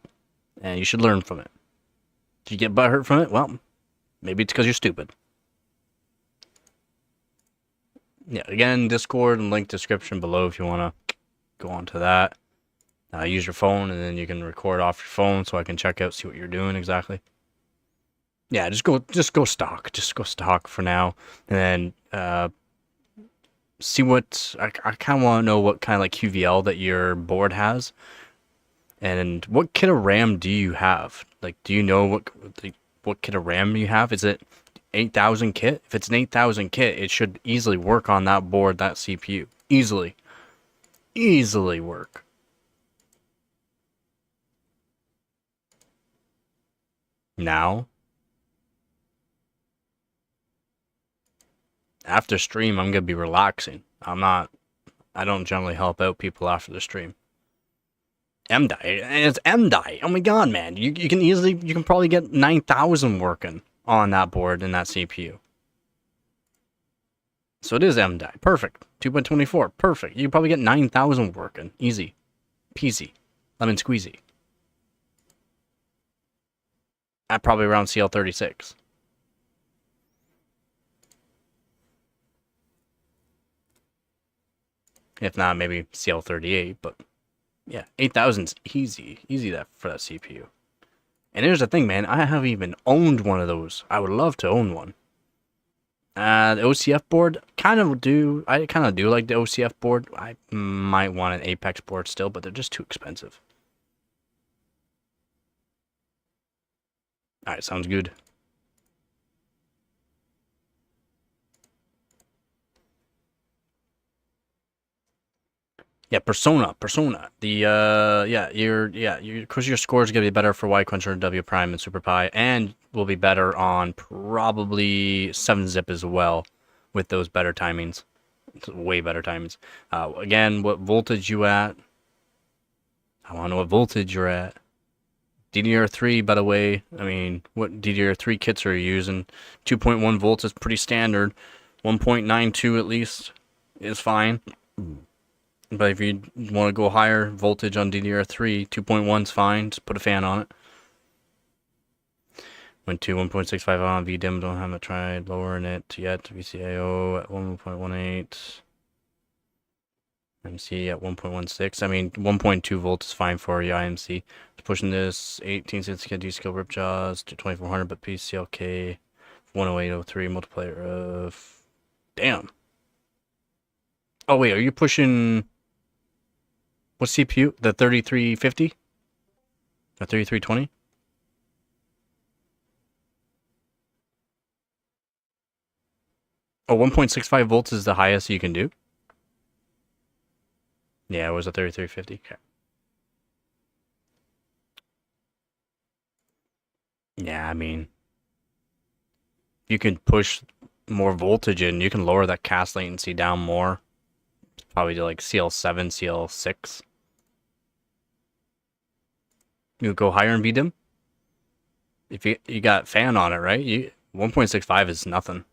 And you should learn from it. If you get butthurt from it, well, maybe it's because you're stupid. Yeah, again, Discord and link description below if you want to go on to that. Use your phone, and then you can record off your phone so I can check out, see what you're doing exactly. Yeah, just go stock. Just go stock for now, and then see what I kind of want to know what kind of like QVL that your board has, and what kit of RAM do you have? Like, do you know what kit of RAM you have? Is it 8000 kit? If it's an 8000 kit, it should easily work on that board, that CPU. Easily work. Now, after stream, I'm gonna be relaxing. I don't generally help out people after the stream. MDI, and it's MDI. Oh my god, man! You can probably get 9000 working on that board and that CPU. So it is MDI, perfect. 2.24, perfect. You can probably get 9000 working, easy, peasy, lemon squeezy. At probably around CL36. If not, maybe CL38, but yeah, 8000's easy that for that CPU. And here's the thing, man, I haven't even owned one of those. I would love to own one. The OCF board, I kind of do like the OCF board. I might want an Apex board still, but they're just too expensive. Alright, sounds good. Yeah, Persona. Because your score is gonna be better for Y Cruncher, W Prime, and Super Pi, and will be better on probably 7-zip as well, with those better timings, way better timings. Again, what voltage you at? I want to know what voltage you're at. DDR3, by the way. I mean, what DDR3 kits are you using? 2.1 volts is pretty standard. 1.92 at least is fine. But if you want to go higher voltage on DDR3, 2.1 is fine. Just put a fan on it. Went to 1.65 on VDIM. Don't have it tried lowering it yet. VCAO at 1.18. IMC at 1.16. I mean, 1.2 volts is fine for your IMC. Pushing this 1860 D skill rip jaws to 2400, but PCLK 10803 multiplier of. Damn. Oh, wait, are you pushing. What CPU? The 3350? Or 3320? Oh, 1.65 volts is the highest you can do? Yeah, it was a 3350. Okay. Yeah, I mean, you can push more voltage in. You can lower that cast latency down more. Probably to like CL7, CL6. You go higher in VDIM. If you got fan on it, right? 1.65 is nothing.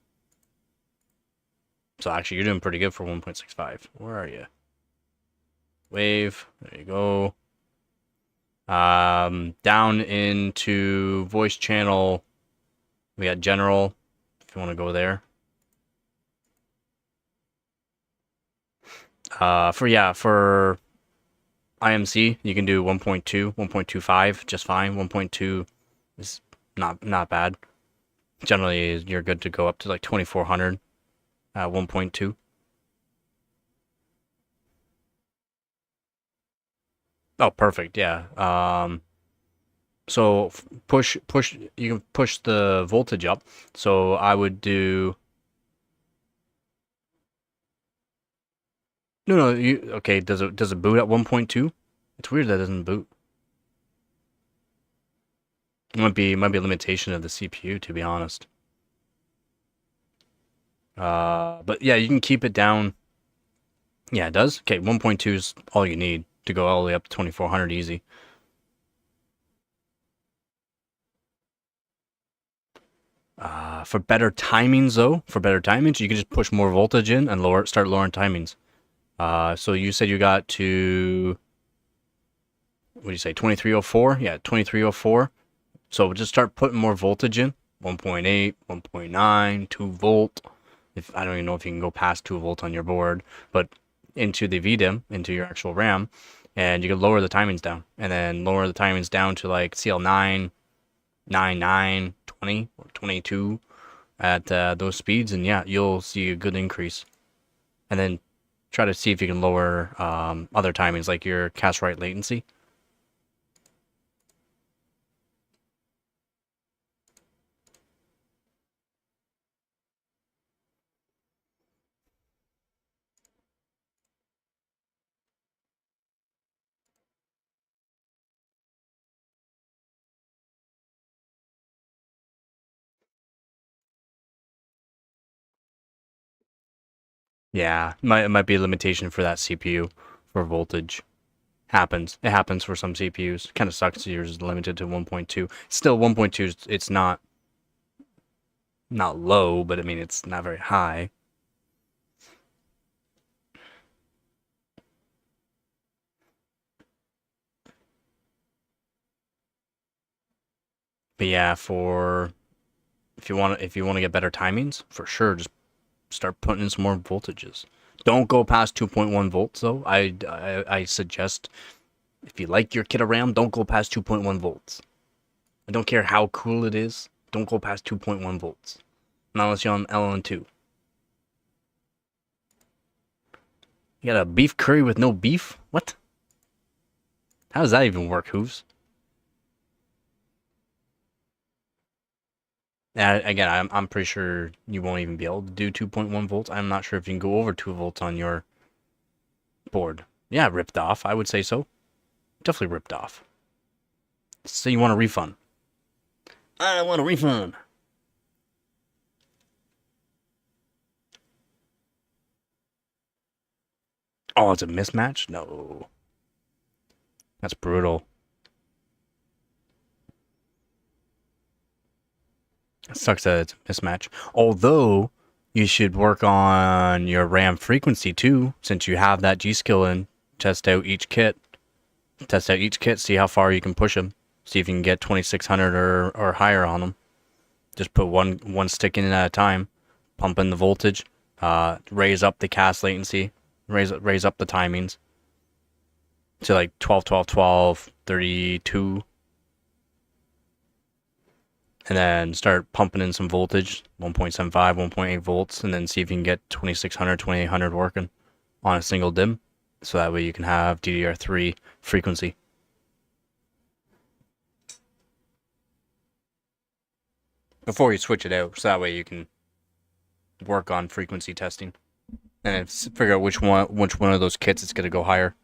So actually, you're doing pretty good for 1.65. Where are you? Wave. There you go. Down into voice channel. We got general. If you want to go there. For IMC, you can do 1.2, 1.25, just fine. 1.2 is not bad. Generally, you're good to go up to like 2400 at 1.2. Oh, perfect. Yeah. So push. You can push the voltage up. So I would do. No. Okay? Does it boot at 1.2? It's weird that it doesn't boot. It might be a limitation of the CPU, to be honest. But yeah, you can keep it down. Yeah, it does. Okay, 1.2 is all you need to go all the way up to 2400 easy. For better timings, though, you can just push more voltage in and start lowering timings. So you said you got to, what do you say, 2304? Yeah, 2304. So just start putting more voltage in, 1.8, 1.9, 2 volt. If I don't even know if you can go past 2 volt on your board, but into the VDIM, into your actual RAM, and you can lower the timings down, and then lower the timings down to like CL9, 9, 20, or 22 at those speeds, and yeah, you'll see a good increase. And then try to see if you can lower other timings, like your cast write latency. Yeah, it might be a limitation for that CPU for voltage. It happens for some CPUs. Kind of sucks yours is limited to 1.2. Still 1.2 it's not low, but I mean it's not very high. But yeah, if you want to get better timings, for sure just start putting in some more voltages. Don't go past 2.1 volts though. I suggest, if you like your kit of RAM, don't go past 2.1 volts. I don't care how cool it is. Don't go past 2.1 volts. Not unless you're on LN2. You got a beef curry with no beef? What? How does that even work, Hooves? Again, I'm pretty sure you won't even be able to do 2.1 volts. I'm not sure if you can go over 2 volts on your board. Yeah, ripped off. I would say so. Definitely ripped off. So you want a refund? I want a refund. Oh, it's a mismatch? No. That's brutal. It sucks that it's a mismatch. Although, you should work on your RAM frequency too, since you have that G-skill in. Test out each kit, see how far you can push them. See if you can get 2600 or higher on them. Just put one stick in at a time. Pump in the voltage. Raise up the cast latency. raise up the timings to like 12, 12, 12, 32. And then start pumping in some voltage, 1.75, 1.8 volts, and then see if you can get 2600, 2800 working on a single DIMM. So that way you can have DDR3 frequency. Before you switch it out, so that way you can work on frequency testing. And then figure out which one of those kits is going to go higher.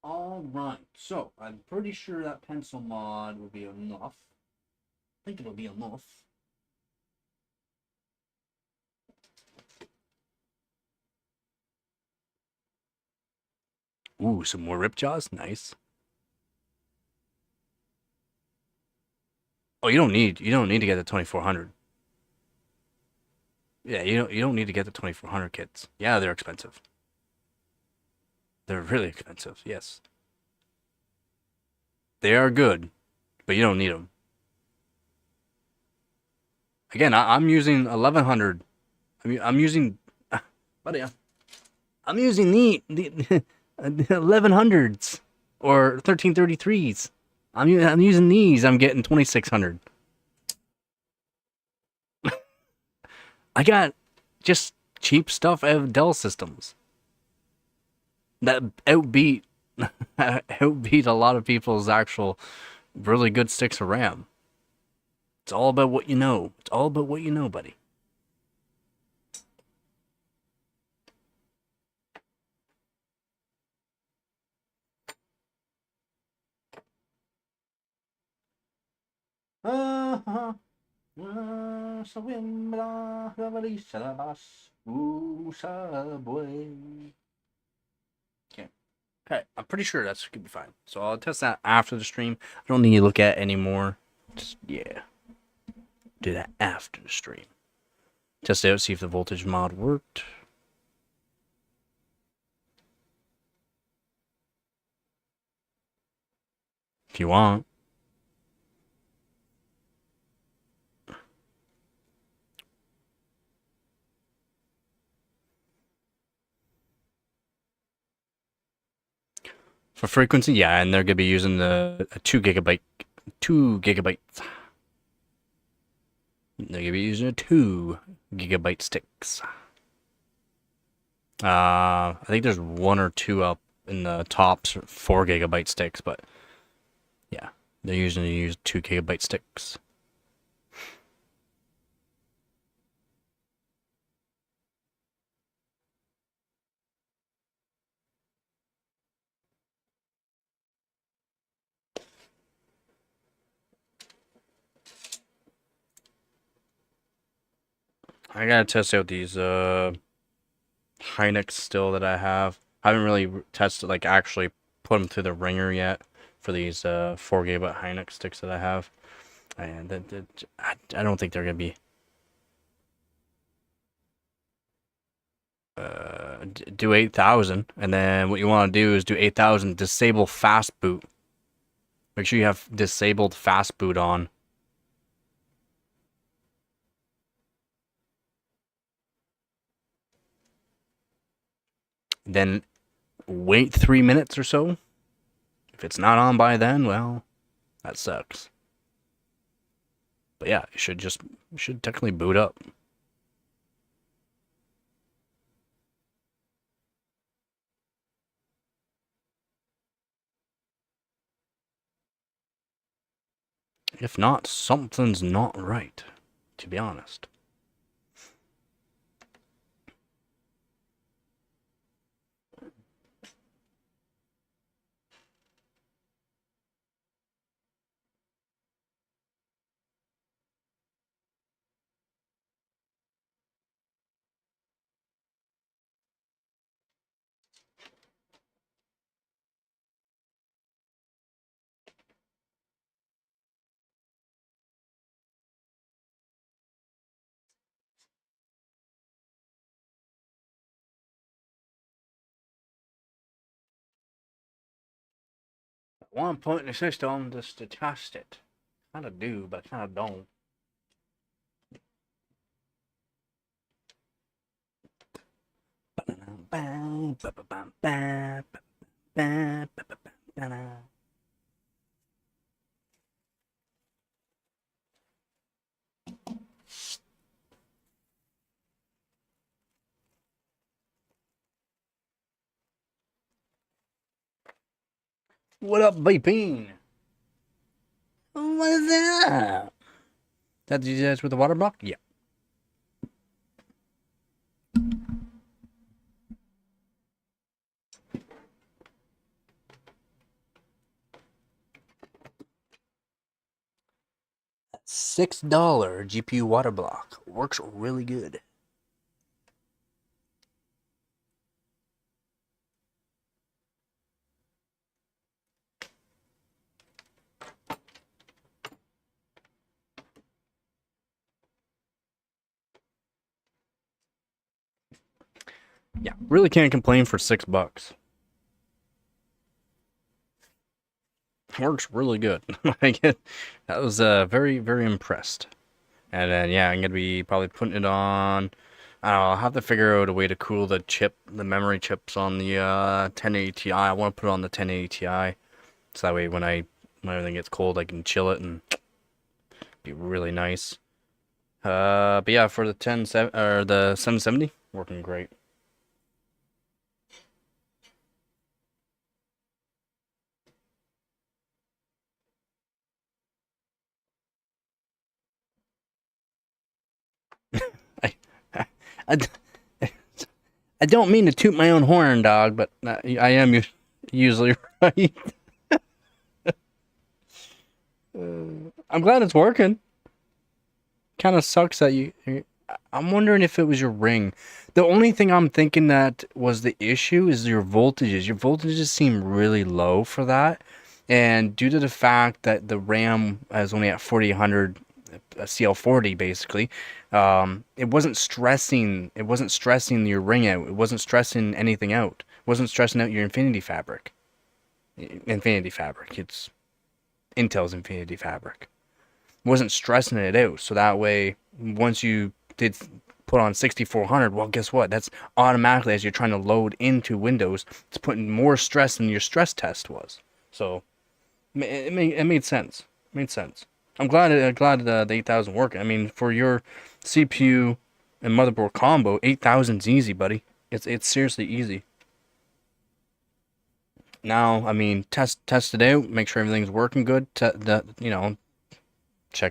Alright, so I'm pretty sure that pencil mod will be enough. I think it'll be enough. Ooh, some more Ripjaws, nice. Oh, you don't need to get the 2400. Yeah, you don't need to get the 2400 kits. Yeah, they're expensive. They're really expensive. Yes. They are good, but you don't need them. Again, I'm using 1100. I mean, I'm using buddy, I'm using the 1100s or 1333s. I'm using these. I'm getting 2600. I got just cheap stuff out of Dell systems that outbeat a lot of people's actual really good sticks of RAM. It's all about what you know. It's all about what you know, buddy. Okay, I'm pretty sure that's gonna be fine. So I'll test that after the stream. I don't need to look at it anymore. Just, yeah. Do that after the stream. Test it out, see if the voltage mod worked. If you want. For frequency, yeah, and they're gonna be using the 2 gigabytes. They're gonna be using a 2 gigabyte sticks. I think there's 1 or 2 up in the tops 4 gigabyte sticks, but yeah, they're usually use 2 gigabyte sticks. I gotta test out these Hynix still that I have. I haven't really tested, like actually put them through the ringer yet for these 4 gigabyte Hynix sticks that I have. And I don't think they're gonna be do 8000, and then what you want to do is do 8000 disable fast boot. Make sure you have disabled fast boot on. Then wait 3 minutes or so. If it's not on by then, well, that sucks. But yeah, it should technically boot up. If not, something's not right, to be honest. I want to put in the system just to test it. Kind of do, but kind of don't. What up, Beeping? What is that? That you guys with the water block? Yeah. $6 GPU water block works really good. Yeah, really can't complain for $6. Works really good. I was very, very impressed. And then yeah, I'm gonna be probably putting it on. I don't know, I'll have to figure out a way to cool the memory chips on the 1080 Ti. I want to put it on the 1080 Ti, so that way when everything gets cold, I can chill it and be really nice. But yeah, for the 770, working great. I, I don't mean to toot my own horn, dog, but I am usually right. I'm glad it's working. Kind of sucks that I'm wondering if it was your ring. The only thing I'm thinking that was the issue is your voltages. Your voltages seem really low for that. And due to the fact that the RAM is only at 4800 CL40 basically, it wasn't stressing your ring out. It wasn't stressing anything out. It wasn't stressing out your Infinity Fabric. It's Intel's Infinity Fabric. It wasn't stressing it out. So that way, once you did put on 6400, well, guess what? That's automatically, as you're trying to load into Windows, it's putting more stress than your stress test was. So it made sense. It made sense. I'm glad the 8000 worked. I mean, for your CPU and motherboard combo, 8000's easy, buddy. It's seriously easy. Now, I mean, test it out, make sure everything's working good. Check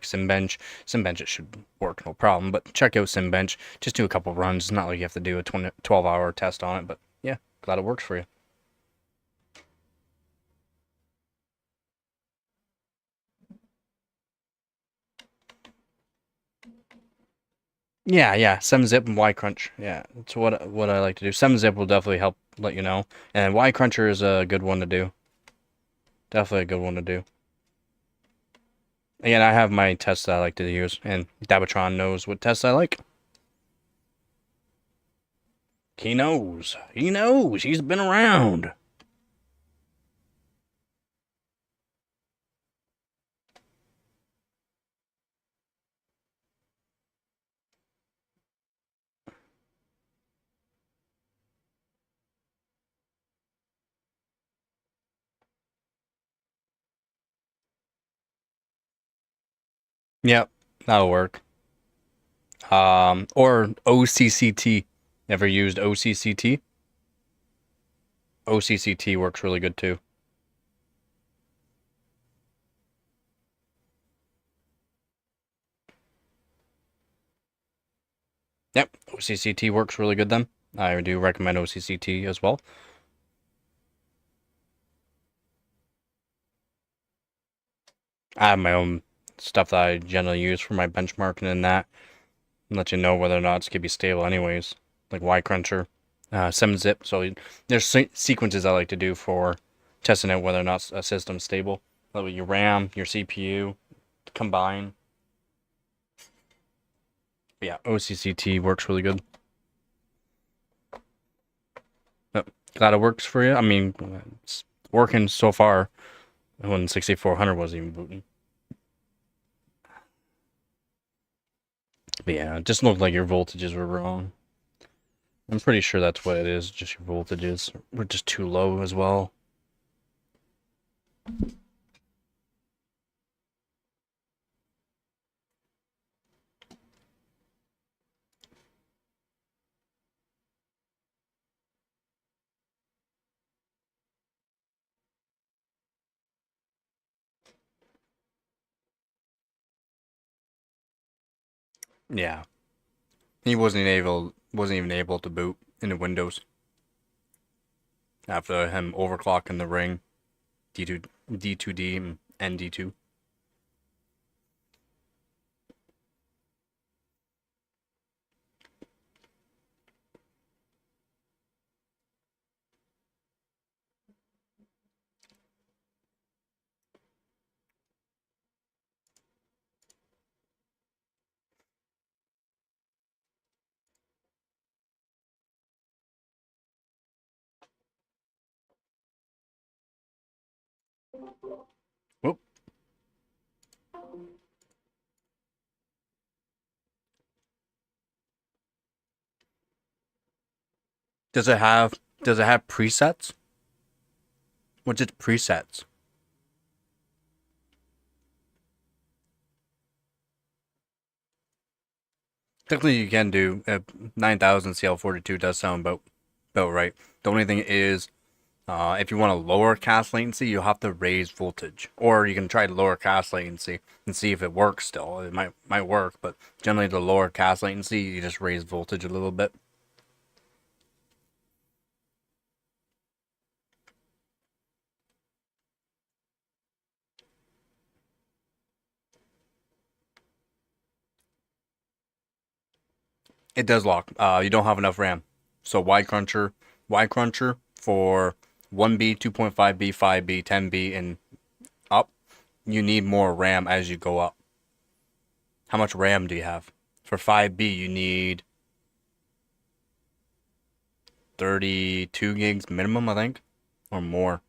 Simbench. Simbench, it should work, no problem. But check out Simbench. Just do a couple runs. It's not like you have to do a 12-hour test on it. But yeah, glad it works for you. Yeah, 7-zip and Y-Crunch. Yeah, that's what I like to do. 7-zip will definitely help let you know. And Y-Cruncher is a good one to do. Definitely a good one to do. Again, I have my tests that I like to use, and Dabatron knows what tests I like. He knows. He knows. He's been around. Yep, that'll work. Or OCCT. Ever used OCCT? OCCT works really good too. Yep, OCCT works really good then. I do recommend OCCT as well. I have my own stuff that I generally use for my benchmarking and that. And let you know whether or not it's going to be stable anyways. Like Y-Cruncher, 7-zip. So there's sequences I like to do for testing out whether or not a system's stable. Like your RAM, your CPU, combine. But yeah, OCCT works really good. But glad it works for you. I mean, it's working so far. when 6400 wasn't even booting. But yeah, it just looked like your voltages were wrong. I'm pretty sure that's what it is, just your voltages were just too low as well. Yeah. He wasn't even able to boot into Windows after him overclocking the ring D2D and D2. Whoop. Does it have presets? What's its presets? Technically, you can do 9000 CL42 does sound about right. The only thing is, if you want to lower cast latency, you'll have to raise voltage, or you can try to lower cast latency and see if it works. Still, it might work, but generally, the lower cast latency, you just raise voltage a little bit. It does lock. You don't have enough RAM. So Y cruncher for 1B, 2.5B, 5B, 10B, and up. You need more RAM as you go up. How much RAM do you have? For 5B, you need 32 gigs minimum, I think, or more.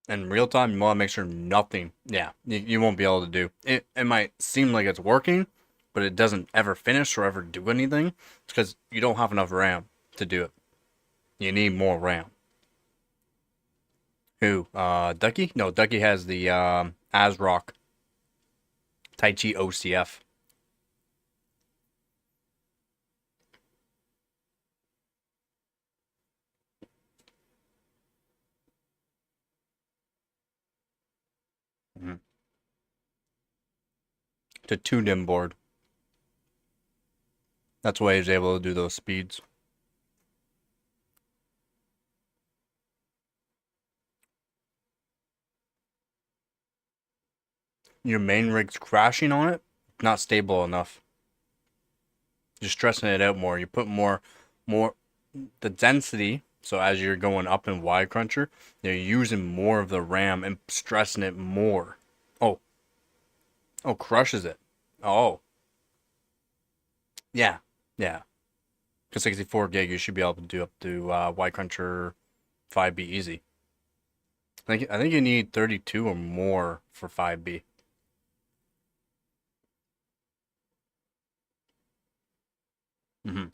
In real time, you want to make sure nothing. Yeah, you won't be able to do it. It might seem like it's working, but it doesn't ever finish or ever do anything. It's because you don't have enough RAM to do it. You need more RAM. Who? Ducky? No, Ducky has the ASRock Tai Chi OCF. Mm-hmm. It's a 2-DIM board. That's why he's able to do those speeds. Your main rig's crashing on it, not stable enough. You're stressing it out more. You put more the density. So as you're going up in Y cruncher, you're using more of the RAM and stressing it more. Oh, crushes it. Oh, yeah, yeah. Because 64 gig, you should be able to do up to Y cruncher 5B easy. I think you need 32 or more for 5B. Mm-hmm.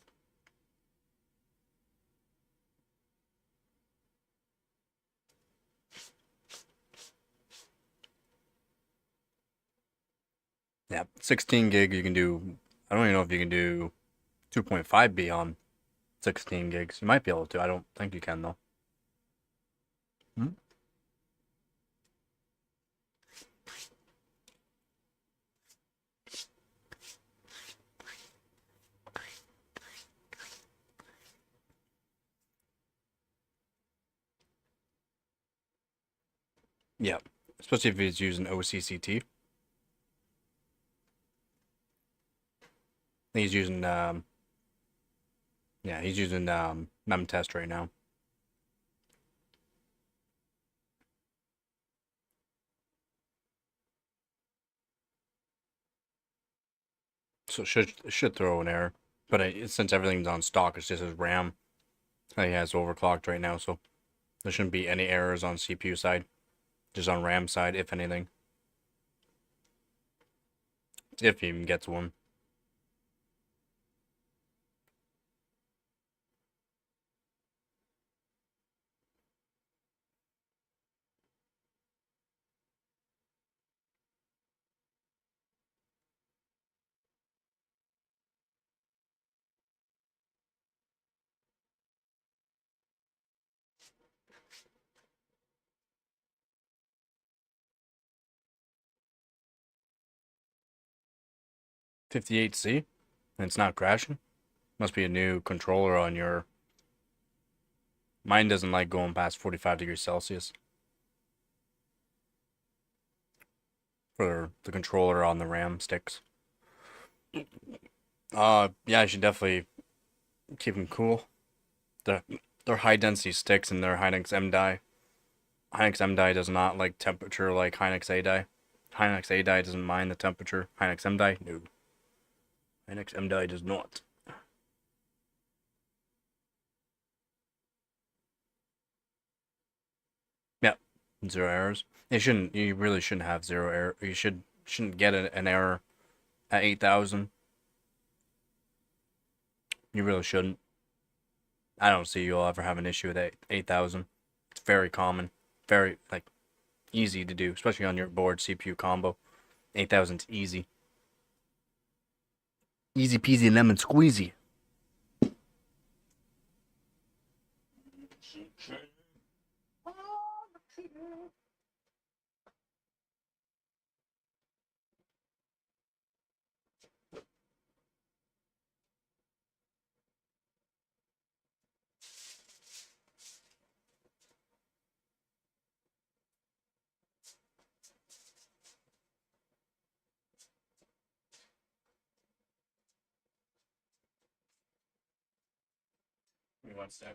Yeah, 16 gig you can do. I don't even know if you can do 2.5B on 16 gigs. You might be able to. I don't think you can though. Hmm? Yeah, especially if he's using OCCT. He's using yeah, he's using memtest right now. So it should throw an error. But since everything's on stock, it's just his RAM. I think it has overclocked right now, so there shouldn't be any errors on CPU side. Just on RAM side, if anything. If he even gets one. $58C? And it's not crashing? Must be a new controller on your... Mine doesn't like going past 45 degrees Celsius. For the controller on the RAM sticks. Yeah, I should definitely keep them cool. They're high density sticks and they're Hynix M die. Hynix M die does not like temperature like Hynix A die. Hynix A die doesn't mind the temperature. Hynix M die, no. Hynix M die does not. Yeah, 0 errors. You really shouldn't have 0 error. You shouldn't get an error at 8,000. You really shouldn't. I don't see you'll ever have an issue with 8,000. It's very common, very like easy to do, especially on your board CPU combo. 8,000's easy. Easy peasy lemon squeezy. Give me one sec.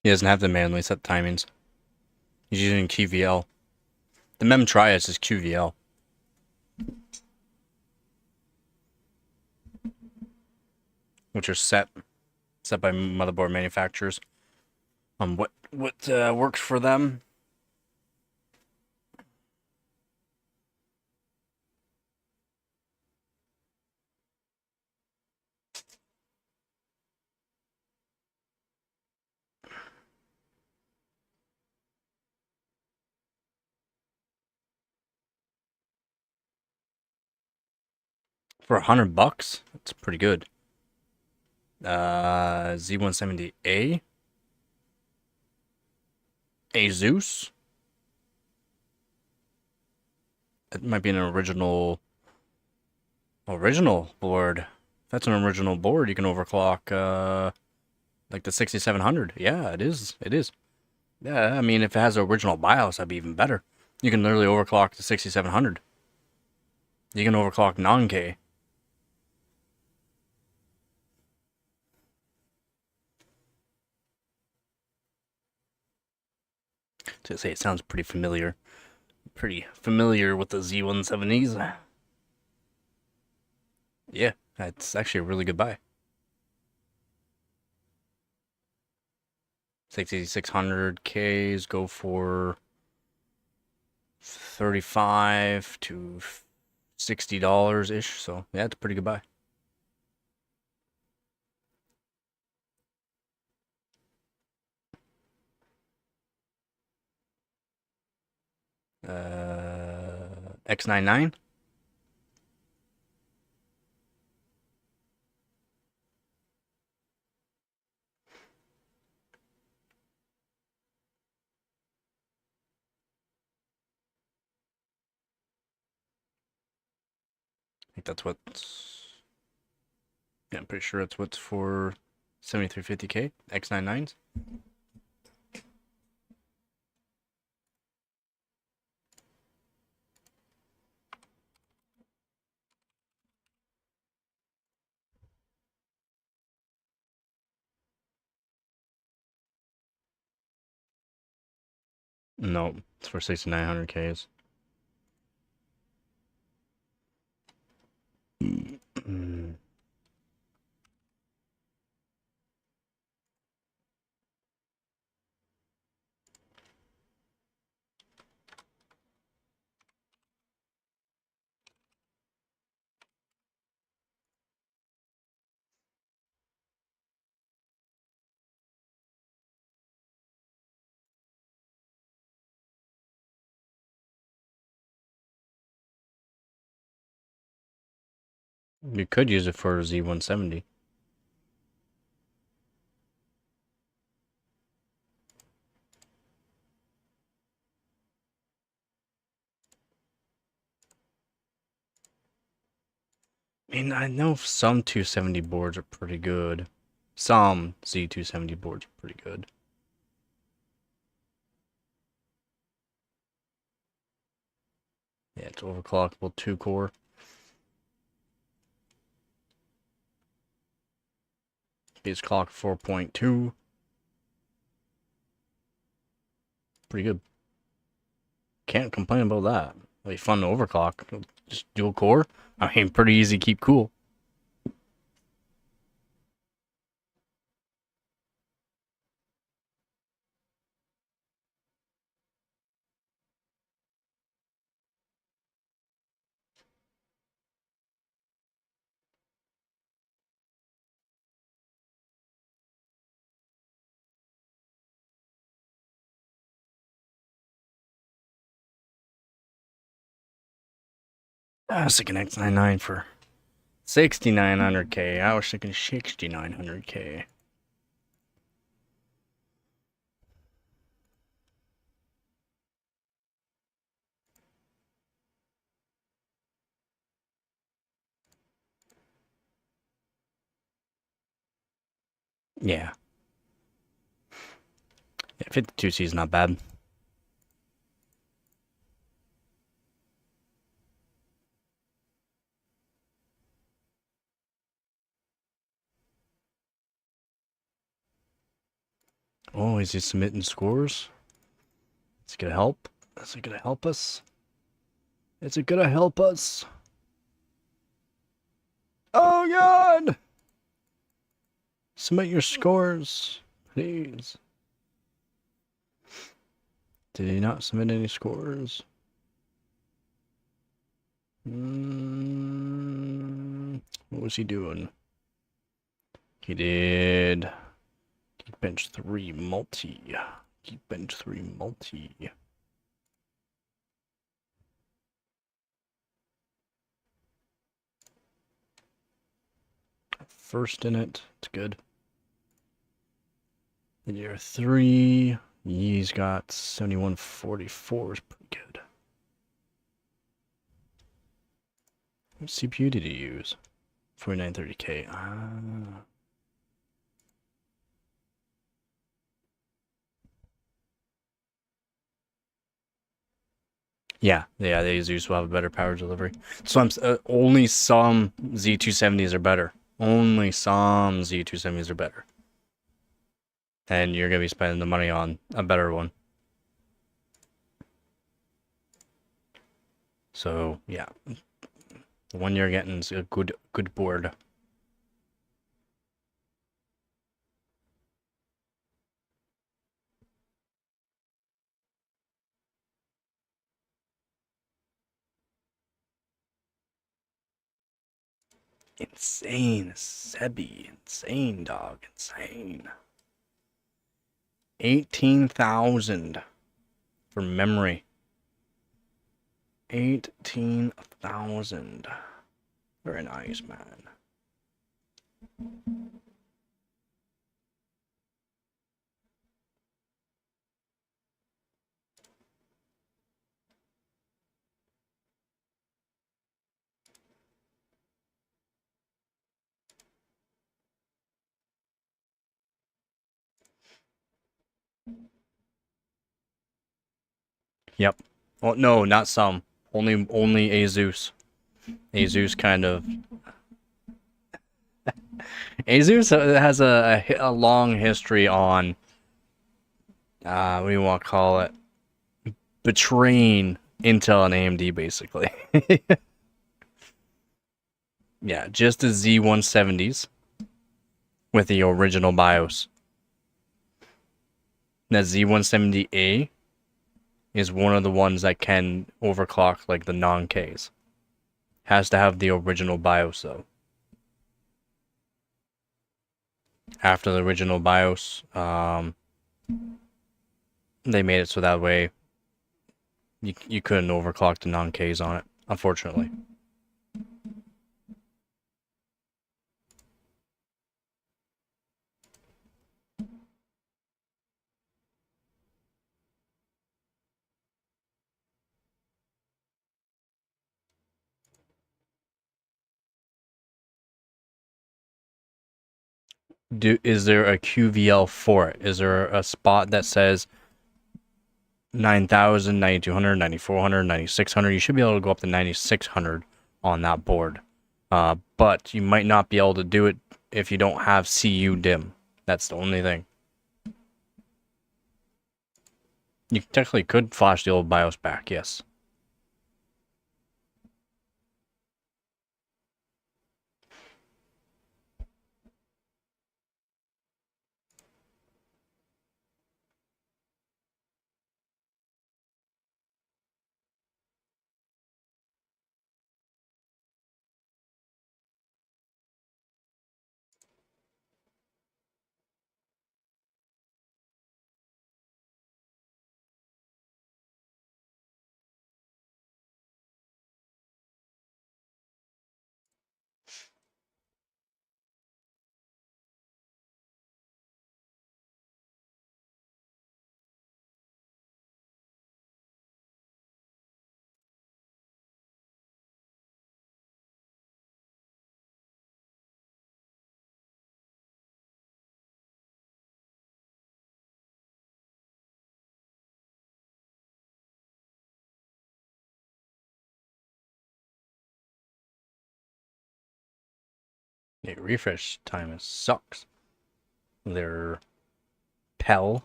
He doesn't have to manually set timings. He's using QVL. The mem trias is QVL. Which are set by motherboard manufacturers on what works for them. For $100, that's pretty good. Z170A, Asus. It might be an original board that's an original board, you can overclock like the 6700. Yeah, it is. It is. Yeah, I mean, if it has an original BIOS, that'd be even better. You can literally overclock the 6700. You can overclock non-K. To say, it sounds pretty familiar. Pretty familiar with the Z170s. Yeah, that's actually a really good buy. 6600Ks go for $35 to $60 ish. So yeah, it's a pretty good buy. X99. I think that's what's. Yeah, I'm pretty sure that's what's for 7350K X99s. No, it's for 6900Ks. You could use it for Z170. I mean, I know some 270 boards are pretty good. Some Z270 boards are pretty good. Yeah, it's overclockable 2-core. Base clock 4.2. Pretty good. Can't complain about that. It'll be fun to overclock. Just dual core. I mean, pretty easy to keep cool. I was thinking X99 for 6900K. I was thinking 6900K. Yeah. Yeah, 52C is not bad. Oh, is he submitting scores? Is it gonna help? Is it gonna help us? Is it gonna help us? Oh god! Submit your scores, please. Did he not submit any scores? What was he doing? He did bench 3 multi. Bench 3 multi. First in it. It's good. In year 3, he's got 7144 is pretty good. What CPU did he use? 4930K. Yeah, the Asus will have a better power delivery. So only some Z270s are better. Only some Z270s are better. And you're gonna be spending the money on a better one. So yeah, the one you're getting is a good board. Insane, Sebi. Insane, dog. Insane. 18,000 for memory. 18,000. Very nice, man. Yep. Well, no, not some. Only Asus. Asus kind of. Asus has a long history on. What do you want to call it? Betraying Intel and AMD, basically. Yeah, just the Z170s with the original BIOS. That Z170A is one of the ones that can overclock like the non-Ks. Has to have the original BIOS though. After the original BIOS, they made it so that way you couldn't overclock the non-Ks on it, unfortunately. Is there a QVL for it? Is there a spot that says 9,000, 9,200, 9,400, 9,600? You should be able to go up to 9,600 on that board. But you might not be able to do it if you don't have CU DIMM. That's the only thing. You technically could flash the old BIOS back, yes. Yeah, refresh time sucks. Their Pell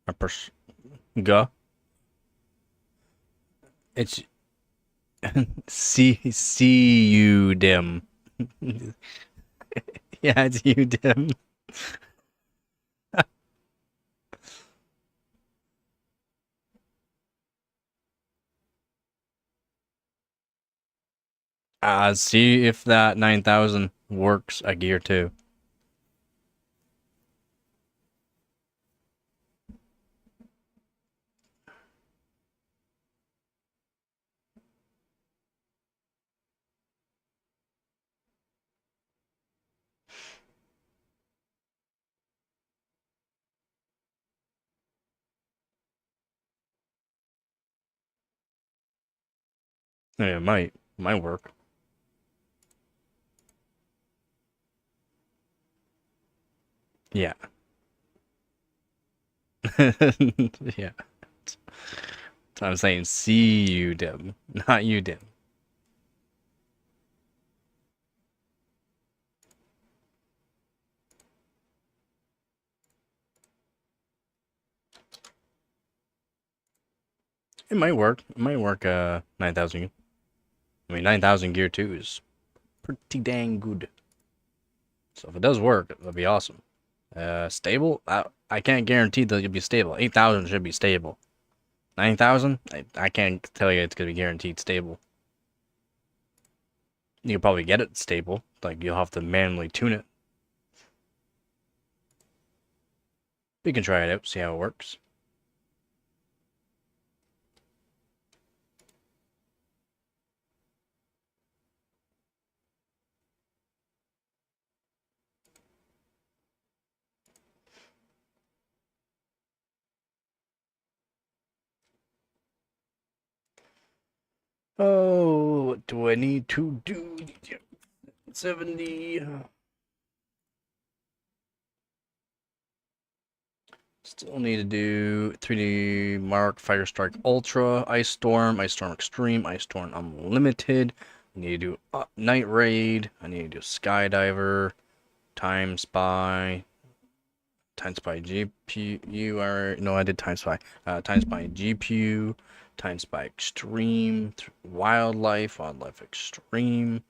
or G. It's CU DIMM. Yeah, it's UDIMM. See if that 9,000 works a gear too. Yeah, it might work. Yeah. Yeah. So I'm saying see you, Dim, not you, Dim. It might work. It might work. 9,000. I mean, 9,000 gear 2 is pretty dang good. So if it does work, that'd be awesome. Stable? I can't guarantee that you'll be stable. 8,000 should be stable. 9,000? I can't tell you it's gonna be guaranteed stable. You'll probably get it stable. Like, you'll have to manually tune it. We can try it out, see how it works. Oh, what do I need to do? 70. Still need to do 3D Mark, Fire Strike Ultra, Ice Storm Extreme, Ice Storm Unlimited. I need to do Night Raid. I need to do Skydiver, Time Spy GPU. No, I did Time Spy. Time Spy GPU, Time Spy Extreme, Wildlife Extreme,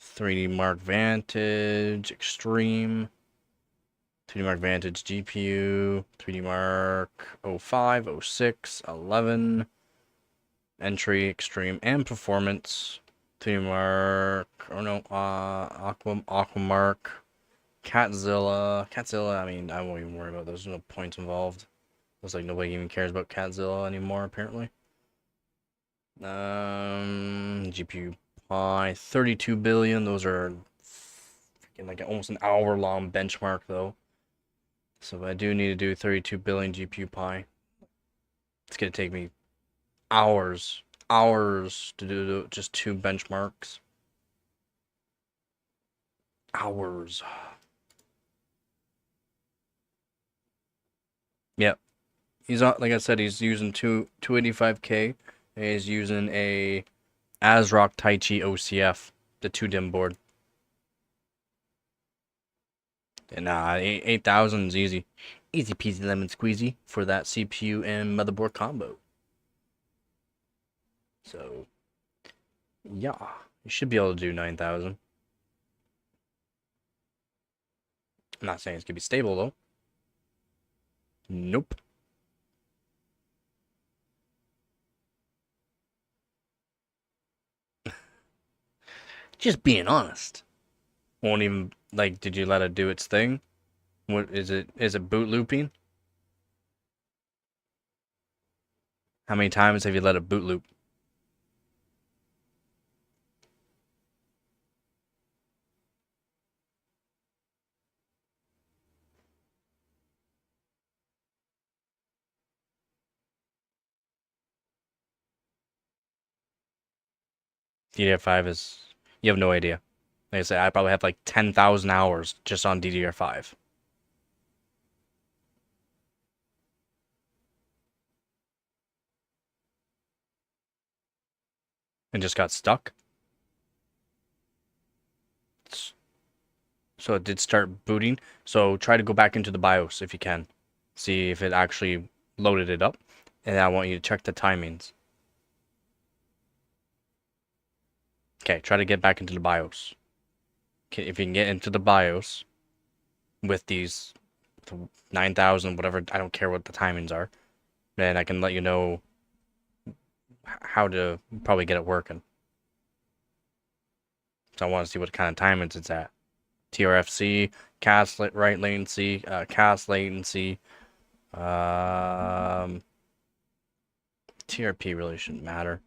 3D Mark Vantage Extreme. 3D Mark Vantage GPU, 3D Mark 05, 06, 11, Entry, Extreme, and Performance. 3D Mark, Aquamark, Catzilla, I mean, I won't even worry about those. There's no points involved. Looks like nobody even cares about Catzilla anymore, apparently. GPU Pi, 32 billion. Those are freaking like almost an hour-long benchmark, though. So I do need to do 32 billion GPU Pi. It's gonna take me hours to do just 2 benchmarks. Hours. Yep. He's on, like I said, he's using 285K. And he's using a ASRock Taichi OCF, the 2-dim board. And 8,000 is easy. Easy peasy lemon squeezy for that CPU and motherboard combo. So, yeah, you should be able to do 9,000. I'm not saying it's gonna be stable though. Nope. Just being honest. Won't even, like, did you let it do its thing? What is it? Is it boot looping? How many times have you let it boot loop? DDR5 is, you have no idea. Like I said, I probably have like 10,000 hours just on DDR5. And just got stuck. So it did start booting. So try to go back into the BIOS if you can. See if it actually loaded it up. And I want you to check the timings. Okay, try to get back into the BIOS. Okay, if you can get into the BIOS with these 9,000, whatever, I don't care what the timings are, then I can let you know how to probably get it working. So I want to see what kind of timings it's at. TRFC, cast write latency, cast latency. TRP really shouldn't matter.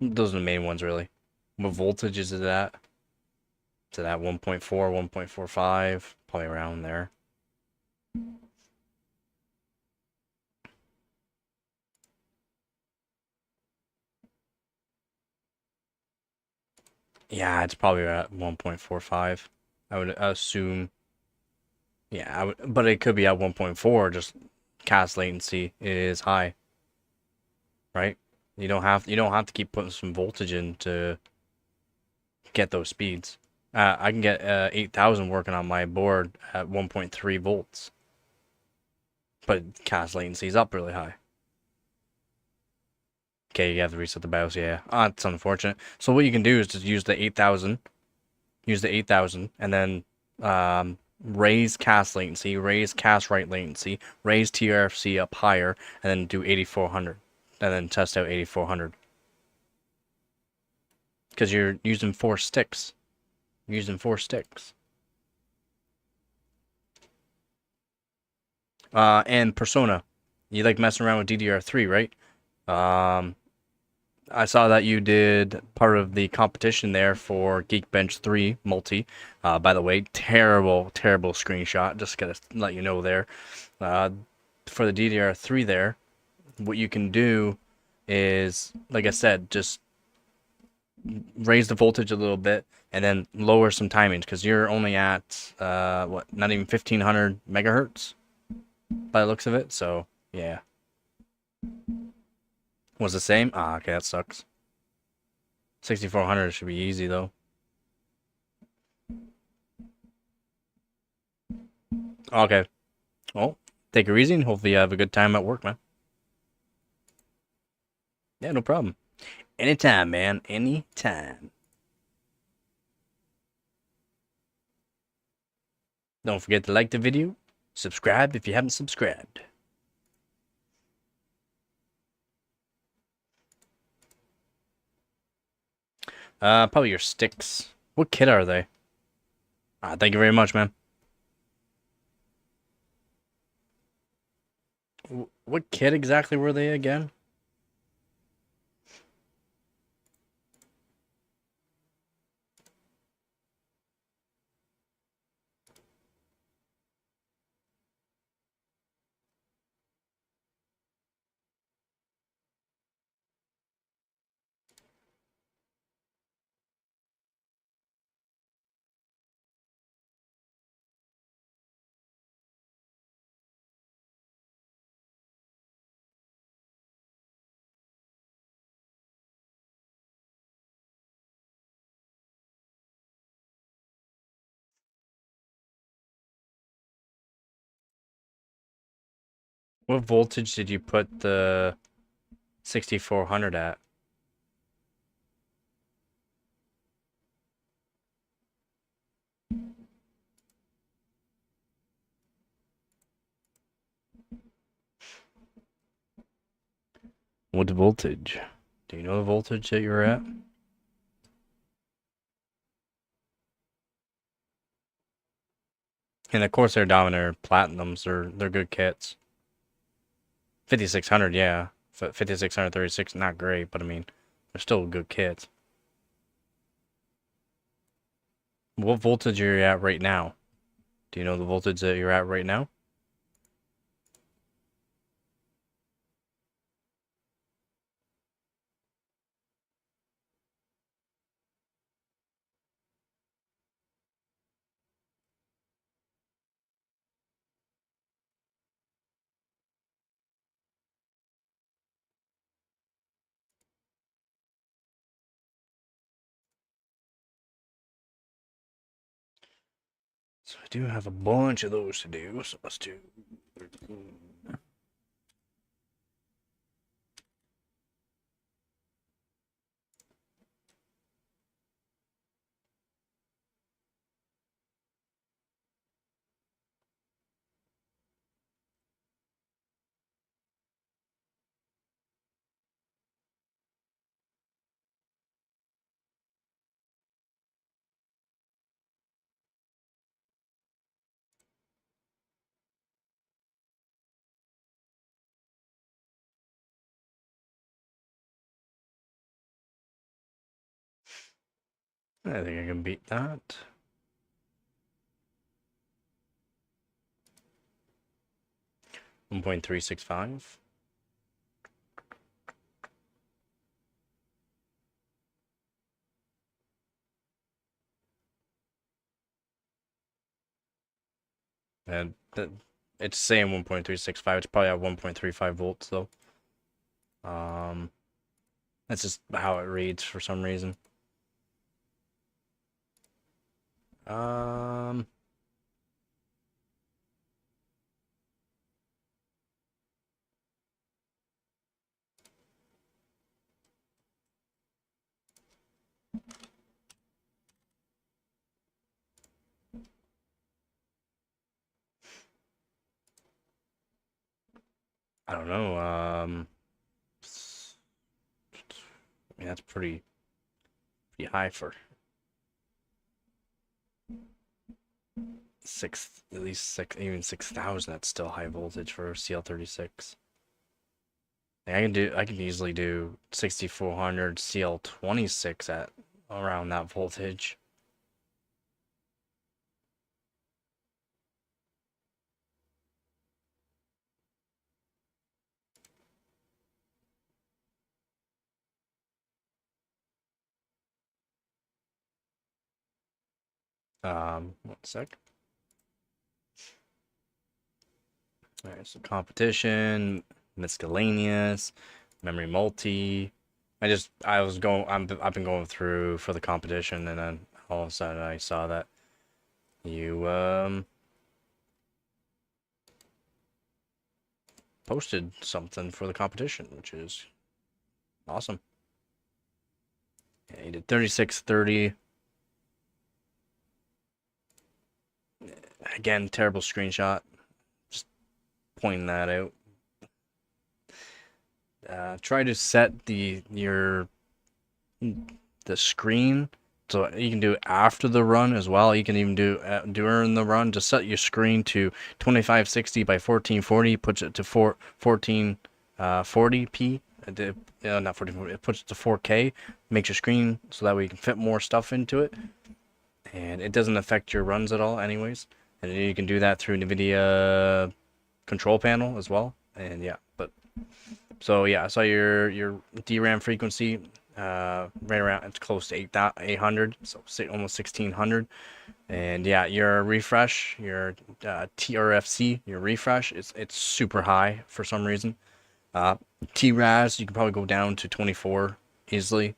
Those are the main ones, really. What voltage is it at? Is it at 1.4, 1.45? Probably around there. Yeah, it's probably at 1.45. I would assume. Yeah, but it could be at 1.4. Just cast latency is high, right? You don't have to keep putting some voltage in to get those speeds. I can get 8,000 working on my board at 1.3 volts, but cast latency is up really high. Okay, you have to reset the BIOS. Yeah, it's unfortunate. So what you can do is just use the 8,000, and then raise cast latency, raise cast write latency, raise TRFC up higher, and then do 8400, and then test out 8400. Because you're using 4 sticks. You're using 4 sticks. And Persona. You like messing around with DDR3, right? I saw that you did part of the competition there for Geekbench 3 multi. By the way, terrible screenshot. Just gotta let you know there. For the DDR3 there, what you can do is, like I said, just raise the voltage a little bit and then lower some timings because you're only at what, not even 1500 megahertz by the looks of it. So yeah, was the same. Okay, that sucks. 6400 should be easy though. Okay, well, take it easy and hopefully you have a good time at work, man. Yeah, no problem. Anytime, man. Anytime. Don't forget to like the video. Subscribe if you haven't subscribed. Probably your sticks. What kit are they? Thank you very much, man. What kit exactly were they again? What voltage did you put the 6400 at? What voltage? Do you know the voltage that you're at? And the Corsair Dominator Platinums, they're good kits. 5600, yeah. 5636, not great, but I mean, they're still good kits. What voltage are you at right now? Do you know the voltage that you're at right now? So I do have a bunch of those to do, so let's do 13. I think I can beat that. .365. And it's saying 1.365. It's probably at 1.35 volts though. That's just how it reads for some reason. I don't know. I mean, that's pretty high for at least six, even 6,000. That's still high voltage for CL36. I can easily do 6400 CL26 at around that voltage. One sec. All right, so competition, miscellaneous, memory multi. I've been going through for the competition, and then all of a sudden I saw that you posted something for the competition, which is awesome. Yeah, you did 3630. Again, terrible screenshot. Just pointing that out. Try to set the screen so you can do it after the run as well. You can even do during the run. Just set your screen to 2560 by 1440. Puts it to 1440p. Not 1440. It puts it to 4K. Makes your screen so that way you can fit more stuff into it, and it doesn't affect your runs at all, anyways. And you can do that through NVIDIA control panel as well. And yeah, but so yeah, I saw your DRAM frequency right around, it's close to 800, so almost 1600. And yeah, your refresh, your TRFC, your refresh, it's super high for some reason. TRAS, you can probably go down to 24 easily,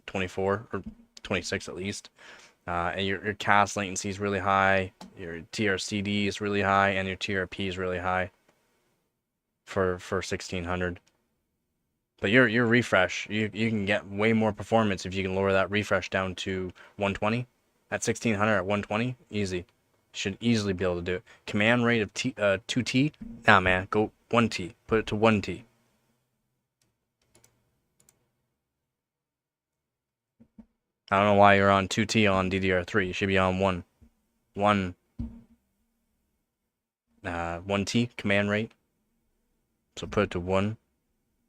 24 or 26 at least. And your CAS latency is really high, your TRCD is really high, and your TRP is really high for 1600. But your refresh, you can get way more performance if you can lower that refresh down to 120. At 1600 at 120, easy. Should easily be able to do it. Command rate of 2T, nah man, go 1T. Put it to 1T. I don't know why you're on 2T on DDR3. You should be on 1T command rate. So put it to 1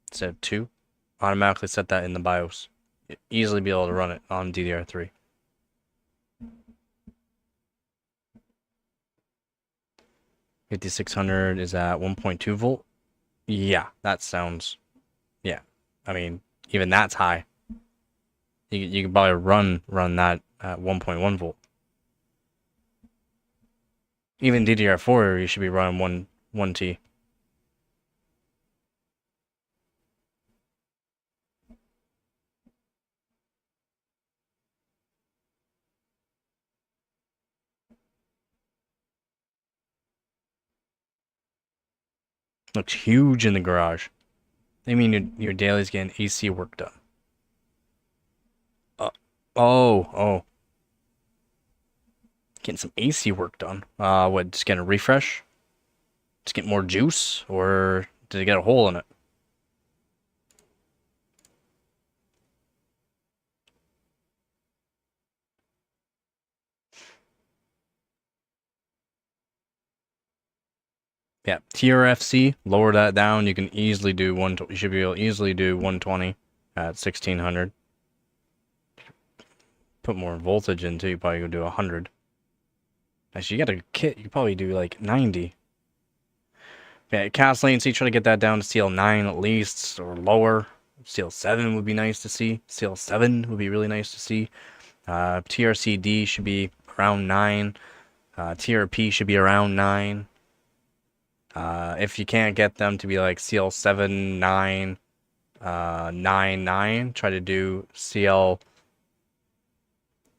instead of 2. Automatically set that in the BIOS. You'll easily be able to run it on DDR3. $5,600 is at 1.2 volt. Yeah, that sounds. Yeah, I mean, even that's high. You can probably run that at 1.1 volt. Even DDR4, you should be running 1T. Looks huge in the garage. I mean your daily's getting AC work done. Oh. Getting some AC work done. What, just getting a refresh? Just get more juice? Or did it get a hole in it? Yeah, TRFC, lower that down. You can easily do you should be able to easily do 120 at 1600. Put more voltage into, you probably go do 100. Actually, you got a kit, you could probably do like 90. Yeah, CAS latency, try to get that down to CL9 at least, or lower. CL7 would be nice to see. CL7 would be really nice to see. TRCD should be around 9. TRP should be around 9. If you can't get them to be like CL7, 9, 9, 9, try to do CL.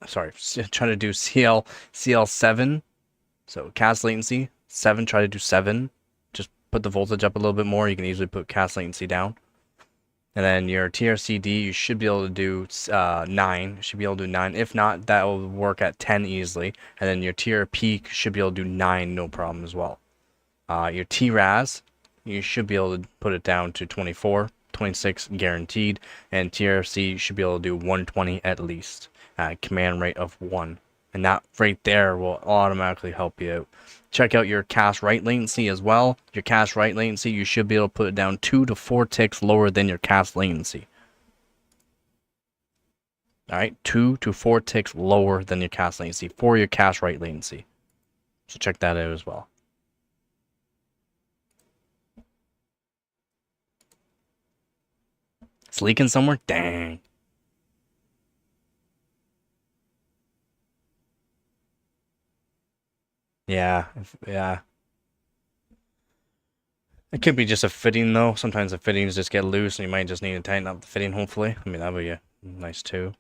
Sorry, try to do CL7. So cast latency 7. Try to do 7. Just put the voltage up a little bit more. You can easily put cast latency down. And then your TRCD, you should be able to do 9. You should be able to do 9. If not, that will work at 10 easily. And then your TRP should be able to do 9, no problem as well. Your TRAS, you should be able to put it down to 24, 26 guaranteed. And TRC should be able to do 120 at least. Command rate of 1. And that right there will automatically help you out. Check out your cache write latency as well. Your cache write latency, you should be able to put it down 2 to 4 ticks lower than your cache latency. Alright, 2 to 4 ticks lower than your cache latency for your cache write latency. So check that out as well. It's leaking somewhere? Dang. Yeah, yeah. It could be just a fitting though. Sometimes the fittings just get loose and you might just need to tighten up the fitting, hopefully. I mean, that would be nice too.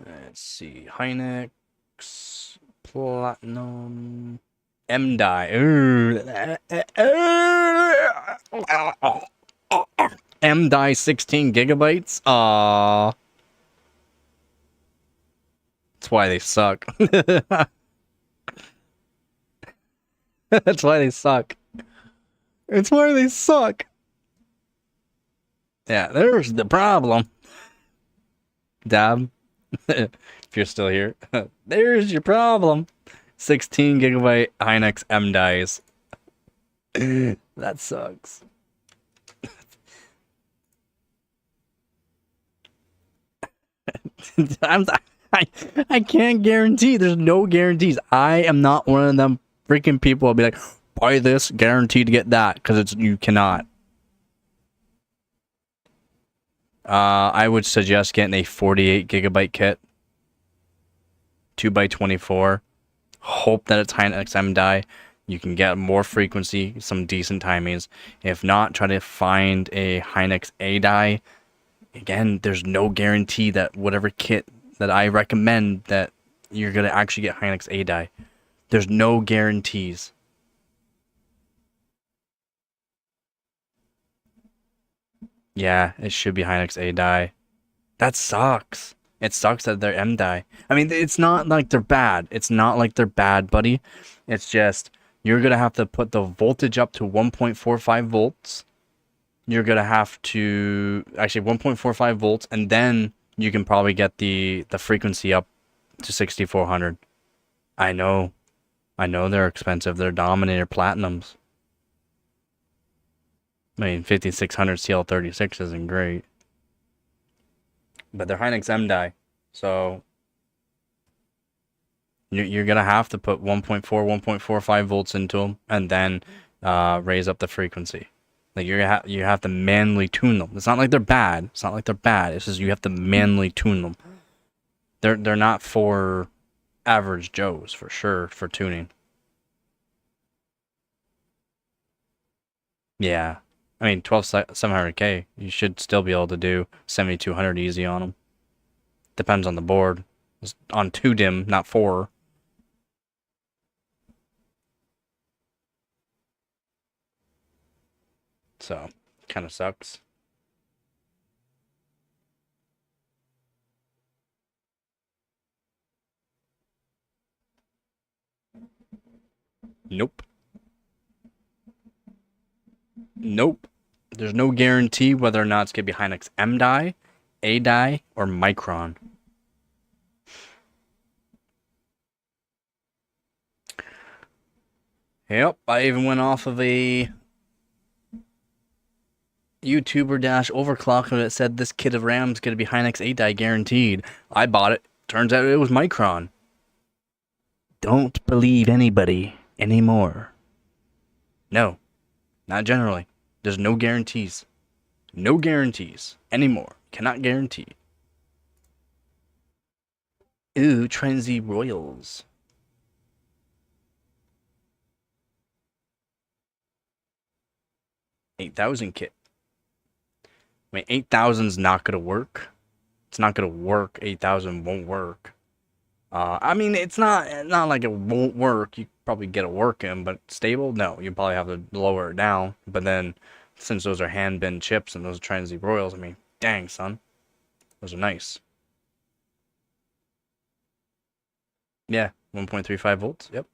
Let's see. Hynix, Platinum, MDI. MDI 16 gigabytes? Aww. That's why they suck. That's why they suck. It's why they suck. Yeah, there's the problem. Dab, if you're still here, there's your problem. 16 gigabyte Hynix MDIs. That sucks. I can't guarantee. There's no guarantees. I am not one of them freaking people will be like, buy this, guaranteed to get that, because you cannot. I would suggest getting a 48 gigabyte kit, 2x24. Hope that it's Hynix MDI. You can get more frequency, some decent timings. If not, try to find a Hynix ADI. Again, there's no guarantee that whatever kit that I recommend that you're gonna actually get Hynix ADI. There's no guarantees. Yeah, it should be Hynix ADI. That sucks. It sucks that they're MDI. I mean, it's not like they're bad. It's not like they're bad, buddy. It's just, you're going to have to put the voltage up to 1.45 volts. You're going to have to, actually 1.45 volts, and then you can probably get the frequency up to 6400. I know they're expensive. They're Dominator Platinums. I mean, 5600 CL36 isn't great. But they're Hynix MDI. So you're going to have to put 1.4, 1.45 volts into them and then raise up the frequency. Like you have to manually tune them. It's not like they're bad. It's not like they're bad. It's just you have to manually tune them. They're not for average Joes, for sure, for tuning. Yeah. I mean, 12700K, you should still be able to do 7200 easy on them. Depends on the board. It's on 2 DIM, not 4. So, kind of sucks. Nope. Nope. There's no guarantee whether or not it's going to be Hynix MDI, ADI, or Micron. Yep, I even went off of a YouTuber overclock and it said this kit of RAM is going to be Hynix ADI guaranteed. I bought it. Turns out it was Micron. Don't believe anybody anymore. No, not generally. There's no guarantees. No guarantees anymore. Cannot guarantee. Ooh, Trenzy Royals. $8,000 kit. I mean, 8,000's not gonna work. It's not gonna work. 8,000 won't work. I mean, it's not like it won't work. You probably get it working, but stable? No, you probably have to lower it down. But then, since those are hand bin chips and those are Transy Royals, I mean, dang son, those are nice. Yeah, 1.35 volts. Yep.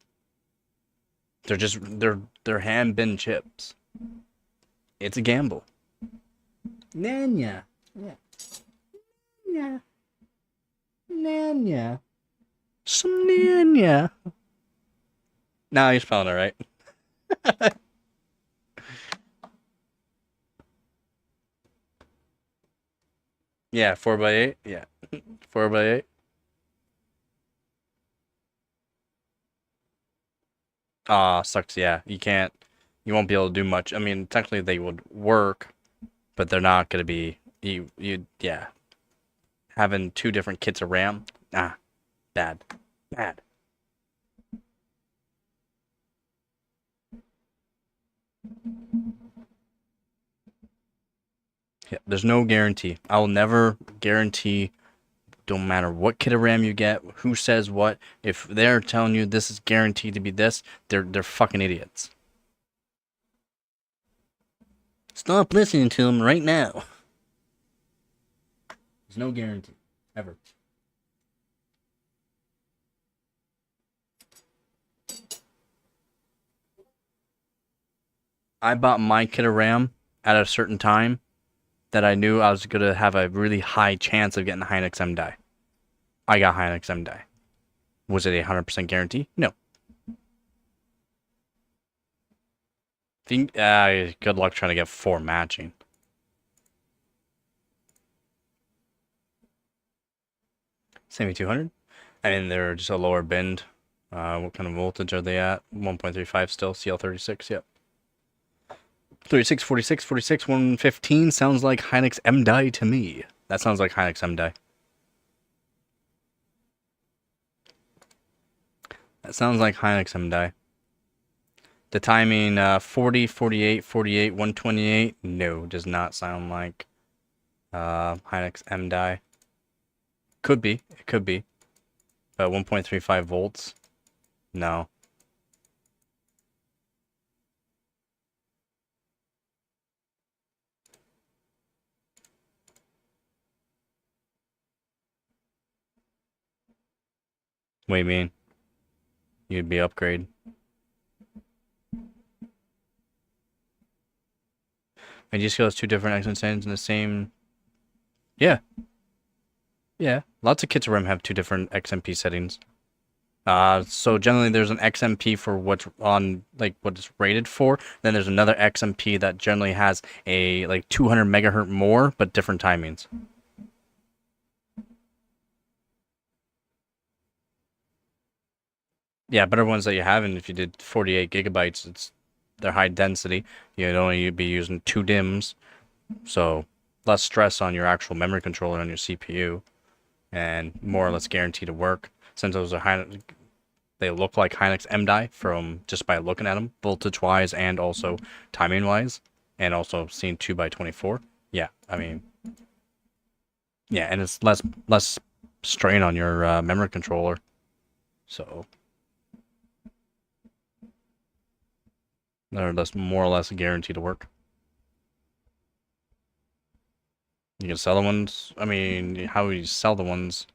They're hand bin chips. It's a gamble. Nanya. Yeah. Yeah. Nanya. Some Nanya. Nah, you're spelling it right. Yeah, 4x8. Yeah. 4x8. Sucks. Yeah, you won't be able to do much. I mean, technically they would work, but they're not gonna be. Yeah. Having two different kits of RAM, bad. Yeah, there's no guarantee. I will never guarantee. Don't matter what kit of RAM you get, who says what. If they're telling you this is guaranteed to be this, they're fucking idiots. Stop listening to them right now. There's no guarantee. Ever. I bought my kit of RAM at a certain time that I knew I was going to have a really high chance of getting the Hynix M die. I got Hynix M die. Was it a 100% guarantee? No. Good luck trying to get 4 matching. Semi 200. I mean, they're just a lower bend. What kind of voltage are they at? 1.35 still. CL36. Yep. 36, 46, 46, 115 sounds like Hynix M die to me. That sounds like Hynix M die. That sounds like Hynix M die. The timing 40, 48, 48, 128. No, does not sound like Hynix M die. Could be. It could be. But 1.35 volts. No. What do you mean? You'd be upgrade. And you see those two different XM settings in the same. Yeah. Yeah. Lots of kits of RAM have two different XMP settings. So generally there's an XMP for what's on, like, what it's rated for. Then there's another XMP that generally has a, like, 200 megahertz more, but different timings. Yeah, better ones that you have, and if you did 48 gigabytes, they're high density. You'd only be using 2 DIMMs, so less stress on your actual memory controller on your CPU, and more or less guaranteed to work. Since those are high, they look like Hynix M die from just by looking at them, voltage-wise and also timing-wise, and also seeing 2x24. Yeah, I mean, yeah, and it's less strain on your memory controller, so. They're more or less guaranteed to work. You can sell the ones. I mean, how would you sell the ones?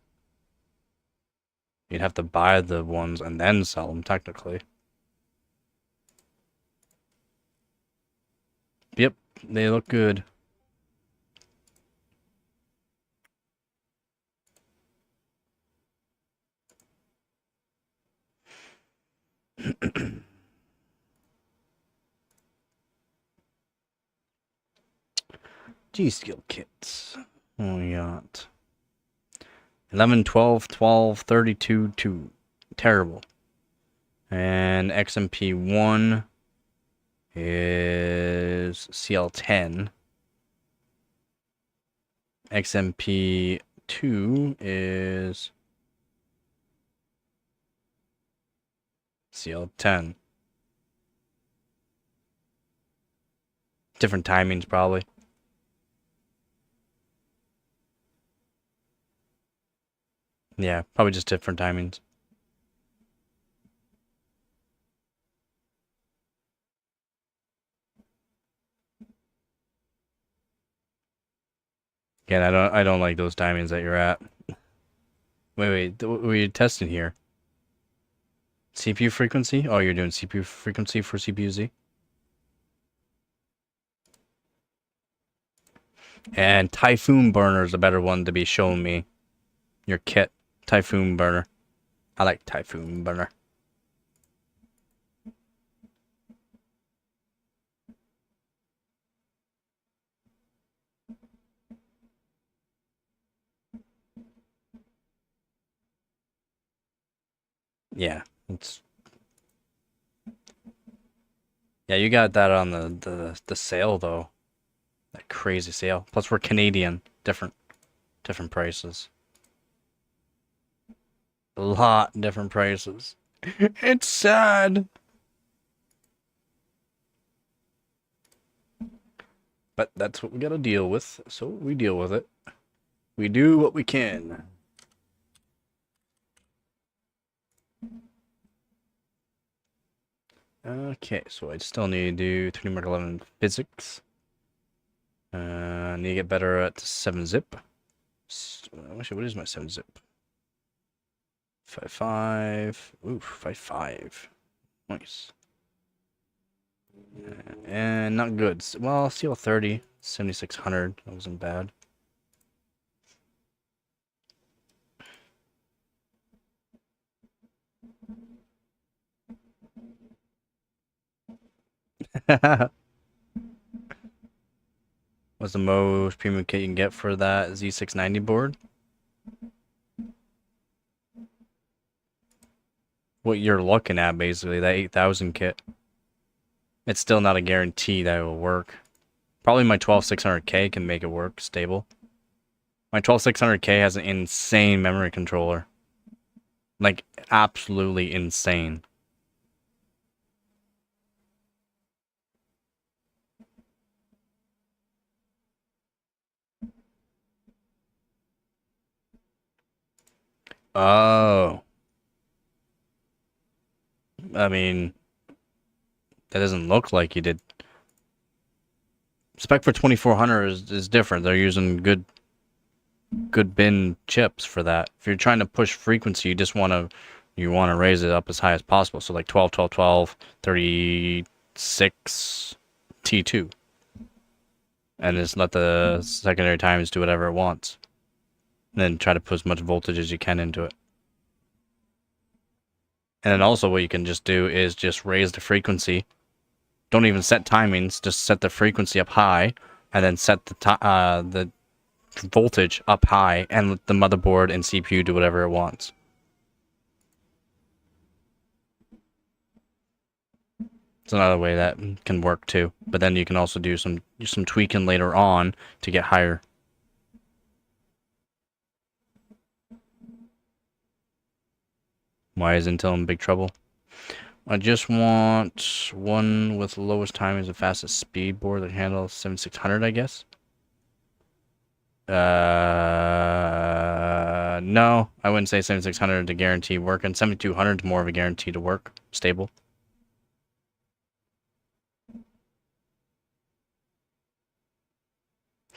You'd have to buy the ones and then sell them, technically. Yep, they look good. G-Skill kits. What we got? 11, 12, 12, 32, 2. Terrible. And XMP1 is CL10. XMP2 is CL10. Different timings, probably. Yeah, probably just different timings. Again, I don't like those timings that you're at. Wait, what were you testing here? CPU frequency? Oh, you're doing CPU frequency for CPU-Z? And Typhoon Burner is a better one to be showing me. Your kit. Typhoon Burner. I like Typhoon Burner. Yeah, it's... Yeah, you got that on the sale, though. That crazy sale. Plus, we're Canadian. Different prices. A lot different prices. It's sad. But that's what we gotta deal with, so we deal with it. We do what we can. Okay, so I still need to do 3D Mark 11 physics. I need to get better at 7-zip. Actually, what is my 7-zip? 5.5. Oof, 5.5. Nice. And not good. Well, CL30, 7600. That wasn't bad. What's the most premium kit you can get for that Z690 board? What you're looking at, basically, that 8000 kit. It's still not a guarantee that it will work. Probably my 12600K can make it work stable. My 12600K has an insane memory controller. Like, absolutely insane. Oh. I mean, that doesn't look like you did. Spec for 2400 is different. They're using good bin chips for that. If you're trying to push frequency, you just want to raise it up as high as possible. So like 12, 12, 12, 36 T2. And just let the secondary times do whatever it wants. And then try to put as much voltage as you can into it. And then also what you can just do is just raise the frequency. Don't even set timings, just set the frequency up high, and then set the voltage up high, and let the motherboard and CPU do whatever it wants. It's another way that can work too. But then you can also do some tweaking later on to get higher. Why is Intel in big trouble? I just want one with the lowest timings and fastest speed board that can handle 7600, I guess. No, I wouldn't say 7600 to guarantee work, and 7200 is more of a guarantee to work stable.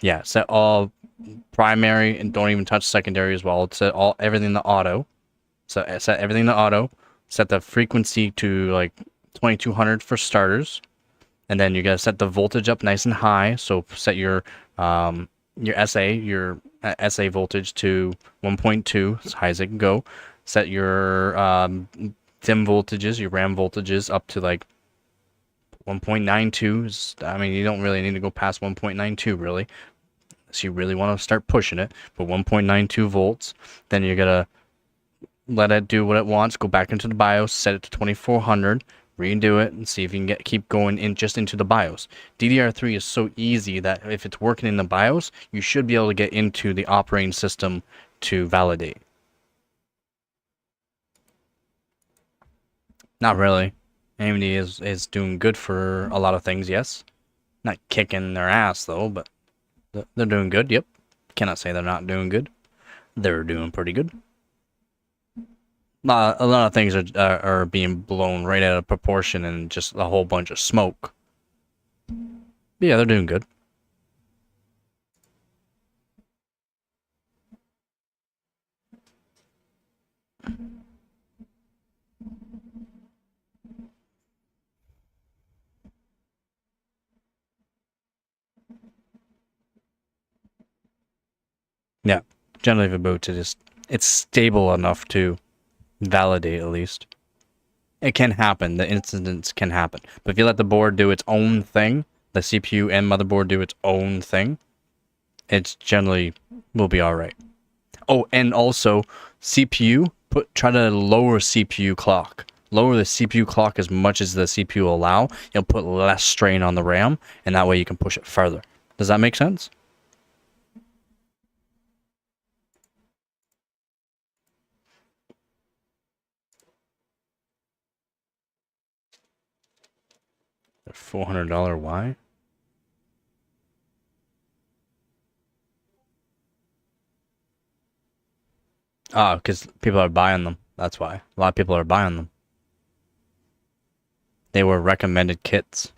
Yeah, set all primary and don't even touch secondary as well. Set everything to auto. So set everything to auto. Set the frequency to like 2200 for starters, and then you gotta set the voltage up nice and high. So set your SA voltage to 1.2 as high as it can go. Set your DIMM voltages, your RAM voltages up to like 1.92. I mean, you don't really need to go past 1.92 really, unless you really want to start pushing it. But 1.92 volts. Then you're gonna let it do what it wants. Go back into the BIOS, set it to 2400, redo it, and see if you can keep going in just into the BIOS. DDR3 is so easy that if it's working in the BIOS, you should be able to get into the operating system to validate. Not really. AMD is doing good for a lot of things, yes. Not kicking their ass though, but they're doing good. Yep. Cannot say they're not doing good. They're doing pretty good. A lot of things are being blown right out of proportion and just a whole bunch of smoke. But yeah, they're doing good. Yeah, generally Ubuntu it's stable enough to validate at least. It can happen. The incidents can happen. But if you let the board do its own thing, the CPU and motherboard do its own thing, it's generally will be all right. Oh, and also CPU, try to lower CPU clock. Lower the CPU clock as much as the CPU will allow. You'll put less strain on the RAM, and that way you can push it further. Does that make sense? The $400 why? Ah, because people are buying them. That's why. A lot of people are buying them. They were recommended kits.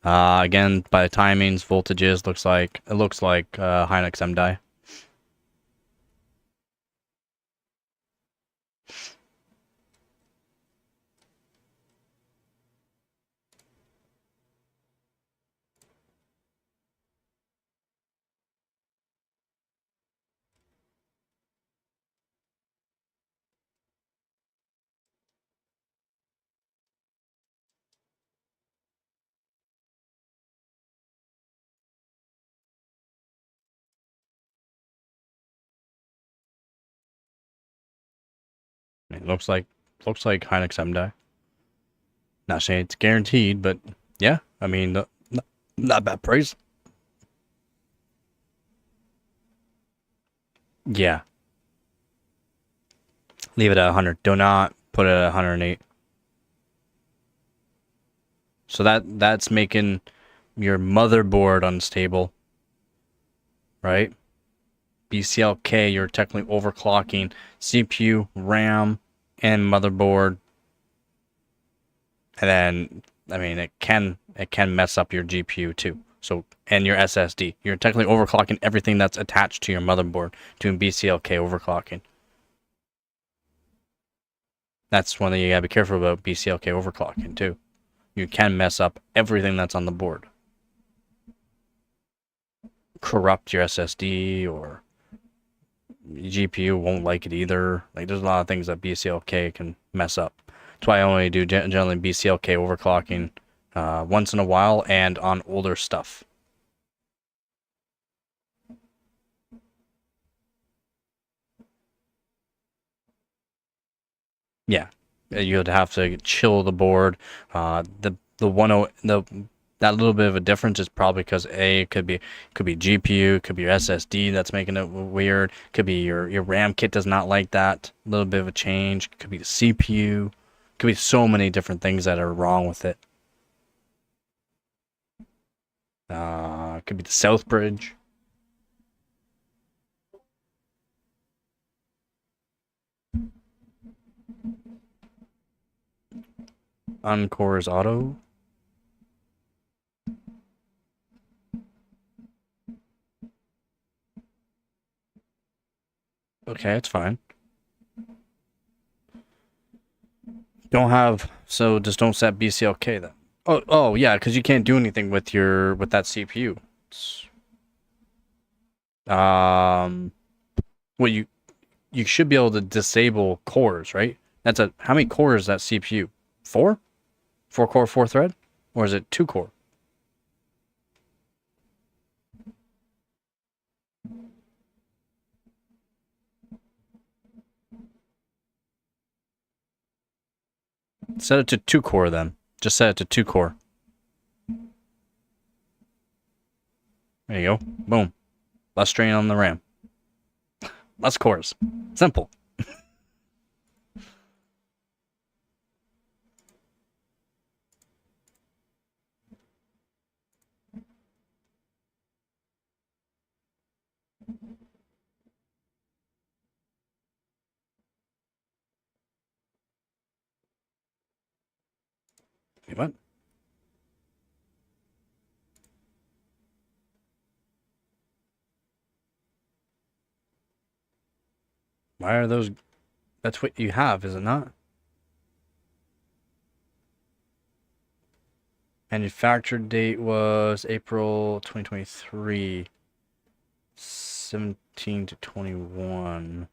Again, by the timings, voltages, it looks like Hynix MDI. It looks like Hynix MDI. Not saying it's guaranteed, but yeah, I mean, not bad price. Yeah. Leave it at 100. Do not put it at 108. So that's making your motherboard unstable, right? BCLK, you're technically overclocking CPU, RAM, and motherboard. And then, I mean, it can mess up your GPU too. So, and your SSD. You're technically overclocking everything that's attached to your motherboard, doing BCLK overclocking. That's one thing you gotta be careful about, BCLK overclocking too. You can mess up everything that's on the board. Corrupt your SSD, or GPU won't like it either. Like, there's a lot of things that BCLK can mess up. That's why I only do generally BCLK overclocking once in a while and on older stuff. Yeah, you'd have to chill the board. The that little bit of a difference is probably because it could be GPU, could be your SSD that's making it weird. Could be your RAM kit does not like that. A little bit of a change. Could be the CPU. Could be so many different things that are wrong with it. Could be the South Bridge. Encore's auto. Okay, it's fine. Just don't set BCLK then. Oh yeah, because you can't do anything with that CPU. Well, you should be able to disable cores, right? How many cores is that CPU? 4? 4 core, 4 thread? Or is it 2 core? Set it to 2 core then. Just set it to 2 core. There you go. Boom. Less strain on the RAM. Less cores. Simple. Wait, what? Why are those? That's what you have, is it not? Manufactured date was April 2023. 17 to 21.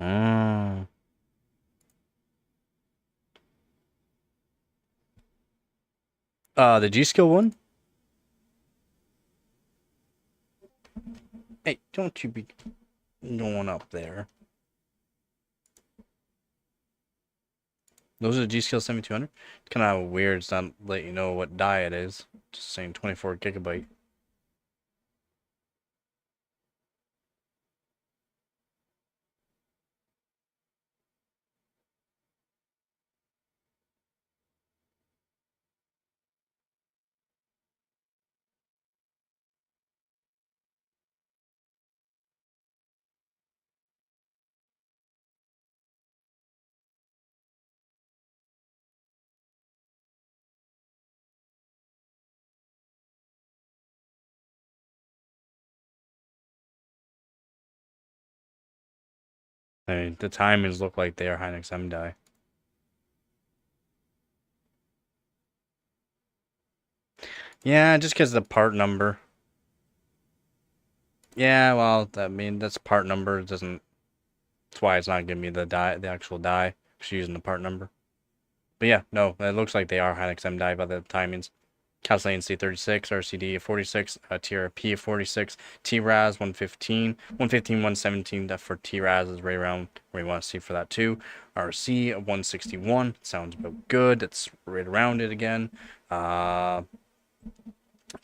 Oh. The G-Skill one? Hey, don't you be going up there. Those are the G-Skill 7200? It's kind of weird. It's not letting you know what die it is. Just saying 24 gigabyte. I mean, the timings look like they are Hynix M die. Yeah, just because the part number. Yeah, well, I mean, that's part number. It doesn't. That's why it's not giving me the die, the actual die. Just using the part number. But yeah, no, it looks like they are Hynix M die by the timings. Calculating C36, RCD 46, TRP 46, TRAS 115, 115, 117. That for TRAS is right around where you want to see for that too. RC 161 sounds about good. It's right around it again. WR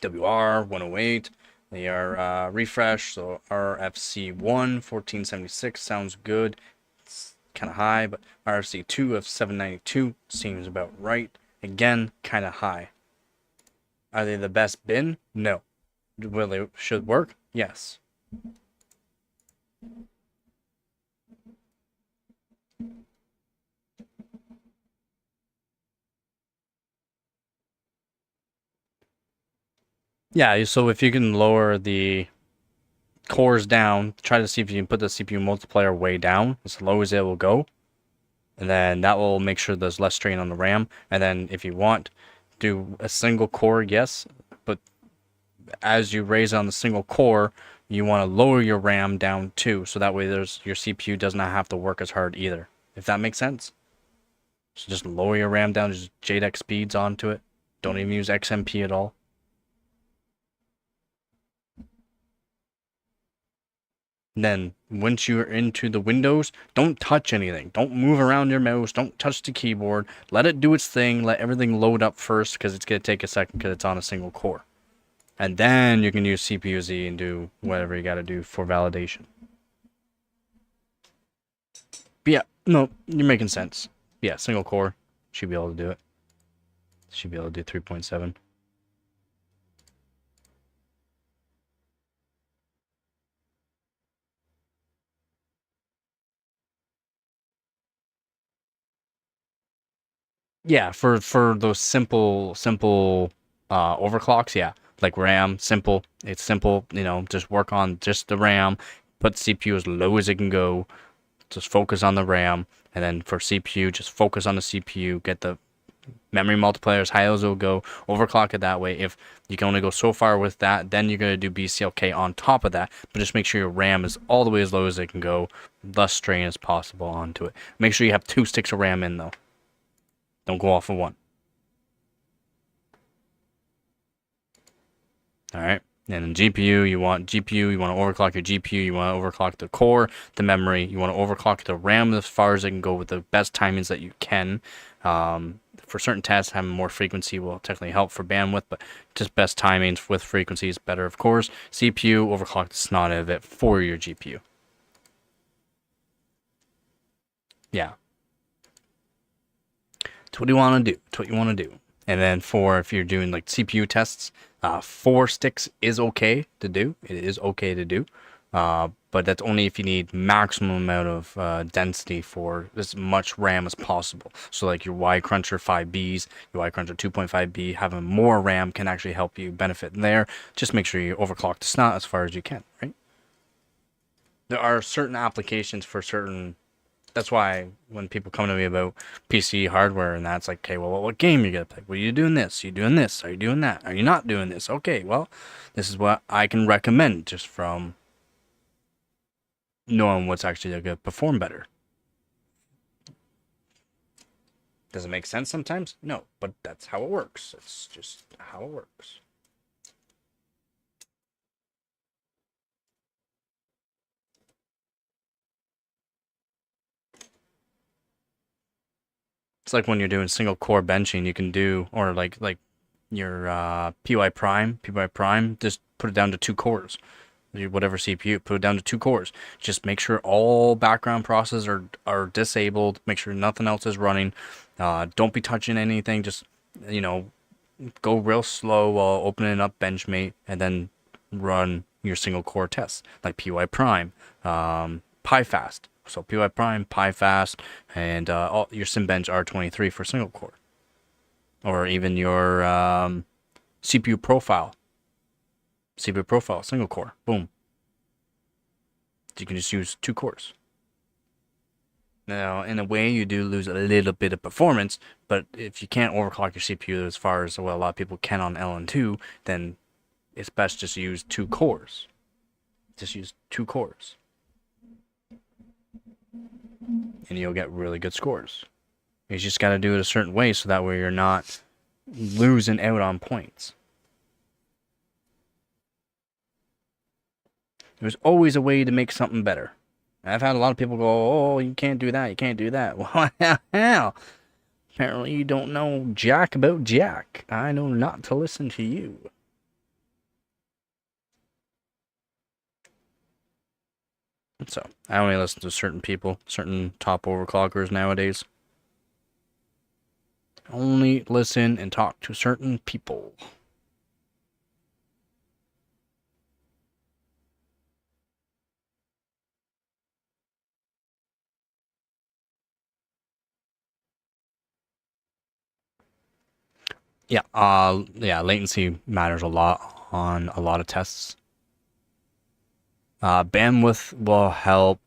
108. They are refresh, so RFC 1 1476 sounds good. It's kind of high, but RFC 2 of 792 seems about right. Again, kind of high. Are they the best bin? No. Will they should work? Yes. Yeah, so if you can lower the cores down, try to see if you can put the CPU multiplier way down, as low as it will go. And then that will make sure there's less strain on the RAM. And then if you want, do a single core, yes. But as you raise on the single core, you want to lower your RAM down too. So that way your CPU does not have to work as hard either. If that makes sense. So just lower your RAM down, just JEDEC speeds onto it. Don't even use XMP at all. And then once you're into the windows, don't touch anything. Don't move around your mouse. Don't touch the keyboard. Let it do its thing. Let everything load up first because it's going to take a second because it's on a single core. And then you can use CPU-Z and do whatever you got to do for validation. But yeah, no, you're making sense. Yeah, single core. Should be able to do it. Should be able to do 3.7. Yeah, for those simple overclocks, yeah. Like RAM, simple. It's simple, you know, just work on just the RAM, put CPU as low as it can go, just focus on the RAM, and then for CPU, just focus on the CPU, get the memory multiplier as high as it'll go, overclock it that way. If you can only go so far with that, then you're going to do BCLK on top of that, but just make sure your RAM is all the way as low as it can go, less strain as possible onto it. Make sure you have 2 sticks of RAM in though. Don't go off of 1. Alright, and then GPU, you want to overclock your GPU, you want to overclock the core, the memory, you want to overclock the RAM as far as it can go with the best timings that you can. For certain tasks, having more frequency will technically help for bandwidth, but just best timings with frequency is better, of course. CPU, overclock the snot out of it for your GPU. Yeah. It's what you want to do. It's what you want to do. And then for if you're doing like CPU tests, 4 sticks is okay to do. It is okay to do. But that's only if you need maximum amount of density for as much RAM as possible. So like your Y Cruncher 5Bs, your Y Cruncher 2.5B, having more RAM can actually help you benefit there. Just make sure you overclock the snot as far as you can, right? There are certain applications for certain. That's why when people come to me about PC hardware and that's like, okay, well, what game you gonna play? Well, you doing this? You doing this? Are you doing that? Are you not doing this? Okay, well, this is what I can recommend just from knowing what's actually going to perform better. Does it make sense sometimes? No, but that's how it works. It's just how it works. It's like when you're doing single core benching, you can do, or like your PY Prime, just put it down to 2 cores. Whatever CPU, put it down to 2 cores. Just make sure all background processes are disabled. Make sure nothing else is running. Don't be touching anything. Just, go real slow while opening up Benchmate and then run your single core tests like PY Prime, PyFast. So PY Prime, PyFast, and all your SimBench R23 for single core, or even your CPU profile single core. Boom. You can just use 2 cores. Now, in a way, you do lose a little bit of performance, but if you can't overclock your CPU as far as, well, a lot of people can on LN2, then it's best just to use 2 cores. Just use 2 cores. And you'll get really good scores. You just got to do it a certain way so that way you're not losing out on points. There's always a way to make something better. I've had a lot of people go, oh, you can't do that, you can't do that. Well, hell, apparently you don't know jack about jack. I know not to listen to you. So, I only listen to certain people, certain top overclockers nowadays. Only listen and talk to certain people. Yeah, latency matters a lot on a lot of tests. Bandwidth will help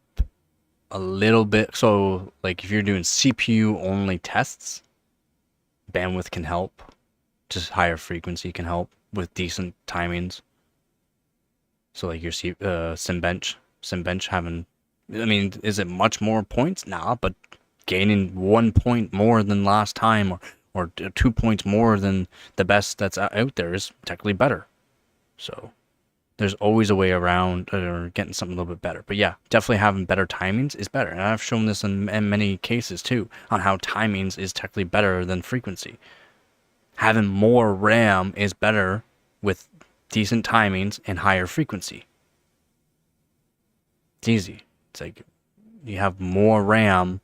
a little bit. So, like if you're doing CPU only tests, bandwidth can help. Just higher frequency can help with decent timings. So, like your SimBench having, I mean, is it much more points? Nah, but gaining 1 point more than last time, or 2 points more than the best that's out there is technically better. So there's always a way around or getting something a little bit better. But yeah, definitely having better timings is better. And I've shown this in many cases too, on how timings is technically better than frequency. Having more RAM is better with decent timings and higher frequency. It's easy. It's like you have more RAM.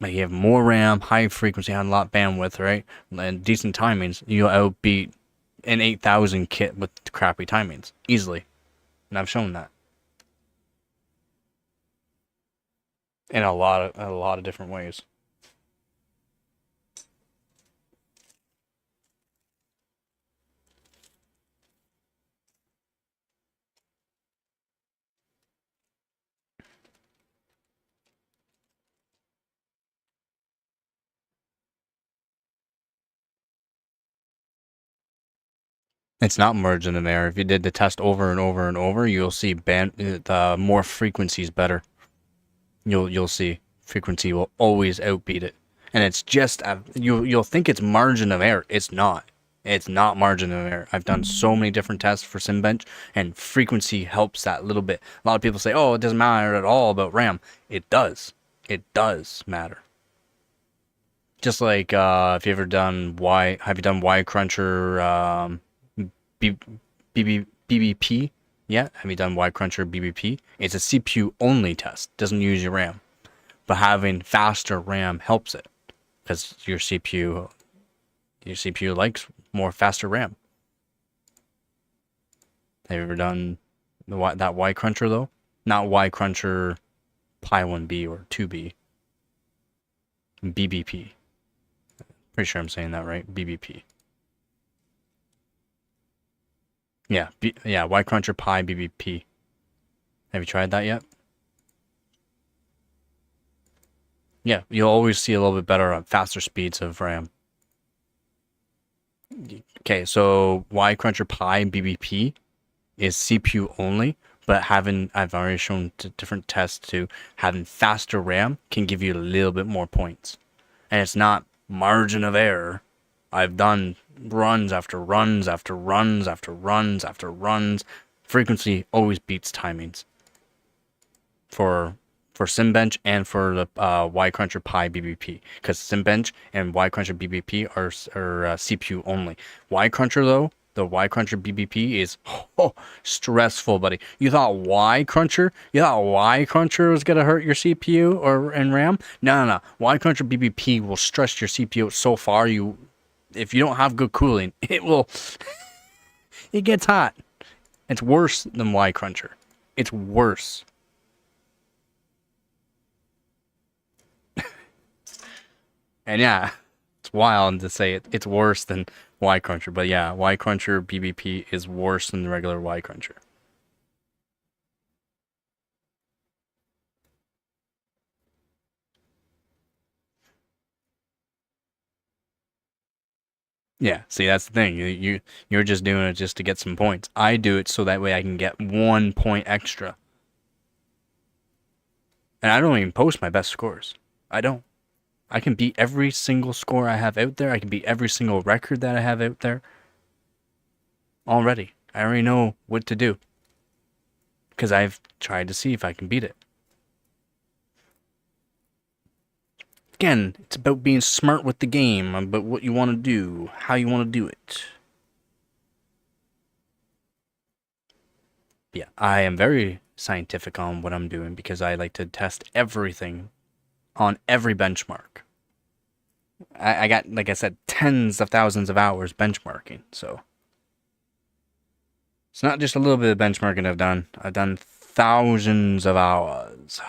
Like you have more RAM, high frequency, and a lot of bandwidth, right? And decent timings, you'll outbeat an 8000 kit with crappy timings easily. And I've shown that in a lot of different ways. It's not margin of error. If you did the test over and over and over, you'll see the more frequency is better. You'll see frequency will always outbeat it, and it's just you'll think it's margin of error. It's not. It's not margin of error. I've done so many different tests for SimBench, and frequency helps that little bit. A lot of people say, "Oh, it doesn't matter at all about RAM." It does. It does matter. Just like if you ever done have you done Y Cruncher? BBP? Yeah, have you done Y Cruncher BBP? It's a CPU only test, doesn't use your RAM. But having faster RAM helps it, because your CPU likes more faster RAM. Have you ever done that Y cruncher though, not Y cruncher Pi 1B or 2B. BBP. Pretty sure I'm saying that right. BBP. Yeah, Y cruncher Pi BBP. Have you tried that yet? Yeah, you'll always see a little bit better, faster speeds of RAM. Okay, so Y cruncher Pi BBP is CPU only, but I've already shown different tests to having faster RAM can give you a little bit more points. And it's not margin of error. I've done runs after runs after runs after runs after runs. Frequency always beats timings. For SimBench and for the Y cruncher Pi BBP, because SimBench and Y cruncher BBP are CPU only. Y cruncher though, the Y cruncher BBP is stressful, buddy. You thought Y cruncher was gonna hurt your CPU or and RAM? No. Y cruncher BBP will stress your CPU so far if you don't have good cooling, it gets hot. It's worse than Y cruncher. It's worse. And yeah, it's wild to say it's worse than Y cruncher, but yeah, Y cruncher BBP is worse than the regular Y cruncher. Yeah, see, that's the thing. You're just doing it just to get some points. I do it so that way I can get 1 point extra. And I don't even post my best scores. I don't. I can beat every single score I have out there. I can beat every single record that I have out there. Already. I already know what to do. Because I've tried to see if I can beat it. Again, it's about being smart with the game, about what you want to do, how you want to do it. Yeah, I am very scientific on what I'm doing because I like to test everything on every benchmark. I got, like I said, tens of thousands of hours benchmarking, so it's not just a little bit of benchmarking I've done. I've done thousands of hours.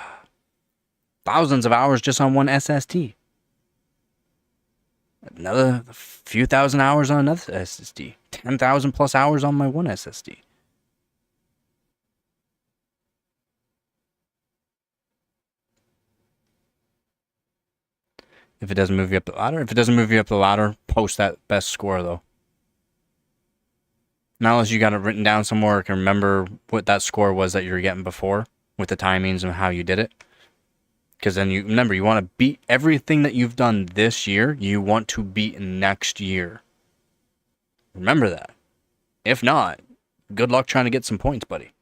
Thousands of hours just on one SSD. Another few thousand hours on another SSD. 10,000 plus hours on my one SSD. If it doesn't move you up the ladder, post that best score though. Not unless you got it written down somewhere or can remember what that score was that you were getting before with the timings and how you did it. Because then you want to beat everything that you've done this year, you want to beat next year. Remember that. If not, good luck trying to get some points, buddy.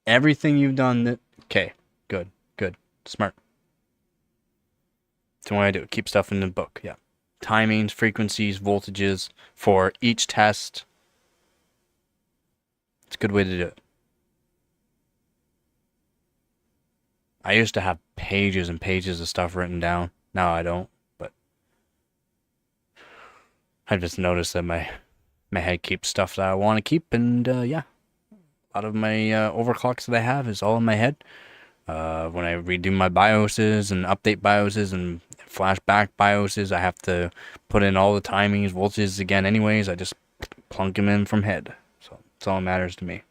Everything you've done okay, good, smart. That's what I do. Keep stuff in the book, yeah. Timings, frequencies, voltages for each test. It's a good way to do it. I used to have pages and pages of stuff written down. Now I don't, but I just noticed that my head keeps stuff that I want to keep, and yeah. A lot of my overclocks that I have is all in my head. When I redo my BIOSes and update BIOSes and flashback BIOSes, I have to put in all the timings, voltages again anyways. I just plunk them in from head. So that's all that matters to me.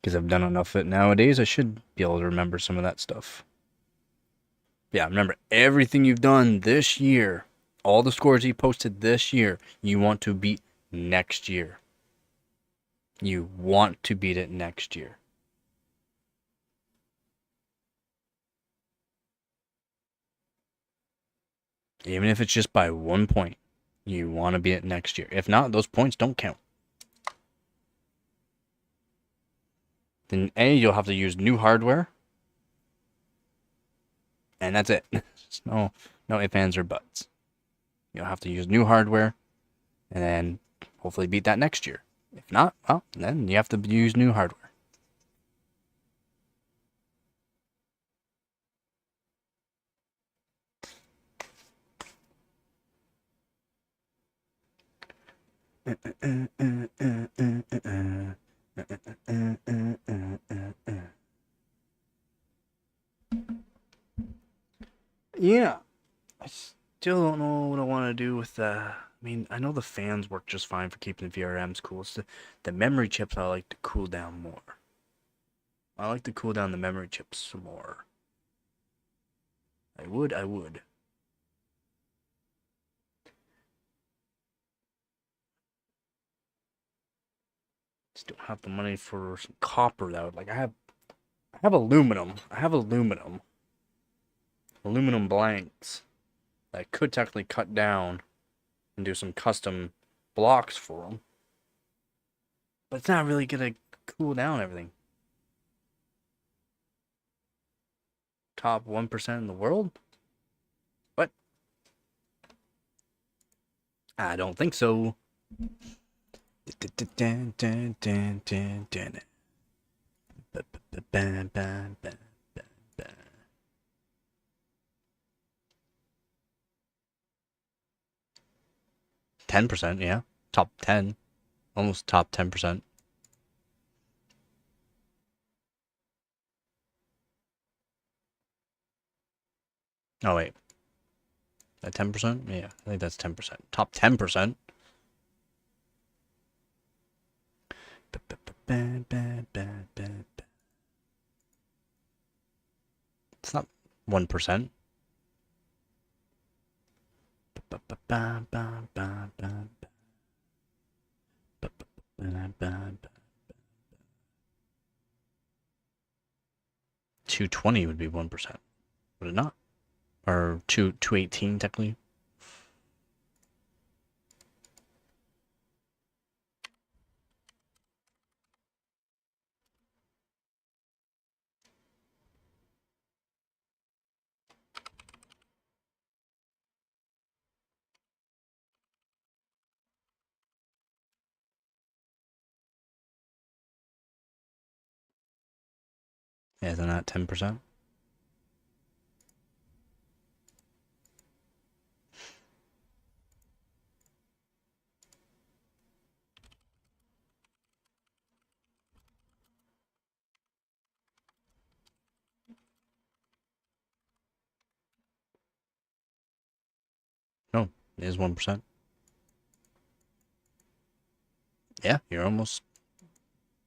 Because I've done enough of it nowadays, I should be able to remember some of that stuff. Yeah, remember everything you've done this year. All the scores you posted this year, you want to beat next year. You want to beat it next year. Even if it's just by 1 point, you want to beat it next year. If not, those points don't count. Then A, you'll have to use new hardware. And that's it. no ifs, ands, or buts. You'll have to use new hardware and then hopefully beat that next year. If not, well, then you have to use new hardware. Yeah, I still don't know what I want to do with the. I mean, I know the fans work just fine for keeping the VRMs cool. It's the memory chips I like to cool down more. I like to cool down the memory chips some more. I would. Just don't have the money for some copper though. Like I have aluminum. Aluminum blanks that I could technically cut down and do some custom blocks for them. But it's not really gonna cool down everything. Top 1% in the world? What? I don't think so. 10%, yeah. Top 10. Almost top 10%. Oh, wait. That 10%? Yeah, I think that's 10%. Top 10%. It's not 1%. $220 would be 1%. Would it not? Or 218 technically? Yeah, isn't that 10%? No, it is 1%. Yeah, you're almost.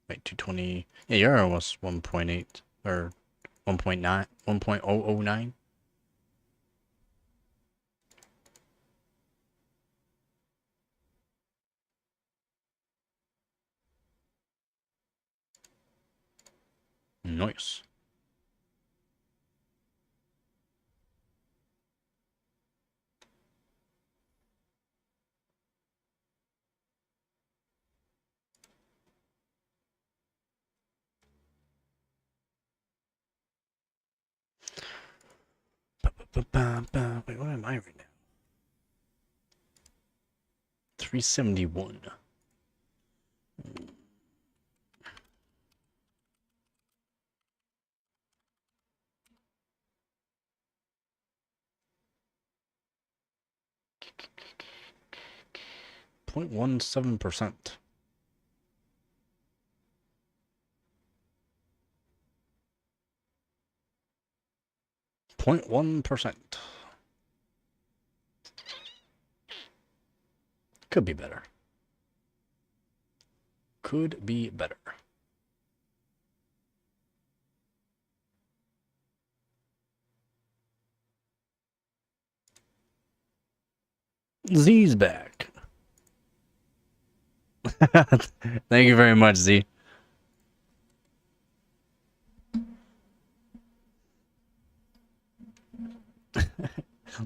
Wait, 220. Yeah, you're almost 1.8 or 1.9, 1.009. Nice. Wait, what am I right now? 371. .17%. 0.1%. Could be better. Could be better. Z's back. Thank you very much, Z.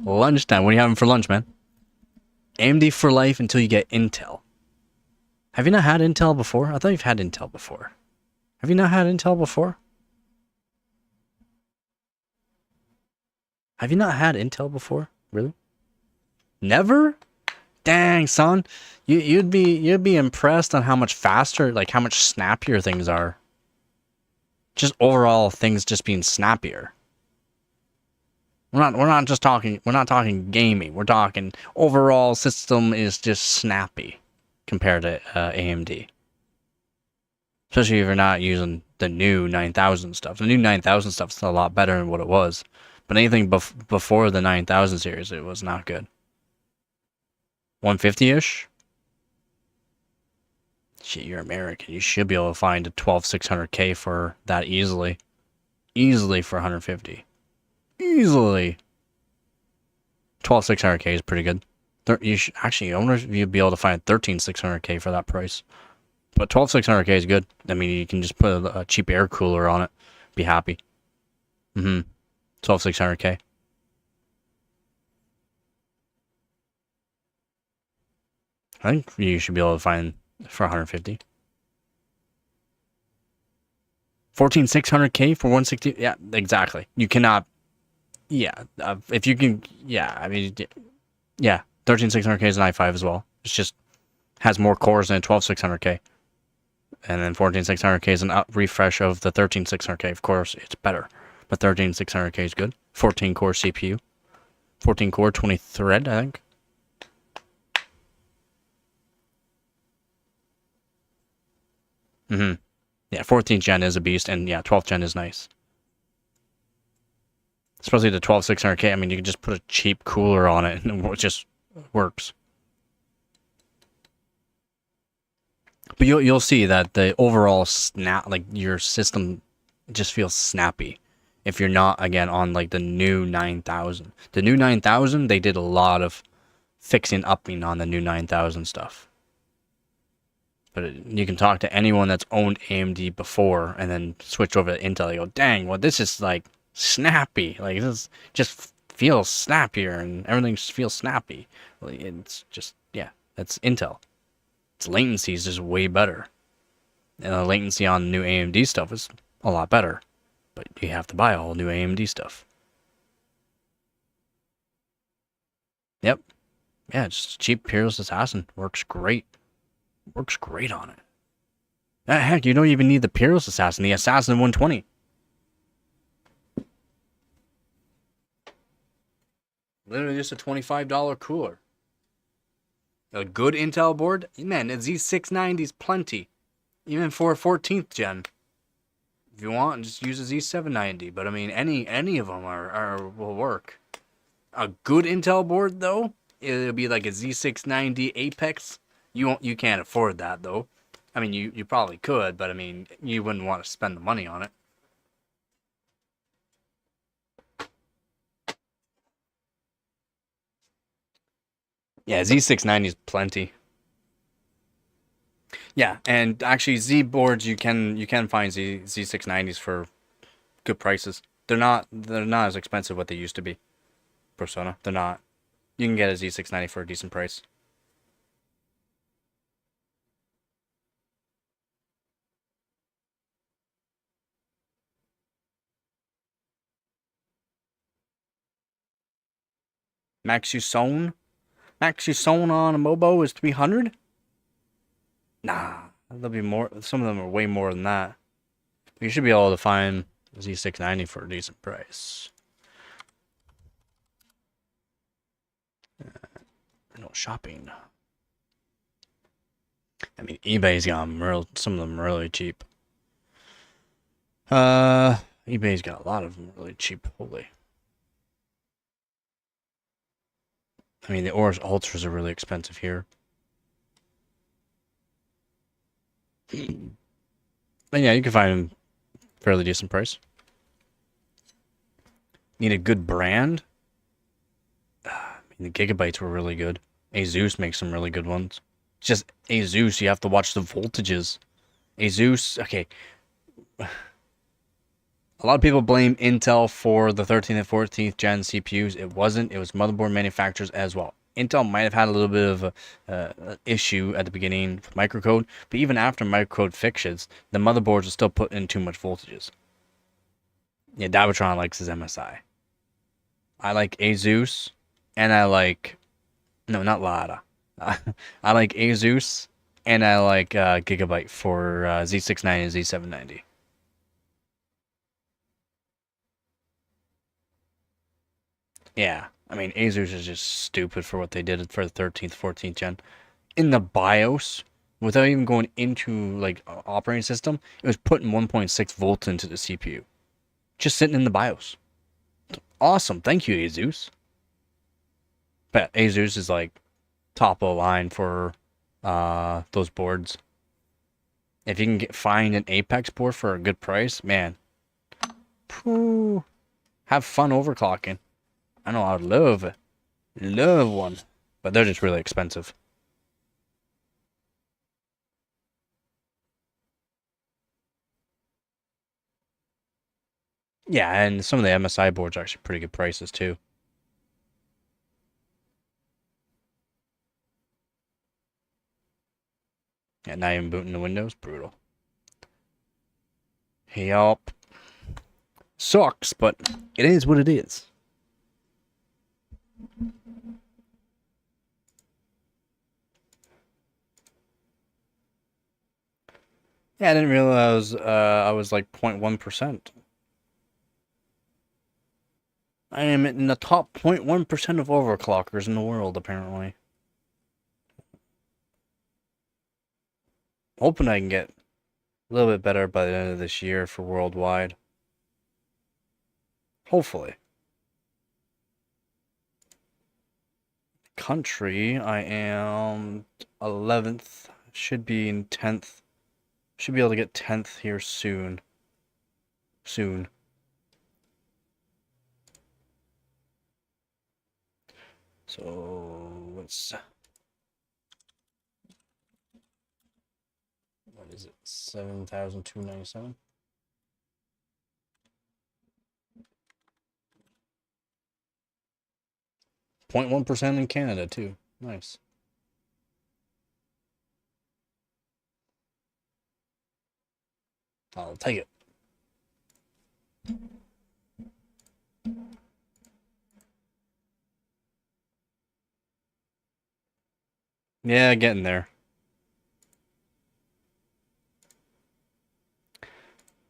Lunchtime. What are you having for lunch, man? AMD for life until you get Intel. Have you not had Intel before? I thought you've had Intel before. Have you not had Intel before? Have you not had Intel before? Really? Never? Dang, son. You'd be impressed on how much faster, like how much snappier things are. Just overall things just being snappier. We're not talking gaming. We're talking overall system is just snappy. compared to AMD. Especially if you're not using the new 9000 stuff. The new 9000 stuff's a lot better than what it was. But anything before the 9000 series, it was not good. 150-ish? Shit, you're American. You should be able to find a 12600K for that easily. Easily for 150. Easily. 12600K is pretty good. Actually, I wonder if you'd be able to find 13600K for that price. But 12600K is good. I mean, you can just put a cheap air cooler on it. Be happy. 12600K. I think you should be able to find for 150. 14600K for 160. Yeah, exactly. You cannot. Yeah, if you can. Yeah, I mean, yeah, 13600K is an i5 as well. It's just has more cores than 12600K. And then 14600K is a refresh of the 13600K. Of course, it's better, but 13600K is good. 14 core CPU, 14 core, 20 thread, I think. Yeah, 14th gen is a beast, and yeah, 12th gen is nice. Especially the 12600K. I mean, you can just put a cheap cooler on it, and it just works. But you'll see that the overall your system just feels snappy if you're not, again, on like the new 9000. The new 9000, they did a lot of fixing upping on the new 9000 stuff. But you can talk to anyone that's owned AMD before and then switch over to Intel. You go, dang, well, this is like snappy. Like, this just feels snappier and everything just feels snappy. Like, it's just, yeah, that's Intel. Its latency is just way better. And the latency on new AMD stuff is a lot better. But you have to buy all new AMD stuff. Yep. Yeah, just cheap Peerless Assassin. Works great. Works great on it. Heck, you don't even need the Peerless Assassin, the Assassin 120. Literally just a $25 cooler. A good Intel board? Man, a Z690 is plenty. Even for a 14th gen. If you want, just use a Z790. But I mean, any of them will work. A good Intel board, though, it'll be like a Z690 Apex. You can't afford that, though. I mean, you probably could, but I mean, you wouldn't want to spend the money on it. Yeah, Z690 is plenty. Yeah, and actually Z boards you can find Z690s for good prices. They're not as expensive what they used to be. Persona, they're not. You can get a Z690 for a decent price. Maxusone on a Mobo is 300? Nah, there'll be more. Some of them are way more than that. You should be able to find Z690 for a decent price. No shopping. I mean, eBay's got them some of them really cheap. eBay's got a lot of them really cheap. Holy. I mean, the Oris Ultras are really expensive here. But yeah, you can find them fairly decent price. Need a good brand? I mean, the Gigabytes were really good. Asus makes some really good ones. It's just Asus, you have to watch the voltages. Asus, okay. A lot of people blame Intel for the 13th and 14th gen CPUs. It wasn't. It was motherboard manufacturers as well. Intel might have had a little bit of a issue at the beginning with microcode, but even after microcode fixes, the motherboards will still put in too much voltages. Yeah, Davatron likes his MSI. I like Asus, and I like... No, not Lada. I like Asus, and I like Gigabyte for Z690 and Z790. Yeah, I mean, Asus is just stupid for what they did for the 13th, 14th gen. in the BIOS, without even going into like operating system, it was putting 1.6 volts into the CPU. Just sitting in the BIOS. Awesome. Thank you, Asus. But Asus is like top of the line for those boards. If you can find an Apex board for a good price, man. Pooh. Have fun overclocking. I know I'd love one. But they're just really expensive. Yeah, and some of the MSI boards are actually pretty good prices too. Yeah, not even booting the Windows, brutal. Yup. Sucks, but it is what it is. Yeah, I didn't realize I was like 0.1%. I am in the top 0.1% of overclockers in the world, apparently. Hoping I can get a little bit better by the end of this year for worldwide. Hopefully. Country, I am 11th. Should be in 10th. Should be able to get 10th here soon. Soon. So, what is it? 7,297? .1% in Canada too. Nice. I'll take it. Yeah, getting there.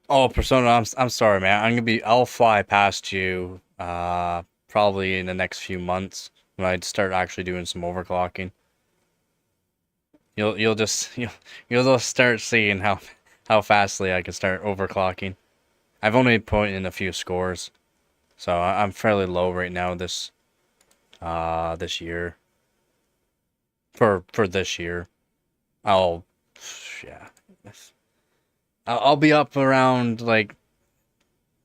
Oh, Persona, I'm sorry, man. I'll fly past you probably in the next few months when I start actually doing some overclocking. You'll just start seeing how fastly I can start overclocking. I've only put in a few scores, so I'm fairly low right now this year. For this year, yeah, I'll be up around like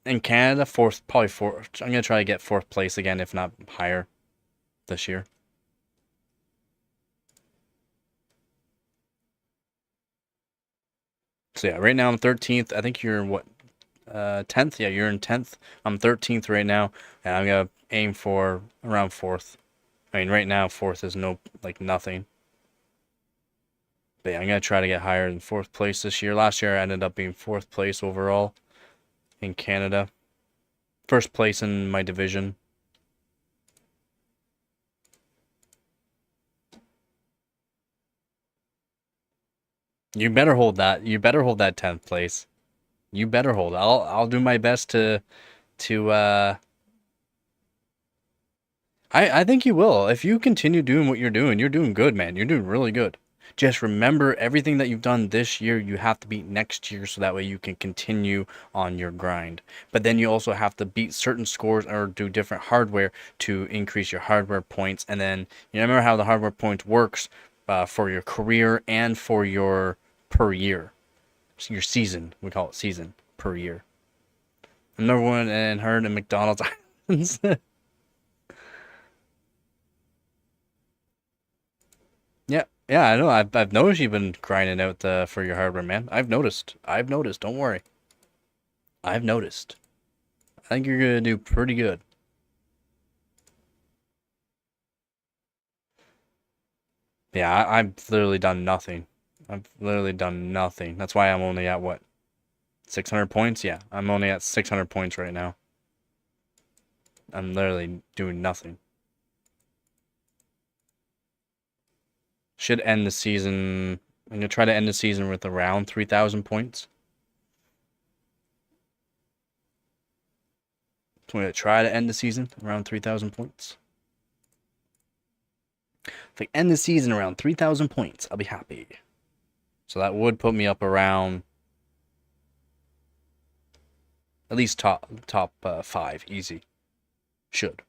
in Canada fourth, probably fourth. I'm gonna try to get fourth place again, if not higher, this year. So yeah, right now I'm 13th. I think you're what, 10th? Yeah, you're in 10th. I'm 13th right now, and I'm gonna aim for around fourth. I mean, right now fourth is nothing. But yeah, I'm gonna try to get higher than fourth place this year. Last year I ended up being fourth place overall in Canada. First place in my division. You better hold that. You better hold that 10th place. You better hold it. I'll do my best to I think you will. If you continue doing what you're doing good, man. You're doing really good. Just remember everything that you've done this year, you have to beat next year so that way you can continue on your grind. But then you also have to beat certain scores or do different hardware to increase your hardware points. And then you remember how the hardware points works for your career and for your per year. So your season, we call it season per year. I'm number one and heard in McDonald's Islands. Yeah, yeah, I know. I've noticed you've been grinding out for your hardware, man. I've noticed. I've noticed. Don't worry. I've noticed. I think you're gonna do pretty good. Yeah, I've literally done nothing. I've literally done nothing. That's why I'm only at what? 600 points? Yeah, I'm only at 600 points right now. I'm literally doing nothing. Should end the season. I'm gonna try to end the season with around 3,000 points. So I'm gonna try to end the season around 3,000 points. If I end the season around 3,000 points, I'll be happy. So that would put me up around at least top 5, easy. Should.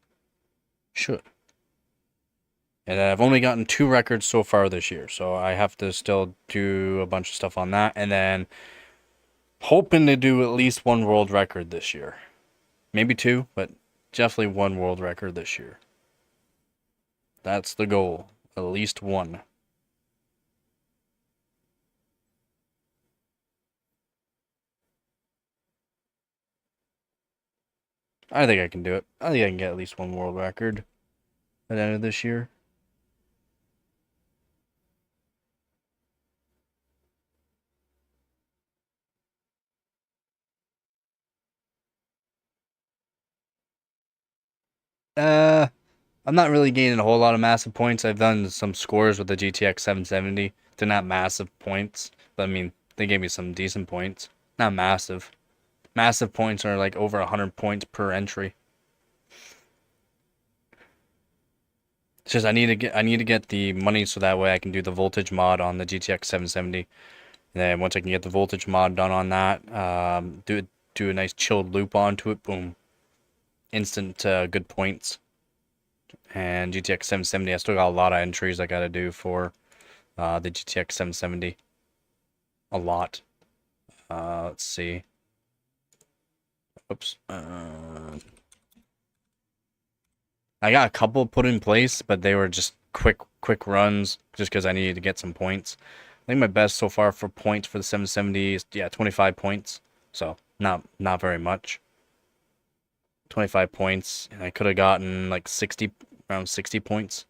And I've only gotten 2 records so far this year, so I have to still do a bunch of stuff on that, and then hoping to do at least 1 world record this year. Maybe 2, but definitely 1 world record this year. That's the goal, at least 1. I think I can do it. I think I can get at least 1 world record at the end of this year. I'm not really gaining a whole lot of massive points. I've done some scores with the GTX 770. They're not massive points, but I mean, they gave me some decent points. Not massive. Massive points are like over 100 points per entry. It's just I need to get the money so that way I can do the voltage mod on the GTX 770. And then once I can get the voltage mod done on that, do a nice chilled loop onto it, boom. Instant good points. And GTX 770, I still got a lot of entries I gotta do for the GTX 770. A lot. Let's see. Oops. I got a couple put in place, but they were just quick runs, just because I needed to get some points. I think my best so far for points for the 770 is 25 points. So not very much. 25 points, and I could have gotten like around 60 points.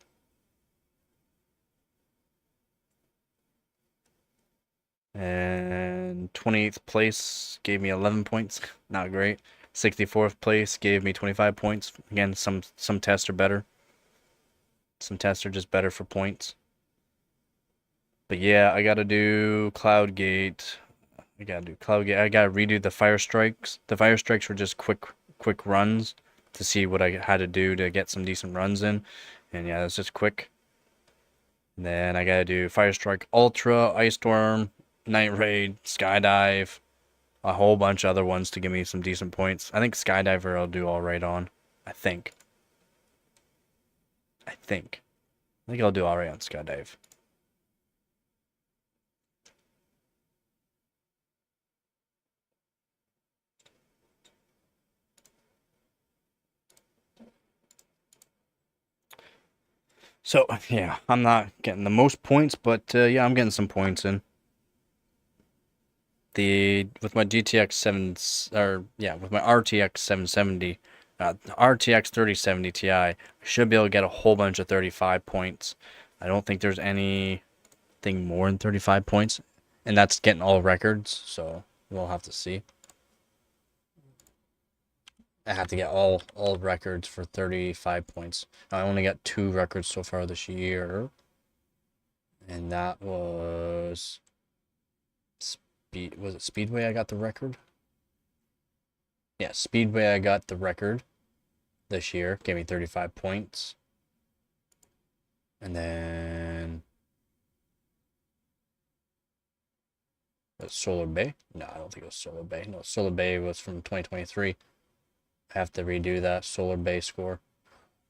And 28th place gave me 11 points. Not great. 64th place gave me 25 points. Again, some tests are better. Some tests are just better for points. But yeah, I gotta do Cloudgate. I gotta redo the fire strikes. The fire strikes were just quick runs to see what I had to do to get some decent runs in. And yeah, that's just quick. And then I gotta do Fire Strike Ultra, Ice Storm, Night Raid, Skydive, a whole bunch of other ones to give me some decent points. I think Skydiver I'll do alright on. I think I'll do alright on Skydive. So, yeah, I'm not getting the most points, but yeah, I'm getting some points in. With my GTX 7 with my RTX 770, RTX 3070 Ti, I should be able to get a whole bunch of 35 points. I don't think there's anything more than 35 points, and that's getting all records, so we'll have to see. I have to get all records for 35 points. I only got 2 records so far this year. And that was was it Speedway I got the record? Yeah, Speedway I got the record this year. Gave me 35 points. And then Solar Bay? No, I don't think it was Solar Bay. No, Solar Bay was from 2023. I have to redo that Solar Bay score.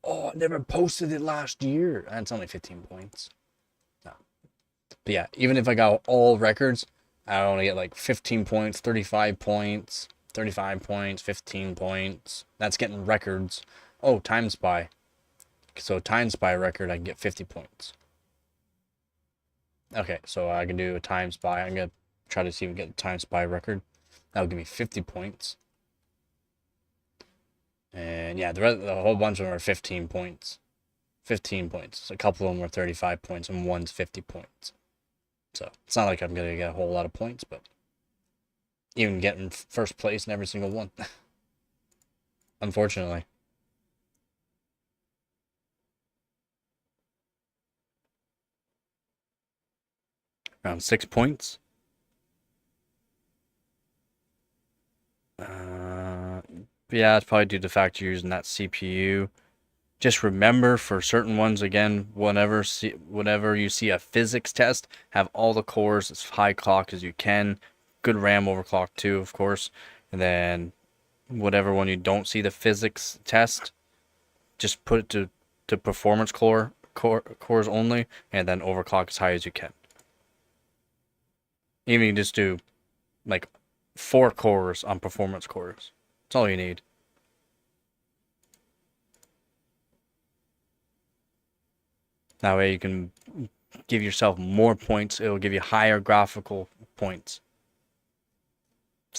Oh, I never posted it last year. And it's only 15 points. No. But yeah, even if I got all records, I only get like 15 points, 35 points, 35 points, 15 points. That's getting records. Oh, Time Spy. So Time Spy record, I can get 50 points. Okay, so I can do a Time Spy. I'm going to try to see if we can get a Time Spy record. That'll give me 50 points. And yeah, the whole bunch of them are 15 points. 15 points. So a couple of them were 35 points, and one's 50 points. So it's not like I'm going to get a whole lot of points, but even getting first place in every single one. Unfortunately. Around 6 points. Yeah, it's probably due to the fact you're using that CPU. Just remember for certain ones, again, whenever you see a physics test, have all the cores as high clock as you can. Good RAM overclock too, of course. And then whatever one you don't see the physics test, just put it to performance cores only, and then overclock as high as you can. Even you just do like 4 cores on performance cores. That's all you need. That way you can give yourself more points. It'll give you higher graphical points.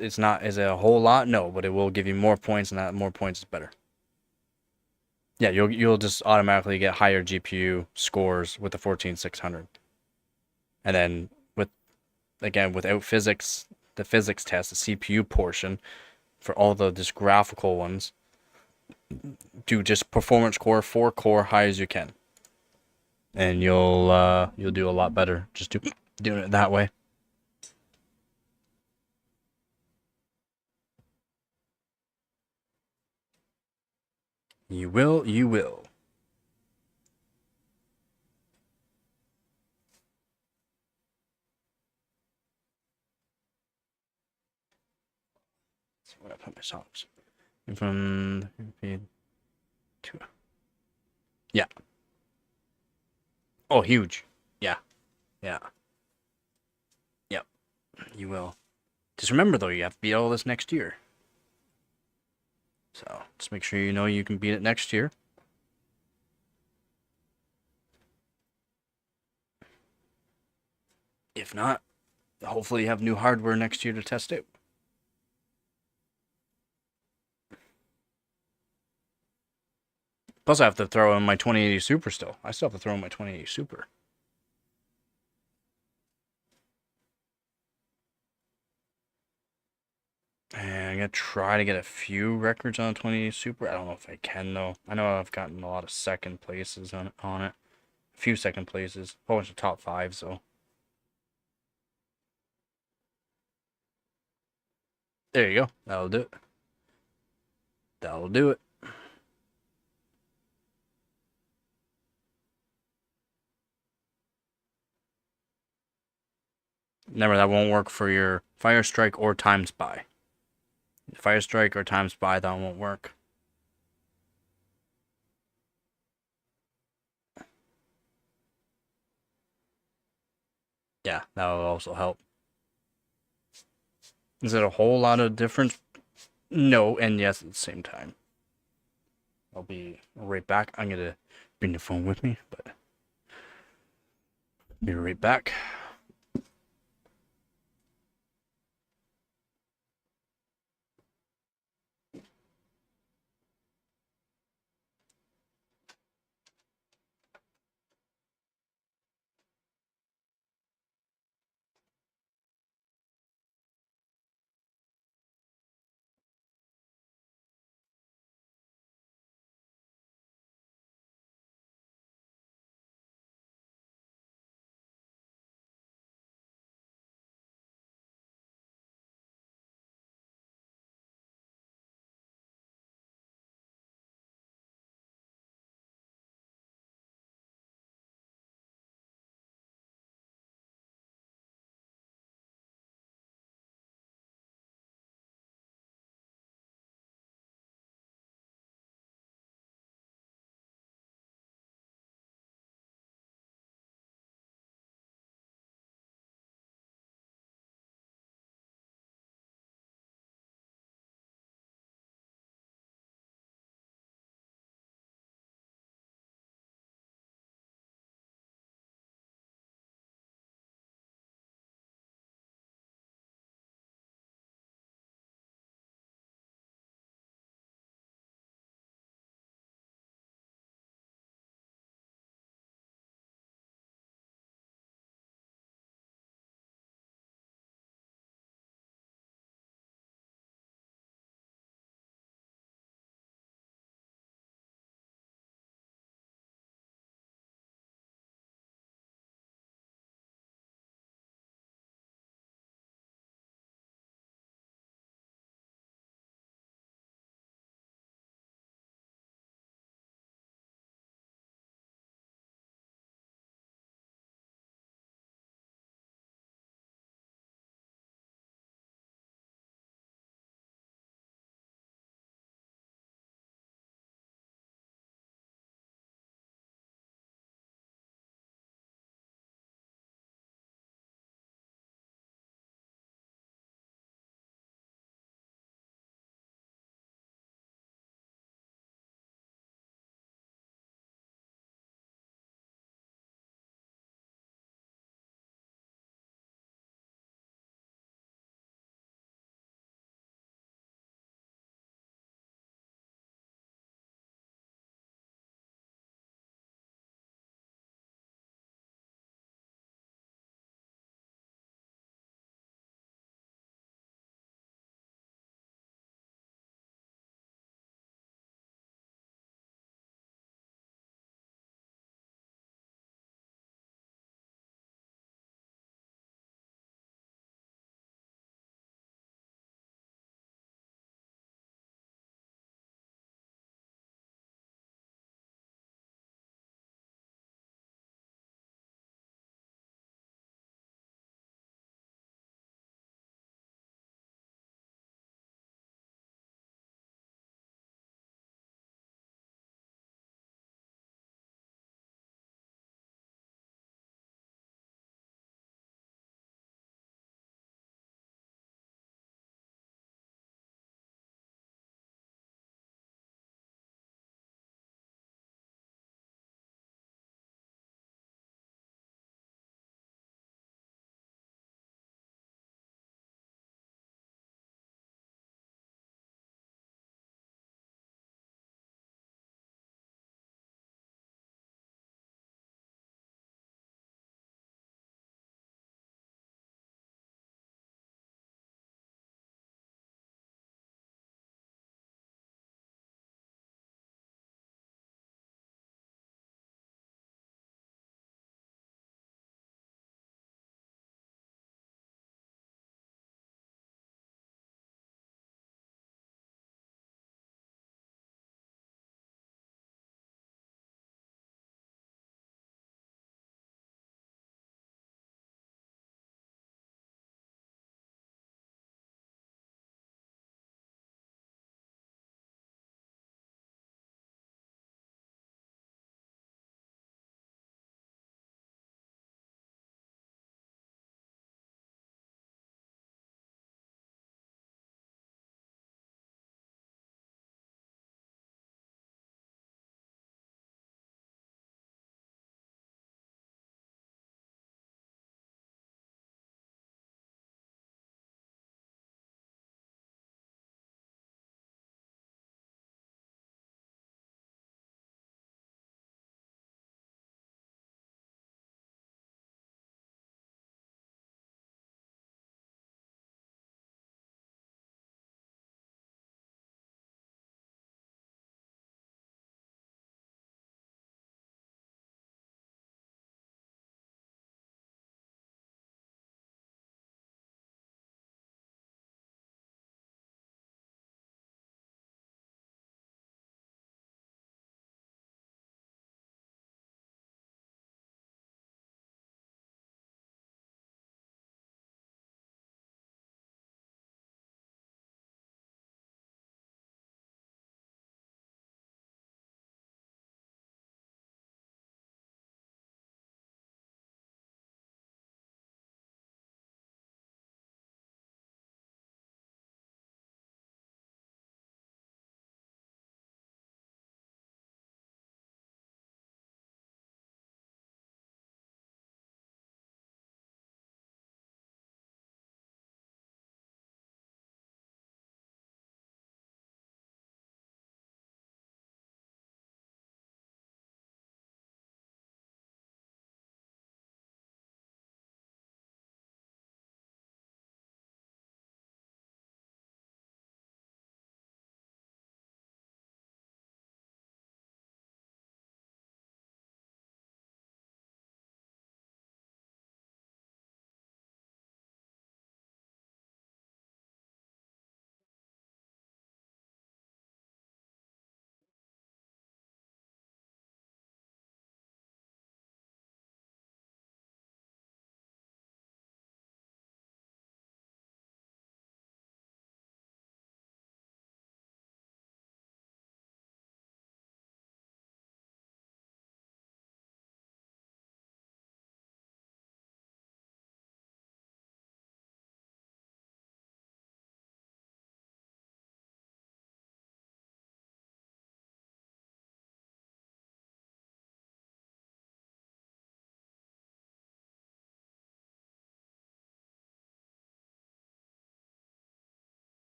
It's not, is it a whole lot? No, but it will give you more points, and that more points is better. Yeah, you'll just automatically get higher GPU scores with the 14600. And then without physics, the physics test, the CPU portion for all the just graphical ones, do just performance core, 4 core, high as you can. And you'll do a lot better just doing it that way. You will. Let's see where I put my socks. From two. Yeah. Oh, huge. Yeah. Yeah. Yep. You will. Just remember though, you have to beat all this next year. So just make sure you know you can beat it next year. If not, hopefully you have new hardware next year to test it. Plus I have to throw in my 2080 Super still. I still have to throw in my 2080 Super. And I'm going to try to get a few records on 2080 Super. I don't know if I can though. I know I've gotten a lot of second places on it. A few second places. A whole bunch of top 5s though. There you go. That'll do it. That'll do it. Remember, that won't work for your Fire Strike or Time Spy. Fire Strike or Time Spy, that won't work. Yeah, that will also help. Is it a whole lot of difference? No, and yes at the same time. I'll be right back. I'm going to bring the phone with me, but be right back.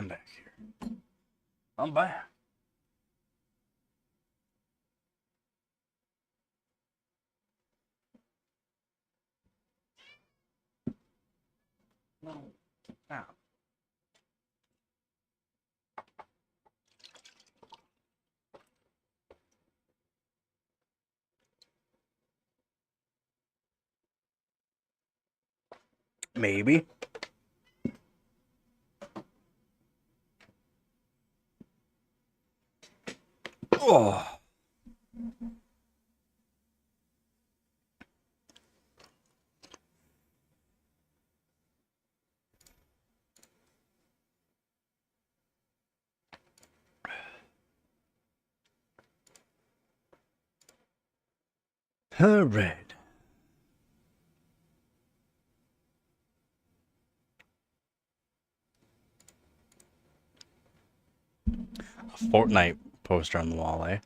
I'm back here. I'm back. No. Ow. Maybe. Oh. All right. A Fortnite poster on the wall, eh?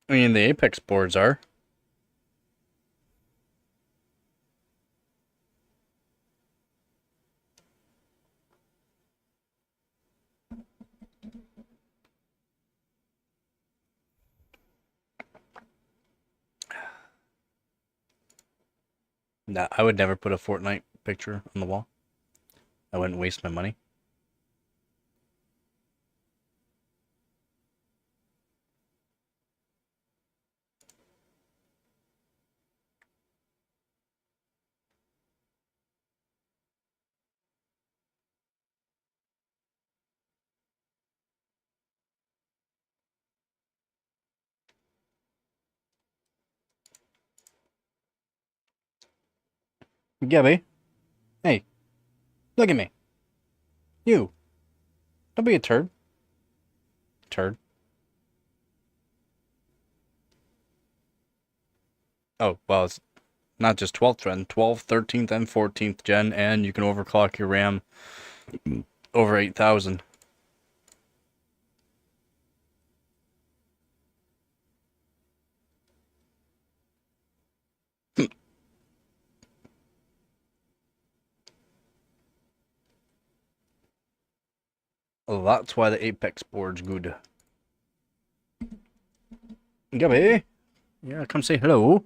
I mean, the Apex boards are. No, I would never put a Fortnite picture on the wall. I wouldn't waste my money. Gabby, hey, look at me. You. Don't be a turd. Turd. Oh, well, it's not just 12th gen, 12th, 13th, and 14th gen, and you can overclock your RAM over 8,000. Well, that's why the Apex board's good. Gabby, yeah, come say hello.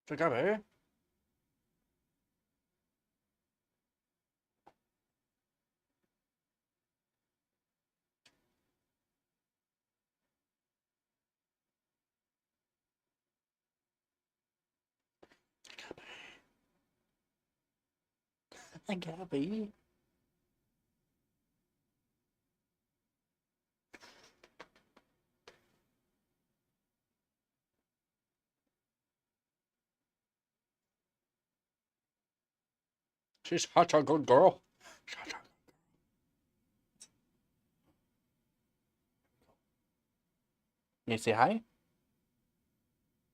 So, Gabby. Gabby. She's such a good girl. Such a... You say hi? You're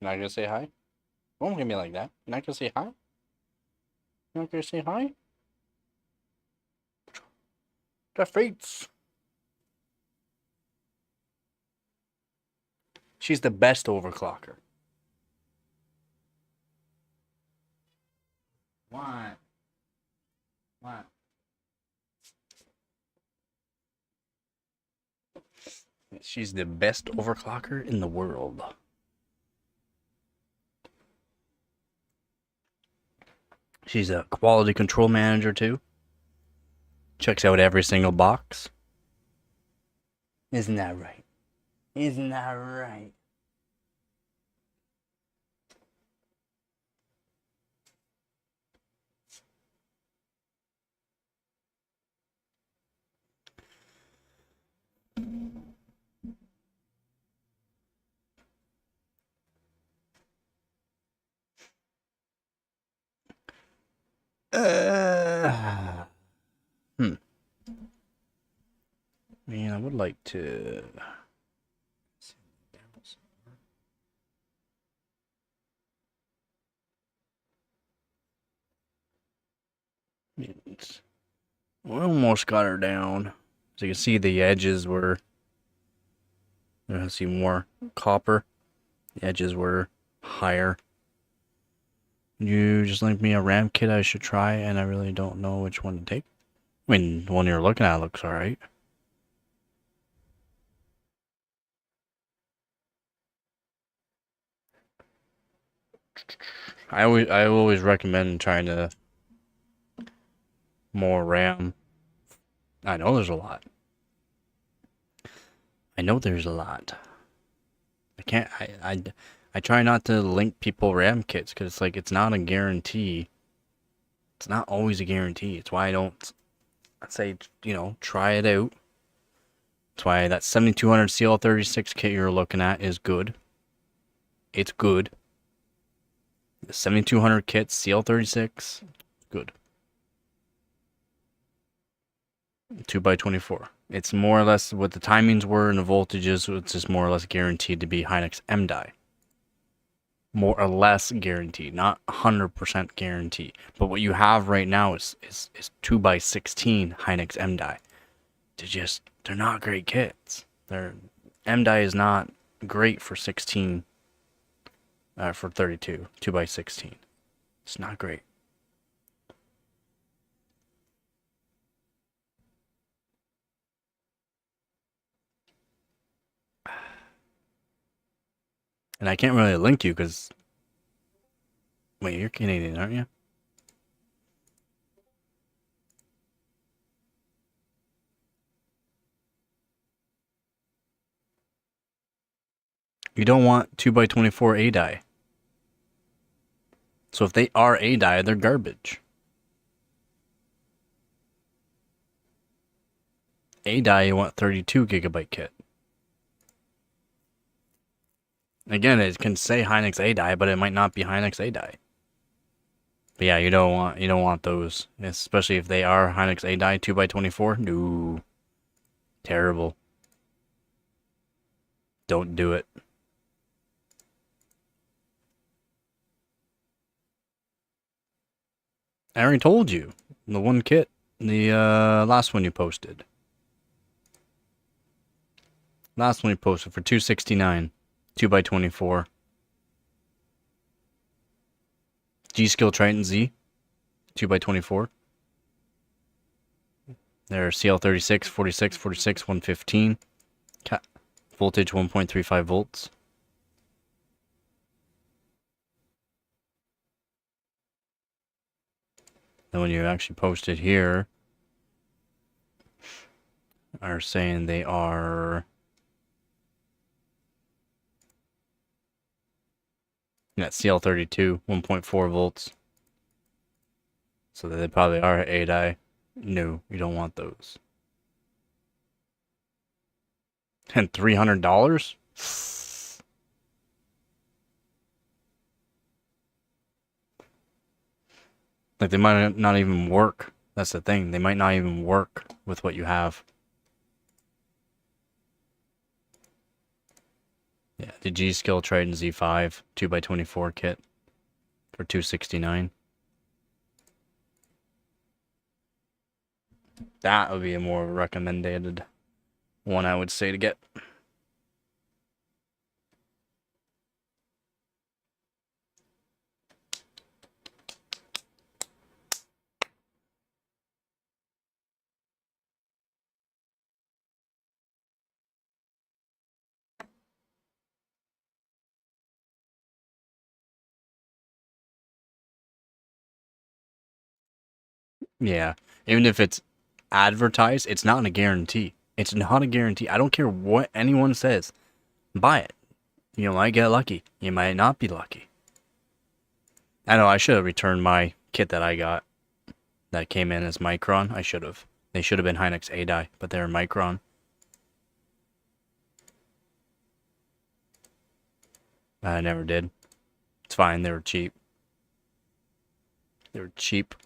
not gonna say hi? Don't look at me like that. You're not gonna say hi? You're not gonna say hi? The fates. She's the best overclocker. What? What? She's the best overclocker in the world. She's a quality control manager too. Checks out every single box. Isn't that right? Isn't that right? Man, I would like to. right. We almost got her down. So you can see the edges were... I see more copper. The edges were higher. You just linked me a RAM kit I should try, and I really don't know which one to take. I mean, the one you're looking at looks alright. I always recommend trying to more RAM. I know there's a lot. I know there's a lot. I try not to link people RAM kits because it's like it's not a guarantee. It's not always a guarantee. It's why I'd say, you know, try it out. That's why that 7200 CL36 kit you're looking at is good. It's good. The 7200 kit CL36, good. 2x24. It's more or less what the timings were and the voltages. It's just more or less guaranteed to be Hynix M die. More or less guaranteed, not 100% guarantee. But what you have right now is 2x16 Hynix M die. They're not great kits. M die is not great for 16. For 32, 2x16. It's not great. And I can't really link you because... Wait, you're Canadian, aren't you? You don't want 2x24 A die. So if they are A die, they're garbage. A die, you want 32 gigabyte kit. Again, it can say Hynix A die, but it might not be Hynix A die. But yeah, you don't want those, especially if they are Hynix A die 2x24. No, terrible. Don't do it. I already told you. The one kit. The last one you posted. Last one you posted for $269. 2x24. G-Skill Triton Z. 2x24. They're CL36, 46, 46, 115. Voltage 1.35 volts. The one you actually posted here are saying they are... Yeah, CL32, 1.4 volts. So they probably are 8i. No, you don't want those. And $300? Like, they might not even work. That's the thing. They might not even work with what you have. Yeah, the G-Skill Triton Z5 2x24 kit for $269. That would be a more recommended one, I would say, to get. Yeah, even if it's advertised, it's not a guarantee. It's not a guarantee. I don't care what anyone says. Buy it. You might get lucky. You might not be lucky. I know I should have returned my kit that I got. That came in as Micron. I should have. They should have been Hynix A die, but they're Micron. I never did. It's fine. They were cheap. They were cheap.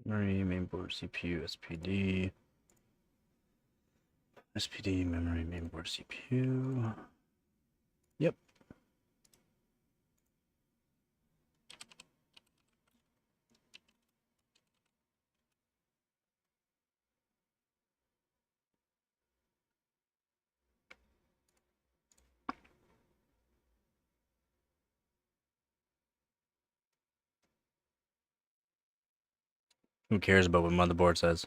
Memory, mainboard, CPU, SPD. SPD, memory, mainboard, CPU. Yep. Who cares about what motherboard says?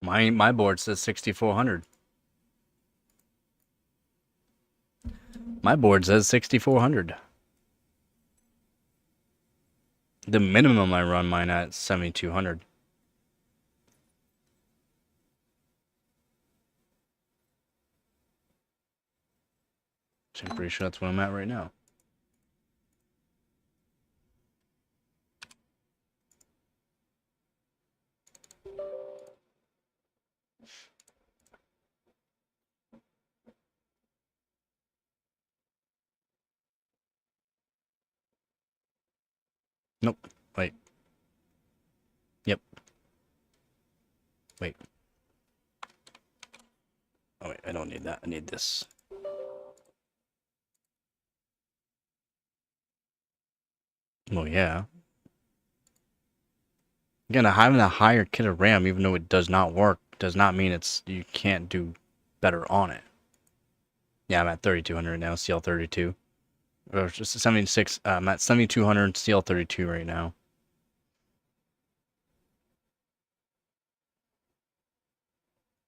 My board says 6400. My board says 6400. The minimum I run mine at 7200. So I'm pretty sure that's what I'm at right now. Nope. Wait. Yep. Wait. Oh wait, I don't need that. I need this. Oh yeah. Again, having a higher kit of RAM, even though it does not work, does not mean you can't do better on it. Yeah, I'm at 3200 now, CL32. Or just 76. I'm at 7200 CL32 right now.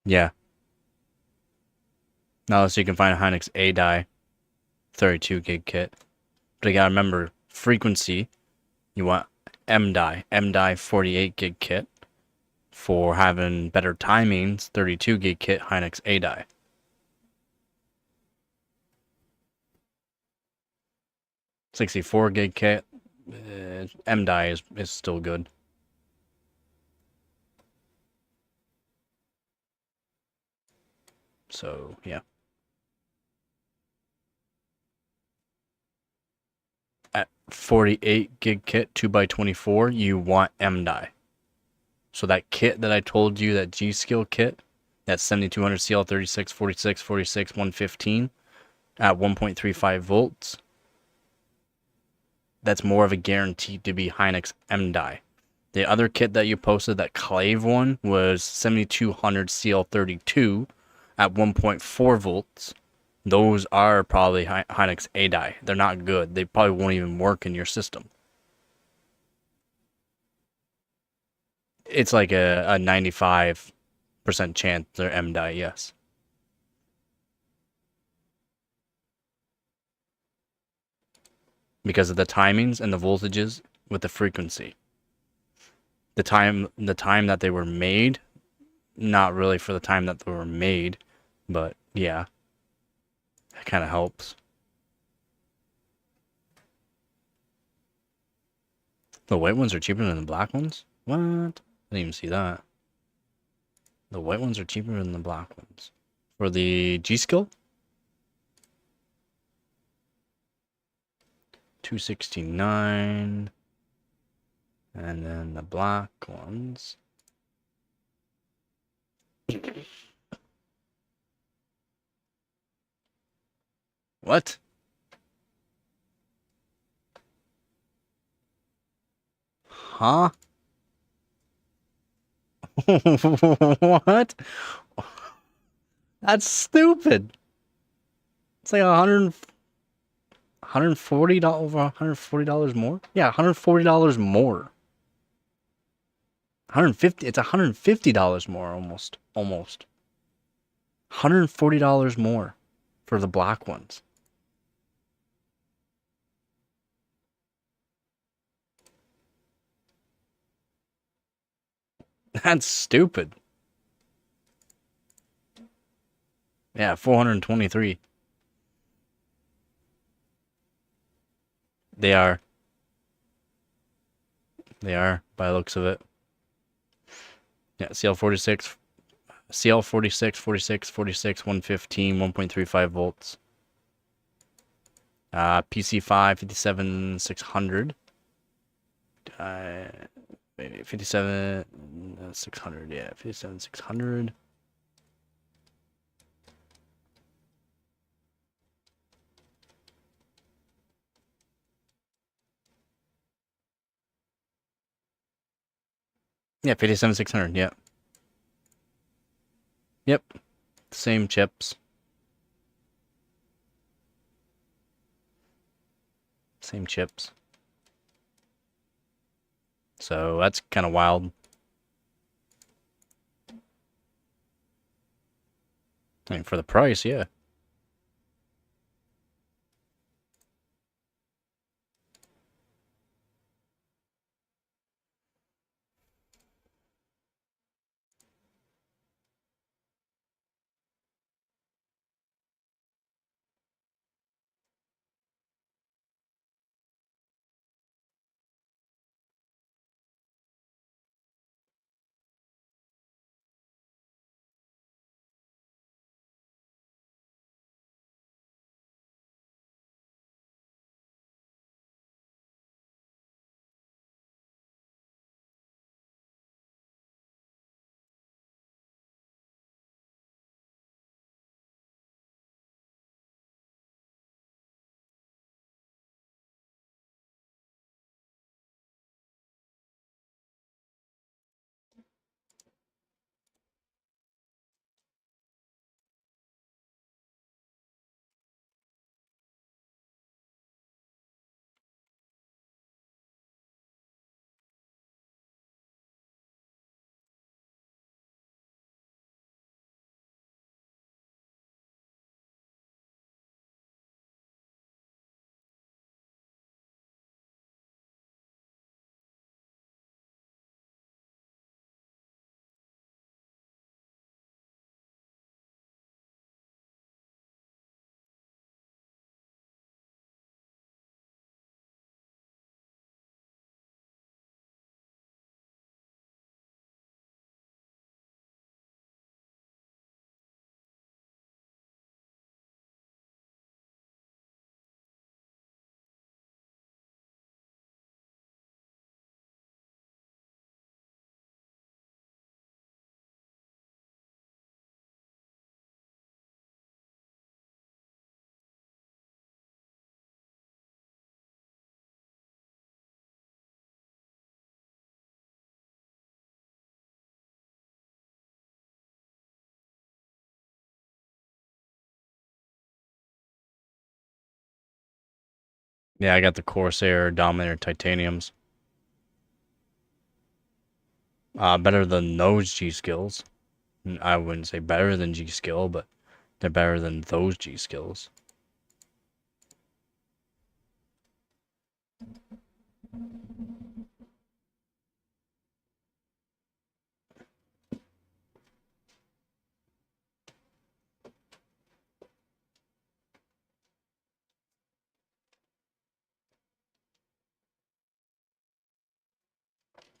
Yeah. Now, so you can find a Hynix A die 32 gig kit. But you gotta remember frequency. You want M die 48 gig kit for having better timings. 32 gig kit Hynix A die. .64 gig kit M die is still good. So yeah. At 48 gig kit 2x24, you want M die. So that kit that I told you, that G-Skill kit, that 7200 CL36, 46, 46, 115 at 1.35 volts, that's more of a guarantee to be Hynix M die. The other kit that you posted, that Clave one, was 7200 CL32 at 1.4 volts. Those are probably Hynix A die. They're not good. They probably won't even work in your system. It's like a 95% chance they're M die, yes. Because of the timings and the voltages with the frequency. The time that they were made, not really for the time that they were made, but yeah. That kind of helps. The white ones are cheaper than the black ones? What? I didn't even see that. The white ones are cheaper than the black ones. For the G-Skill? 269. And then the black ones. What? Huh? What? That's stupid. It's like $140 over $140 more? Yeah, $140 more. 150, it's $150 more almost. Almost. $140 more for the black ones. That's stupid. Yeah, 423. They are. They are, by the looks of it. Yeah, CL46, 46, 115, 1.35 volts. PC5, 57,600. 57,600, yeah, 57,600. Yeah, 57,600, yeah. Yep, same chips. Same chips. So that's kind of wild. I mean, for the price, yeah. Yeah, I got the Corsair Dominator Titaniums. Better than those G-Skills. I wouldn't say better than G-Skill, but they're better than those G-Skills.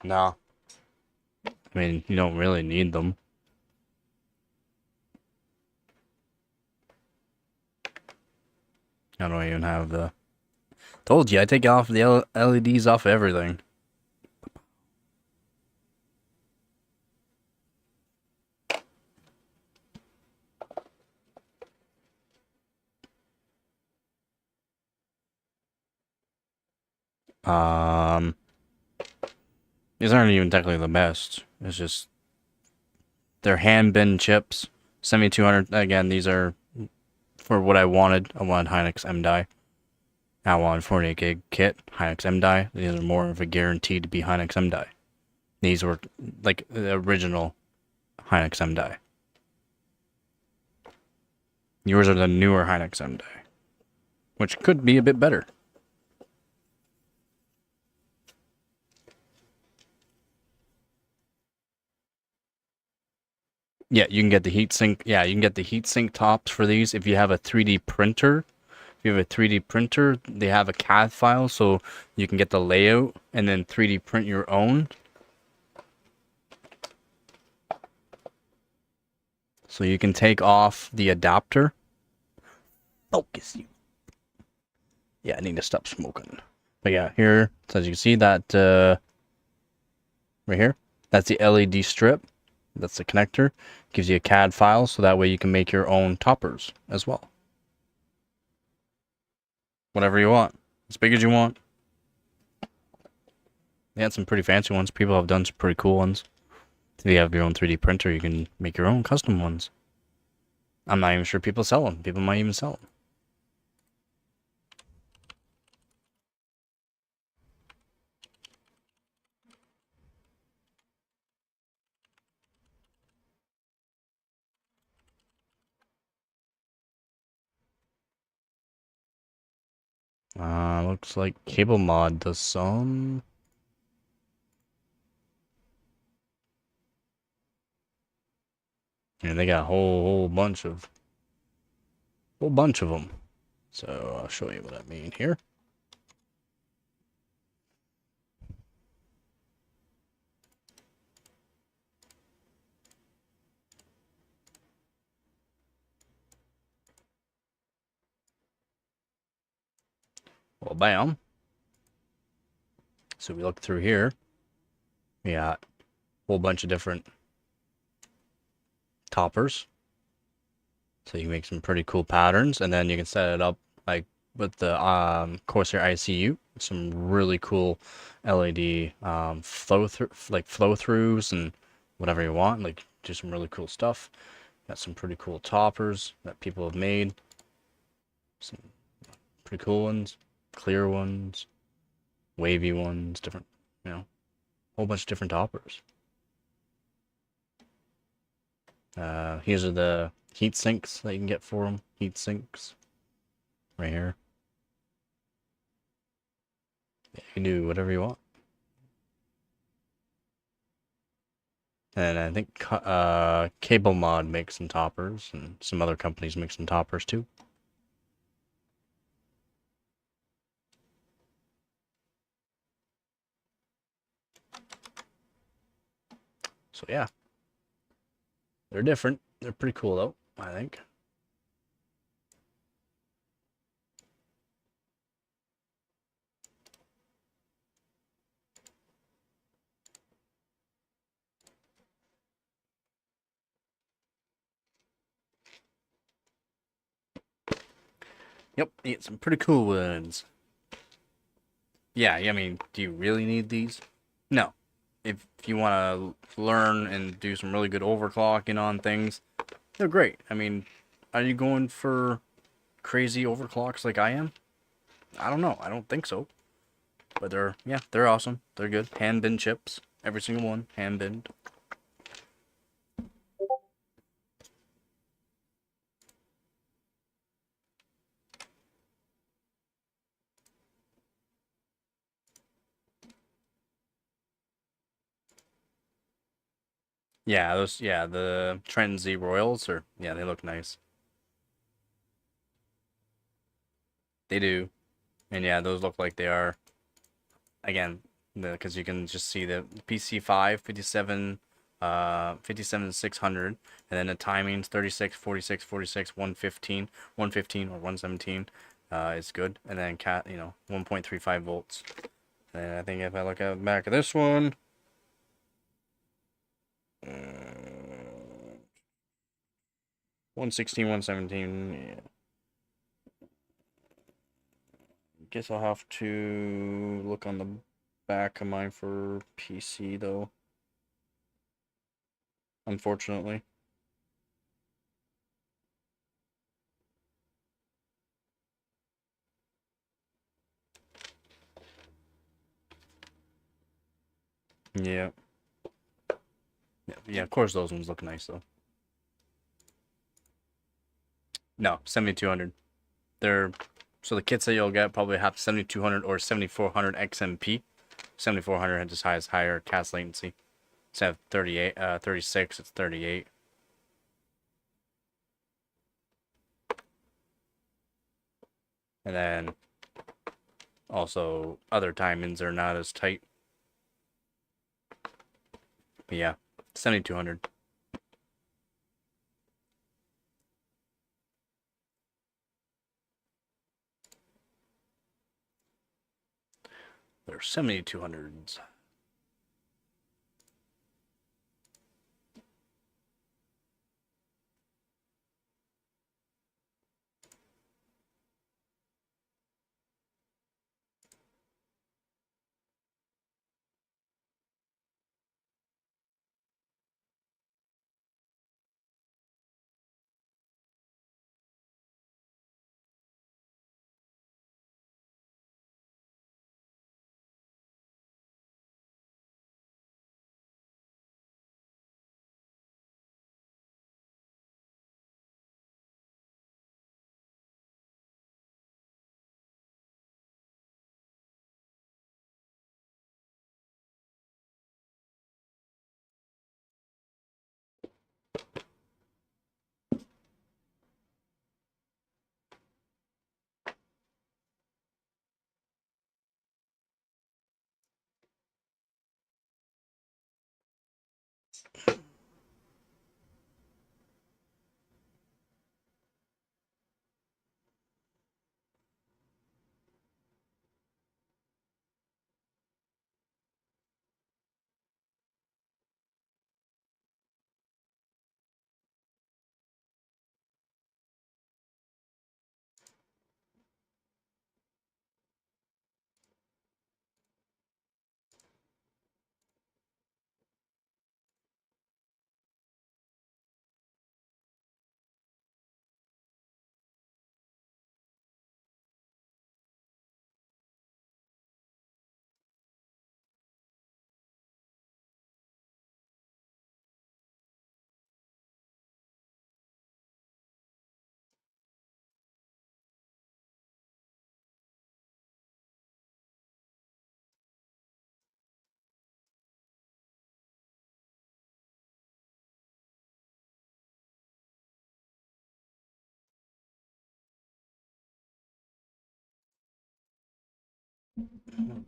No. I mean, you don't really need them. I don't even have the... Told you, I take off the LEDs off everything. These aren't even technically the best. It's just... They're hand-bin chips. 7200, again, these are for what I wanted. I wanted Hynix M-Die. I wanted 48 gig kit, Hynix M-Die. These are more of a guarantee to be Hynix M-Die. These were like the original Hynix M-Die. Yours are the newer Hynix M-Die, which could be a bit better. Yeah, you can get the heatsink. Yeah, you can get the heatsink tops for these if you have a 3D printer. If you have a 3D printer, they have a CAD file so you can get the layout and then 3D print your own. So you can take off the adapter. Focus you. Yeah, I need to stop smoking. But yeah, here, so as you can see that right here, that's the LED strip. That's the connector. Gives you a CAD file so that way you can make your own toppers as well. Whatever you want. As big as you want. They had some pretty fancy ones. People have done some pretty cool ones. If you have your own 3D printer, you can make your own custom ones. I'm not even sure people sell them. People might even sell them. Looks like Cable Mod does some. And they got a whole bunch of them. So I'll show you what I mean here. Well, bam. So we look through here. We got a whole bunch of different toppers. So you can make some pretty cool patterns, and then you can set it up like with the Corsair ICU. Some really cool LED flow-throughs and whatever you want. Like, do some really cool stuff. Got some pretty cool toppers that people have made. Some pretty cool ones, clear ones, wavy ones, different, whole bunch of different toppers. These are the heat sinks that you can get for them. Heat sinks. Right here. Yeah, you can do whatever you want. And I think Cable Mod makes some toppers, and some other companies make some toppers too. So yeah. They're different. They're pretty cool though, I think. Yep, you get some pretty cool ones. Yeah, I mean, do you really need these? No. If you want to learn and do some really good overclocking on things, they're great. I mean, are you going for crazy overclocks like I am? I don't know. I don't think so. But they're awesome. They're good. Hand binned chips. Every single one. Hand binned. Yeah, the Trend Z Royals they look nice. They do. And yeah, those look like they are. Again, because you can just see the PC5, 57, 600, and then the timings 36, 46, 46, 115, 115 or 117 is good. And then 1.35 volts. And I think if I look at the back of this one, 116, 117, yeah. Guess I'll have to look on the back of mine for PC though. Unfortunately. Yeah. Yeah, of course those ones look nice though. No, 7200. So the kits that you'll get probably have 7200 or 7400 XMP. 7400 just has higher cast latency. Instead of 36, it's 38. And then also other timings are not as tight. But yeah, 7200. There are 7200s.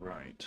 Right.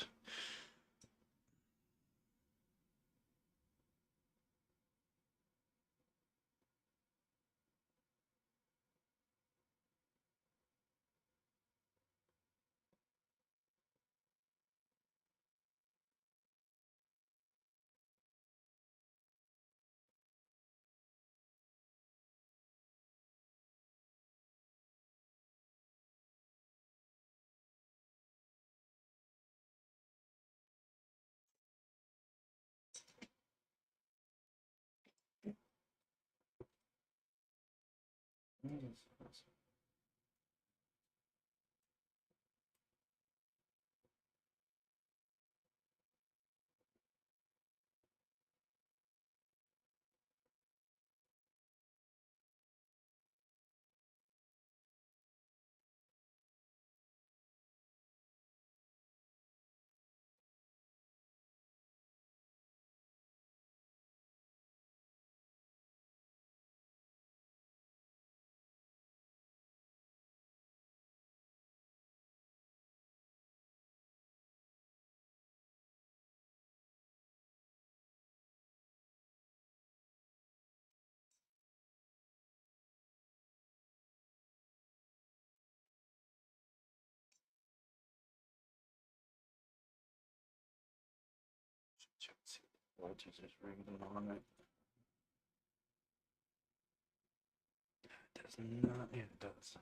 Voltage is reading on it. It does not. Yeah, it does.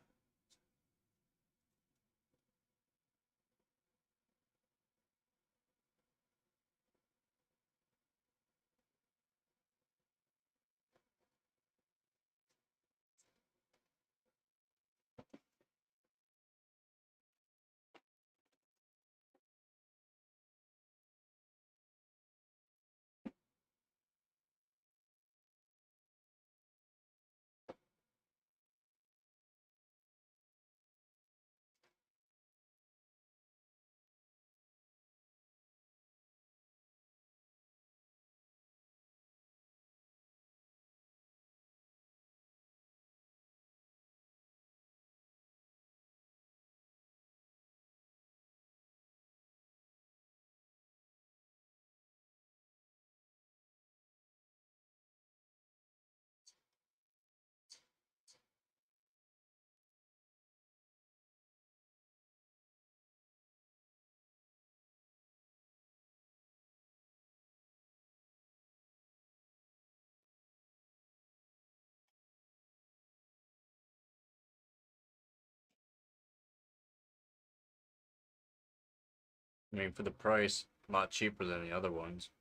I mean, for the price, a lot cheaper than the other ones.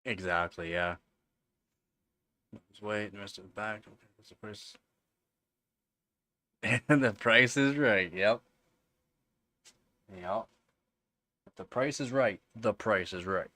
Exactly, yeah. Just wait, the rest of the back. Okay, what's the price? And the price is right. Yep. Yep. If the price is right, the price is right.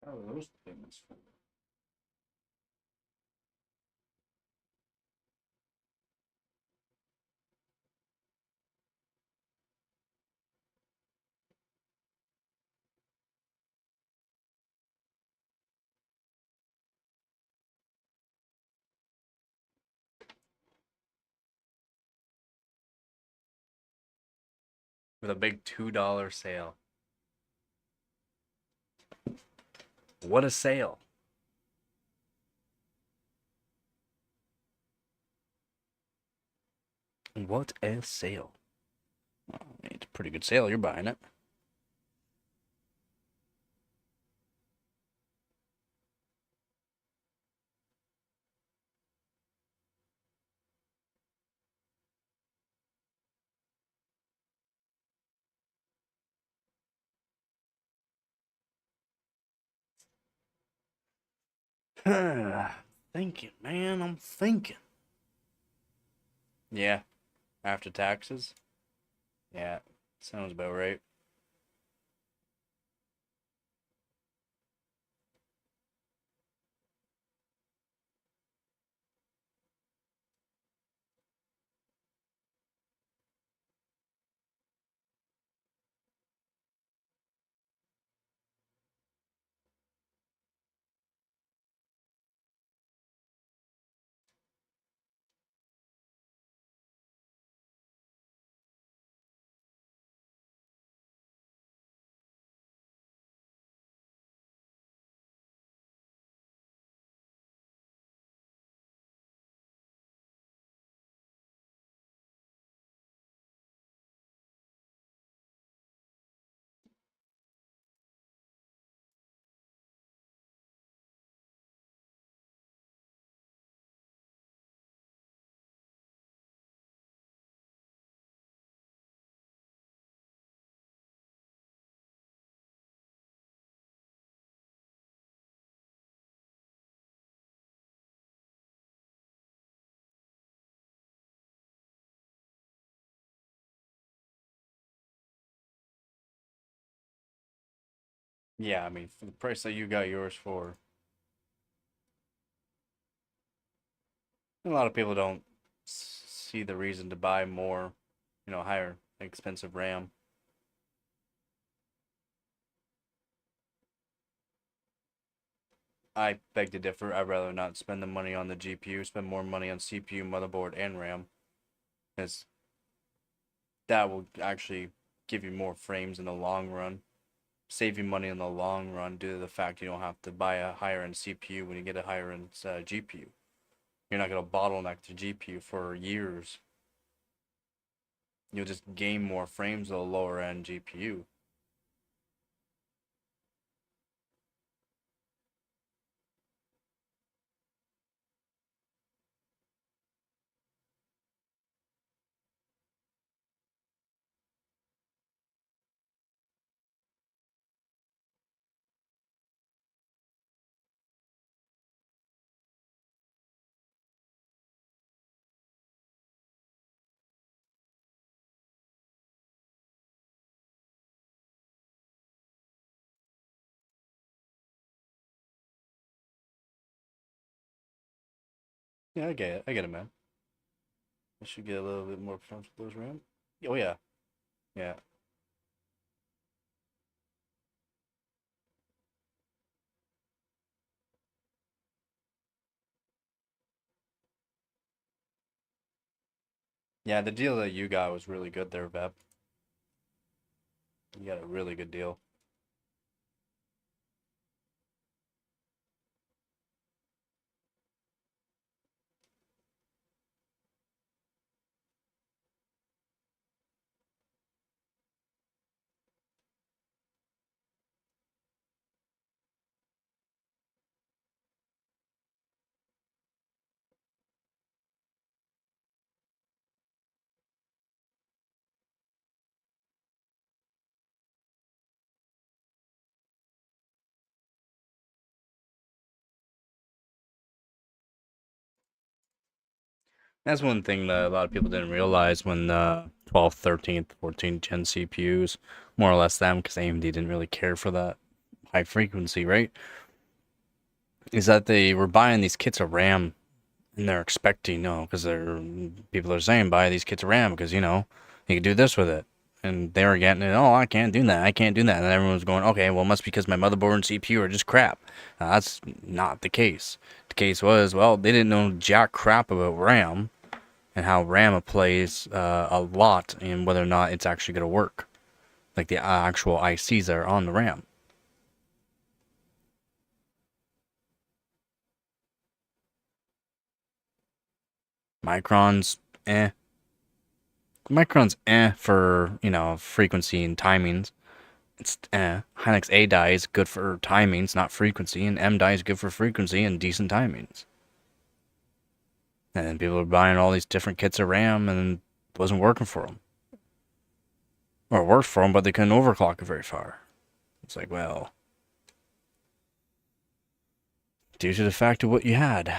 Oh, those things. With a big $2 sale. What a sale. What a sale. Well, it's a pretty good sale. You're buying it. Thinking, man. I'm thinking. Yeah. After taxes? Yeah. Sounds about right. Yeah, I mean, for the price that you got yours for, a lot of people don't see the reason to buy more, higher expensive RAM. I beg to differ. I'd rather not spend the money on the GPU, spend more money on CPU, motherboard, and RAM, because that will actually give you more frames in the long run, save you money in the long run due to the fact you don't have to buy a higher end CPU when you get a higher end GPU. You're not going to bottleneck the GPU for years. You'll just gain more frames with a lower end GPU. Yeah, I get it. I get it, man. I should get a little bit more performance with those RAM. Oh yeah, yeah. Yeah, the deal that you got was really good there, Vep. You got a really good deal. That's one thing that a lot of people didn't realize when 12th, 13th, 14th gen CPUs, more or less them, because AMD didn't really care for that high frequency, right? Is that they were buying these kits of RAM and they're expecting, because people are saying buy these kits of RAM because, you can do this with it. And they were getting it, oh, I can't do that, I can't do that. And everyone was going, okay, well, it must be because my motherboard and CPU are just crap. That's not the case. The case was, well, they didn't know jack crap about RAM and how RAM plays a lot in whether or not it's actually going to work. Like the actual ICs that are on the RAM. Microns, eh. Microns, eh, for, frequency and timings. It's eh. Hynix A die is good for timings, not frequency, and M die is good for frequency and decent timings. And then people are buying all these different kits of RAM and it wasn't working for them. Or it worked for them, but they couldn't overclock it very far. It's like, well, due to the fact of what you had.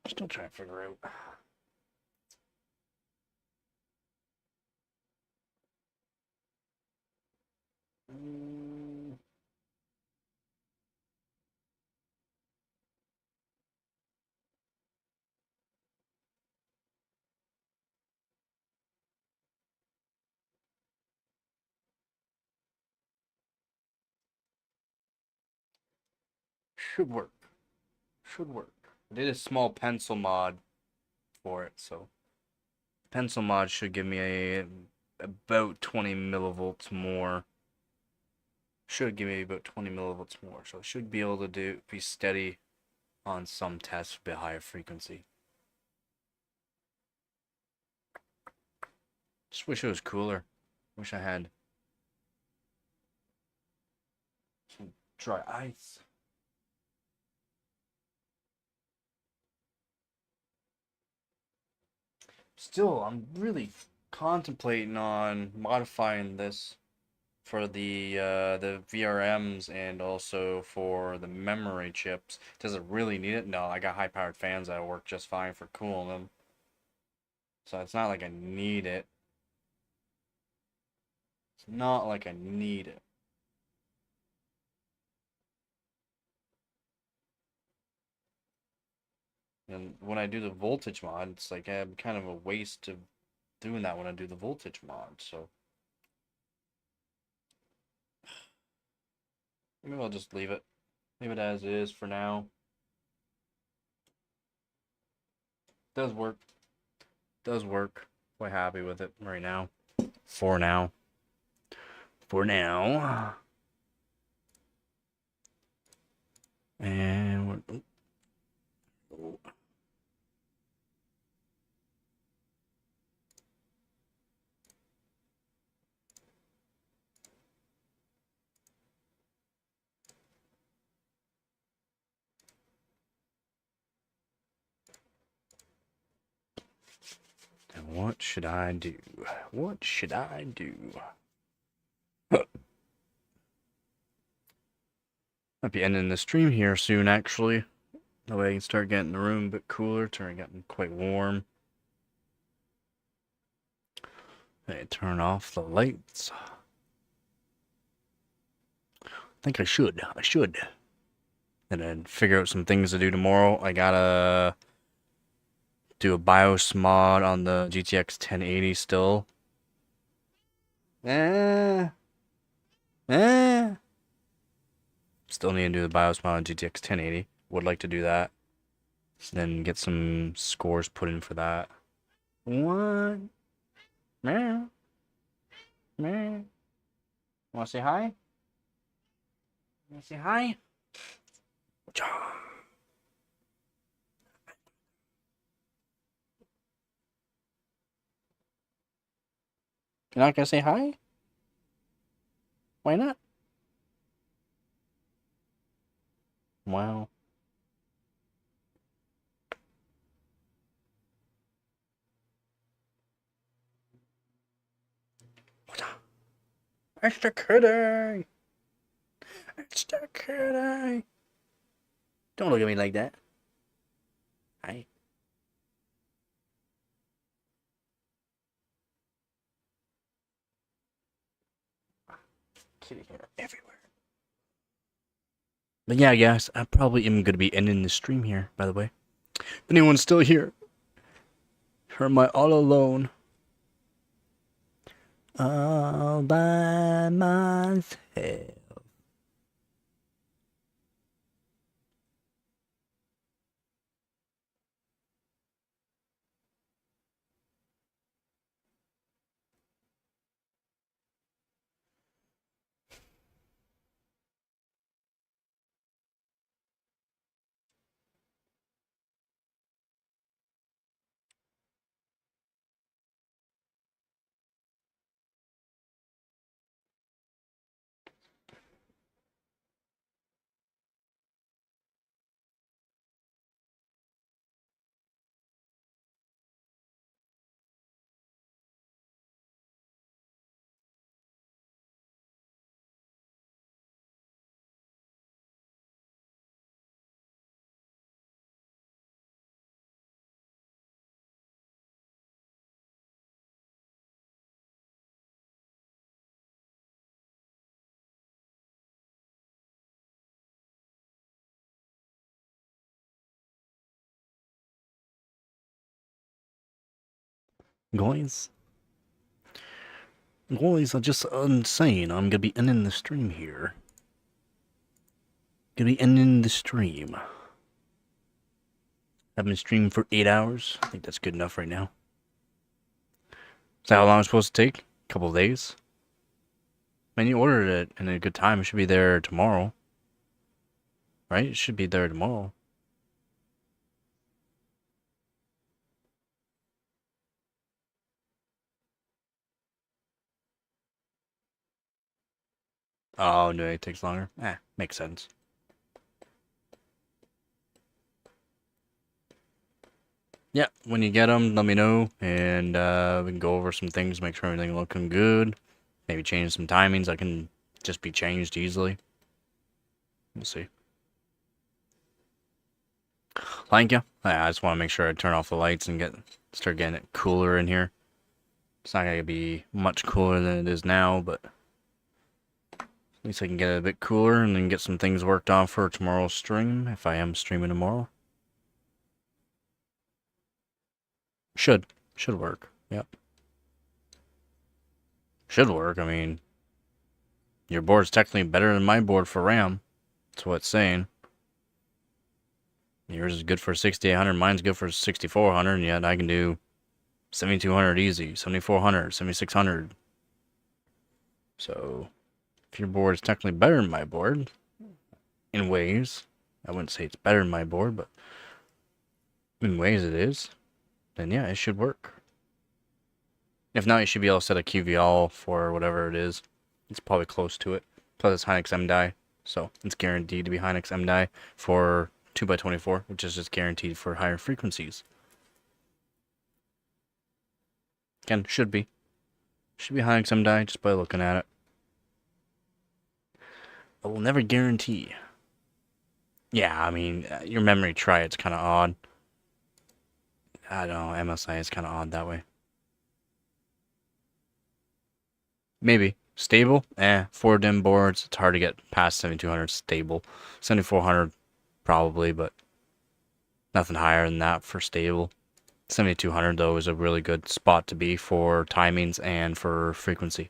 Still trying to figure out. Should work. Should work. I did a small pencil mod for it, so pencil mod should give me about 20 millivolts more. Should give me about 20 millivolts more, so I should be able to be steady on some tests a bit higher frequency. Just wish it was cooler. Wish I had some dry ice. Still, I'm really contemplating on modifying this for the VRMs and also for the memory chips. Does it really need it? No, I got high-powered fans that work just fine for cooling them. So it's not like I need it. It's not like I need it. And when I do the voltage mod, it's like kind of a waste of doing that when I do the voltage mod. So maybe I'll just leave it. Leave it as is for now. Does work. Does work. Quite happy with it right now. For now. For now. And we're... And what should I do? What should I do? Might be ending the stream here soon, actually. That way I can start getting the room a bit cooler, getting quite warm. Hey, turn off the lights. I think I should. And then figure out some things to do tomorrow. I gotta do a BIOS mod on the GTX 1080 still. Still need to do the BIOS mod on GTX 1080. Would like to do that. Then get some scores put in for that. What? Meow. Meow. Wanna say hi? Wanna say hi? You're not gonna say hi? Why not? Wow. It's the kitty! It's the kitty! Don't look at me like that. Hi. Kitty hair everywhere. But yeah, guys, I probably am going to be ending the stream here, by the way. If anyone's still here, or am I all alone? All by myself. Guys, I'm just saying, I'm gonna be ending the stream here. Gonna be ending the stream. I've been streaming for 8 hours. I think that's good enough right now. Is that how long it's supposed to take? A couple of days? Man, you ordered it in a good time. It should be there tomorrow. Right? It should be there tomorrow. Oh, no, it takes longer. Makes sense. yeah, when you get them, let me know, and we can go over some things, make sure everything looking good. Maybe change some timings that can just be changed easily. We'll see. Thank you. I just want to make sure I turn off the lights and start getting it cooler in here. It's not going to be much cooler than it is now, but at least I can get it a bit cooler and then get some things worked on for tomorrow's stream, if I am streaming tomorrow. Should work. Yep. Should work. I mean, your board's technically better than my board for RAM. That's what it's saying. Yours is good for 6800, mine's good for 6400, and yet I can do 7200 easy, 7400, 7600. So, if your board is technically better than my board, in ways, I wouldn't say it's better than my board, but in ways it is, then yeah, it should work. If not, you should be able to set a QVL for whatever it is. It's probably close to it. Plus it's Hynix M die, so it's guaranteed to be Hynix M die for 2x24, which is just guaranteed for higher frequencies. Again, should be Hynix M die just by looking at it. But we'll never guarantee. Yeah, I mean, your memory try, it's kind of odd. I don't know, MSI is kind of odd that way. Maybe. Stable? 4 DIMM boards, it's hard to get past 7200 stable. 7400 probably, but nothing higher than that for stable. 7200 though is a really good spot to be for timings and for frequency.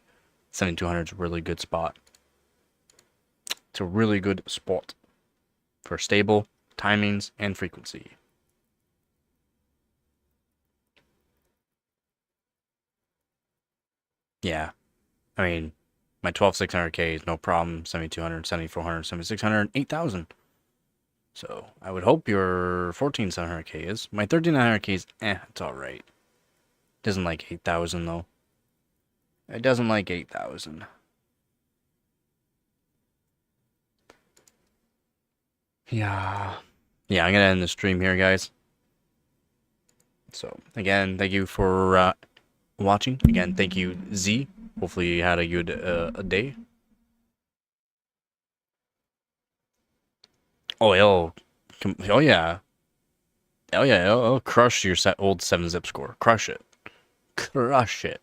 7200 is a really good spot. It's a really good spot for stable, timings, and frequency. Yeah, I mean, my 12600K is no problem. 7200, 7400, 7600, 8000. So I would hope your 14700K is. My 13900K is it's alright. Doesn't like 8000 though. It doesn't like 8000. Yeah. Yeah, I'm gonna end the stream here, guys. So again, thank you for watching. Again, thank you, Z. Hopefully you had a good a day. Oh, oh yeah. Oh yeah, it'll crush your old 7-zip score. Crush it. Crush it.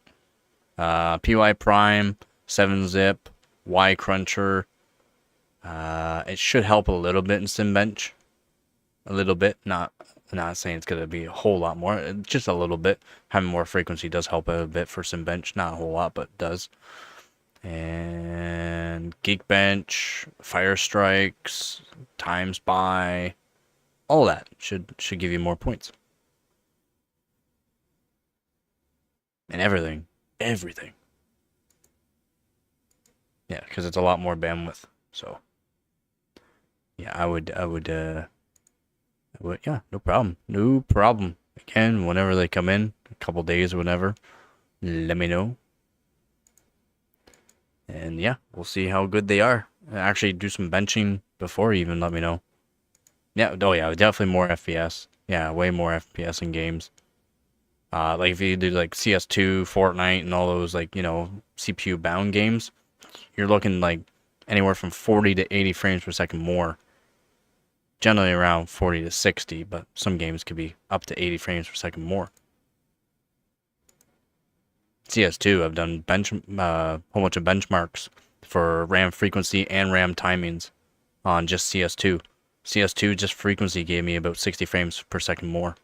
PY Prime, 7-zip, Y Cruncher. It should help a little bit in SimBench. A little bit, not saying it's gonna be a whole lot more, just a little bit. Having more frequency does help a bit for SimBench, not a whole lot, but does. And Geekbench, Fire Strikes, Times By, all that should give you more points. And everything. Yeah, because it's a lot more bandwidth. So yeah, I would yeah, no problem. Again, whenever they come in, a couple days or whatever, let me know. And yeah, we'll see how good they are. Actually, do some benching before you even let me know. Yeah, oh yeah, definitely more FPS. Yeah, way more FPS in games. Like if you do like CS2, Fortnite, and all those like, you know, CPU bound games, you're looking like anywhere from 40 to 80 frames per second more. Generally around 40 to 60, but some games could be up to 80 frames per second more. CS2, I've done whole bunch of benchmarks for RAM frequency and RAM timings on just CS2. CS2 just frequency gave me about 60 frames per second more.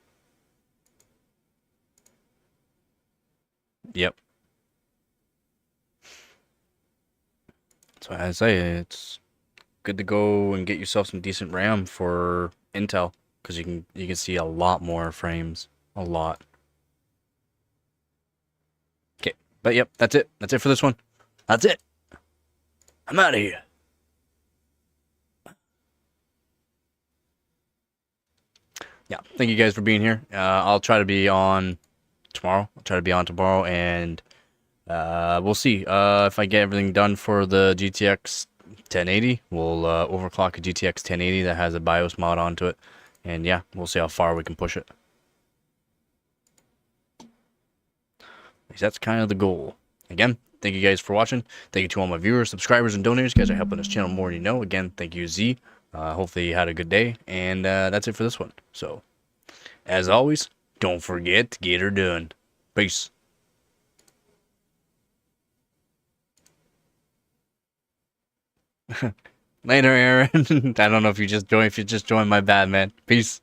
Yep. So I say it's good to go and get yourself some decent RAM for Intel, because you can see a lot more frames, a lot. Okay, but yep, that's it for this one. That's it. I'm out of here. Yeah, thank you guys for being here. I'll try to be on tomorrow. And we'll see if I get everything done for the GTX 1080. We'll overclock a GTX 1080 that has a BIOS mod onto it, and yeah, we'll see how far we can push it. Because that's kind of the goal. Again, thank you guys for watching. Thank you to all my viewers, subscribers, and donors. You guys are helping this channel more than you know. Again, thank you, Z. Hopefully you had a good day. And that's it for this one. So, as always, don't forget to get her done. Peace. Later, Aaron. I don't know if you just joined. If you just joined, my bad, man. Peace.